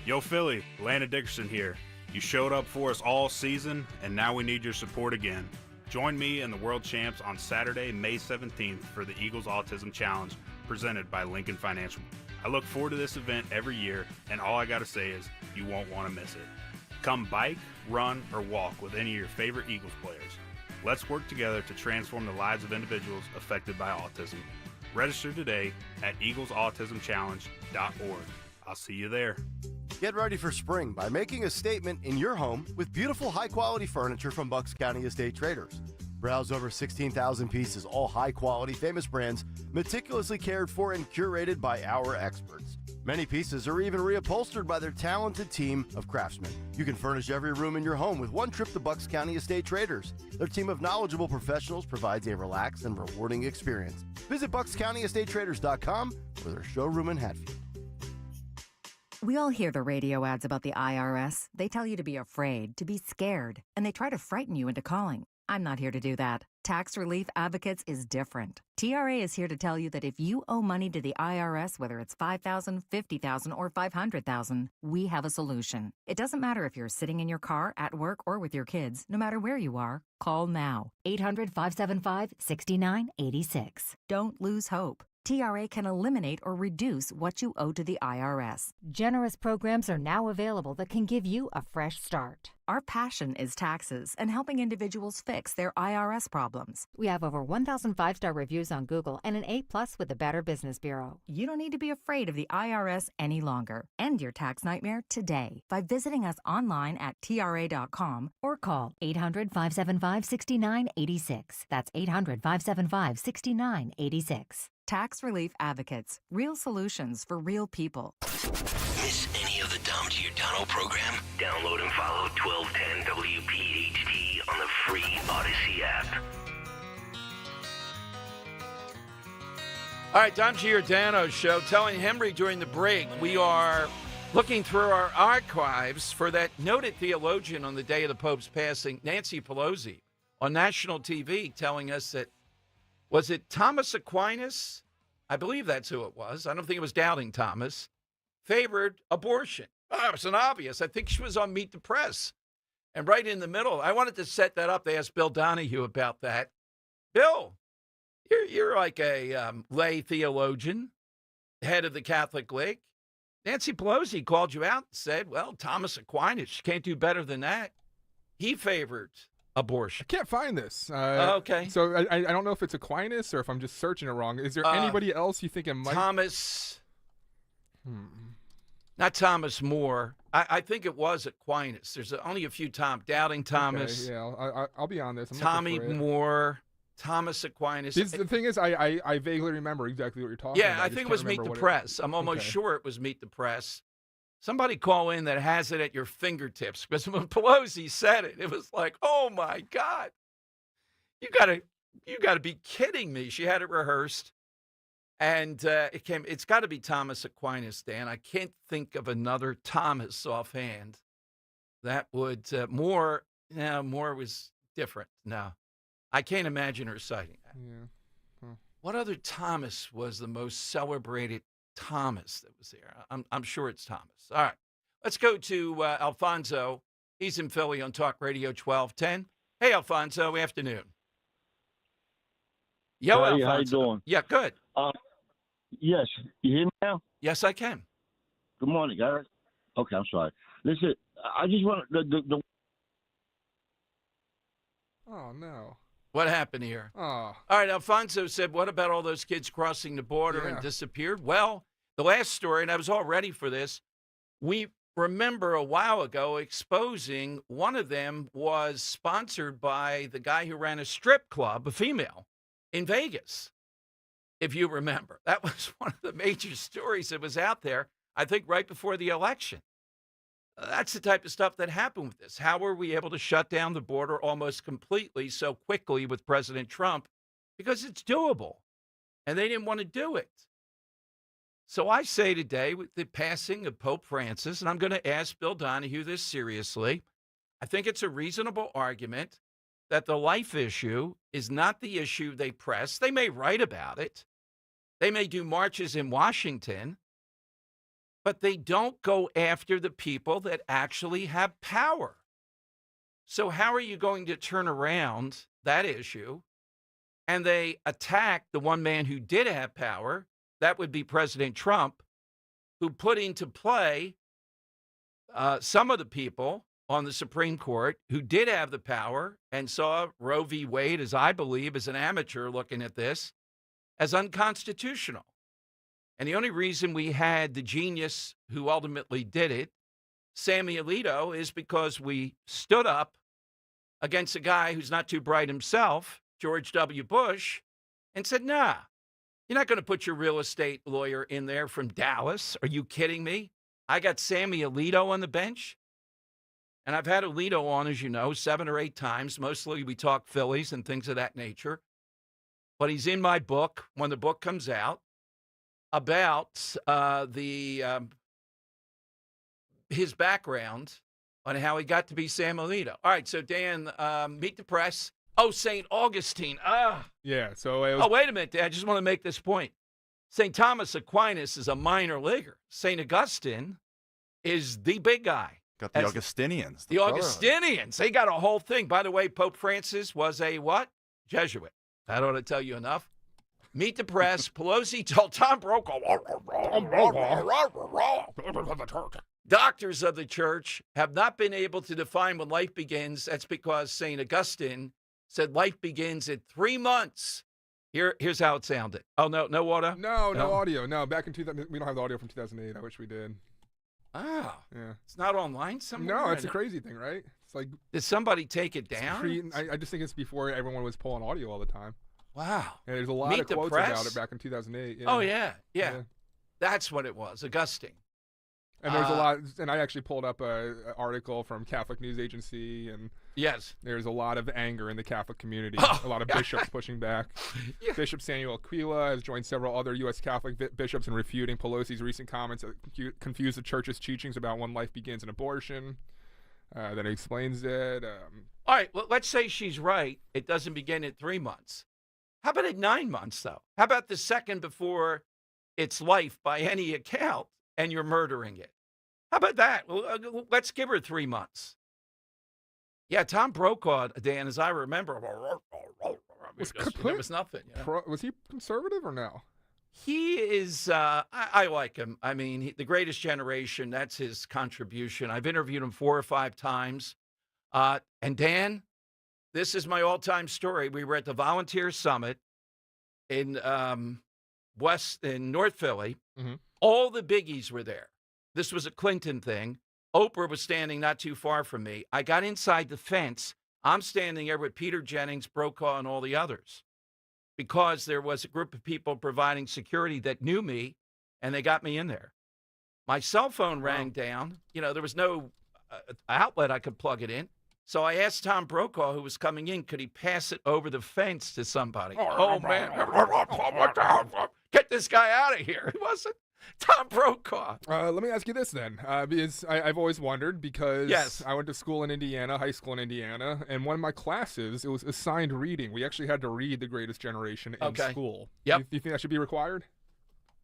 [SPEAKER 13] Yo, Philly, Landon Dickerson here. You showed up for us all season, and now we need your support again. Join me and the World Champs on Saturday, May 17th for the Eagles Autism Challenge presented by Lincoln Financial. I look forward to this event every year, and all I gotta say is you won't want to miss it. Come bike, run, or walk with any of your favorite Eagles players. Let's work together to transform the lives of individuals affected by autism. Register today at eaglesautismchallenge.org. I'll see you there.
[SPEAKER 14] Get ready for spring by making a statement in your home with beautiful high-quality furniture from Bucks County Estate Traders. Browse over 16,000 pieces, all high-quality, famous brands, meticulously cared for and curated by our experts. Many pieces are even reupholstered by their talented team of craftsmen. You can furnish every room in your home with one trip to Bucks County Estate Traders. Their team of knowledgeable professionals provides a relaxed and rewarding experience. Visit BucksCountyEstateTraders.com for their showroom in Hatfield.
[SPEAKER 15] We all hear the radio ads about the IRS. They tell you to be afraid, to be scared, and they try to frighten you into calling. I'm not here to do that. Tax Relief Advocates is different. TRA is here to tell you that if you owe money to the IRS, whether it's $5,000, $50,000, or $500,000, we have a solution. It doesn't matter if you're sitting in your car, at work, or with your kids. No matter where you are, call now. 800-575-6986. Don't lose hope. TRA can eliminate or reduce what you owe to the IRS.
[SPEAKER 16] Generous programs are now available that can give you a fresh start.
[SPEAKER 15] Our passion is taxes and helping individuals fix their IRS problems.
[SPEAKER 16] We have over 1,000 5-star reviews on Google and an A+ with the Better Business Bureau.
[SPEAKER 15] You don't need to be afraid of the IRS any longer. End your tax nightmare today by visiting us online at TRA.com
[SPEAKER 16] or call 800-575-6986. That's 800-575-6986.
[SPEAKER 15] Tax Relief Advocates. Real solutions for real people.
[SPEAKER 9] Miss any of the Dom Giordano program? Download and follow 1210 WPHT on the free Odyssey app.
[SPEAKER 12] All right, Dom Giordano's show. Telling Henry during the break, we are looking through our archives for that noted theologian on the day of the Pope's passing, Nancy Pelosi, on national TV, telling us that Was it Thomas Aquinas? I believe that's who it was. I don't think it was Doubting Thomas. Favored abortion. Oh, it was an obvious. I think she was on Meet the Press. And right in the middle, I wanted to set that up. They asked Bill Donahue about that. Bill, you're like a lay theologian, head of the Catholic League. Nancy Pelosi called you out and said, well, Thomas Aquinas, she can't do better than that. He favored abortion.
[SPEAKER 28] I can't find this.
[SPEAKER 12] Okay.
[SPEAKER 28] So I don't know if it's Aquinas or if I'm just searching it wrong. Is there anybody else you think it might?
[SPEAKER 12] Thomas. Not Thomas More. I think it was Aquinas. There's only a few Doubting Thomas.
[SPEAKER 28] Okay, yeah, I'll be on this.
[SPEAKER 12] Tommy Moore. Thomas Aquinas.
[SPEAKER 28] The thing is, I vaguely remember exactly what you're talking about.
[SPEAKER 12] Yeah, I think it was Meet the Press. I'm almost sure it was Meet the Press. Somebody call in that has it at your fingertips. Because when Pelosi said it, it was like, oh my God. You gotta be kidding me. She had it rehearsed. And it's got to be Thomas Aquinas, Dan. I can't think of another Thomas offhand. That would, Moore was different. No, I can't imagine her citing that.
[SPEAKER 28] Yeah. Huh.
[SPEAKER 12] What other Thomas was the most celebrated Thomas that was there? I'm sure it's Thomas. All right, let's go to Alfonso. He's in Philly on Talk Radio 1210. Hey, Alfonso, afternoon. Yo,
[SPEAKER 3] hey,
[SPEAKER 12] Alfonso.
[SPEAKER 3] how you doing?
[SPEAKER 12] Yeah, good.
[SPEAKER 3] Yes, you hear me now?
[SPEAKER 12] Yes, I can.
[SPEAKER 3] Good morning, guys. Okay, I'm sorry. Listen, I just want the
[SPEAKER 28] Oh no.
[SPEAKER 12] What happened here?
[SPEAKER 28] Oh.
[SPEAKER 12] All right, Alfonso said, what about all those kids crossing the border and disappeared? Well, the last story, and I was all ready for this, we remember a while ago exposing one of them was sponsored by the guy who ran a strip club, a female, in Vegas. If you remember, that was one of the major stories that was out there, I think, right before the election. That's the type of stuff that happened with this. How were we able to shut down the border almost completely so quickly with President Trump? Because it's doable, and they didn't want to do it. So I say today, with the passing of Pope Francis, and I'm going to ask Bill Donahue this seriously, I think it's a reasonable argument that the life issue is not the issue they press. They may write about it. They may do marches in Washington, but they don't go after the people that actually have power. So how are you going to turn around that issue? And they attack the one man who did have power, that would be President Trump, who put into play some of the people on the Supreme Court who did have the power and saw Roe v. Wade, as I believe, as an amateur looking at this, as unconstitutional. And the only reason we had the genius who ultimately did it, Sammy Alito, is because we stood up against a guy who's not too bright himself, George W. Bush, and said, nah, you're not going to put your real estate lawyer in there from Dallas. Are you kidding me? I got Sammy Alito on the bench. And I've had Alito on, as you know, 7 or 8 times. Mostly we talk Phillies and things of that nature. But he's in my book when the book comes out about his background on how he got to be Sam Alito. All right, so Dan, Meet the Press. Oh, St. Augustine.
[SPEAKER 28] Yeah, so it was...
[SPEAKER 12] Oh, wait a minute, Dan. I just want to make this point. St. Thomas Aquinas is a minor leaguer. St. Augustine is the big guy.
[SPEAKER 17] Got the Augustinians.
[SPEAKER 12] The Augustinians. They got a whole thing. By the way, Pope Francis was a what? Jesuit. That ought to tell you enough. Meet the Press. Pelosi told Tom Brokaw. Doctors of the church have not been able to define when life begins. That's because St. Augustine said life begins at 3 months. Here's how it sounded. Oh, no audio?
[SPEAKER 28] No audio. No, back in 2000, we don't have the audio from 2008. I wish we did.
[SPEAKER 12] Oh,
[SPEAKER 28] yeah.
[SPEAKER 12] It's not online somewhere?
[SPEAKER 28] No, it's a crazy thing, right? It's like,
[SPEAKER 12] did somebody take it down?
[SPEAKER 28] I just think it's before everyone was pulling audio all the time.
[SPEAKER 12] Wow.
[SPEAKER 28] And there's a lot of quotes about it back in 2008. Yeah.
[SPEAKER 12] Oh, yeah. That's what it was, Augustine.
[SPEAKER 28] And there's a lot, and I actually pulled up an article from Catholic News Agency, and
[SPEAKER 12] yes,
[SPEAKER 28] there's a lot of anger in the Catholic community. A lot of bishops pushing back. Yeah. Bishop Samuel Aquila has joined several other U.S. Catholic bishops in refuting Pelosi's recent comments that confuse the church's teachings about when life begins in abortion. Then he explains it.
[SPEAKER 12] All right, well, let's say she's right. It doesn't begin at 3 months. How about at 9 months, though? How about the second before its life by any account and you're murdering it? How about that? Well, let's give her 3 months. Yeah, Tom Brokaw, Dan, as I remember, there was nothing. You know?
[SPEAKER 28] Was he conservative or no?
[SPEAKER 12] He is, I like him. I mean, The Greatest Generation, that's his contribution. I've interviewed him 4 or 5 times. And Dan, this is my all-time story. We were at the Volunteer Summit in North Philly.
[SPEAKER 28] Mm-hmm.
[SPEAKER 12] All the biggies were there. This was a Clinton thing. Oprah was standing not too far from me. I got inside the fence. I'm standing there with Peter Jennings, Brokaw, and all the others because there was a group of people providing security that knew me, and they got me in there. My cell phone rang down. You know, there was no outlet I could plug it in. So I asked Tom Brokaw, who was coming in, could he pass it over the fence to somebody? Oh, man. Get this guy out of here. He wasn't. Tom Brokaw.
[SPEAKER 28] Let me ask you this then, because I've always wondered, because
[SPEAKER 12] Yes.
[SPEAKER 28] I went to school in Indiana, high school in Indiana, and one of my classes, it was assigned reading. We actually had to read The Greatest Generation in school.
[SPEAKER 12] Yep.
[SPEAKER 28] Do you think that should be required?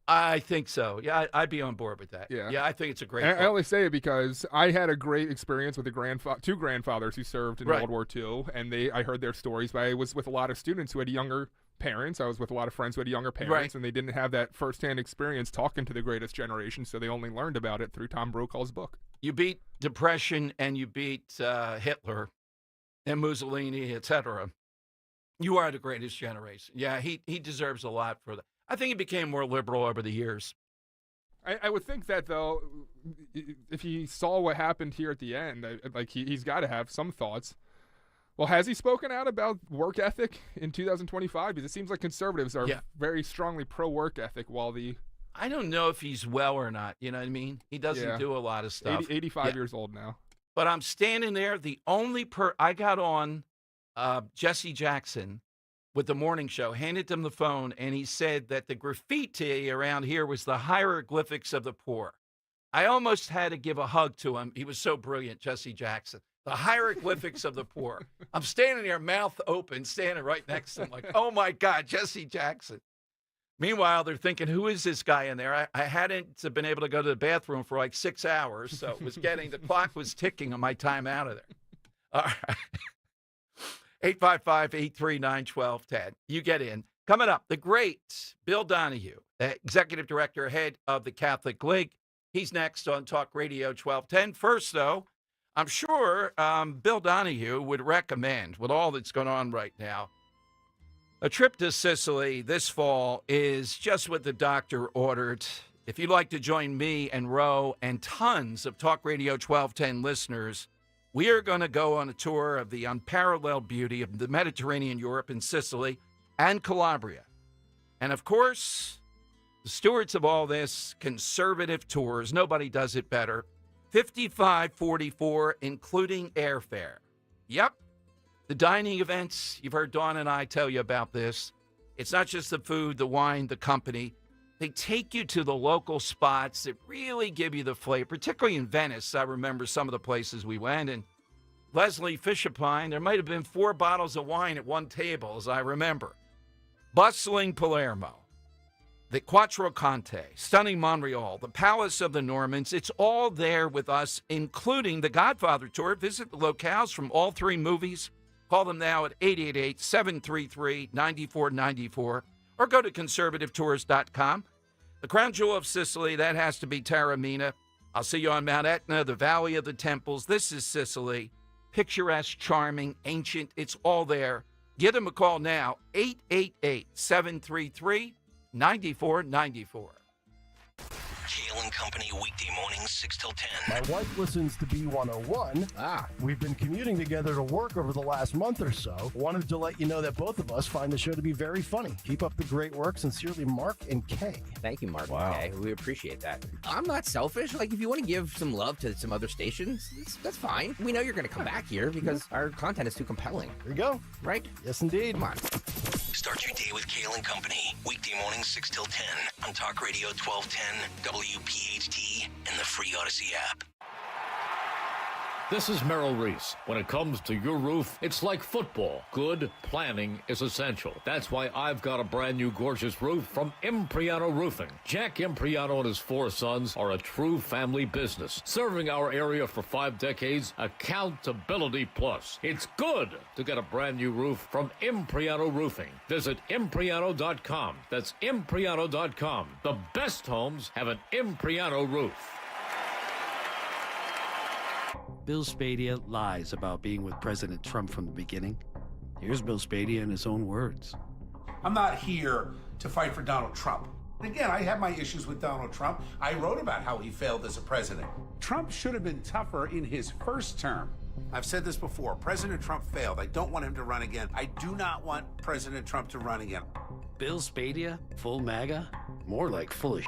[SPEAKER 12] I think so. Yeah, I'd be on board with that.
[SPEAKER 28] Yeah.
[SPEAKER 12] Yeah, I think it's a great
[SPEAKER 28] And
[SPEAKER 12] book.
[SPEAKER 28] I only say it because I had a great experience with two grandfathers who served in
[SPEAKER 12] Right.
[SPEAKER 28] World War II, and I heard their stories, but I was with a lot of students who had younger parents. I was with a lot of friends who had younger parents,
[SPEAKER 12] Right.
[SPEAKER 28] and they didn't have that firsthand experience talking to The Greatest Generation, so they only learned about it through Tom Brokaw's book.
[SPEAKER 12] You beat Depression and you beat Hitler and Mussolini, etc. You are the greatest generation. Yeah, he deserves a lot for that. I think he became more liberal over the years.
[SPEAKER 28] I would think that, though, if he saw what happened here at the end, he's got to have some thoughts. Well, has he spoken out about work ethic in 2025? Because it seems like conservatives are very strongly pro-work ethic, while
[SPEAKER 12] I don't know if he's well or not. You know what I mean? He doesn't do a lot of stuff.
[SPEAKER 28] 85 years old now.
[SPEAKER 12] But I'm standing there. The only I got on Jesse Jackson with the morning show, handed him the phone, and he said that the graffiti around here was the hieroglyphics of the poor. I almost had to give a hug to him. He was so brilliant, Jesse Jackson. The hieroglyphics of the poor. I'm standing there, mouth open, standing right next to him like, oh, my God, Jesse Jackson. Meanwhile, they're thinking, who is this guy in there? I hadn't been able to go to the bathroom for like 6 hours, so it was the clock was ticking on my time out of there. All right. 855-839-1210. You get in. Coming up, the great Bill Donahue, Executive Director, head of the Catholic League. He's next on Talk Radio 1210. First, though, I'm sure Bill Donahue would recommend, with all that's going on right now, a trip to Sicily this fall is just what the doctor ordered. If you'd like to join me and Roe and tons of Talk Radio 1210 listeners, we are going to go on a tour of the unparalleled beauty of the Mediterranean, Europe, and Sicily, and Calabria. And, of course, the stewards of all this, Conservative Tours, nobody does it better, $55.44, including airfare. Yep. The dining events, you've heard Dawn and I tell you about this. It's not just the food, the wine, the company. They take you to the local spots that really give you the flavor, particularly in Venice. I remember some of the places we went, and Leslie Fisher-Pine, there might have been 4 bottles of wine at one table, as I remember. Bustling Palermo, the Quattro Conte, stunning Montreal, the Palace of the Normans. It's all there with us, including the Godfather Tour. Visit the locales from all 3 movies. Call them now at 888-733-9494 or go to conservativetours.com. The crown jewel of Sicily, that has to be Taormina. I'll see you on Mount Etna, the Valley of the Temples. This is Sicily. Picturesque, charming, ancient. It's all there. Give them a call now, 888-733-9494.
[SPEAKER 9] Kale and Company, weekday mornings, 6 till 10.
[SPEAKER 5] My wife listens to B101. We've been commuting together to work over the last month or so. Wanted to let you know that both of us find the show to be very funny. Keep up the great work. Sincerely, Mark and Kay.
[SPEAKER 17] Thank you, Mark and Kay. We appreciate that. I'm not selfish. Like, if you want to give some love to some other stations, that's fine. We know you're going to come back here because our content is too compelling.
[SPEAKER 5] There you go.
[SPEAKER 17] Right?
[SPEAKER 5] Yes, indeed.
[SPEAKER 17] Come on.
[SPEAKER 9] Start your day with Kale and Company, weekday mornings 6 till 10 on Talk Radio 1210, WPHT, and the free Odyssey app.
[SPEAKER 7] This is Merrill Reese. When it comes to your roof, it's like football. Good planning is essential. That's why I've got a brand new gorgeous roof from Impriano Roofing. Jack Impriano and his 4 sons are a true family business, serving our area for 5 decades. Accountability plus. It's good to get a brand new roof from Impriano Roofing. Visit Impriano.com. That's Impriano.com. The best homes have an Impriano roof.
[SPEAKER 11] Bill Spadia lies about being with President Trump from the beginning. Here's Bill Spadia in his own words.
[SPEAKER 18] I'm not here to fight for Donald Trump. Again, I have my issues with Donald Trump. I wrote about how he failed as a president. Trump should have been tougher in his first term. I've said this before. President Trump failed. I don't want him to run again. I do not want President Trump to run again.
[SPEAKER 11] Bill Spadia, full MAGA? More like full of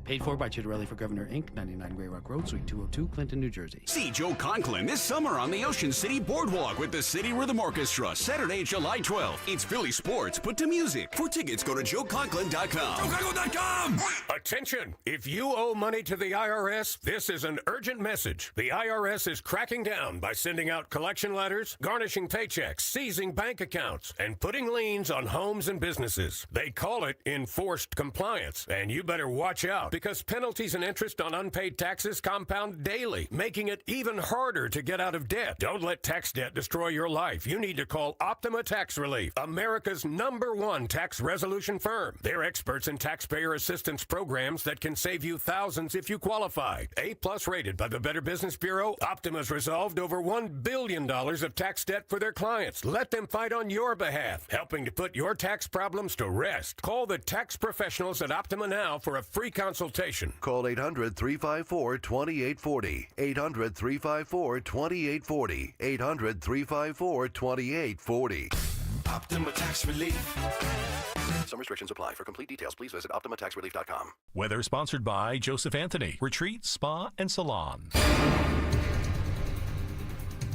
[SPEAKER 11] Paid for by Chitterelli for Governor, Inc., 99 Grey Rock Road, Suite 202, Clinton, New Jersey.
[SPEAKER 19] See Joe Conklin this summer on the Ocean City Boardwalk with the City Rhythm Orchestra, Saturday, July 12th. It's Philly sports put to music. For tickets, go to joeconklin.com. joeconklin.com!
[SPEAKER 20] Attention! If you owe money to the IRS, this is an urgent message. The IRS is cracking down by sending out collection letters, garnishing paychecks, seizing bank accounts, and putting liens on homes and businesses. They call it enforced compliance, and you better watch out, because penalties and interest on unpaid taxes compound daily, making it even harder to get out of debt. Don't let tax debt destroy your life. You need to call Optima Tax Relief, America's #1 tax resolution firm. They're experts in taxpayer assistance programs that can save you thousands if you qualify. A+ rated by the Better Business Bureau, Optima's resolved over $1 billion of tax debt for their clients. Let them fight on your behalf, helping to put your tax problems to rest. Call the tax professionals at Optima now for a free consultation.
[SPEAKER 24] Call 800-354-2840. 800-354-2840. 800-354-2840.
[SPEAKER 19] Optima Tax Relief.
[SPEAKER 24] Some restrictions apply. For complete details, please visit OptimaTaxRelief.com.
[SPEAKER 6] Weather sponsored by Joseph Anthony, Retreat, Spa, and Salon.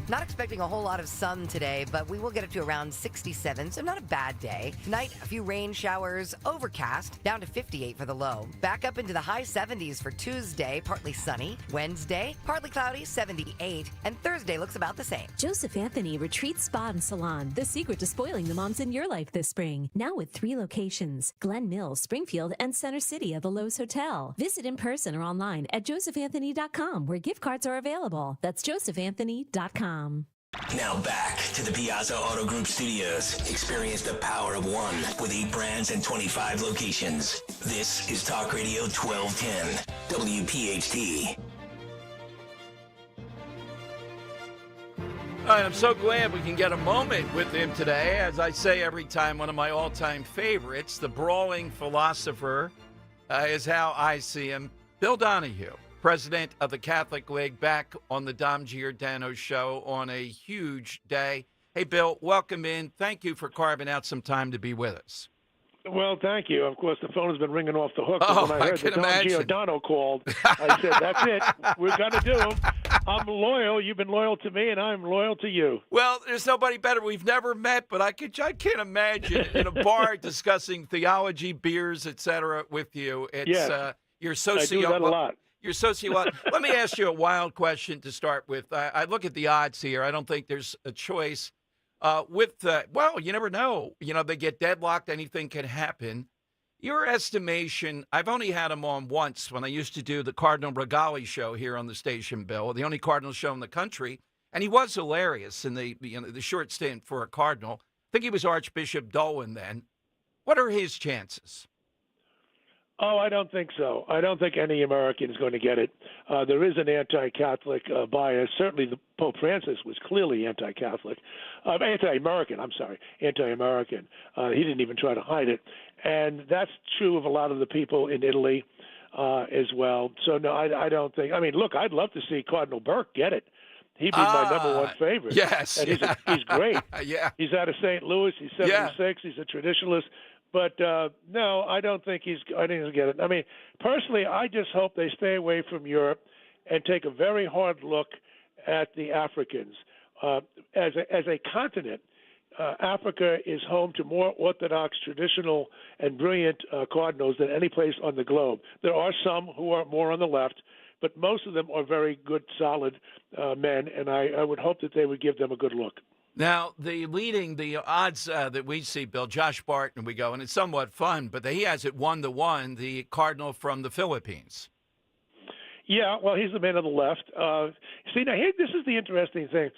[SPEAKER 25] Not expecting a whole lot of sun today, but we will get it to around 67, so not a bad day. Tonight, a few rain showers, overcast, down to 58 for the low. Back up into the high 70s for Tuesday, partly sunny. Wednesday, partly cloudy, 78. And Thursday looks about the same.
[SPEAKER 26] Joseph Anthony Retreat Spa and Salon, the secret to spoiling the moms in your life this spring. Now with 3 locations, Glen Mills, Springfield, and Center City at the Lowe's Hotel. Visit in person or online at josephanthony.com, where gift cards are available. That's josephanthony.com.
[SPEAKER 9] Now back to the Piazza Auto Group studios. Experience the power of one with 8 brands and 25 locations. This is Talk Radio 1210, WPHT.
[SPEAKER 12] All right, I'm so glad we can get a moment with him today. As I say every time, one of my all-time favorites, the brawling philosopher, is how I see him. Bill Donahue, president of the Catholic League, back on the Dom Giordano show on a huge day. Hey, Bill, welcome in. Thank you for carving out some time to be with us.
[SPEAKER 26] Well, thank you. Of course, the phone has been ringing off the hook. When I heard that Dom Giordano called, I said, that's it. We're going to do him. I'm loyal. You've been loyal to me, and I'm loyal to you.
[SPEAKER 12] Well, there's nobody better. We've never met, but I can't imagine in a bar discussing theology, beers, etc. with you. It's you're
[SPEAKER 26] I do that a lot.
[SPEAKER 12] You're Let me ask you a wild question to start with. I look at the odds here. I don't think there's a choice. Well, you never know. You know, they get deadlocked. Anything can happen. Your estimation, I've only had him on once when I used to do the Cardinal Regali show here on the station, Bill, the only Cardinal show in the country. And he was hilarious in the short stint for a Cardinal. I think he was Archbishop Dolan then. What are his chances?
[SPEAKER 26] Oh, I don't think so. I don't think any American is going to get it. There is an anti-Catholic bias. Certainly, Pope Francis was clearly anti-Catholic, anti-American. I'm sorry, anti-American. He didn't even try to hide it, and that's true of a lot of the people in Italy as well. So no, I don't think. I mean, look, I'd love to see Cardinal Burke get it. He'd be my number one favorite.
[SPEAKER 12] Yes,
[SPEAKER 26] and he's great.
[SPEAKER 12] Yeah,
[SPEAKER 26] he's out of St. Louis. He's 76. He's a traditionalist. But no, I don't think he'll get it. I mean, personally, I just hope they stay away from Europe and take a very hard look at the Africans. As a continent, Africa is home to more Orthodox, traditional, and brilliant cardinals than any place on the globe. There are some who are more on the left, but most of them are very good, solid men, and I would hope that they would give them a good look.
[SPEAKER 12] Now, the odds that we see, Bill, Josh Barton, we go, and it's somewhat fun, but he has it 1-1, the Cardinal from the Philippines.
[SPEAKER 26] Yeah, well, he's the man on the left. See, now here, this is the interesting thing.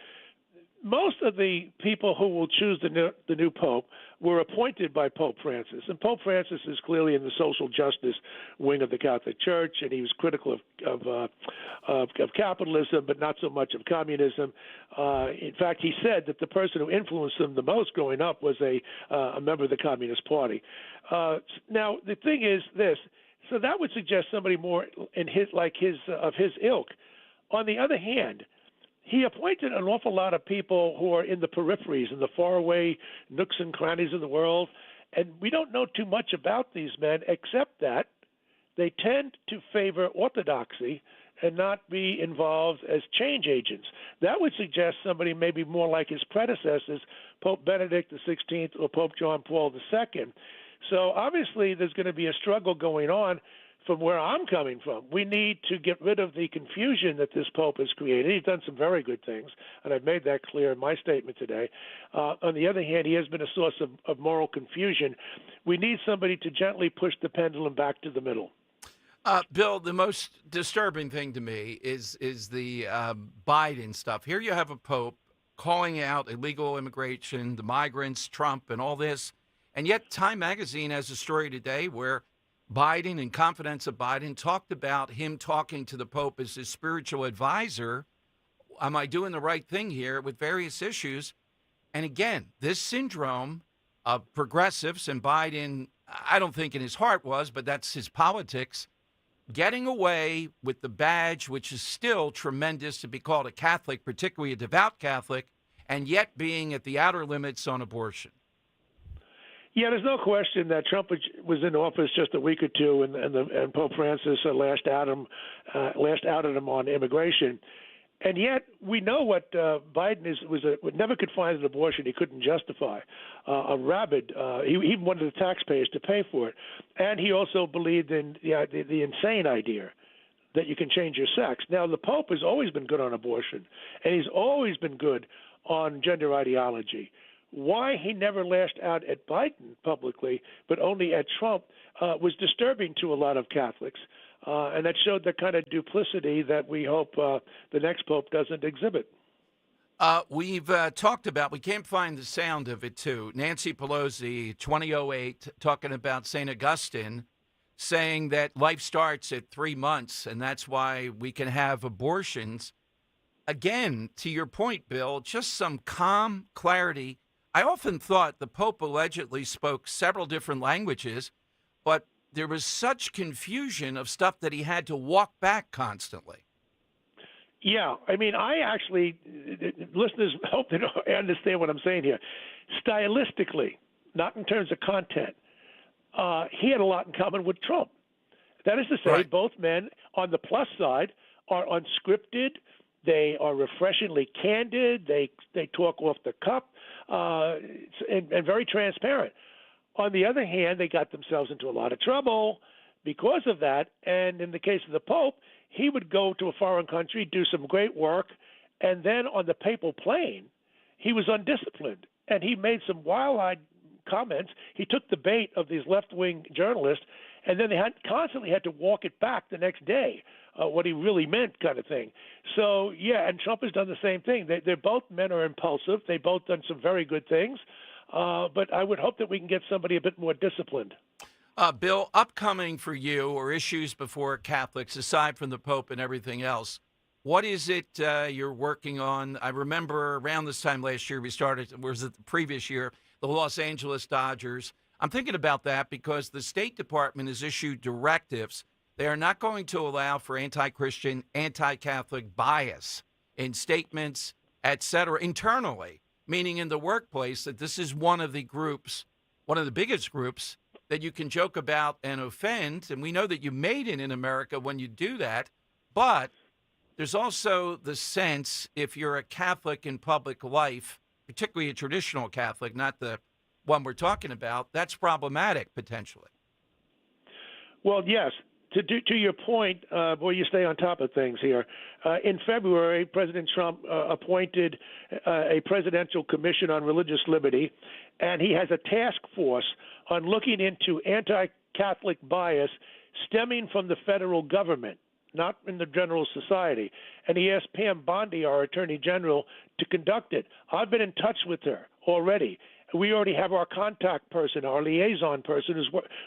[SPEAKER 26] Most of the people who will choose the new pope were appointed by Pope Francis, and Pope Francis is clearly in the social justice wing of the Catholic Church, and he was critical of capitalism, but not so much of communism. In fact, he said that the person who influenced him the most growing up was a member of the Communist Party. Now, the thing is this: so that would suggest somebody more in of his ilk. On the other hand, he appointed an awful lot of people who are in the peripheries, in the faraway nooks and crannies of the world, and we don't know too much about these men except that they tend to favor orthodoxy and not be involved as change agents. That would suggest somebody maybe more like his predecessors, Pope Benedict XVI or Pope John Paul II. So obviously there's going to be a struggle going on from where I'm coming from. We need to get rid of the confusion that this Pope has created. He's done some very good things, and I've made that clear in my statement today. On the other hand, he has been a source of moral confusion. We need somebody to gently push the pendulum back to the middle.
[SPEAKER 12] Bill, the most disturbing thing to me is the Biden stuff. Here you have a Pope calling out illegal immigration, the migrants, Trump, and all this, and yet Time Magazine has a story today where Biden, in confidence of Biden, talked about him talking to the Pope as his spiritual advisor. Am I doing the right thing here with various issues? And again, this syndrome of progressives, and Biden, I don't think in his heart was, but that's his politics, getting away with the badge, which is still tremendous to be called a Catholic, particularly a devout Catholic, and yet being at the outer limits on abortion.
[SPEAKER 26] Yeah, there's no question that Trump was in office just a week or two, and Pope Francis lashed out at him on immigration. And yet we know what Biden never could find an abortion he couldn't justify. A rabid, he even wanted the taxpayers to pay for it. And he also believed in the insane idea that you can change your sex. Now, the Pope has always been good on abortion, and he's always been good on gender ideology. Why he never lashed out at Biden publicly, but only at Trump, was disturbing to a lot of Catholics. And that showed the kind of duplicity that we hope the next Pope doesn't exhibit.
[SPEAKER 12] We've talked about, we can't find the sound of it, too. Nancy Pelosi, 2008, talking about St. Augustine, saying that life starts at 3 months, and that's why we can have abortions. Again, to your point, Bill, just some calm clarity. I often thought the Pope allegedly spoke several different languages, but there was such confusion of stuff that he had to walk back constantly.
[SPEAKER 26] Yeah, I mean, listeners hope they understand what I'm saying here. Stylistically, not in terms of content, he had a lot in common with Trump. That is to say, both men, on the plus side, are unscripted. They are refreshingly candid. They talk off the cuff and very transparent. On the other hand, they got themselves into a lot of trouble because of that. And in the case of the Pope, he would go to a foreign country, do some great work, and then on the papal plane, he was undisciplined. And he made some wild-eyed comments. He took the bait of these left-wing journalists, and then they constantly had to walk it back the next day, what he really meant kind of thing. So, yeah, and Trump has done the same thing. They're both men are impulsive. They've both done some very good things. But I would hope that we can get somebody a bit more disciplined.
[SPEAKER 12] Bill, upcoming for you or issues before Catholics, aside from the Pope and everything else, what is it you're working on? I remember around this time last year, was it the previous year, the Los Angeles Dodgers. I'm thinking about that because the State Department has issued directives. They are not going to allow for anti-Christian, anti-Catholic bias in statements, et cetera, internally, meaning in the workplace, that this is one of the groups, one of the biggest groups that you can joke about and offend. And we know that you made it in America when you do that. But there's also the sense, if you're a Catholic in public life, particularly a traditional Catholic, not the one we're talking about, that's problematic potentially.
[SPEAKER 26] Well, yes. To your point, boy, you stay on top of things here. In February, President Trump appointed a presidential commission on religious liberty, and he has a task force on looking into anti-Catholic bias stemming from the federal government, not in the general society. And he asked Pam Bondi, our Attorney General, to conduct it. I've been in touch with her already. We already have our contact person, our liaison person,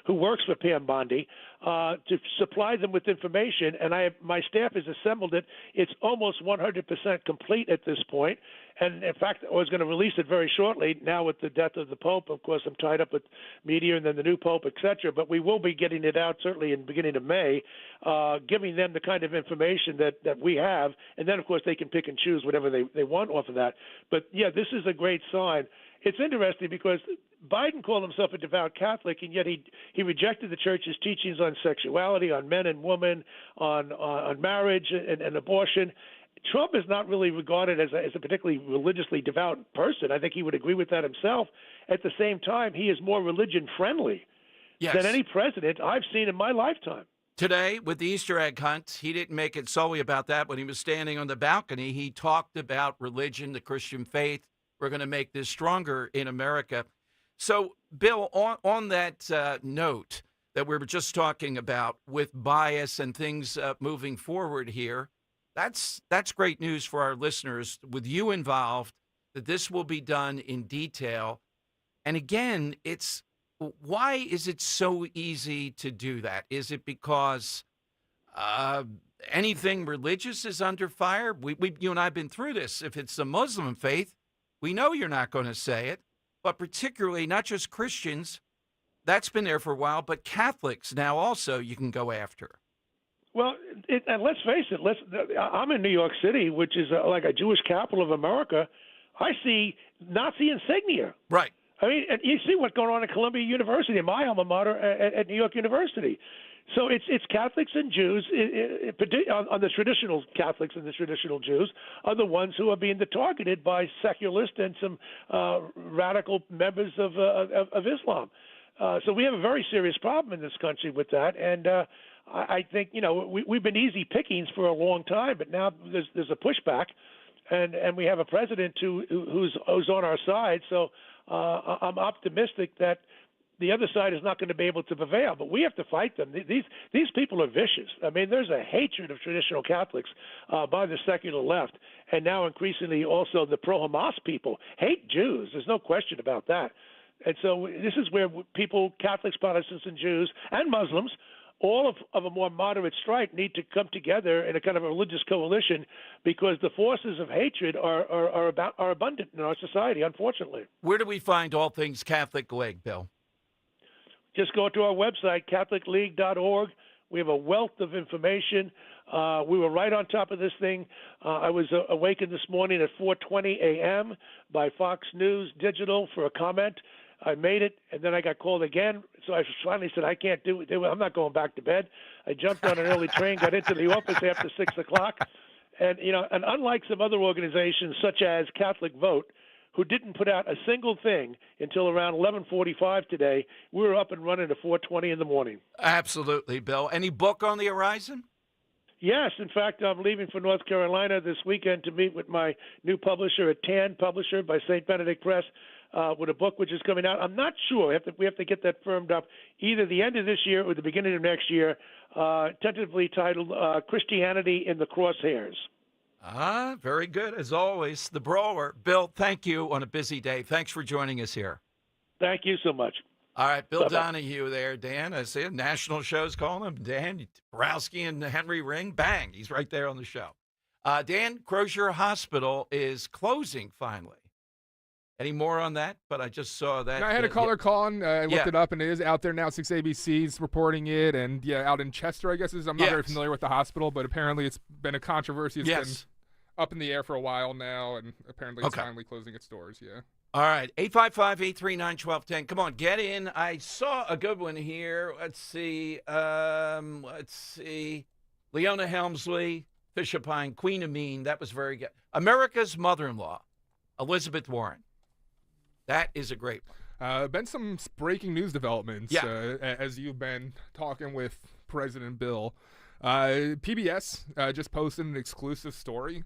[SPEAKER 26] who works for Pam Bondi, to supply them with information. And my staff has assembled it. It's almost 100% complete at this point. And, in fact, I was going to release it very shortly. Now with the death of the Pope, of course, I'm tied up with media and then the new Pope, et cetera. But we will be getting it out certainly in the beginning of May, giving them the kind of information that we have. And then, of course, they can pick and choose whatever they want off of that. But, yeah, this is a great sign. It's interesting because Biden called himself a devout Catholic, and yet he rejected the church's teachings on sexuality, on men and women, on marriage and abortion. Trump is not really regarded as a particularly religiously devout person. I think he would agree with that himself. At the same time, he is more religion-friendly than any president I've seen in my lifetime.
[SPEAKER 12] Today, with the Easter egg hunt, he didn't make it solely about that. When he was standing on the balcony, he talked about religion, the Christian faith. We're going to make this stronger in America. So, Bill, on that note that we were just talking about with bias and things moving forward here, that's great news for our listeners with you involved, that this will be done in detail. And again, why is it so easy to do that? Is it because anything religious is under fire? You and I have been through this. If it's the Muslim faith, we know you're not going to say it, but particularly not just Christians, that's been there for a while, but Catholics now also you can go after.
[SPEAKER 26] Well, and let's face it, I'm in New York City, which is like a Jewish capital of America. I see Nazi insignia.
[SPEAKER 12] Right.
[SPEAKER 26] I mean, and you see what's going on at Columbia University, my alma mater at New York University. So it's Catholics and Jews, on the traditional Catholics and the traditional Jews, are the ones who are being targeted by secularists and some radical members of Islam. So we have a very serious problem in this country with that. And I think, we've been easy pickings for a long time, but now there's a pushback. And we have a president who's on our side. So I'm optimistic that the other side is not going to be able to prevail, but we have to fight them. These people are vicious. I mean, there's a hatred of traditional Catholics by the secular left, and now increasingly also the pro-Hamas people hate Jews. There's no question about that. And so this is where people, Catholics, Protestants, and Jews, and Muslims, all of a more moderate stripe, need to come together in a kind of a religious coalition, because the forces of hatred are abundant in our society, unfortunately.
[SPEAKER 12] Where do we find all things Catholic League, Bill?
[SPEAKER 26] Just go to our website, CatholicLeague.org. We have a wealth of information. We were right on top of this thing. I was awakened this morning at 4:20 a.m. by Fox News Digital for a comment. I made it, and then I got called again. So I finally said, I can't do it. I'm not going back to bed. I jumped on an early train, got into the office after 6 o'clock. And, and unlike some other organizations, such as Catholic Vote, who didn't put out a single thing until around 11:45 today, we were up and running at 4:20 in the morning.
[SPEAKER 12] Absolutely, Bill. Any book on the horizon?
[SPEAKER 26] Yes. In fact, I'm leaving for North Carolina this weekend to meet with my new publisher at TAN Publisher by St. Benedict Press with a book which is coming out. I'm not sure. We have to get that firmed up either the end of this year or the beginning of next year, tentatively titled Christianity in the Crosshairs.
[SPEAKER 12] Very good, as always. The Brawler. Bill, thank you on a busy day. Thanks for joining us here.
[SPEAKER 26] Thank you so much.
[SPEAKER 12] All right, Bill
[SPEAKER 26] Bye-bye.
[SPEAKER 12] Donahue there, Dan. I see national shows calling him. Dan, Borowski and Henry Ring, bang, he's right there on the show. Dan, Crozier Hospital is closing finally. Any more on that? But I just saw that.
[SPEAKER 28] No, I had a caller call and I looked it up, and it is out there now. 6 ABC's reporting it, and out in Chester, I guess. I'm not very familiar with the hospital, but apparently it's been a controversy. It's been up in the air for a while now, and apparently it's finally closing its doors,
[SPEAKER 12] All right, 855-839-1210. Come on, get in. I saw a good one here. Let's see. Leona Helmsley, Fisher Pine, Queen Amin. That was very good. America's mother-in-law, Elizabeth Warren. That is a great one.
[SPEAKER 28] Been some breaking news developments as you've been talking with President bill. PBS just posted an exclusive story.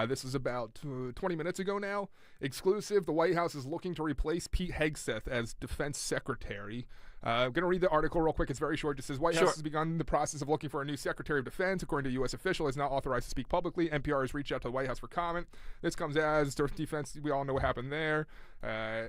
[SPEAKER 28] This is about 20 minutes ago now. Exclusive, the White House is looking to replace Pete Hegseth as defense secretary. I'm going to read the article real quick. It's very short. It says, White House has begun the process of looking for a new Secretary of Defense. According to a U.S. official, is not authorized to speak publicly. NPR has reached out to the White House for comment. This comes as defense. We all know what happened there.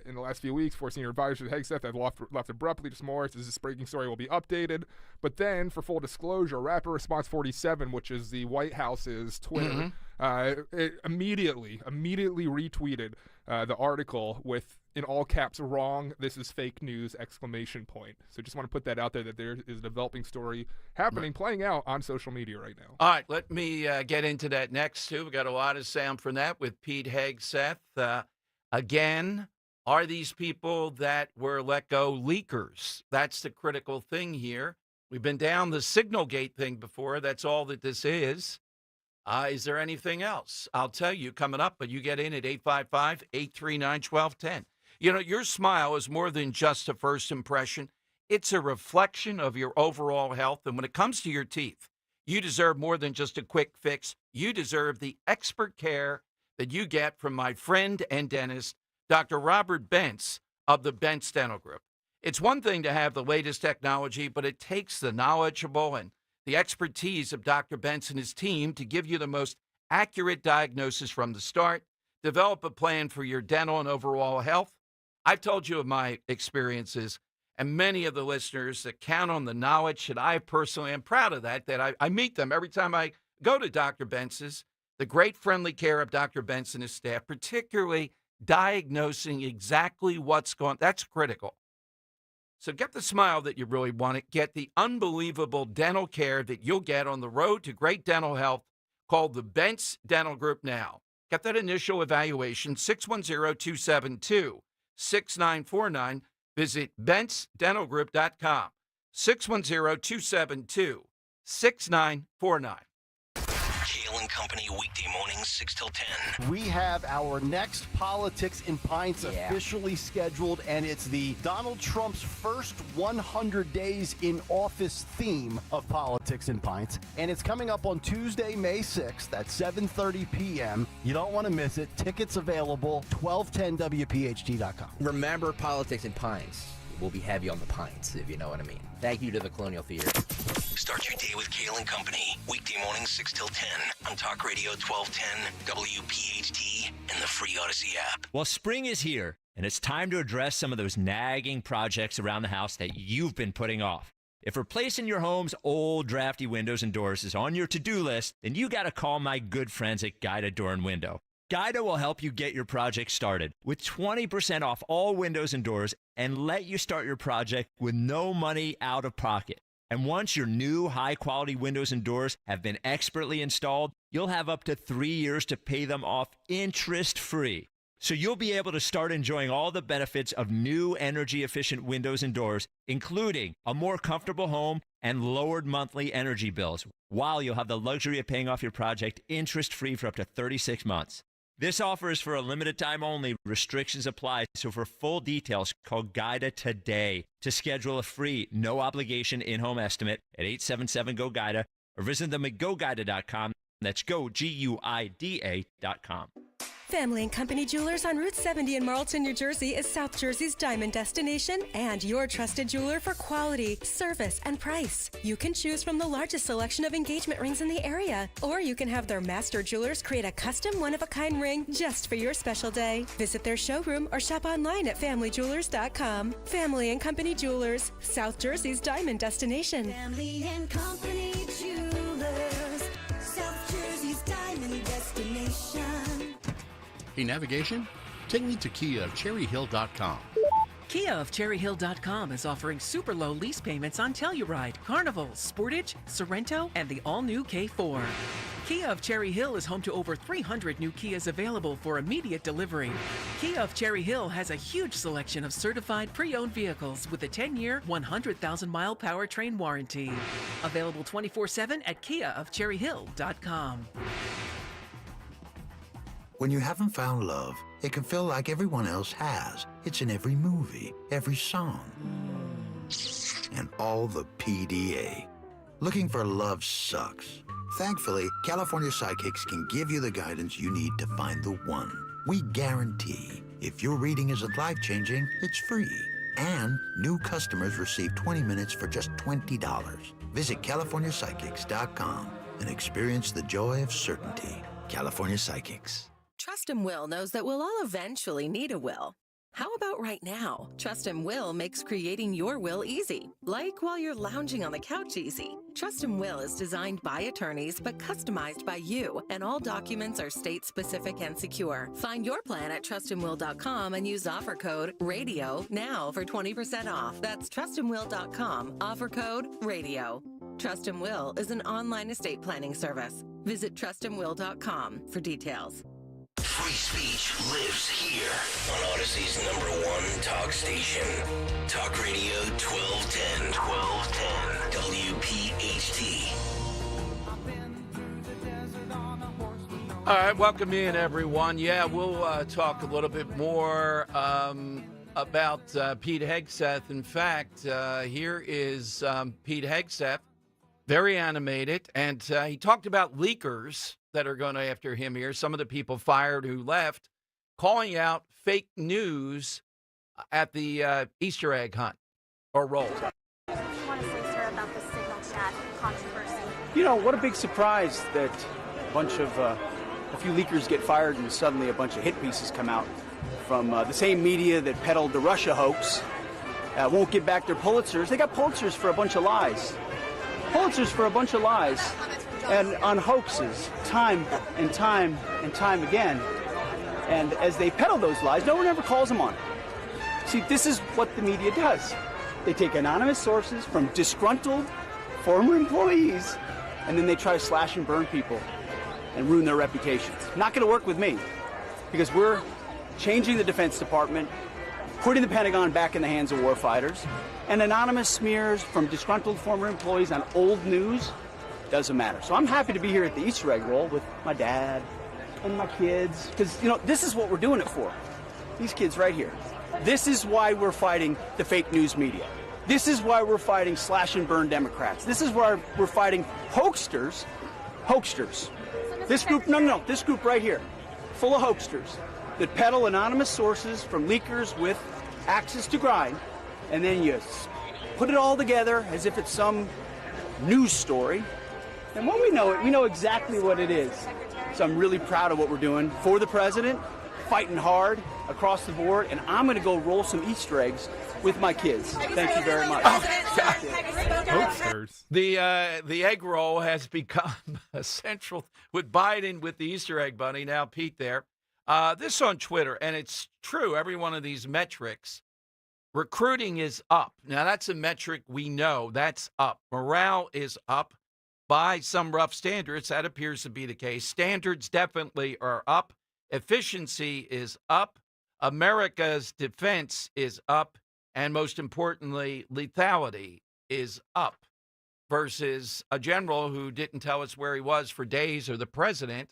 [SPEAKER 28] In the last few weeks, 4 senior advisors of Hegseth have left abruptly to S'mores. This breaking story will be updated. But then, for full disclosure, Rapid Response 47, which is the White House's Twitter, it immediately retweeted the article with, in all caps, wrong, this is fake news, ! So just want to put that out there, that there is a developing story happening, playing out on social media right now.
[SPEAKER 12] All right, let me get into that next, too. We got a lot of sound from that with Pete Hegseth. Again, are these people that were let go leakers? That's the critical thing here. We've been down the Signalgate thing before. That's all that this is. Is there anything else? I'll tell you coming up, but you get in at 855-839-1210. You know, your smile is more than just a first impression. It's a reflection of your overall health. And when it comes to your teeth, you deserve more than just a quick fix. You deserve the expert care that you get from my friend and dentist, Dr. Robert Bentz of the Bentz Dental Group. It's one thing to have the latest technology, but it takes the knowledgeable and the expertise of Dr. Bentz and his team to give you the most accurate diagnosis from the start, develop a plan for your dental and overall health. I've told you of my experiences, and many of the listeners that count on the knowledge that I personally am proud of that I meet them every time I go to Dr. Bentz's, the great friendly care of Dr. Bentz and his staff, particularly diagnosing exactly what's going on. That's critical. So get the smile that you really want. Get the unbelievable dental care that you'll get on the road to great dental health, called the Bentz Dental Group now. Get that initial evaluation, 610-272-6949. Visit BentzDentalGroup.com, 610-272-6949.
[SPEAKER 9] Kale and Company, weekday mornings, 6 till 10.
[SPEAKER 14] We have our next Politics in Pints officially scheduled, and it's the Donald Trump's first 100 days in office theme of Politics in Pints. And it's coming up on Tuesday, May 6th at 7:30 p.m. You don't want to miss it. Tickets available, 1210WPHT.com.
[SPEAKER 17] Remember, Politics in Pints will be heavy on the pints, if you know what I mean. Thank you to the Colonial Theater.
[SPEAKER 9] Start your day with Kale and Company, weekday mornings 6 till 10 on Talk Radio 1210, WPHT, and the free Odyssey app.
[SPEAKER 1] Well, spring is here, and it's time to address some of those nagging projects around the house that you've been putting off. If replacing your home's old, drafty windows and doors is on your to-do list, then you got to call my good friends at Guida Door and Window. Guida will help you get your project started with 20% off all windows and doors and let you start your project with no money out of pocket. And once your new high-quality windows and doors have been expertly installed, you'll have up to 3 years to pay them off interest-free. So you'll be able to start enjoying all the benefits of new energy-efficient windows and doors, including a more comfortable home and lowered monthly energy bills, while you'll have the luxury of paying off your project interest-free for up to 36 months. This offer is for a limited time only. Restrictions apply. So for full details, call Guida today to schedule a free, no-obligation in-home estimate at 877-GO-GUIDA or visit them at GoGuida.com. That's GoGuida.com.
[SPEAKER 2] Family and Company Jewelers on Route 70 in Marlton, New Jersey is South Jersey's diamond destination and your trusted jeweler for quality, service, and price. You can choose from the largest selection of engagement rings in the area, or you can have their master jewelers create a custom one-of-a-kind ring just for your special day. Visit their showroom or shop online at FamilyJewelers.com. Family and Company Jewelers, South Jersey's diamond destination.
[SPEAKER 4] Family and Company Jewelers, South Jersey's diamond destination.
[SPEAKER 10] Hey, navigation? Take me to Kia of CherryHill.com.
[SPEAKER 21] Kia of CherryHill.com is offering super low lease payments on Telluride, Carnival, Sportage, Sorrento, and the all-new K4. Kia of Cherry Hill is home to over 300 new Kias available for immediate delivery. Kia of Cherry Hill has a huge selection of certified pre-owned vehicles with a 10-year, 100,000-mile powertrain warranty. Available 24/7 at KiaofCherryHill.com.
[SPEAKER 22] When you haven't found love, it can feel like everyone else has. It's in every movie, every song, and all the PDA. Looking for love sucks. Thankfully, California Psychics can give you the guidance you need to find the one. We guarantee if your reading isn't life-changing, it's free. And new customers receive 20 minutes for just $20. Visit CaliforniaPsychics.com and experience the joy of certainty. California Psychics.
[SPEAKER 3] Trust and Will knows that we'll all eventually need a will. How about right now? Trust and Will makes creating your will easy, like while you're lounging on the couch easy. Trust and Will is designed by attorneys but customized by you, and all documents are state-specific and secure. Find your plan at trustandwill.com and use offer code RADIO now for 20% off. That's trustandwill.com, offer code RADIO. Trust and Will is an online estate planning service. Visit trustandwill.com for details.
[SPEAKER 9] Free speech lives here on Odyssey's #1 talk station. Talk Radio 1210. 1210 WPHT.
[SPEAKER 12] All right, welcome in, everyone. Yeah, we'll talk a little bit more about Pete Hegseth. In fact, here is Pete Hegseth, very animated, and he talked about leakers that are going after him here. Some of the people fired who left, calling out fake news at the Easter egg hunt or roll.
[SPEAKER 5] What do you want to say, sir, about the signal chat controversy?
[SPEAKER 8] You know, what a big surprise that a few leakers get fired and suddenly a bunch of hit pieces come out from the same media that peddled the Russia hoax. Won't give back their Pulitzers. They got Pulitzers for a bunch of lies. Pulitzers for a bunch of lies. And on hoaxes, time and time and time again. And as they peddle those lies, no one ever calls them on it. See, this is what the media does. They take anonymous sources from disgruntled former employees, and then they try to slash and burn people and ruin their reputations. Not going to work with me, because we're changing the Defense Department, putting the Pentagon back in the hands of warfighters, and anonymous smears from disgruntled former employees on old news doesn't matter. So I'm happy to be here at the Easter egg roll with my dad and my kids, because, you know, this is what we're doing it for. These kids right here. This is why we're fighting the fake news media. This is why we're fighting slash and burn Democrats. This is why we're fighting hoaxsters. Hoaxsters. This group, this group right here, full of hoaxsters that peddle anonymous sources from leakers with axes to grind, and then you put it all together as if it's some news story. And when we know it, we know exactly what it is. So I'm really proud of what we're doing for the president, fighting hard across the board, and I'm going to go roll some Easter eggs with my kids. Thank you very much.
[SPEAKER 12] The egg roll has become essential with Biden with the Easter egg bunny. Now Pete there. This on Twitter, and it's true. Every one of these metrics, recruiting is up. Now that's a metric we know that's up. Morale is up. By some rough standards, that appears to be the case. Standards definitely are up. Efficiency is up. America's defense is up. And most importantly, lethality is up versus a general who didn't tell us where he was for days, or the president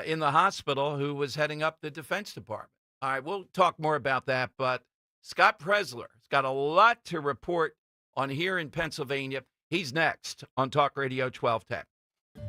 [SPEAKER 12] in the hospital who was heading up the Defense Department. All right, we'll talk more about that. But Scott Presler has got a lot to report on here in Pennsylvania. He's next on Talk Radio 1210.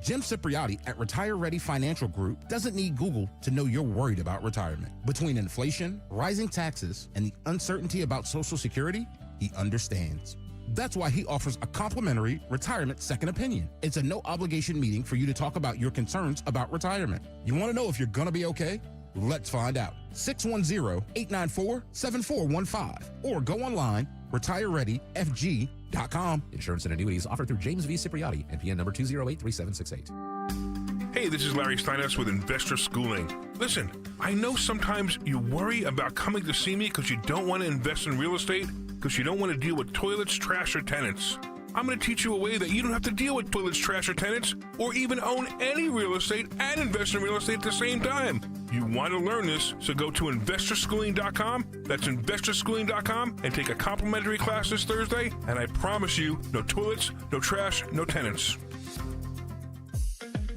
[SPEAKER 13] Jim Cipriotti at Retire Ready Financial Group doesn't need Google to know you're worried about retirement. Between inflation, rising taxes, and the uncertainty about Social Security, he understands. That's why he offers a complimentary retirement second opinion. It's a no-obligation meeting for you to talk about your concerns about retirement. You want to know if you're going to be okay? Let's find out. 610-894-7415 or go online, retirereadyfg.com.
[SPEAKER 15] Insurance and annuities offered through James V. Cipriotti, NPN number 2083768.
[SPEAKER 6] Hey, this is Larry Steinhaus with Investor Schooling. Listen, I know sometimes you worry about coming to see me because you don't want to invest in real estate, because you don't want to deal with toilets, trash, or tenants. I'm going to teach you a way that you don't have to deal with toilets, trash, or tenants, or even own any real estate and invest in real estate at the same time. You want to learn this, so go to investorschooling.com. That's investorschooling.com, and take a complimentary class this Thursday, and I promise you, no toilets, no trash, no tenants.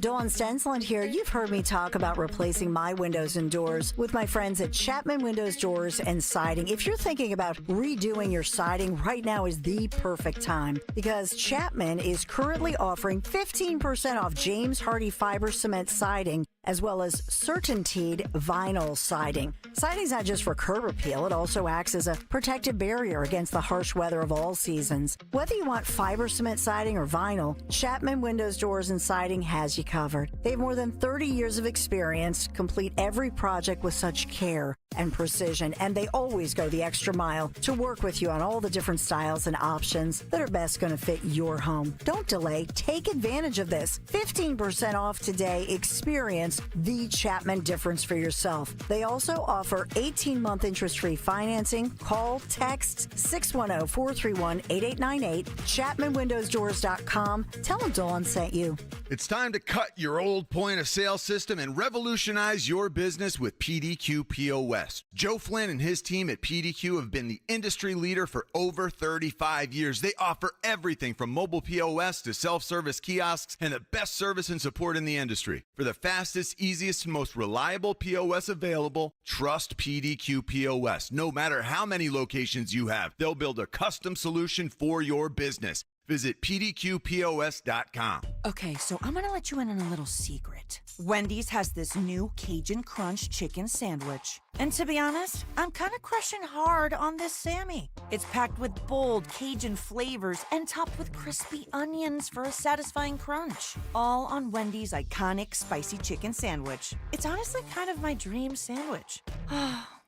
[SPEAKER 7] Dawn Stensland here. You've heard me talk about replacing my windows and doors with my friends at Chapman Windows, Doors, and Siding. If you're thinking about redoing your siding, right now is the perfect time because Chapman is currently offering 15% off James Hardie Fiber Cement Siding as well as Certainteed Vinyl Siding. Siding's not just for curb appeal, it also acts as a protective barrier against the harsh weather of all seasons. Whether you want fiber cement siding or vinyl, Chapman Windows, Doors, and Siding has you covered. They have more than 30 years of experience, complete every project with such care and precision, and they always go the extra mile to work with you on all the different styles and options that are best going to fit your home. Don't delay. Take advantage of this. 15% off today. Experience the Chapman difference for yourself. They also offer 18-month interest-free financing. Call, text 610-431-8898, ChapmanWindowsDoors.com. Tell them Dawn sent you.
[SPEAKER 11] It's time to cut your old point-of-sale system and revolutionize your business with PDQ POS. Joe Flynn and his team at PDQ have been the industry leader for over 35 years. They offer everything from mobile POS to self-service kiosks and the best service and support in the industry. For the fastest, easiest, and most reliable POS available, trust PDQ POS. No matter how many locations you have, they'll build a custom solution for your business. Visit pdqpos.com.
[SPEAKER 16] Okay, so I'm gonna let you in on a little secret. Wendy's has this new Cajun Crunch chicken sandwich. And to be honest, I'm kinda crushing hard on this Sammy. It's packed with bold Cajun flavors and topped with crispy onions for a satisfying crunch. All on Wendy's iconic spicy chicken sandwich. It's honestly kind of my dream sandwich.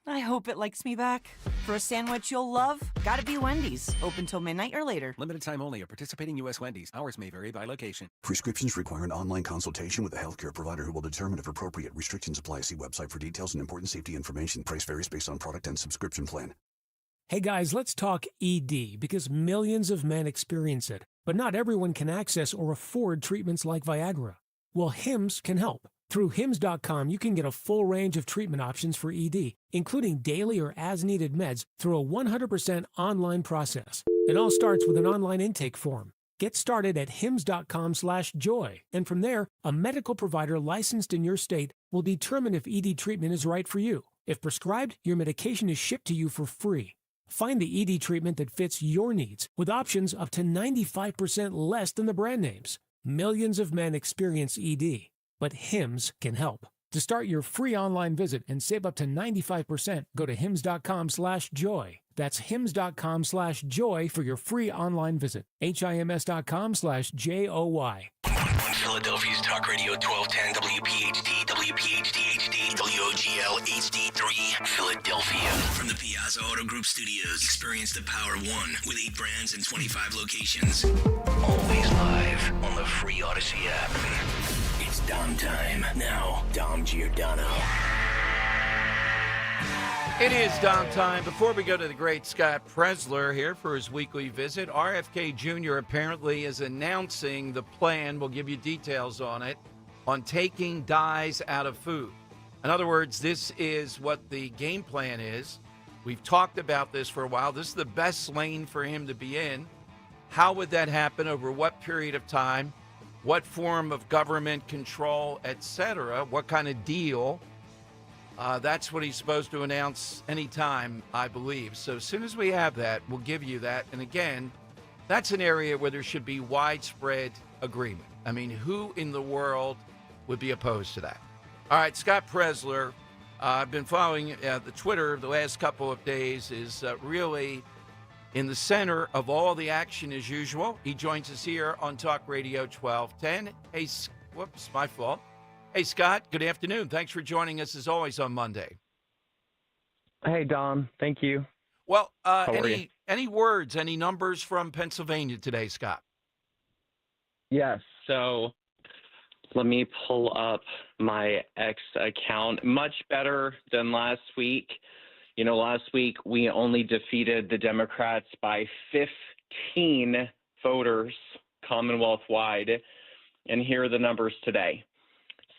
[SPEAKER 16] I hope it likes me back. For a sandwich you'll love, gotta be Wendy's. Open till midnight or later.
[SPEAKER 18] Limited time only at participating U.S. Wendy's. Hours may vary by location.
[SPEAKER 19] Prescriptions require an online consultation with a healthcare provider who will determine if appropriate. Restrictions apply. See website for details and important safety information. Price varies based on product and subscription plan.
[SPEAKER 20] Hey guys, let's talk ED because millions of men experience it, but not everyone can access or afford treatments like Viagra. Well, HIMS can help. Through HIMS.com, you can get a full range of treatment options for ED, including daily or as-needed meds through a 100% online process. It all starts with an online intake form. Get started at HIMS.com/joy, and from there, a medical provider licensed in your state will determine if ED treatment is right for you. If prescribed, your medication is shipped to you for free. Find the ED treatment that fits your needs with options up to 95% less than the brand names. Millions of men experience ED. But HIMS can help. To start your free online visit and save up to 95%, go to HIMS.com/joy. That's HIMS.com/joy for your free online visit. HIMS.com/JOY.
[SPEAKER 9] Philadelphia's Talk Radio 1210 WPHT, WPHT HD, WOGL HD3, Philadelphia. From the Piazza Auto Group Studios, experience the power of one with 8 brands and 25 locations. Always live on the free Odyssey app. It's Dom time. Now, Dom Giordano.
[SPEAKER 12] It is Dom time. Before we go to the great Scott Presler here for his weekly visit, RFK Jr. apparently is announcing the plan, we'll give you details on it, on taking dyes out of food. In other words, this is what the game plan is. We've talked about this for a while. This is the best lane for him to be in. How would that happen? Over what period of time? What form of government control, etc.? What kind of deal? That's what he's supposed to announce anytime, I believe. So as soon as we have that, we'll give you that. And again, that's an area where there should be widespread agreement. I mean, who in the world would be opposed to that? All right, Scott Presler, I've been following the Twitter the last couple of days, is really in the center of all the action as usual. He joins us here on Talk Radio 1210. Hey, whoops, my fault. Hey, Scott, good afternoon. Thanks for joining us as always on Monday.
[SPEAKER 23] Hey, Dom. Thank you.
[SPEAKER 12] Well,
[SPEAKER 23] any
[SPEAKER 12] words, any numbers from Pennsylvania today, Scott?
[SPEAKER 23] Yes. So let me pull up my X account. Much better than last week. You know, last week we only defeated the Democrats by 15 voters Commonwealth-wide. And here are the numbers today.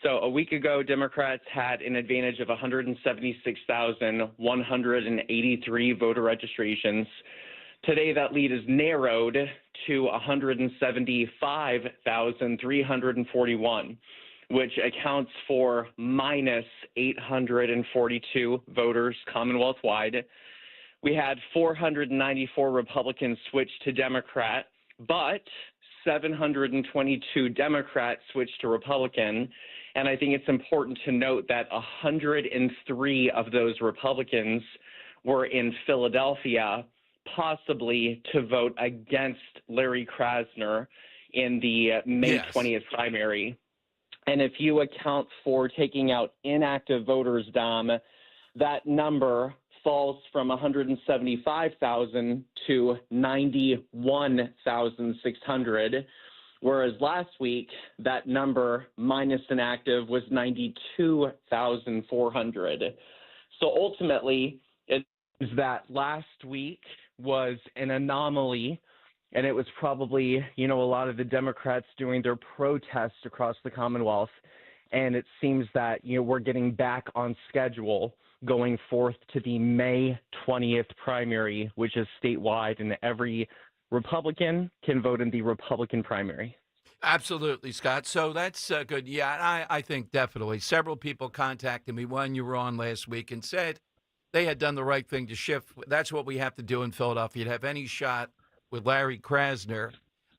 [SPEAKER 23] So a week ago, Democrats had an advantage of 176,183 voter registrations. Today, that lead is narrowed to 175,341. which accounts for minus 842 voters Commonwealth-wide. We had 494 Republicans switch to Democrat, but 722 Democrats switched to Republican. And I think it's important to note that 103 of those Republicans were in Philadelphia, possibly to vote against Larry Krasner in the May 20th primary. And if you account for taking out inactive voters, Dom, that number falls from 175,000 to 91,600, whereas last week that number minus inactive was 92,400. So ultimately, it is that last week was an anomaly, and it was probably, a lot of the Democrats doing their protests across the Commonwealth, and it seems that, we're getting back on schedule going forth to the May 20th primary, which is statewide, and every Republican can vote in the Republican primary.
[SPEAKER 12] Absolutely, Scott. So that's good. Yeah, I think definitely. Several people contacted me when you were on last week and said they had done the right thing to shift. That's what we have to do in Philadelphia to have any shot with Larry Krasner.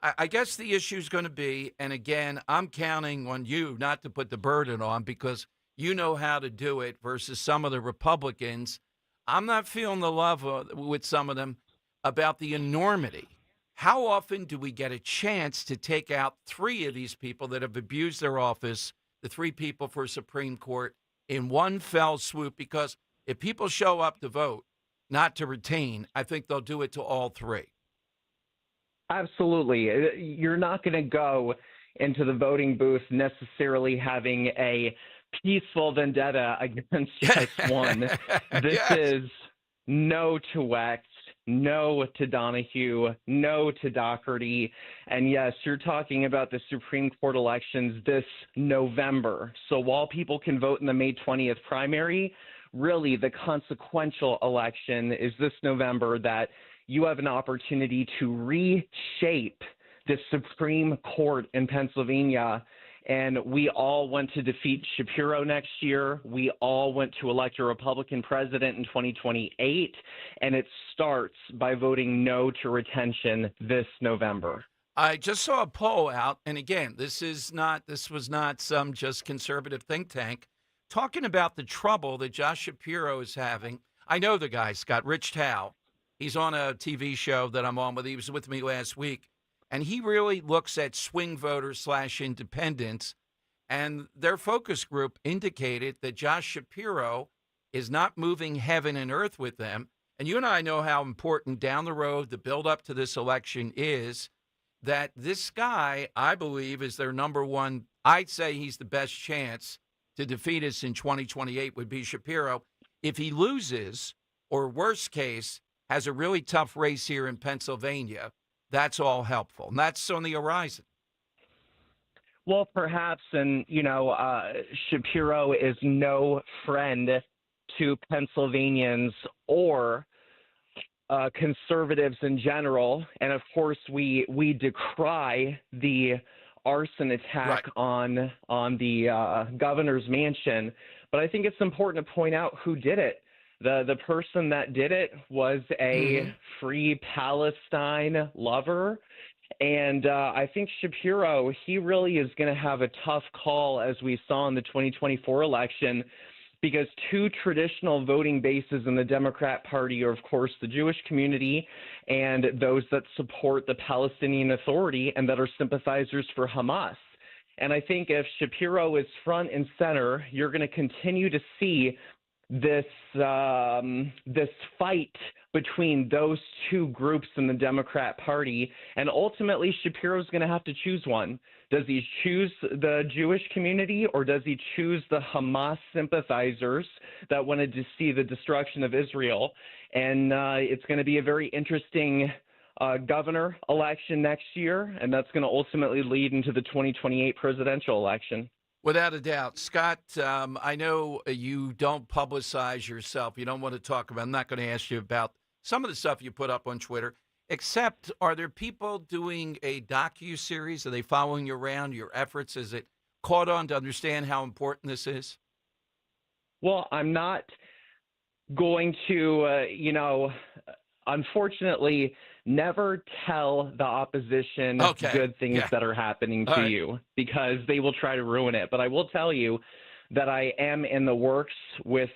[SPEAKER 12] I guess the issue is going to be, and again, I'm counting on you not to put the burden on because you know how to do it versus some of the Republicans. I'm not feeling the love with some of them about the enormity. How often do we get a chance to take out three of these people that have abused their office, the three people for Supreme Court, in one fell swoop? Because if people show up to vote, not to retain, I think they'll do it to all three.
[SPEAKER 23] Absolutely. You're not going to go into the voting booth necessarily having a peaceful vendetta against just one. This is no to Wecht, no to Donahue, no to Doherty. And yes, you're talking about the Supreme Court elections this November. So while people can vote in the May 20th primary, really the consequential election is this November, that you have an opportunity to reshape the Supreme Court in Pennsylvania. And we all want to defeat Shapiro next year. We all want to elect a Republican president in 2028. And it starts by voting no to retention this November.
[SPEAKER 12] I just saw a poll out. And again, this was not some just conservative think tank talking about the trouble that Josh Shapiro is having. I know the guy, Scott, Rich Tao. He's on a TV show that I'm on with. He was with me last week. And he really looks at swing voters / independents. And their focus group indicated that Josh Shapiro is not moving heaven and earth with them. And you and I know how important down the road the build up to this election is, that this guy, I believe, is their number one. I'd say he's the best chance to defeat us in 2028 would be Shapiro. If he loses, or worst case, has a really tough race here in Pennsylvania, that's all helpful. And that's on the horizon.
[SPEAKER 23] Well, perhaps, and, Shapiro is no friend to Pennsylvanians or conservatives in general. And, of course, we decry the arson attack on the governor's mansion. But I think it's important to point out who did it. The person that did it was a free Palestine lover. And I think Shapiro, he really is going to have a tough call, as we saw in the 2024 election, because two traditional voting bases in the Democrat Party are, of course, the Jewish community and those that support the Palestinian Authority and that are sympathizers for Hamas. And I think if Shapiro is front and center, you're going to continue to see this fight between those two groups in the Democrat Party, and ultimately Shapiro's going to have to choose one. Does he choose the Jewish community, or does he choose the Hamas sympathizers that wanted to see the destruction of Israel? And it's going to be a very interesting governor election next year, and that's going to ultimately lead into the 2028 presidential election.
[SPEAKER 12] Without a doubt. Scott, I know you don't publicize yourself. You don't want to talk about, I'm not going to ask you about some of the stuff you put up on Twitter, except are there people doing a docu-series? Are they following you around, your efforts? Is it caught on to understand how important this is?
[SPEAKER 23] Well, I'm not going to, unfortunately, never tell the opposition good things that are happening to you, because they will try to ruin it. But I will tell you that I am in the works with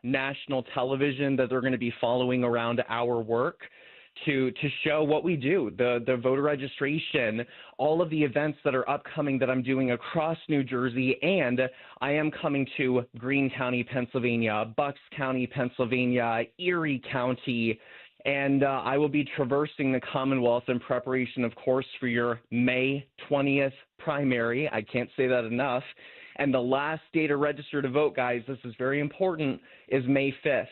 [SPEAKER 23] national television, that they're going to be following around our work to show what we do, the voter registration, all of the events that are upcoming that I'm doing across New Jersey. And I am coming to Greene County, Pennsylvania, Bucks County, Pennsylvania, Erie County, and I will be traversing the Commonwealth in preparation, of course, for your May 20th primary. I can't say that enough. And the last day to register to vote, guys, this is very important, is May 5th.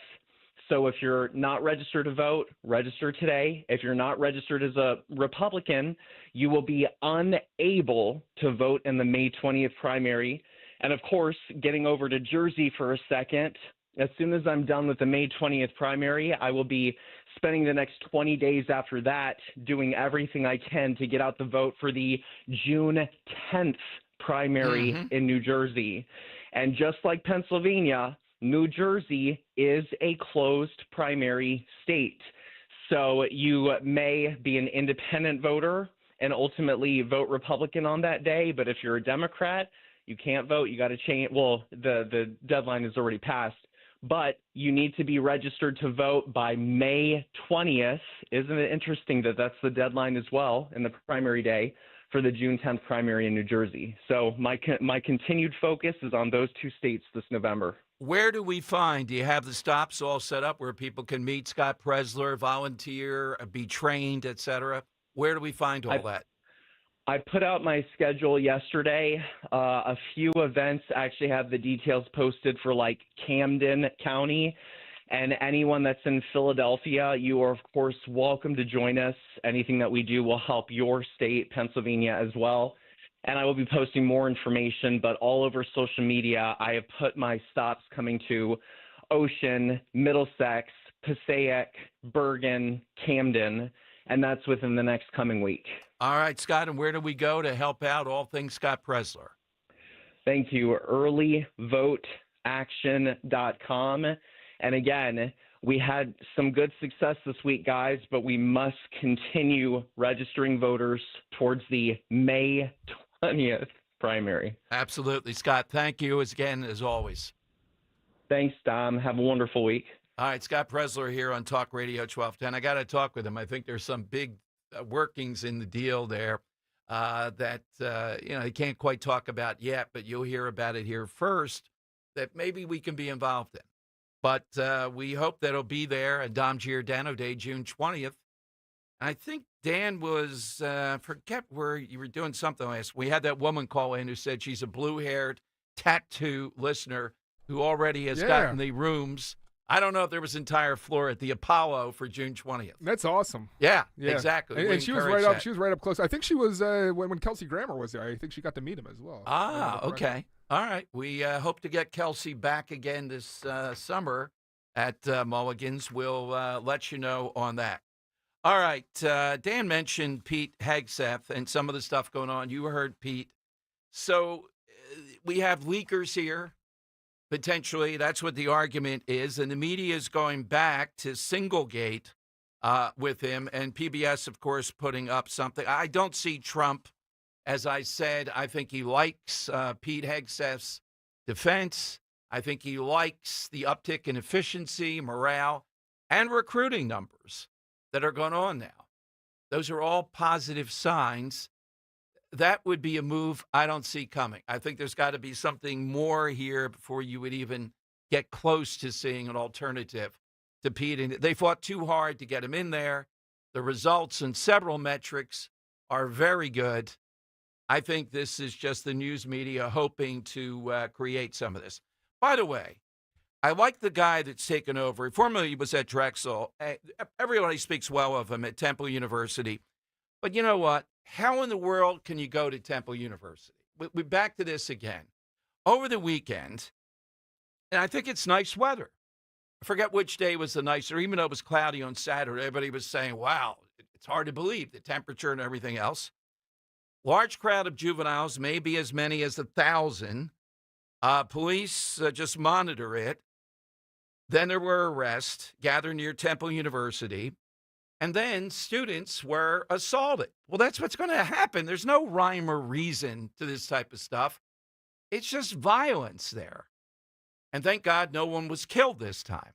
[SPEAKER 23] So if you're not registered to vote, register today. If you're not registered as a Republican, you will be unable to vote in the May 20th primary. And of course, getting over to Jersey for a second, as soon as I'm done with the May 20th primary, I will be spending the next 20 days after that doing everything I can to get out the vote for the June 10th primary in New Jersey. And just like Pennsylvania, New Jersey is a closed primary state. So you may be an independent voter and ultimately vote Republican on that day. But if you're a Democrat, you can't vote. You got to change. Well, the deadline is already passed. But you need to be registered to vote by May 20th. Isn't it interesting that that's the deadline as well, in the primary day for the June 10th primary in New Jersey? So my continued focus is on those two states this November.
[SPEAKER 12] Where do we find? Do you have the stops all set up where people can meet Scott Presler, volunteer, be trained, et cetera? Where do we find all that?
[SPEAKER 23] I put out my schedule yesterday. A few events actually have the details posted for like Camden County, and anyone that's in Philadelphia, you are of course welcome to join us. Anything that we do will help your state, Pennsylvania, as well. And I will be posting more information, but all over social media, I have put my stops coming to Ocean, Middlesex, Passaic, Bergen, Camden, and that's within the next coming week.
[SPEAKER 12] All right, Scott, and where do we go to help out all things Scott Presler?
[SPEAKER 23] Thank you. earlyvoteaction.com. And again, we had some good success this week, guys, but we must continue registering voters towards the May 20th primary.
[SPEAKER 12] Absolutely, Scott. Thank you again, as always.
[SPEAKER 23] Thanks, Dom. Have a wonderful week.
[SPEAKER 12] All right, Scott Presler here on Talk Radio 1210. I got to talk with him. I think there's some big workings in the deal there that he can't quite talk about yet, but you'll hear about it here first, that maybe we can be involved in. But we hope that it'll be there at Dom Giordano Day, June 20th. I think Dan was, forget where you were doing something last. We had that woman call in who said she's a blue-haired tattoo listener who already has gotten the rooms. I don't know if there was entire floor at the Apollo for June 20th.
[SPEAKER 1] That's awesome.
[SPEAKER 12] Yeah. Exactly.
[SPEAKER 1] And she was right up. She was right up close. I think she was when Kelsey Grammer was there. I think she got to meet him as well.
[SPEAKER 12] Okay. All right. We hope to get Kelsey back again this summer at Mulligan's. We'll let you know on that. All right. Dan mentioned Pete Hegseth and some of the stuff going on. You heard Pete. So we have leakers here. Potentially, that's what the argument is. And the media is going back to Singlegate with him. And PBS, of course, putting up something. I don't see Trump. As I said, I think he likes Pete Hegseth's defense. I think he likes the uptick in efficiency, morale, and recruiting numbers that are going on now. Those are all positive signs. That would be a move I don't see coming. I think there's got to be something more here before you would even get close to seeing an alternative to Pete. And they fought too hard to get him in there. The results in several metrics are very good. I think this is just the news media hoping to create some of this. By the way, I like the guy that's taken over. He formerly was at Drexel. Everybody speaks well of him at Temple University. But you know what? How in the world can you go to Temple University? We're back to this again. Over the weekend, and I think it's nice weather. I forget which day was the nicer, even though it was cloudy on Saturday. Everybody was saying, wow, it's hard to believe the temperature and everything else. Large crowd of juveniles, maybe as many as 1,000. Police just monitor it. Then there were arrests gathered near Temple University. And then students were assaulted. Well, that's what's going to happen. There's no rhyme or reason to this type of stuff. It's just violence there. And thank God no one was killed this time.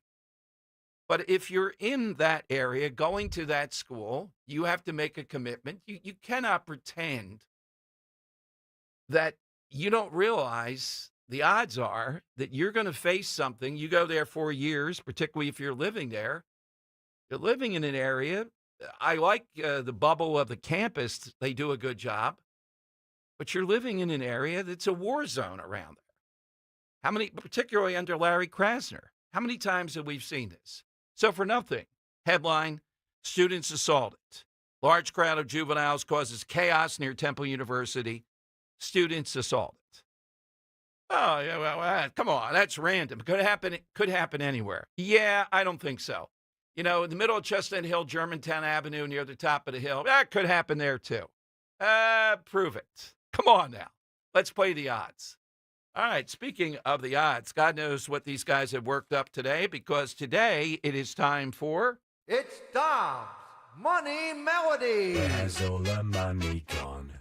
[SPEAKER 12] But if you're in that area, going to that school, you have to make a commitment. You cannot pretend that you don't realize the odds are that you're going to face something. You go there 4 years, particularly if you're living there. You're living in an area. I like the bubble of the campus. They do a good job. But you're living in an area that's a war zone around there. How many, particularly under Larry Krasner, how many times have we seen this? So for nothing, headline, students assaulted. Large crowd of juveniles causes chaos near Temple University. Students assaulted. Oh, yeah, well, come on, that's random. Could happen anywhere. Yeah, I don't think so. You know, in the middle of Chestnut Hill, Germantown Avenue, near the top of the hill, that could happen there too. Prove it. Come on now. Let's play the odds. All right, speaking of the odds, God knows what these guys have worked up today, because today it is time for...
[SPEAKER 2] It's Dom's Money Melody.
[SPEAKER 14] Has all the money gone?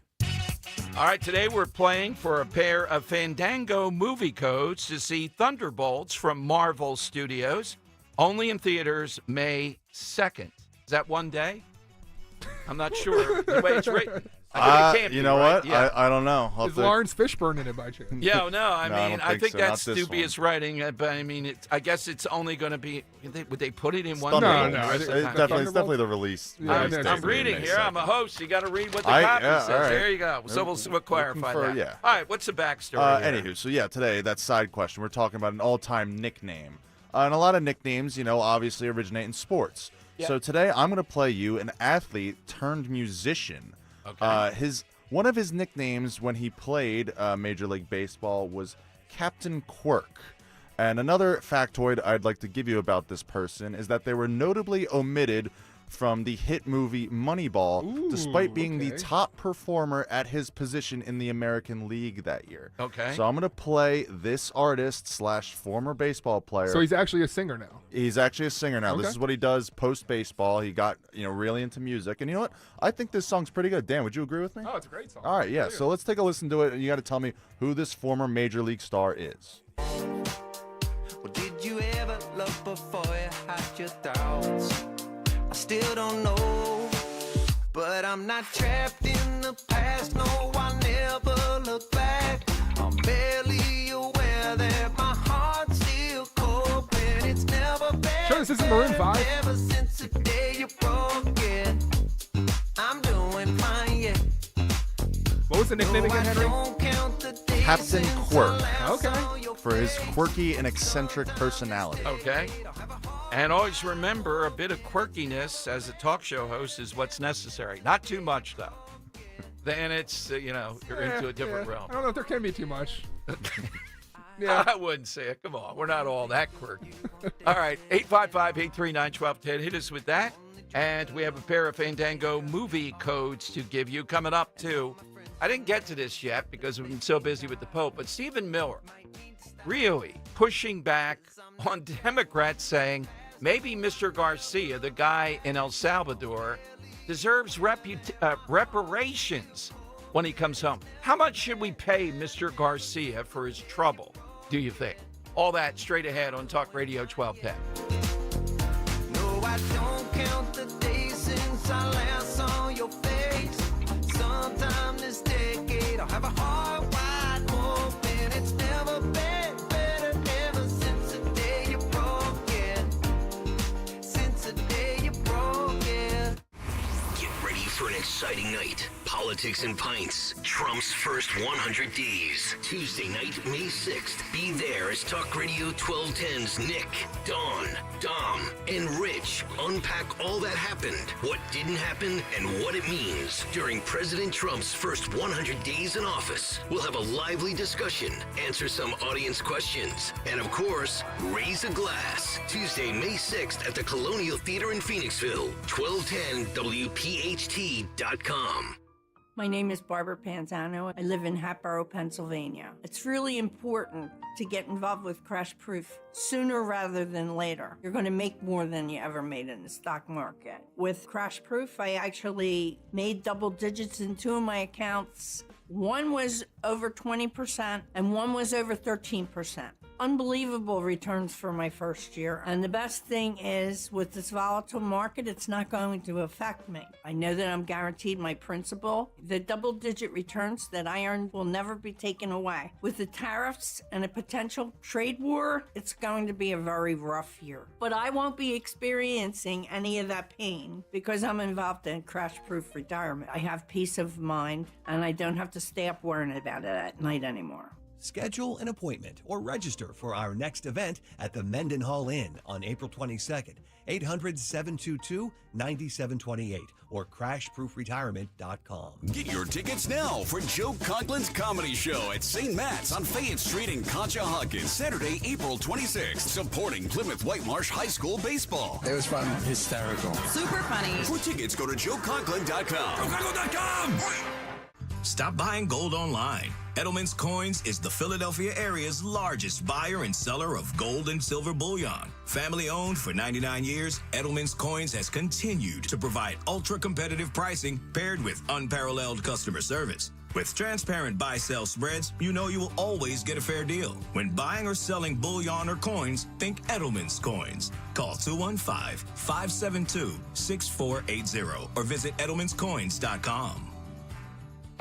[SPEAKER 12] All right, today we're playing for a pair of Fandango movie codes to see Thunderbolts from Marvel Studios, only in theaters May 2nd. Is that one day? I'm not sure. The way it's written. I think it can't
[SPEAKER 17] you
[SPEAKER 12] be,
[SPEAKER 17] know
[SPEAKER 12] right?
[SPEAKER 17] what?
[SPEAKER 12] Yeah.
[SPEAKER 17] I don't know.
[SPEAKER 1] Is Lawrence Fishburne in it by chance?
[SPEAKER 12] Yeah, no, I mean, I think
[SPEAKER 17] so.
[SPEAKER 12] that's
[SPEAKER 17] Not this
[SPEAKER 12] dubious writing, but I mean, I guess it's only going to be, would they put it in one
[SPEAKER 17] Thunderbolts.
[SPEAKER 12] day?
[SPEAKER 1] No,
[SPEAKER 17] it's definitely the release.
[SPEAKER 1] Yeah,
[SPEAKER 12] I'm reading here. I'm a host. You got to read what the copy says.
[SPEAKER 17] All right.
[SPEAKER 12] There you go. So we'll clarify that.
[SPEAKER 17] Yeah.
[SPEAKER 12] All right, what's the backstory here?
[SPEAKER 17] Anywho, so yeah, today, that side question, we're talking about an all-time nickname. And a lot of nicknames, you know, obviously originate in sports.
[SPEAKER 12] Yeah.
[SPEAKER 17] So today, I'm going to play you an athlete turned musician.
[SPEAKER 12] Okay.
[SPEAKER 17] One of his nicknames when he played Major League Baseball was Captain Quirk. And another factoid I'd like to give you about this person is that they were notably omitted from the hit movie Moneyball, despite being the top performer at his position in the American League that year.
[SPEAKER 12] Okay.
[SPEAKER 17] So I'm going to play this artist / former baseball player.
[SPEAKER 1] So he's actually a singer now.
[SPEAKER 17] He's actually a singer now.
[SPEAKER 1] Okay.
[SPEAKER 17] This is what he does post-baseball. He got, really into music. And you know what? I think this song's pretty good. Dan, would you agree with me?
[SPEAKER 1] Oh, it's a great song.
[SPEAKER 17] All right, yeah.
[SPEAKER 1] Really
[SPEAKER 17] So let's take a listen to it, and you got to tell me who this former Major League star is.
[SPEAKER 2] Well, did you ever love before you had your thoughts? I still don't know, but I'm not trapped in the past. No, I never look back. I'm barely aware that my heart's still cold, and it's never been.
[SPEAKER 1] Sure, this isn't Maroon 5.
[SPEAKER 2] Ever since the day you broke it, I'm doing fine, yeah.
[SPEAKER 1] What was the nickname again, Henry?
[SPEAKER 17] Captain Quirk.
[SPEAKER 1] Okay.
[SPEAKER 17] For his quirky and eccentric personality.
[SPEAKER 12] Okay. And always remember, a bit of quirkiness as a talk show host is what's necessary. Not too much, though. Then it's, you're into a different realm.
[SPEAKER 1] I don't know if there can be too much.
[SPEAKER 12] Yeah. I wouldn't say it. Come on. We're not all that quirky. All right. 855-839-1210. Hit us with that. And we have a pair of Fandango movie codes to give you coming up, too. I didn't get to this yet because we've been so busy with the Pope, but Stephen Miller really pushing back on Democrats, saying maybe Mr. Garcia, the guy in El Salvador, deserves reparations when he comes home. How much should we pay Mr. Garcia for his trouble, do you think? All that straight ahead on Talk Radio 1210.
[SPEAKER 2] No, I don't count the days since I last saw your face. Sometime this decade, I'll have a heart wide open. It's never been better ever since the day you broke it. Since the day you broke it.
[SPEAKER 9] Get ready for an exciting night. Politics and Pints. Trump's first 100 days. Tuesday night, May 6th. Be there as Talk Radio 1210's Nick, Dawn, Dom, and Rich unpack all that happened, what didn't happen, and what it means during President Trump's first 100 days in office. We'll have a lively discussion, answer some audience questions, and of course, raise a glass. Tuesday, May 6th at the Colonial Theater in Phoenixville. 1210WPHT.com.
[SPEAKER 4] My name is Barbara Panzano. I live in Hatboro, Pennsylvania. It's really important to get involved with Crash Proof sooner rather than later. You're going to make more than you ever made in the stock market. With Crash Proof, I actually made double digits in 2 of my accounts. One was over 20% and one was over 13%. Unbelievable returns for my first year. And the best thing is, with this volatile market, it's not going to affect me. I know that I'm guaranteed my principal. The double-digit returns that I earned will never be taken away. With the tariffs and a potential trade war, it's going to be a very rough year. But I won't be experiencing any of that pain because I'm involved in crash-proof retirement. I have peace of mind, and I don't have to stay up worrying about it at night anymore.
[SPEAKER 10] Schedule an appointment or register for our next event at the Mendenhall Inn on April 22nd, 800-722-9728 or crashproofretirement.com.
[SPEAKER 21] Get your tickets now for Joe Conklin's comedy show at St. Matt's on Fayette Street in Conshohocken, Saturday, April 26th, supporting Plymouth Whitemarsh High School baseball.
[SPEAKER 24] It was fun. Hysterical.
[SPEAKER 21] Super funny. For tickets, go to joeconklin.com. joeconklin.com!
[SPEAKER 9] Stop buying gold online. Edelman's Coins is the Philadelphia area's largest buyer and seller of gold and silver bullion. Family owned for 99 years, Edelman's Coins has continued to provide ultra-competitive pricing paired with unparalleled customer service. With transparent buy-sell spreads, you know you will always get a fair deal. When buying or selling bullion or coins, think Edelman's Coins. Call 215-572-6480 or visit edelmanscoins.com.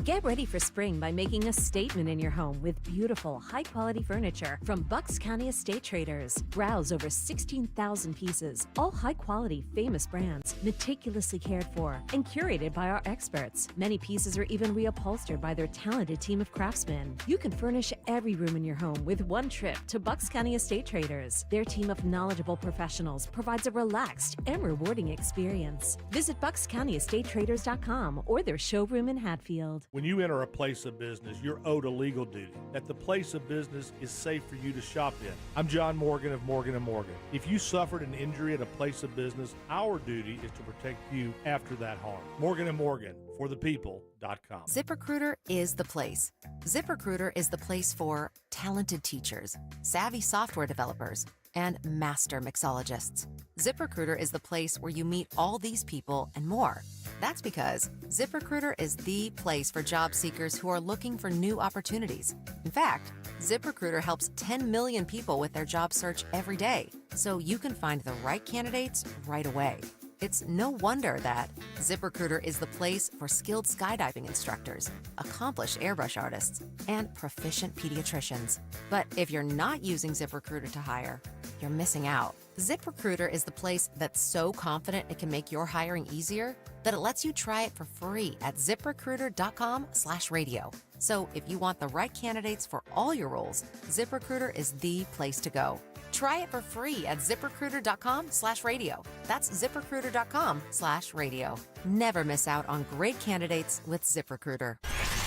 [SPEAKER 25] Get ready for spring by making a statement in your home with beautiful, high-quality furniture from Bucks County Estate Traders. Browse over 16,000 pieces, all high-quality, famous brands, meticulously cared for and curated by our experts. Many pieces are even reupholstered by their talented team of craftsmen. You can furnish every room in your home with one trip to Bucks County Estate Traders. Their team of knowledgeable professionals provides a relaxed and rewarding experience. Visit BucksCountyEstateTraders.com or their showroom in Hatfield.
[SPEAKER 26] When you enter a place of business, you're owed a legal duty, that the place of business is safe for you to shop in. I'm John Morgan of Morgan & Morgan. If you suffered an injury at a place of business, our duty is to protect you after that harm. Morgan & Morgan, for the people.com.
[SPEAKER 27] ZipRecruiter is the place. ZipRecruiter is the place for talented teachers, savvy software developers, and master mixologists. ZipRecruiter is the place where you meet all these people and more. That's because ZipRecruiter is the place for job seekers who are looking for new opportunities. In fact, ZipRecruiter helps 10 million people with their job search every day, so you can find the right candidates right away. It's no wonder that ZipRecruiter is the place for skilled skydiving instructors, accomplished airbrush artists, and proficient pediatricians. But if you're not using ZipRecruiter to hire, you're missing out. ZipRecruiter is the place that's so confident it can make your hiring easier that it lets you try it for free at ZipRecruiter.com/radio. So if you want the right candidates for all your roles, ZipRecruiter is the place to go. Try it for free at ZipRecruiter.com/radio. That's ZipRecruiter.com/radio. Never miss out on great candidates with ZipRecruiter.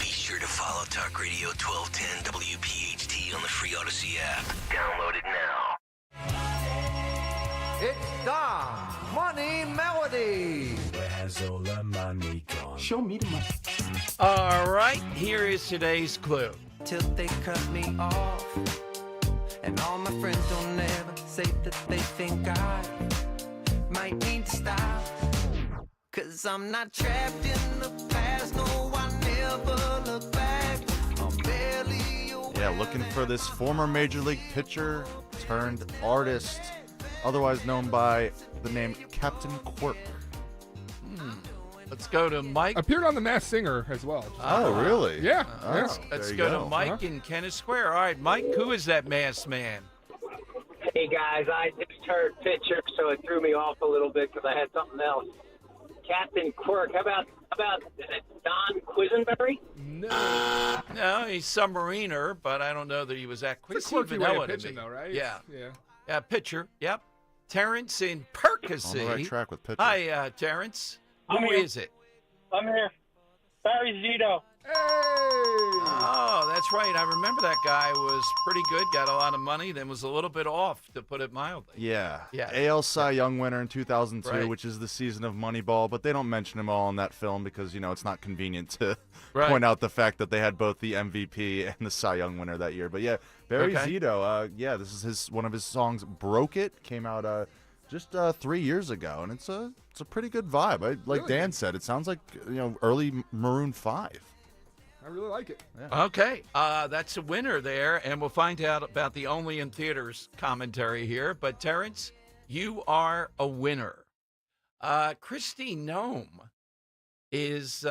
[SPEAKER 9] Be sure to follow Talk Radio 1210 WPHT on the free Odyssey app. Download it now.
[SPEAKER 28] It's Don Money Melody.
[SPEAKER 14] Where has all the money gone?
[SPEAKER 28] Show me the money.
[SPEAKER 12] All right, here is today's clue.
[SPEAKER 2] Till they cut me off. And all my friends don't ever say that they think I might need to stop. 'Cause I'm not trapped in the past. No, I never look back. I'm barely aware.
[SPEAKER 17] Yeah, looking for this former Major League pitcher turned artist, otherwise known by the name Captain Quirk.
[SPEAKER 12] Let's go to Mike.
[SPEAKER 1] Appeared on The Masked Singer as well.
[SPEAKER 17] Oh, really?
[SPEAKER 1] Yeah.
[SPEAKER 17] Oh,
[SPEAKER 1] yeah.
[SPEAKER 12] Let's go to Mike in Kennett Square. All right, Mike, who is that masked man?
[SPEAKER 29] Hey, guys, I just heard pitcher, so it threw me off a little bit because I had something else. Captain Quirk. How about Don Quisenberry?
[SPEAKER 12] No, he's submariner, but I don't know that he was that quick.
[SPEAKER 1] It's a quirky way of pitching, though, right?
[SPEAKER 12] Yeah.
[SPEAKER 1] Yeah.
[SPEAKER 12] Pitcher, yep. Terrence in Percy.
[SPEAKER 17] On the right track with pitcher.
[SPEAKER 12] Hi, Terrence. Who is it?
[SPEAKER 29] I'm here. Barry Zito.
[SPEAKER 1] Hey!
[SPEAKER 12] Oh, that's right. I remember that guy was pretty good, got a lot of money, then was a little bit off, to put it mildly.
[SPEAKER 17] Yeah.
[SPEAKER 12] Yeah.
[SPEAKER 17] AL Cy Young winner in 2002,
[SPEAKER 12] Right.
[SPEAKER 17] which is the season of Moneyball, but they don't mention him all in that film because, it's not convenient to
[SPEAKER 12] Right.
[SPEAKER 17] point out the fact that they had both the MVP and the Cy Young winner that year. But yeah, Barry
[SPEAKER 12] Okay.
[SPEAKER 17] Zito, this is one of his songs, Broke It, came out just 3 years ago, and it's a pretty good vibe. Like
[SPEAKER 1] Really?
[SPEAKER 17] Dan said, it sounds like, early Maroon 5.
[SPEAKER 1] I really like it.
[SPEAKER 17] Yeah.
[SPEAKER 12] Okay, that's a winner there, and we'll find out about the Only in Theaters commentary here. But, Terrence, you are a winner. Christy Nome is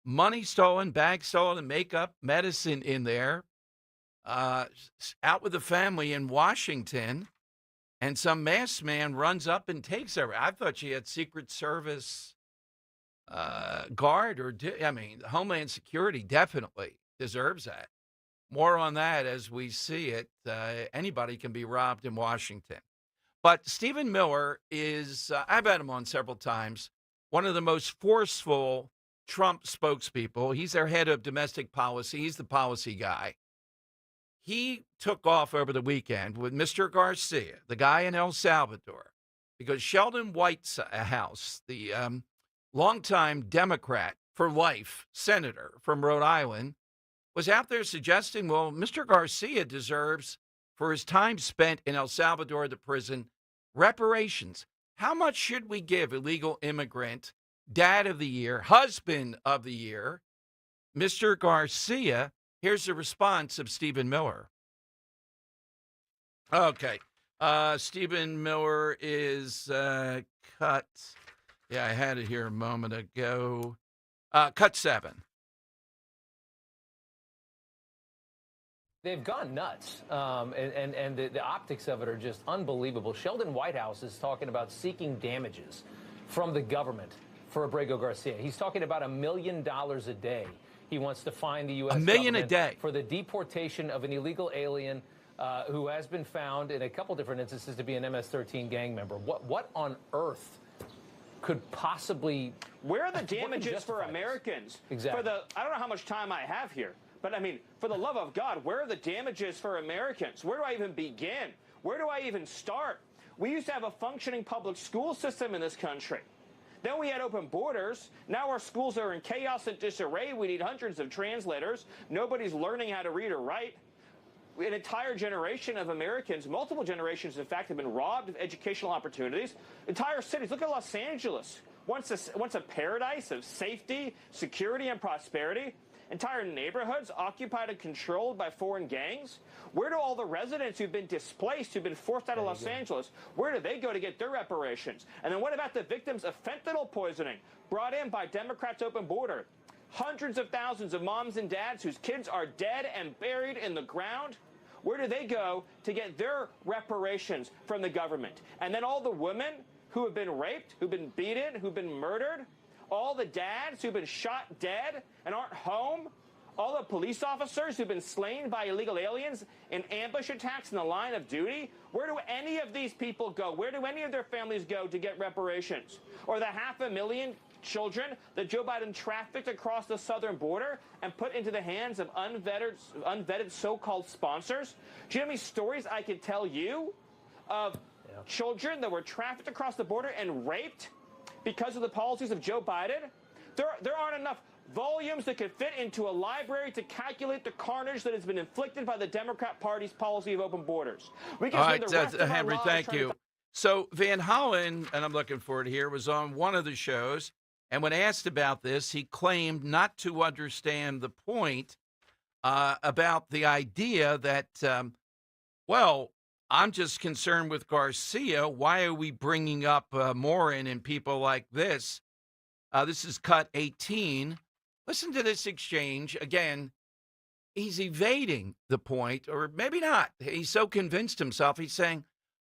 [SPEAKER 12] money stolen, bag stolen, and makeup, medicine in there. Out with the family in Washington, and some masked man runs up and takes her. I thought she had Secret Service guard, Homeland Security definitely deserves that. More on that as we see it. Anybody can be robbed in Washington. But Stephen Miller is, I've had him on several times, one of the most forceful Trump spokespeople. He's their head of domestic policy. He's the policy guy. He took off over the weekend with Mr. Garcia, the guy in El Salvador, because Sheldon Whitehouse, the longtime Democrat for life senator from Rhode Island, was out there suggesting, well, Mr. Garcia deserves, for his time spent in El Salvador, the prison, reparations. How much should we give illegal immigrant, dad of the year, husband of the year, Mr. Garcia? Here's the response of Stephen Miller. Okay. Stephen Miller is cut. Yeah, I had it here a moment ago. Cut 7.
[SPEAKER 3] They've gone nuts, and the optics of it are just unbelievable. Sheldon Whitehouse is talking about seeking damages from the government for Abrego Garcia. He's talking about $1 million a day. He wants to fine the U.S.
[SPEAKER 12] $1 million a
[SPEAKER 3] government
[SPEAKER 12] day
[SPEAKER 3] for the deportation of an illegal alien who has been found in a couple different instances to be an MS-13 gang member. What on earth could possibly...
[SPEAKER 5] Where are the damages for Americans?
[SPEAKER 3] Exactly.
[SPEAKER 5] I don't know how much time I have here, but for the love of God, where are the damages for Americans? Where do I even begin? Where do I even start? We used to have a functioning public school system in this country. Then we had open borders. Now our schools are in chaos and disarray. We need hundreds of translators. Nobody's learning how to read or write. An entire generation of Americans, multiple generations, in fact, have been robbed of educational opportunities. Entire cities. Look at Los Angeles. Once a paradise of safety, security, and prosperity. Entire neighborhoods occupied and controlled by foreign gangs. Where do all the residents who've been displaced, who've been forced out of Los Angeles, where do they go to get their reparations? And then what about the victims of fentanyl poisoning brought in by Democrats' open border? Hundreds of thousands of moms and dads whose kids are dead and buried in the ground. Where do they go to get their reparations from the government? And then all the women who have been raped, who've been beaten, who've been murdered, all the dads who've been shot dead and aren't home, all the police officers who've been slain by illegal aliens in ambush attacks in the line of duty. Where do any of these people go? Where do any of their families go to get reparations? Or the 500,000 children that Joe Biden trafficked across the southern border and put into the hands of unvetted so-called sponsors? Do you know how many stories I could tell you of children that were trafficked across the border and raped because of the policies of Joe Biden? There aren't enough volumes that could fit into a library to calculate the carnage that has been inflicted by the Democrat Party's policy of open borders. We can
[SPEAKER 12] All
[SPEAKER 5] spend
[SPEAKER 12] right,
[SPEAKER 5] the rest of our
[SPEAKER 12] Henry,
[SPEAKER 5] lives
[SPEAKER 12] thank
[SPEAKER 5] trying
[SPEAKER 12] you.
[SPEAKER 5] to
[SPEAKER 12] So Van Hollen, and I'm looking forward to here, was on one of the shows, and when asked about this, he claimed not to understand the point about the idea that, I'm just concerned with Garcia. Why are we bringing up Morin and people like this? This is cut 18. Listen to this exchange. Again, he's evading the point, or maybe not. He's so convinced himself. He's saying,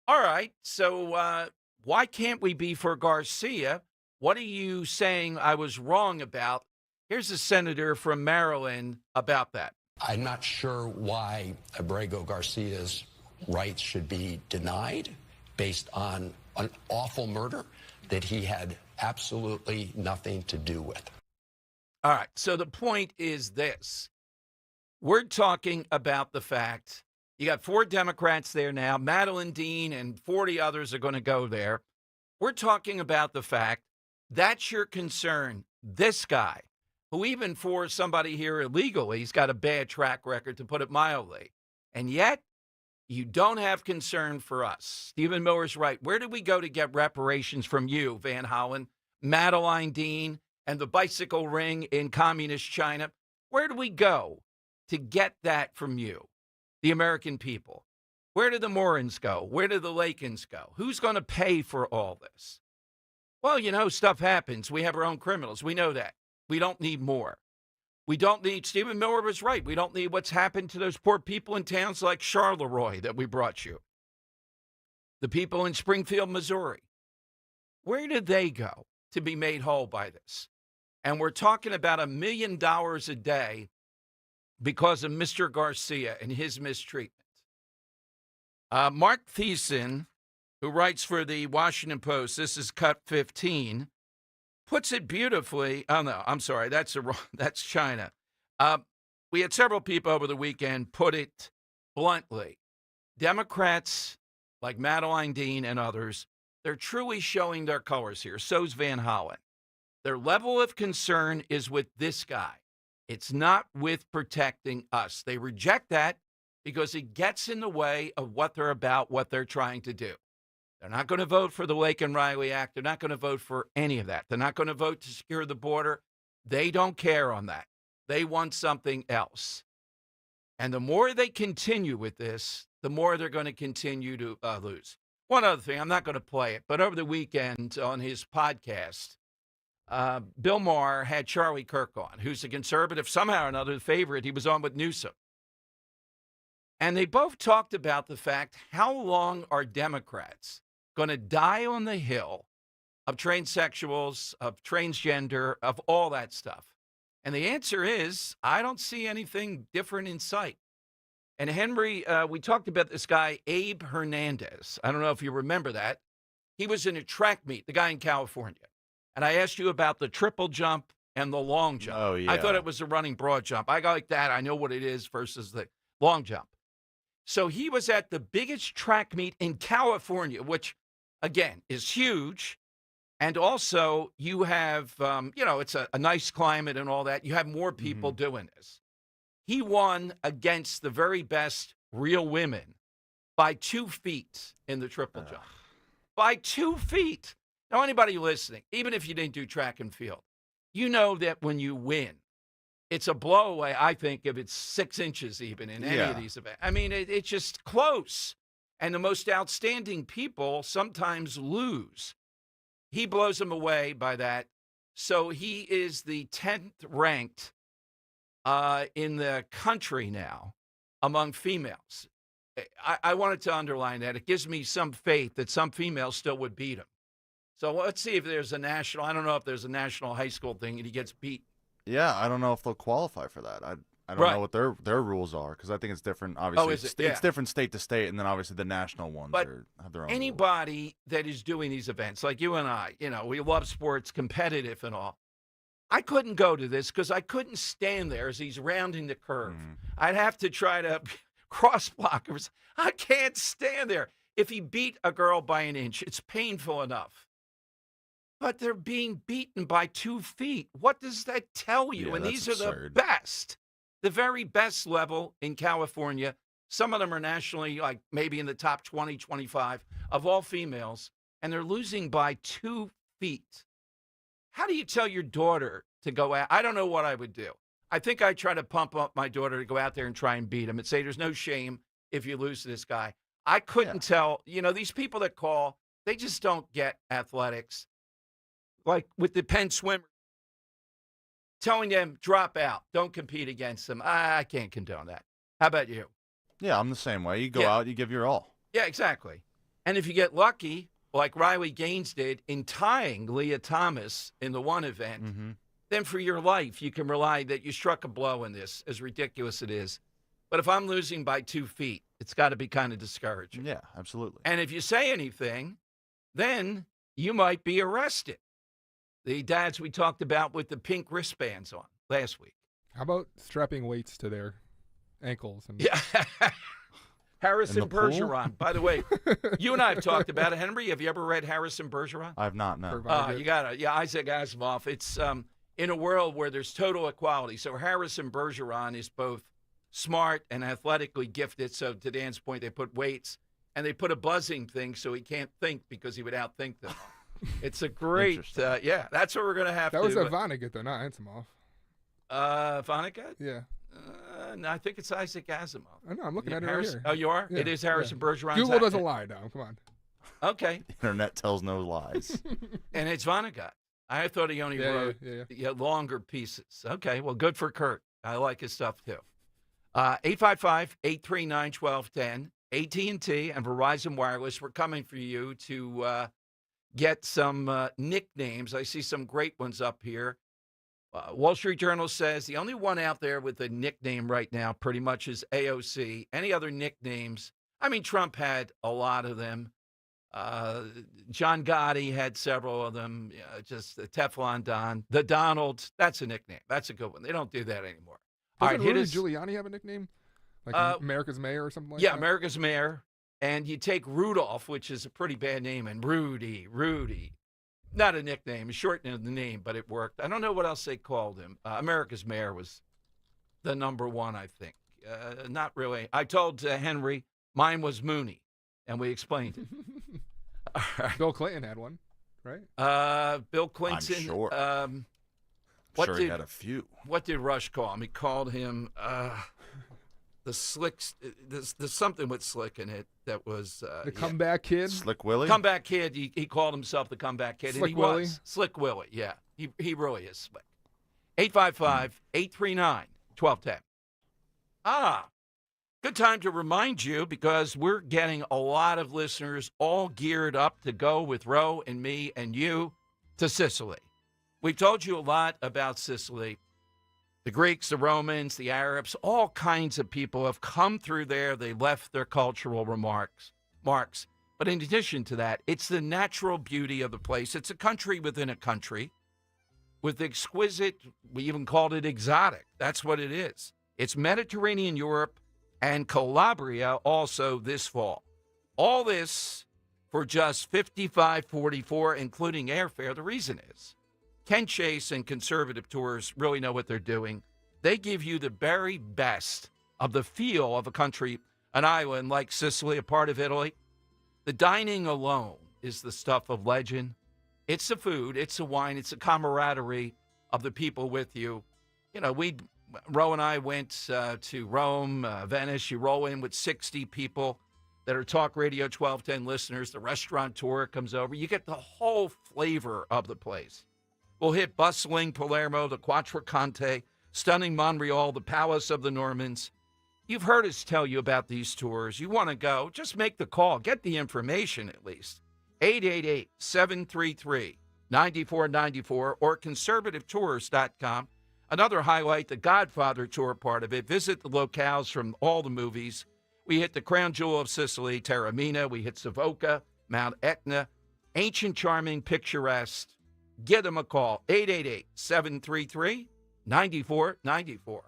[SPEAKER 12] all right, so why can't we be for Garcia? What are you saying I was wrong about? Here's a senator from Maryland about that.
[SPEAKER 6] I'm not sure why Abrego Garcia's rights should be denied based on an awful murder that he had absolutely nothing to do with.
[SPEAKER 12] All right, so the point is this. We're talking about the fact you got 4 Democrats there now. Madeline Dean and 40 others are going to go there. We're talking about the fact that's your concern. This guy, who even for somebody here illegally, he's got a bad track record, to put it mildly. And yet, you don't have concern for us. Stephen Miller's right. Where do we go to get reparations from you, Van Hollen, Madeline Dean, and the bicycle ring in communist China? Where do we go to get that from you, the American people? Where do the Morans go? Where do the Lakins go? Who's going to pay for all this? Well, you know, stuff happens. We have our own criminals. We know that. We don't need more. We don't need, Stephen Miller was right, we don't need what's happened to those poor people in towns like Charleroi that we brought you. The people in Springfield, Missouri. Where did they go to be made whole by this? And we're talking about $1 million a day because of Mr. Garcia and his mistreatment. Mark Thiessen, who writes for the Washington Post, this is cut 15, puts it beautifully. Oh, no, I'm sorry. That's China. We had several people over the weekend put it bluntly. Democrats like Madeline Dean and others, they're truly showing their colors here. So's Van Hollen. Their level of concern is with this guy. It's not with protecting us. They reject that because it gets in the way of what they're about, what they're trying to do. They're not going to vote for the Lake and Riley Act. They're not going to vote for any of that. They're not going to vote to secure the border. They don't care on that. They want something else. And the more they continue with this, the more they're going to continue to lose. One other thing, I'm not going to play it, but over the weekend on his podcast, Bill Maher had Charlie Kirk on, who's a conservative, somehow or another, the favorite. He was on with Newsom. And they both talked about the fact, how long are Democrats going to die on the hill of transsexuals, of transgender, of all that stuff? And the answer is, I don't see anything different in sight. And Henry, we talked about this guy, Abe Hernandez. I don't know if you remember that. He was in a track meet, the guy in California. And I asked you about the triple jump and the long jump.
[SPEAKER 17] Oh, yeah.
[SPEAKER 12] I thought it was a running broad jump. I got like that. I know what it is versus the long jump. So he was at the biggest track meet in California, which, again, is huge. And also, you have, it's a nice climate and all that. You have more people doing this. He won against the very best real women by 2 feet in the triple jump. By 2 feet. Now, anybody listening, even if you didn't do track and field, you know that when you win, it's a blowaway, I think, if it's 6 inches even in any of these events. I mean, it's just close. And the most outstanding people sometimes lose. He blows them away by that. So he is the 10th ranked in the country now among females. I wanted to underline that. It gives me some faith that some females still would beat him. So let's see if there's a national, I don't know if there's a national high school thing and he gets beat.
[SPEAKER 17] Yeah, I don't know if they'll qualify for that. I don't know what their rules are, because I think it's different. Obviously,
[SPEAKER 12] is it?
[SPEAKER 17] It's different state to state, and then obviously the national ones have their own
[SPEAKER 12] anybody that is doing these events, like you and I, we love sports, competitive and all. I couldn't go to this because I couldn't stand there as he's rounding the curve. I'd have to try to cross blockers. I can't stand there. If he beat a girl by an inch, it's painful enough. But they're being beaten by 2 feet. What does that tell you?
[SPEAKER 17] Yeah,
[SPEAKER 12] and these
[SPEAKER 17] that's
[SPEAKER 12] are
[SPEAKER 17] absurd.
[SPEAKER 12] the best, the very best level in California. Some of them are nationally, like maybe in the top 20, 25 of all females, and they're losing by 2 feet. How do you tell your daughter to go out? I don't know what I would do. I think I'd try to pump up my daughter to go out there and try and beat him and say there's no shame if you lose to this guy. I couldn't tell. These people that call, they just don't get athletics. Like with the Penn swimmer, telling them, drop out, don't compete against them. I can't condone that. How about you?
[SPEAKER 17] Yeah, I'm the same way. You go out, you give your all.
[SPEAKER 12] Yeah, exactly. And if you get lucky, like Riley Gaines did in tying Leah Thomas in the one event, then for your life, you can rely that you struck a blow in this, as ridiculous it is. But if I'm losing by 2 feet, it's got to be kind of discouraging.
[SPEAKER 17] Yeah, absolutely.
[SPEAKER 12] And if you say anything, then you might be arrested. The dads we talked about with the pink wristbands on last week.
[SPEAKER 1] How about strapping weights to their ankles. And
[SPEAKER 12] Yeah. Harrison
[SPEAKER 17] In the pool?
[SPEAKER 12] Bergeron. By the way, you and I have talked about it. Henry, have you ever read Harrison Bergeron?
[SPEAKER 17] I have not, no.
[SPEAKER 12] You got to. Yeah, Isaac Asimov. It's in a world where there's total equality. So Harrison Bergeron is both smart and athletically gifted. So to Dan's point, they put weights and they put a buzzing thing so he can't think because he would outthink them. It's a great, yeah, that's what we're going to have
[SPEAKER 1] that
[SPEAKER 12] to.
[SPEAKER 1] was a Vonnegut, though, not Asimov.
[SPEAKER 12] Vonnegut?
[SPEAKER 1] Yeah.
[SPEAKER 12] No, I think it's Isaac Asimov.
[SPEAKER 1] I know, I'm looking at it
[SPEAKER 12] Harrison,
[SPEAKER 1] right here.
[SPEAKER 12] Oh, you are?
[SPEAKER 1] Yeah,
[SPEAKER 12] It is Harrison Bergeron.
[SPEAKER 1] Google doesn't lie, Dom. Come on.
[SPEAKER 12] Okay.
[SPEAKER 17] Internet tells no lies.
[SPEAKER 12] And it's Vonnegut. I thought he only wrote longer pieces. Okay, well, good for Kurt. I like his stuff, too. 855-839-1210, AT&T and Verizon Wireless. We're coming for you to get some nicknames. I see some great ones up here. Wall Street Journal says the only one out there with a nickname right now pretty much is AOC. Any other nicknames? I mean, Trump had a lot of them. John Gotti had several of them. Just the Teflon Don. The Donalds, that's a nickname. That's a good one. They don't do that anymore.
[SPEAKER 1] Doesn't Rudy Giuliani have a nickname? Like America's Mayor or something like that?
[SPEAKER 12] Yeah, America's Mayor. And you take Rudolph, which is a pretty bad name, and Rudy. Not a nickname, shortening of the name, but it worked. I don't know what else they called him. America's Mayor was the number one, I think. Not really. I told Henry mine was Mooney, and we explained it.
[SPEAKER 1] Bill Clinton had one, right?
[SPEAKER 12] Bill Clinton.
[SPEAKER 17] I'm sure. He had a few.
[SPEAKER 12] What did Rush call him? He called him the Slick. There's something with Slick in it that was
[SPEAKER 1] the Comeback Kid.
[SPEAKER 17] Slick Willie.
[SPEAKER 12] Comeback Kid. He called himself the Comeback Kid.
[SPEAKER 1] Slick
[SPEAKER 12] and he
[SPEAKER 1] Willie.
[SPEAKER 12] was Slick Willie. Yeah, he really is slick. 855-839-1210. Good time to remind you because we're getting a lot of listeners all geared up to go with Ro and me and you to Sicily. We've told you a lot about Sicily. The Greeks, the Romans, the Arabs, all kinds of people have come through there. They left their cultural marks. But in addition to that, it's the natural beauty of the place. It's a country within a country with exquisite, we even called it exotic. That's what it is. It's Mediterranean Europe and Calabria also this fall. All this for just $55.44, including airfare. The reason is Ken Chase and Conservative Tours really know what they're doing. They give you the very best of the feel of a country, an island like Sicily, a part of Italy. The dining alone is the stuff of legend. It's the food, it's the wine, it's the camaraderie of the people with you. You know, Ro and I went to Rome, Venice. You roll in with 60 people that are Talk Radio 1210 listeners. The restaurateur comes over. You get the whole flavor of the place. We'll hit bustling Palermo, the Quattrocante, stunning Montreal, the Palace of the Normans. You've heard us tell you about these tours. You want to go, just make the call. Get the information at least. 888-733-9494 or conservativetours.com. Another highlight, the Godfather Tour part of it. Visit the locales from all the movies. We hit the crown jewel of Sicily, Taormina. We hit Savoca, Mount Etna. Ancient, charming, picturesque. Give them a call, 888-733-9494.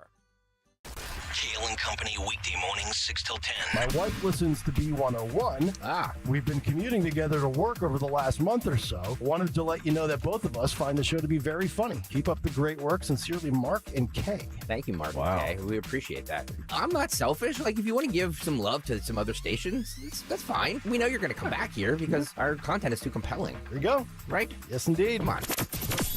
[SPEAKER 9] Kale and Company, weekday mornings, 6 till 10.
[SPEAKER 7] My wife listens to B101. We've been commuting together to work over the last month or so. Wanted to let you know that both of us find the show to be very funny. Keep up the great work. Sincerely, Mark and Kay.
[SPEAKER 8] Thank you, Mark and Kay. We appreciate that. I'm not selfish. Like, if you want to give some love to some other stations, that's fine. We know you're going to come back here because our content is too compelling.
[SPEAKER 7] There you go.
[SPEAKER 8] Right?
[SPEAKER 7] Yes, indeed.
[SPEAKER 8] Come on.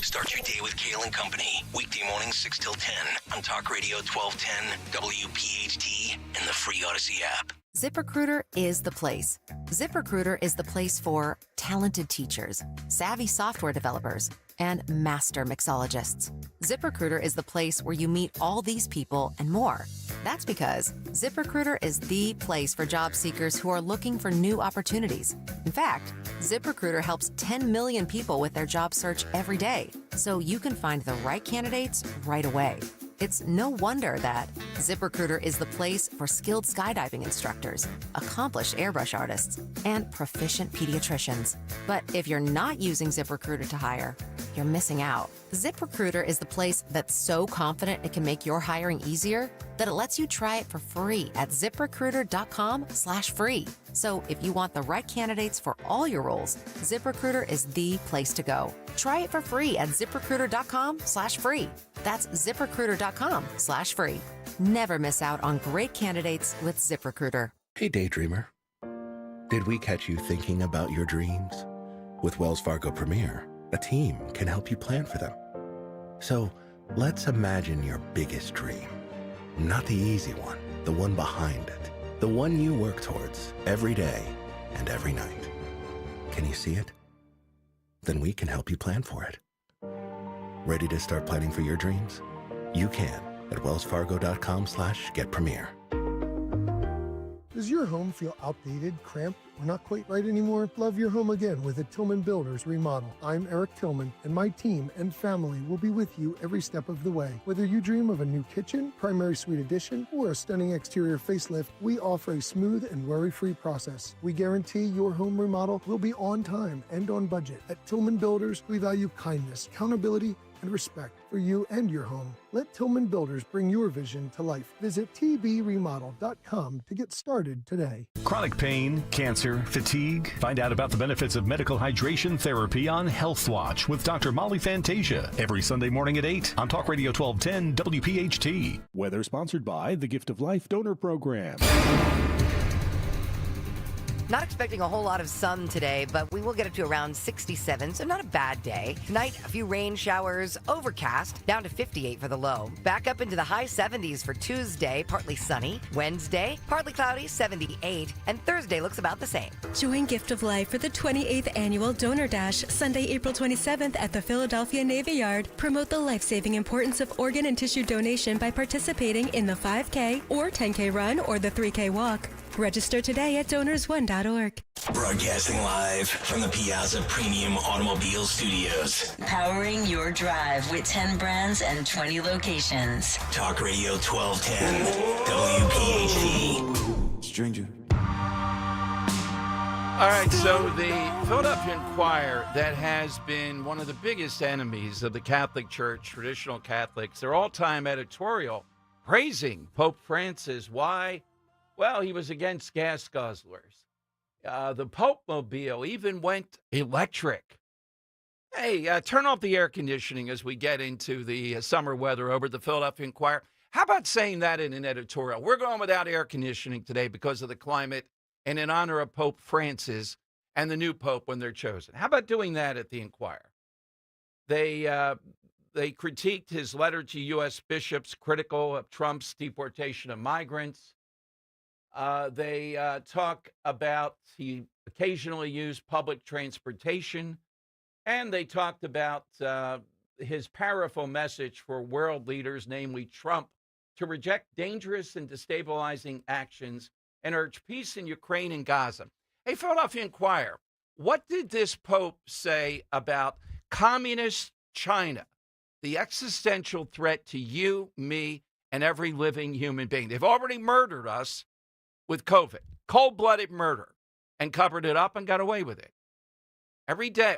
[SPEAKER 9] Start your day with Kale and Company, weekday mornings 6 till 10 on Talk Radio 1210, WPHT, and the free Odyssey app.
[SPEAKER 27] ZipRecruiter is the place. ZipRecruiter is the place for talented teachers, savvy software developers, and master mixologists. ZipRecruiter is the place where you meet all these people and more. That's because ZipRecruiter is the place for job seekers who are looking for new opportunities. In fact, ZipRecruiter helps 10 million people with their job search every day, so you can find the right candidates right away. It's no wonder that ZipRecruiter is the place for skilled skydiving instructors, accomplished airbrush artists, and proficient pediatricians. But if you're not using ZipRecruiter to hire, you're missing out. ZipRecruiter is the place that's so confident it can make your hiring easier that it lets you try it for free at ziprecruiter.com/free. So if you want the right candidates for all your roles, ZipRecruiter is the place to go. Try it for free at ziprecruiter.com/free. That's ziprecruiter.com/free. Never miss out on great candidates with ZipRecruiter.
[SPEAKER 11] Hey, daydreamer. Did we catch you thinking about your dreams? With Wells Fargo Premier, a team can help you plan for them. So let's imagine your biggest dream. Not the easy one, the one behind it. The one you work towards every day and every night. Can you see it? Then we can help you plan for it. Ready to start planning for your dreams? You can at wellsfargo.com/getpremier.
[SPEAKER 13] Does your home feel outdated, cramped, or not quite right anymore? Love your home again with a Tillman Builders remodel. I'm Eric Tillman, and my team and family will be with you every step of the way. Whether you dream of a new kitchen, primary suite addition, or a stunning exterior facelift, we offer a smooth and worry-free process. We guarantee your home remodel will be on time and on budget. At Tillman Builders, we value kindness, accountability, and respect for you and your home. Let Tillman Builders bring your vision to life. Visit tbremodel.com to get started today.
[SPEAKER 15] Chronic pain, cancer, fatigue. Find out about the benefits of medical hydration therapy on Health Watch with Dr. Molly Fantasia every Sunday morning at 8 on Talk Radio 1210 WPHT.
[SPEAKER 16] Weather sponsored by the Gift of Life Donor Program.
[SPEAKER 18] Not expecting a whole lot of sun today, but we will get it to around 67, so not a bad day. Tonight, a few rain showers, overcast, down to 58 for the low. Back up into the high 70s for Tuesday, partly sunny. Wednesday, partly cloudy, 78. And Thursday looks about the same.
[SPEAKER 19] Join Gift of Life for the 28th Annual Donor Dash, Sunday, April 27th at the Philadelphia Navy Yard. Promote the life-saving importance of organ and tissue donation by participating in the 5K or 10K run or the 3K walk. Register today at donorsone.org.
[SPEAKER 9] Broadcasting live from the Piazza Premium Automobile Studios.
[SPEAKER 20] Powering your drive with 10 brands and 20 locations.
[SPEAKER 9] Talk Radio 1210, WPHT.
[SPEAKER 12] Stranger. All right, so the Philadelphia Inquirer, that has been one of the biggest enemies of the Catholic Church, traditional Catholics, their all-time editorial praising Pope Francis. Why? Well, he was against gas guzzlers. The Pope Mobile even went electric. Hey, turn off the air conditioning as we get into the summer weather over at the Philadelphia Inquirer. How about saying that in an editorial? We're going without air conditioning today because of the climate and in honor of Pope Francis and the new Pope when they're chosen. How about doing that at the Inquirer? They critiqued his letter to U.S. bishops critical of Trump's deportation of migrants. They talk about he occasionally used public transportation, and they talked about his powerful message for world leaders, namely Trump, to reject dangerous and destabilizing actions and urge peace in Ukraine and Gaza. Hey, Philadelphia Inquirer, what did this Pope say about communist China, the existential threat to you, me, and every living human being? They've already murdered us with COVID, cold-blooded murder, and covered it up and got away with it. Every day.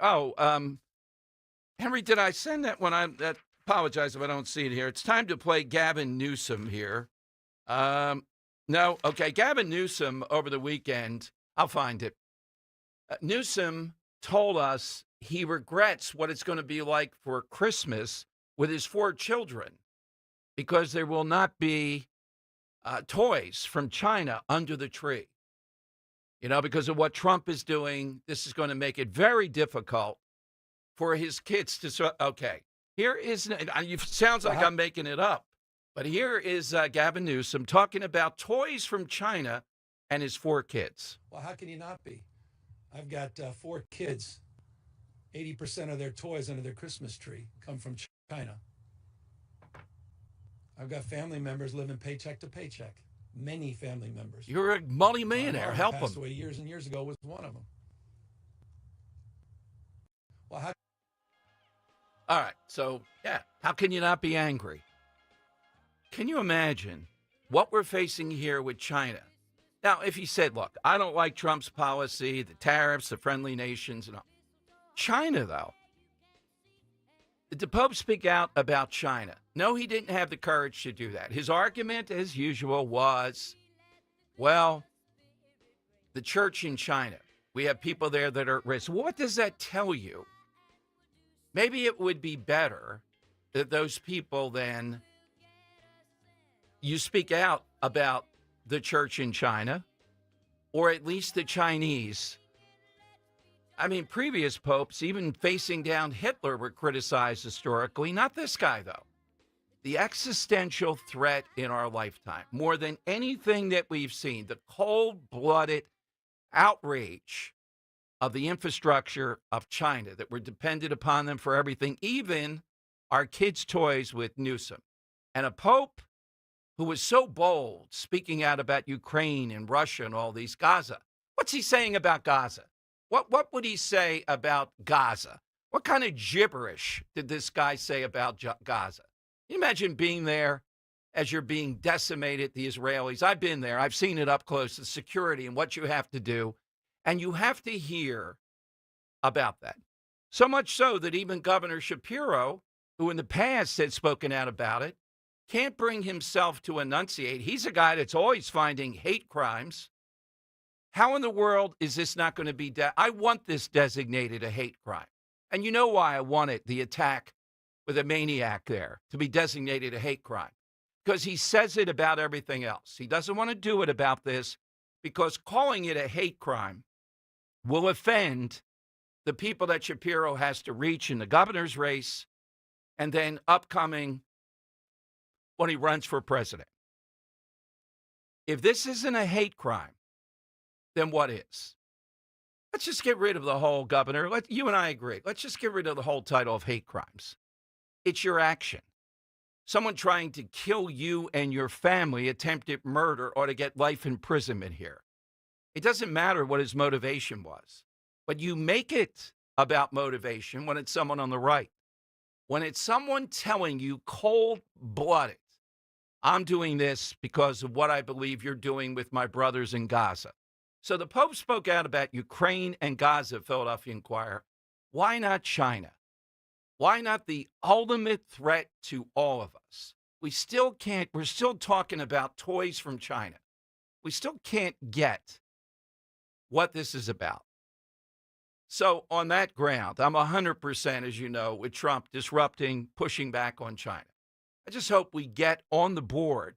[SPEAKER 12] Henry, did I send that one? I apologize if I don't see it here. It's time to play Gavin Newsom here. No, okay, Gavin Newsom over the weekend, I'll find it. Newsom told us he regrets what it's going to be like for Christmas with his 4 children because there will not be toys from China under the tree. You know, because of what Trump is doing, this is going to make it very difficult for his kids to. Okay, here is, it sounds like I'm making it up, but here is Gavin Newsom talking about toys from China and his 4 kids.
[SPEAKER 22] Well, how can you not be? I've got 4 kids. 80% of their toys under their Christmas tree come from China. I've got family members living paycheck to paycheck. Many family members.
[SPEAKER 12] You're a multi-millionaire. Help them.
[SPEAKER 22] Passed away years and years ago was one of them. Well,
[SPEAKER 12] all right. So, yeah, how can you not be angry? Can you imagine what we're facing here with China? Now, if he said, look, I don't like Trump's policy, the tariffs, the friendly nations, and all. China, though, Did the Pope speak out about China? No, he didn't have the courage to do that. His argument, as usual, was, well, the church in China, we have people there that are at risk. What does that tell you? Maybe it would be better that those people then, you speak out about the church in China, or at least the Chinese. I mean, previous popes, even facing down Hitler, were criticized historically. Not this guy, though. The existential threat in our lifetime, more than anything that we've seen, the cold-blooded outrage of the infrastructure of China that we're dependent upon them for everything, even our kids' toys with Newsom. And a pope who was so bold, speaking out about Ukraine and Russia and all these, Gaza. What's he saying about Gaza? What would he say about Gaza? What kind of gibberish did this guy say about Gaza? Can you imagine being there as you're being decimated, the Israelis? I've been there. I've seen it up close, the security and what you have to do. And you have to hear about that. So much so that even Governor Shapiro, who in the past had spoken out about it, can't bring himself to enunciate. He's a guy that's always finding hate crimes. How in the world is this not going to be? I want this designated a hate crime. And you know why I want it, the attack with a maniac there, to be designated a hate crime. Because he says it about everything else. He doesn't want to do it about this because calling it a hate crime will offend the people that Shapiro has to reach in the governor's race and then upcoming when he runs for president. If this isn't a hate crime, then what is? Let's just get rid of the whole governor. You and I agree. Let's just get rid of the whole title of hate crimes. It's your action. Someone trying to kill you and your family, attempted murder, ought to get life imprisonment here. It doesn't matter what his motivation was, but you make it about motivation when it's someone on the right. When it's someone telling you cold-blooded, I'm doing this because of what I believe you're doing with my brothers in Gaza. So the Pope spoke out about Ukraine and Gaza, Philadelphia Inquirer. Why not China? Why not the ultimate threat to all of us? We're still talking about toys from China. We still can't get what this is about. So on that ground, I'm 100%, as you know, with Trump disrupting, pushing back on China. I just hope we get on the board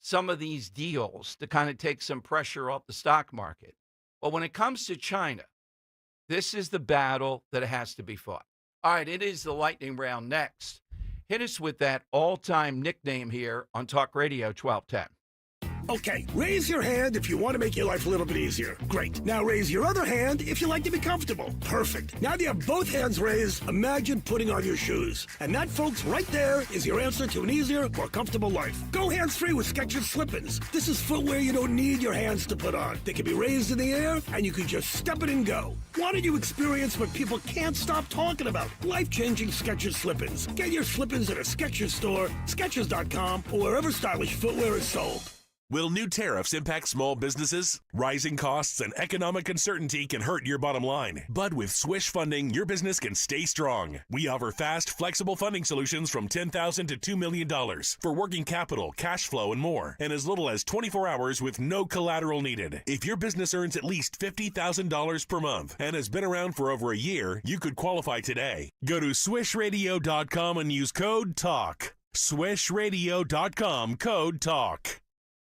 [SPEAKER 12] some of these deals to kind of take some pressure off the stock market. But when it comes to China, this is the battle that has to be fought. All right, it is the lightning round next. Hit us with that all-time nickname here on Talk Radio 1210.
[SPEAKER 4] Okay, raise your hand if you want to make your life a little bit easier. Great. Now raise your other hand if you like to be comfortable. Perfect. Now that you have both hands raised, imagine putting on your shoes. And that, folks, right there is your answer to an easier, more comfortable life. Go hands-free with Skechers Slip-ins. This is footwear you don't need your hands to put on. They can be raised in the air, and you can just step it and go. Why don't you experience what people can't stop talking about? Life-changing Skechers Slip-ins. Get your Slip-ins at a Skechers store, Skechers.com, or wherever stylish footwear is sold.
[SPEAKER 10] Will new tariffs impact small businesses? Rising costs and economic uncertainty can hurt your bottom line. But with Swish Funding, your business can stay strong. We offer fast, flexible funding solutions from $10,000 to $2 million for working capital, cash flow, and more, and as little as 24 hours with no collateral needed. If your business earns at least $50,000 per month and has been around for over a year, you could qualify today. Go to swishradio.com and use code TALK. swishradio.com, code TALK.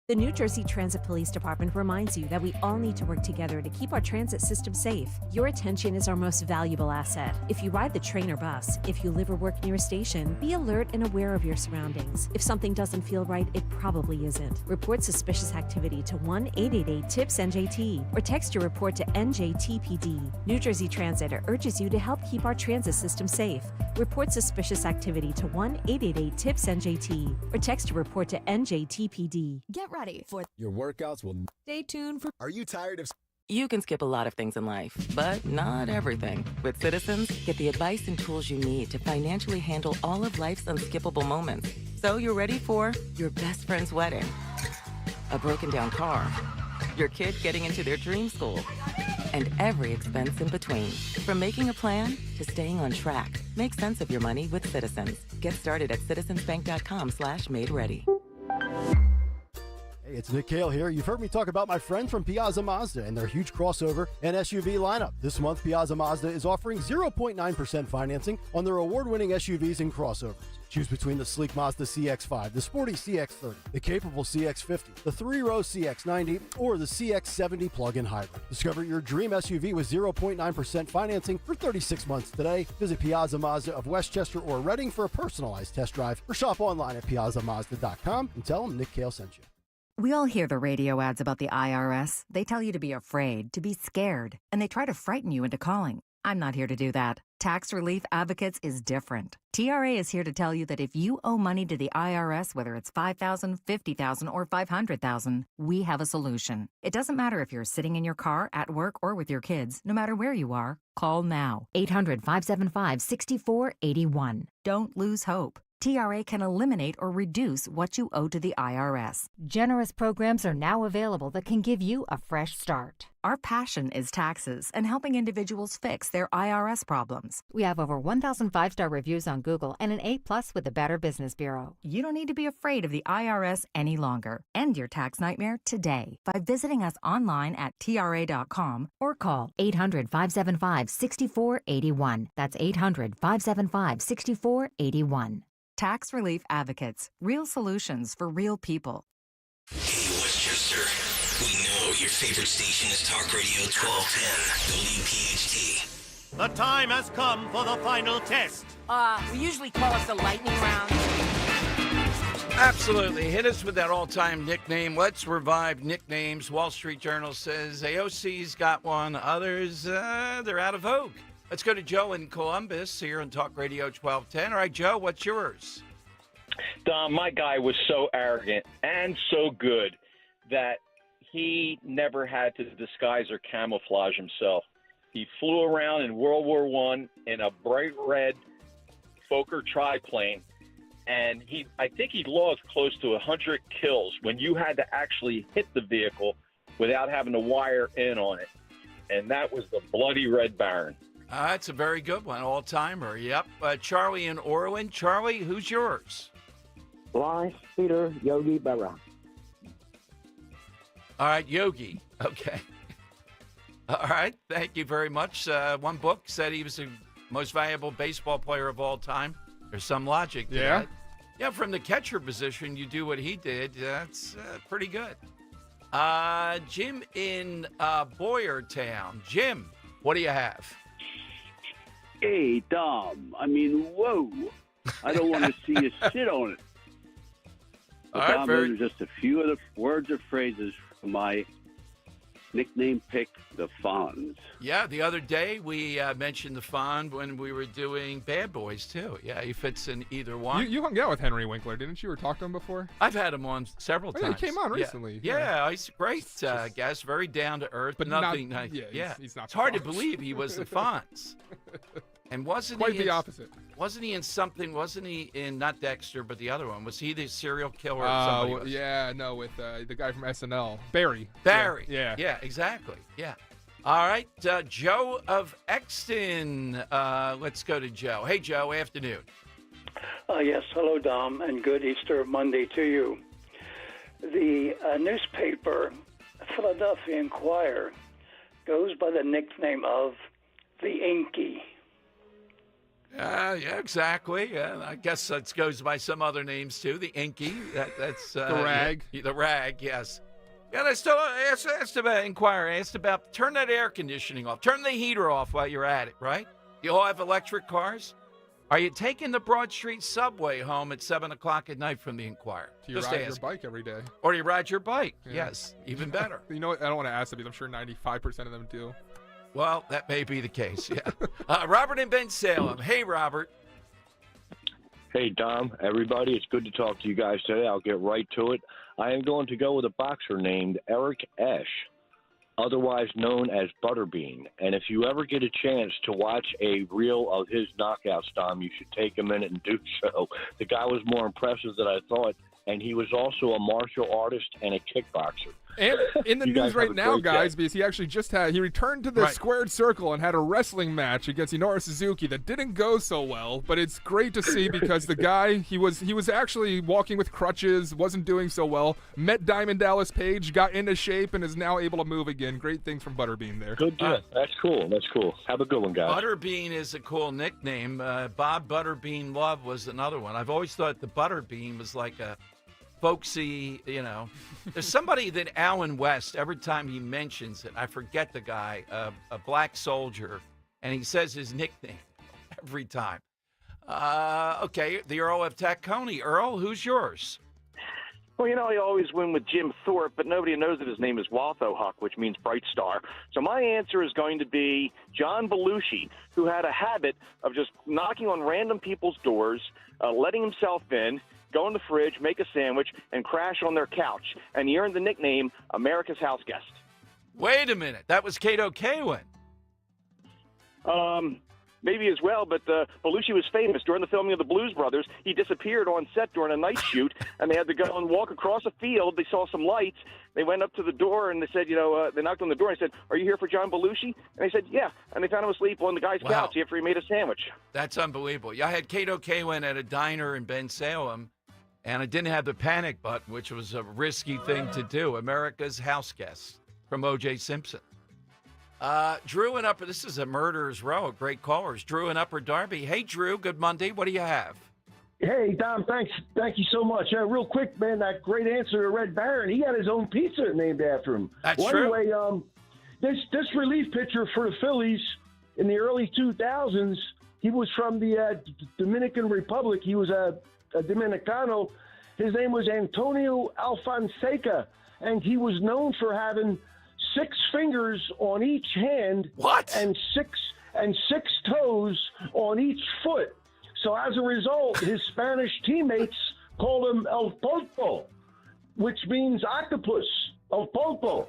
[SPEAKER 14] The New Jersey Transit Police Department reminds you that we all need to work together to keep our transit system safe. Your attention is our most valuable asset. If you ride the train or bus, if you live or work near a station, be alert and aware of your surroundings. If something doesn't feel right, it probably isn't. Report suspicious activity to 1-888-TIPS-NJT or text your report to NJTPD. New Jersey Transit urges you to help keep our transit system safe. Report suspicious activity to 1-888-TIPS-NJT or text your report to NJTPD.
[SPEAKER 21] Get ready for
[SPEAKER 23] your workouts will
[SPEAKER 21] stay tuned for.
[SPEAKER 23] Are you tired of?
[SPEAKER 24] You can skip a lot of things in life, but not everything. With Citizens, get the advice and tools you need to financially handle all of life's unskippable moments. So you're ready for your best friend's wedding, a broken down car, your kid getting into their dream school, and every expense in between. From making a plan to staying on track, Make sense of your money with Citizens. Get started at citizensbank.com/made-ready.
[SPEAKER 2] Hey, it's Nick Cale here. You've heard me talk about my friends from Piazza Mazda and their huge crossover and SUV lineup. This month, Piazza Mazda is offering 0.9% financing on their award-winning SUVs and crossovers. Choose between the sleek Mazda CX-5, the sporty CX-30, the capable CX-50, the three-row CX-90, or the CX-70 plug-in hybrid. Discover your dream SUV with 0.9% financing for 36 months today. Visit Piazza Mazda of Westchester or Reading for a personalized test drive, or shop online at piazzamazda.com and tell them Nick Cale sent you.
[SPEAKER 3] We all hear the radio ads about the IRS. They tell you to be afraid, to be scared, and they try to frighten you into calling. I'm not here to do that. Tax Relief Advocates is different. TRA is here to tell you that if you owe money to the IRS, whether it's $5,000, $50,000, or $500,000, we have a solution. It doesn't matter if you're sitting in your car, at work, or with your kids. No matter where you are, call now. 800-575-6481. Don't lose hope. TRA can eliminate or reduce what you owe to the IRS. Generous programs are now available that can give you a fresh start. Our passion is taxes and helping individuals fix their IRS problems. We have over 1,000 5-star reviews on Google and an A+ with the Better Business Bureau. You don't need to be afraid of the IRS any longer. End your tax nightmare today by visiting us online at TRA.com or call 800-575-6481. That's 800-575-6481. Tax Relief Advocates. Real solutions for real people.
[SPEAKER 9] Hey, Westchester. We know your favorite station is Talk Radio 1210, WPHT.
[SPEAKER 5] The time has come for the final test.
[SPEAKER 21] We usually call it the lightning round.
[SPEAKER 12] Absolutely. Hit us with that all-time nickname. Let's revive nicknames. Wall Street Journal says AOC's got one. Others, they're out of vogue. Let's go to Joe in Columbus here on Talk Radio 1210. All right, Joe, what's yours?
[SPEAKER 23] Dom, my guy was so arrogant and so good that he never had to disguise or camouflage himself. He flew around in World War I in a bright red Fokker triplane, and I think he logged close to 100 kills when you had to actually hit the vehicle without having to wire in on it. And that was the Bloody Red Baron.
[SPEAKER 12] That's a very good one. All-timer, yep. Charlie in Orland. Charlie, who's yours?
[SPEAKER 25] Lawrence Peter Yogi Berra.
[SPEAKER 12] All right, Yogi. Okay. All right, thank you very much. One book said he was the most valuable baseball player of all time. There's some logic to that. Yeah, from the catcher position, you do what he did. That's pretty good. Jim in Boyertown. Jim, what do you have?
[SPEAKER 26] Hey, Dom. I mean, whoa. I don't want to see you sit on it. But
[SPEAKER 12] All right,
[SPEAKER 26] Dom, those are just a few of the words or phrases from my nickname pick, the Fonz.
[SPEAKER 12] Yeah, the other day we mentioned the Fonz when we were doing Bad Boys, too. Yeah, he fits in either one.
[SPEAKER 1] You hung out with Henry Winkler, didn't you, or talked to him before?
[SPEAKER 12] I've had him on several times.
[SPEAKER 1] He came on recently.
[SPEAKER 12] Yeah, he's a great guest, very down to earth.
[SPEAKER 1] But
[SPEAKER 12] nothing.
[SPEAKER 1] not, he's not.
[SPEAKER 12] It's hard to believe he was the Fonz. And wasn't
[SPEAKER 1] quite
[SPEAKER 12] he
[SPEAKER 1] the opposite?
[SPEAKER 12] Wasn't he in something? Wasn't he in not Dexter, but the other one? Was he the serial killer? Or somebody was?
[SPEAKER 1] Yeah, no, with the guy from SNL, Barry.
[SPEAKER 12] Barry.
[SPEAKER 1] Yeah,
[SPEAKER 12] exactly. Yeah. All right, Joe of Exton. Let's go to Joe. Hey, Joe. Afternoon.
[SPEAKER 28] Yes, hello, Dom, and good Easter Monday to you. The newspaper, Philadelphia Inquirer, goes by the nickname of the Inky.
[SPEAKER 12] Yeah, exactly. I guess that goes by some other names too. The Inky. That's
[SPEAKER 1] the Rag.
[SPEAKER 12] The Rag. Yes. Yeah. I still asked about Inquirer. Asked about turn that air conditioning off. Turn the heater off while you're at it. Right? You all have electric cars. Are you taking the Broad Street subway home at 7:00 at night from the Inquirer?
[SPEAKER 1] Do you ride your bike every day?
[SPEAKER 12] Or do you ride your bike?
[SPEAKER 1] Yeah.
[SPEAKER 12] Yes, even better.
[SPEAKER 1] You know what? I don't want to ask that because I'm sure 95% of them do.
[SPEAKER 12] Well, that may be the case, yeah. Robert in Ben Salem. Hey, Robert.
[SPEAKER 29] Hey, Dom, everybody. It's good to talk to you guys today. I'll get right to it. I am going to go with a boxer named Eric Esch, otherwise known as Butterbean. And if you ever get a chance to watch a reel of his knockouts, Dom, you should take a minute and do so. The guy was more impressive than I thought, and he was also a martial artist and a kickboxer.
[SPEAKER 1] And in the
[SPEAKER 29] You guys
[SPEAKER 1] news
[SPEAKER 29] have
[SPEAKER 1] right
[SPEAKER 29] a
[SPEAKER 1] now,
[SPEAKER 29] great day.
[SPEAKER 1] guys, because he actually he returned to the squared circle and had a wrestling match against Minoru Suzuki that didn't go so well. But it's great to see because the guy, he was actually walking with crutches, wasn't doing so well. Met Diamond Dallas Page, got into shape, and is now able to move again. Great things from Butterbean there.
[SPEAKER 29] Good deal. That's cool. That's cool. Have a good one, guys.
[SPEAKER 12] Butterbean is a cool nickname. Bob Butterbean Love was another one. I've always thought the Butterbean was like a folksy, There's somebody that Alan West, every time he mentions it, I forget the guy, a black soldier, and he says his nickname every time. Okay, the Earl of Tacony. Earl, who's yours?
[SPEAKER 6] Well, I always win with Jim Thorpe, but nobody knows that his name is Waltho Huck, which means bright star. So my answer is going to be John Belushi, who had a habit of just knocking on random people's doors, letting himself in, go in the fridge, make a sandwich, and crash on their couch. And he earned the nickname America's House Guest.
[SPEAKER 12] Wait a minute. That was Kato Kaelin.
[SPEAKER 6] Maybe as well, but Belushi was famous. During the filming of the Blues Brothers, he disappeared on set during a night shoot, and they had to go and walk across a field. They saw some lights. They went up to the door, and they said, they knocked on the door and said, "Are you here for John Belushi?" And they said, "Yeah." And they found him asleep on the guy's couch after he made a sandwich.
[SPEAKER 12] That's unbelievable. Yeah, I had Kato Kaelin at a diner in Bensalem, and I didn't have the panic button, which was a risky thing to do. America's House Guest from O.J. Simpson. Drew in Upper, this is a murderer's row, great callers. Drew in Upper Darby. Hey, Drew, good Monday. What do you have?
[SPEAKER 7] Hey, Dom, thanks. Thank you so much. Real quick, man, that great answer to Red Baron, he had his own pizza named after him.
[SPEAKER 12] That's true.
[SPEAKER 7] Anyway, this relief pitcher for the Phillies in the early 2000s, he was from the Dominican Republic. He was a Dominicano. His name was Antonio Alfonseca, and he was known for having 6 fingers on each hand.
[SPEAKER 12] What?
[SPEAKER 7] And six toes on each foot. So as a result, his Spanish teammates called him El Pulpo, which means octopus. El Pulpo.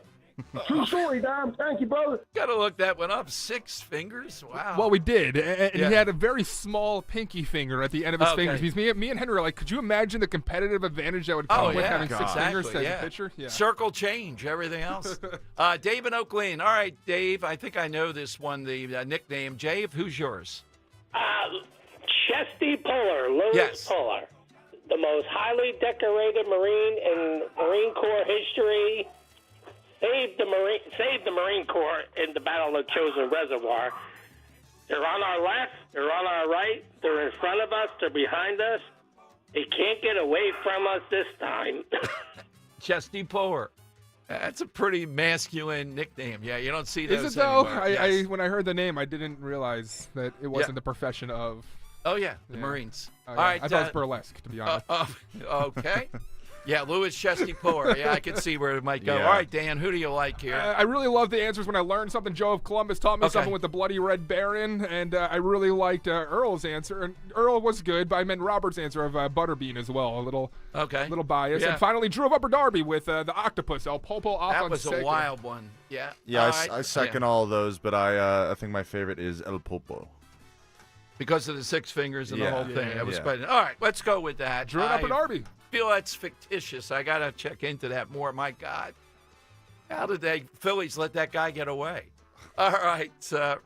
[SPEAKER 7] True story, Dom. Thank you, brother.
[SPEAKER 12] Got to look that one up. 6 fingers? Wow.
[SPEAKER 1] Well, we did. And he had a very small pinky finger at the end of his fingers. Because me and Henry are like, could you imagine the competitive advantage that would come with having 6 fingers as a pitcher? Yeah.
[SPEAKER 12] Circle change, everything else. Dave in Oakland. All right, Dave, I think I know this one, the nickname. Dave, who's yours?
[SPEAKER 8] Chesty Puller, Louis Puller. The most highly decorated Marine in Marine Corps history. Saved the Marine Corps in the Battle of Chosin Reservoir. They're on our left, they're on our right, they're in front of us, they're behind us. They can't get away from us this time.
[SPEAKER 12] Chesty Puller. That's a pretty masculine nickname. Yeah, you don't see those
[SPEAKER 1] Is it though?
[SPEAKER 12] anymore.
[SPEAKER 1] When I heard the name, I didn't realize that it wasn't the profession of.
[SPEAKER 12] Oh yeah, the Marines.
[SPEAKER 1] Oh,
[SPEAKER 12] All
[SPEAKER 1] yeah.
[SPEAKER 12] right,
[SPEAKER 1] I thought it was burlesque, to be honest.
[SPEAKER 12] Okay. Yeah, Louis Chesty Puller. Yeah, I can see where it might go.
[SPEAKER 1] Yeah.
[SPEAKER 12] All right, Dan, who do you like here?
[SPEAKER 1] I really love the answers when I learned something. Joe of Columbus taught me something with the Bloody Red Baron, and I really liked Earl's answer. And Earl was good, but I meant Robert's answer of Butterbean as well. A little bias.
[SPEAKER 12] Yeah.
[SPEAKER 1] And finally, Drew of Upper Darby with the octopus, El Popo Alfonseca.
[SPEAKER 12] That was a wild one. Yeah.
[SPEAKER 11] Yeah, I second all of those, but I think my favorite is El Popo.
[SPEAKER 12] Because of the 6 fingers and the whole thing. That was quite. All right, let's go with that.
[SPEAKER 1] Drew of Upper Darby.
[SPEAKER 12] Feel that's fictitious. I got to check into that more. My God. How did they Phillies let that guy get away? All right.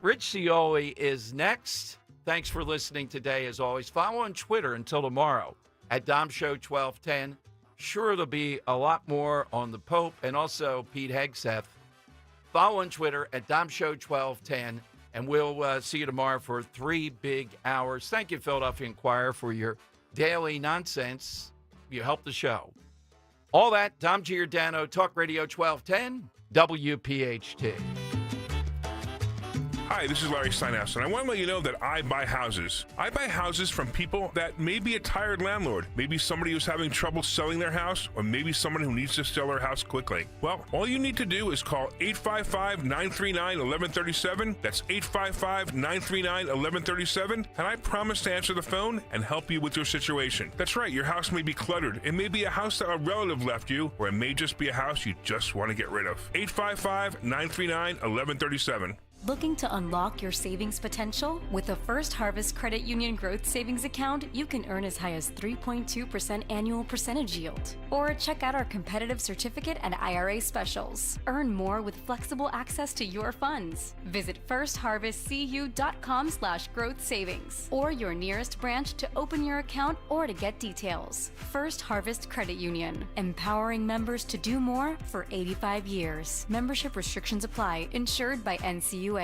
[SPEAKER 12] Rich Cioli is next. Thanks for listening today, as always. Follow on Twitter until tomorrow at Dom Show 1210. Sure, there'll be a lot more on the Pope and also Pete Hegseth. Follow on Twitter at Dom Show 1210. And we'll see you tomorrow for 3 big hours. Thank you, Philadelphia Inquirer, for your daily nonsense. You help the show. All that, Dom Giordano, Talk Radio 1210, WPHT.
[SPEAKER 13] Hi, this is Larry Steinhaus, and I want to let you know that I buy houses. I buy houses from people that may be a tired landlord, maybe somebody who's having trouble selling their house, or maybe someone who needs to sell their house quickly. Well, all you need to do is call 855-939-1137. That's 855-939-1137, and I promise to answer the phone and help you with your situation. That's right, your house may be cluttered. It may be a house that a relative left you, or it may just be a house you just want to get rid of. 855-939-1137.
[SPEAKER 4] Looking to unlock your savings potential? With a First Harvest Credit Union Growth Savings Account, you can earn as high as 3.2% annual percentage yield. Or check out our competitive certificate and IRA specials. Earn more with flexible access to your funds. Visit firstharvestcu.com/growth savings or your nearest branch to open your account or to get details. First Harvest Credit Union, empowering members to do more for 85 years. Membership restrictions apply. Insured by NCUA.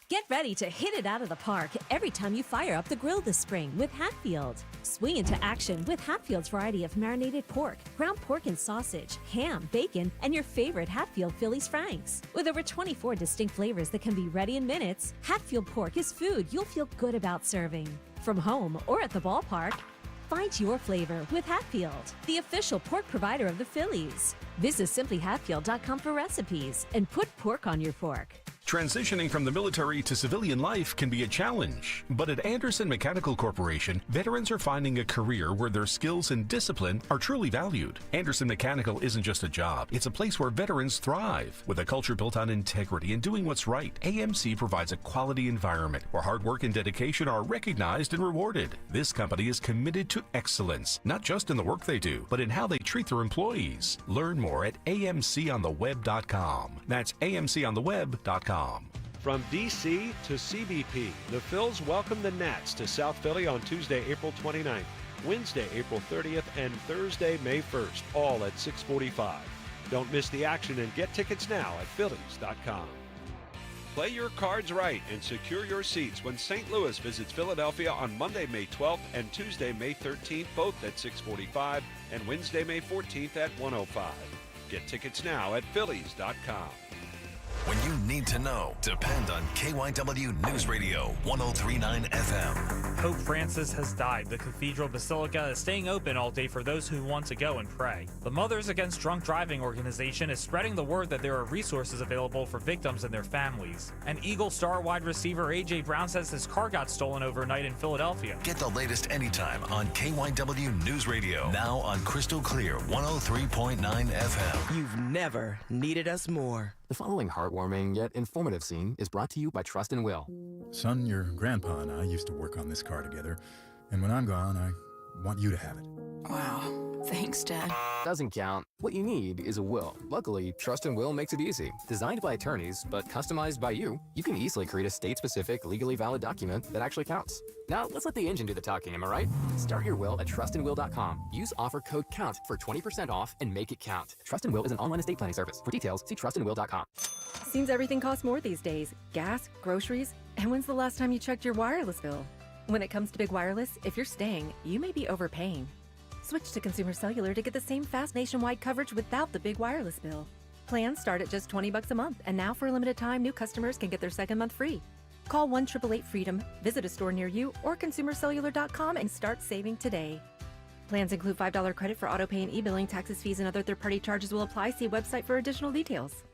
[SPEAKER 14] Get ready to hit it out of the park every time you fire up the grill this spring with Hatfield. Swing into action with Hatfield's variety of marinated pork, ground pork and sausage, ham, bacon, and your favorite Hatfield Phillies Franks. With over 24 distinct flavors that can be ready in minutes, Hatfield pork is food you'll feel good about serving. From home or at the ballpark, find your flavor with Hatfield, the official pork provider of the Phillies. Visit simplyhatfield.com for recipes and put pork on your fork.
[SPEAKER 15] Transitioning from the military to civilian life can be a challenge, but at Anderson Mechanical Corporation, veterans are finding a career where their skills and discipline are truly valued. Anderson Mechanical isn't just a job, it's a place where veterans thrive. With a culture built on integrity and doing what's right, AMC provides a quality environment where hard work and dedication are recognized and rewarded. This company is committed to excellence, not just in the work they do, but in how they treat their employees. Learn more at amcontheweb.com. That's amcontheweb.com.
[SPEAKER 16] From D.C. to CBP, the Phils welcome the Nats to South Philly on Tuesday, April 29th, Wednesday, April 30th, and Thursday, May 1st, all at 6:45. Don't miss the action and get tickets now at Phillies.com. Play your cards right and secure your seats when St. Louis visits Philadelphia on Monday, May 12th and Tuesday, May 13th, both at 6:45, and Wednesday, May 14th at 1:05. Get tickets now at Phillies.com.
[SPEAKER 17] When you need to know, depend on KYW News Radio 103.9 FM.
[SPEAKER 18] Pope Francis has died. The Cathedral Basilica is staying open all day for those who want to go and pray. The Mothers Against Drunk Driving organization is spreading the word that there are resources available for victims and their families. And Eagle star wide receiver A.J. Brown says his car got stolen overnight in Philadelphia.
[SPEAKER 17] Get the latest anytime on KYW News Radio. Now on Crystal Clear 103.9 FM.
[SPEAKER 19] You've never needed us more.
[SPEAKER 20] The following heartwarming yet informative scene is brought to you by Trust and Will.
[SPEAKER 22] Son, your grandpa and I used to work on this car together, and when I'm gone, I want you to have it.
[SPEAKER 27] Wow. Thanks, Dad.
[SPEAKER 20] Doesn't count. What you need is a will. Luckily, Trust and Will makes it easy. Designed by attorneys, but customized by you, you can easily create a state-specific, legally valid document that actually counts. Now, let's let the engine do the talking, am I right? Start your will at trustandwill.com. Use offer code COUNT for 20% off and make it count. Trust and Will is an online estate planning service. For details, see trustandwill.com.
[SPEAKER 30] Seems everything costs more these days. Gas, groceries, and when's the last time you checked your wireless bill? When it comes to big wireless, if you're staying, you may be overpaying. Switch to Consumer Cellular to get the same fast nationwide coverage without the big wireless bill. Plans start at just $20 a month, and now for a limited time, new customers can get their second month free. Call 1-888-FREEDOM, visit a store near you, or consumercellular.com and start saving today. Plans include $5 credit for autopay and e-billing. Taxes, fees, and other third-party charges will apply. See website for additional details.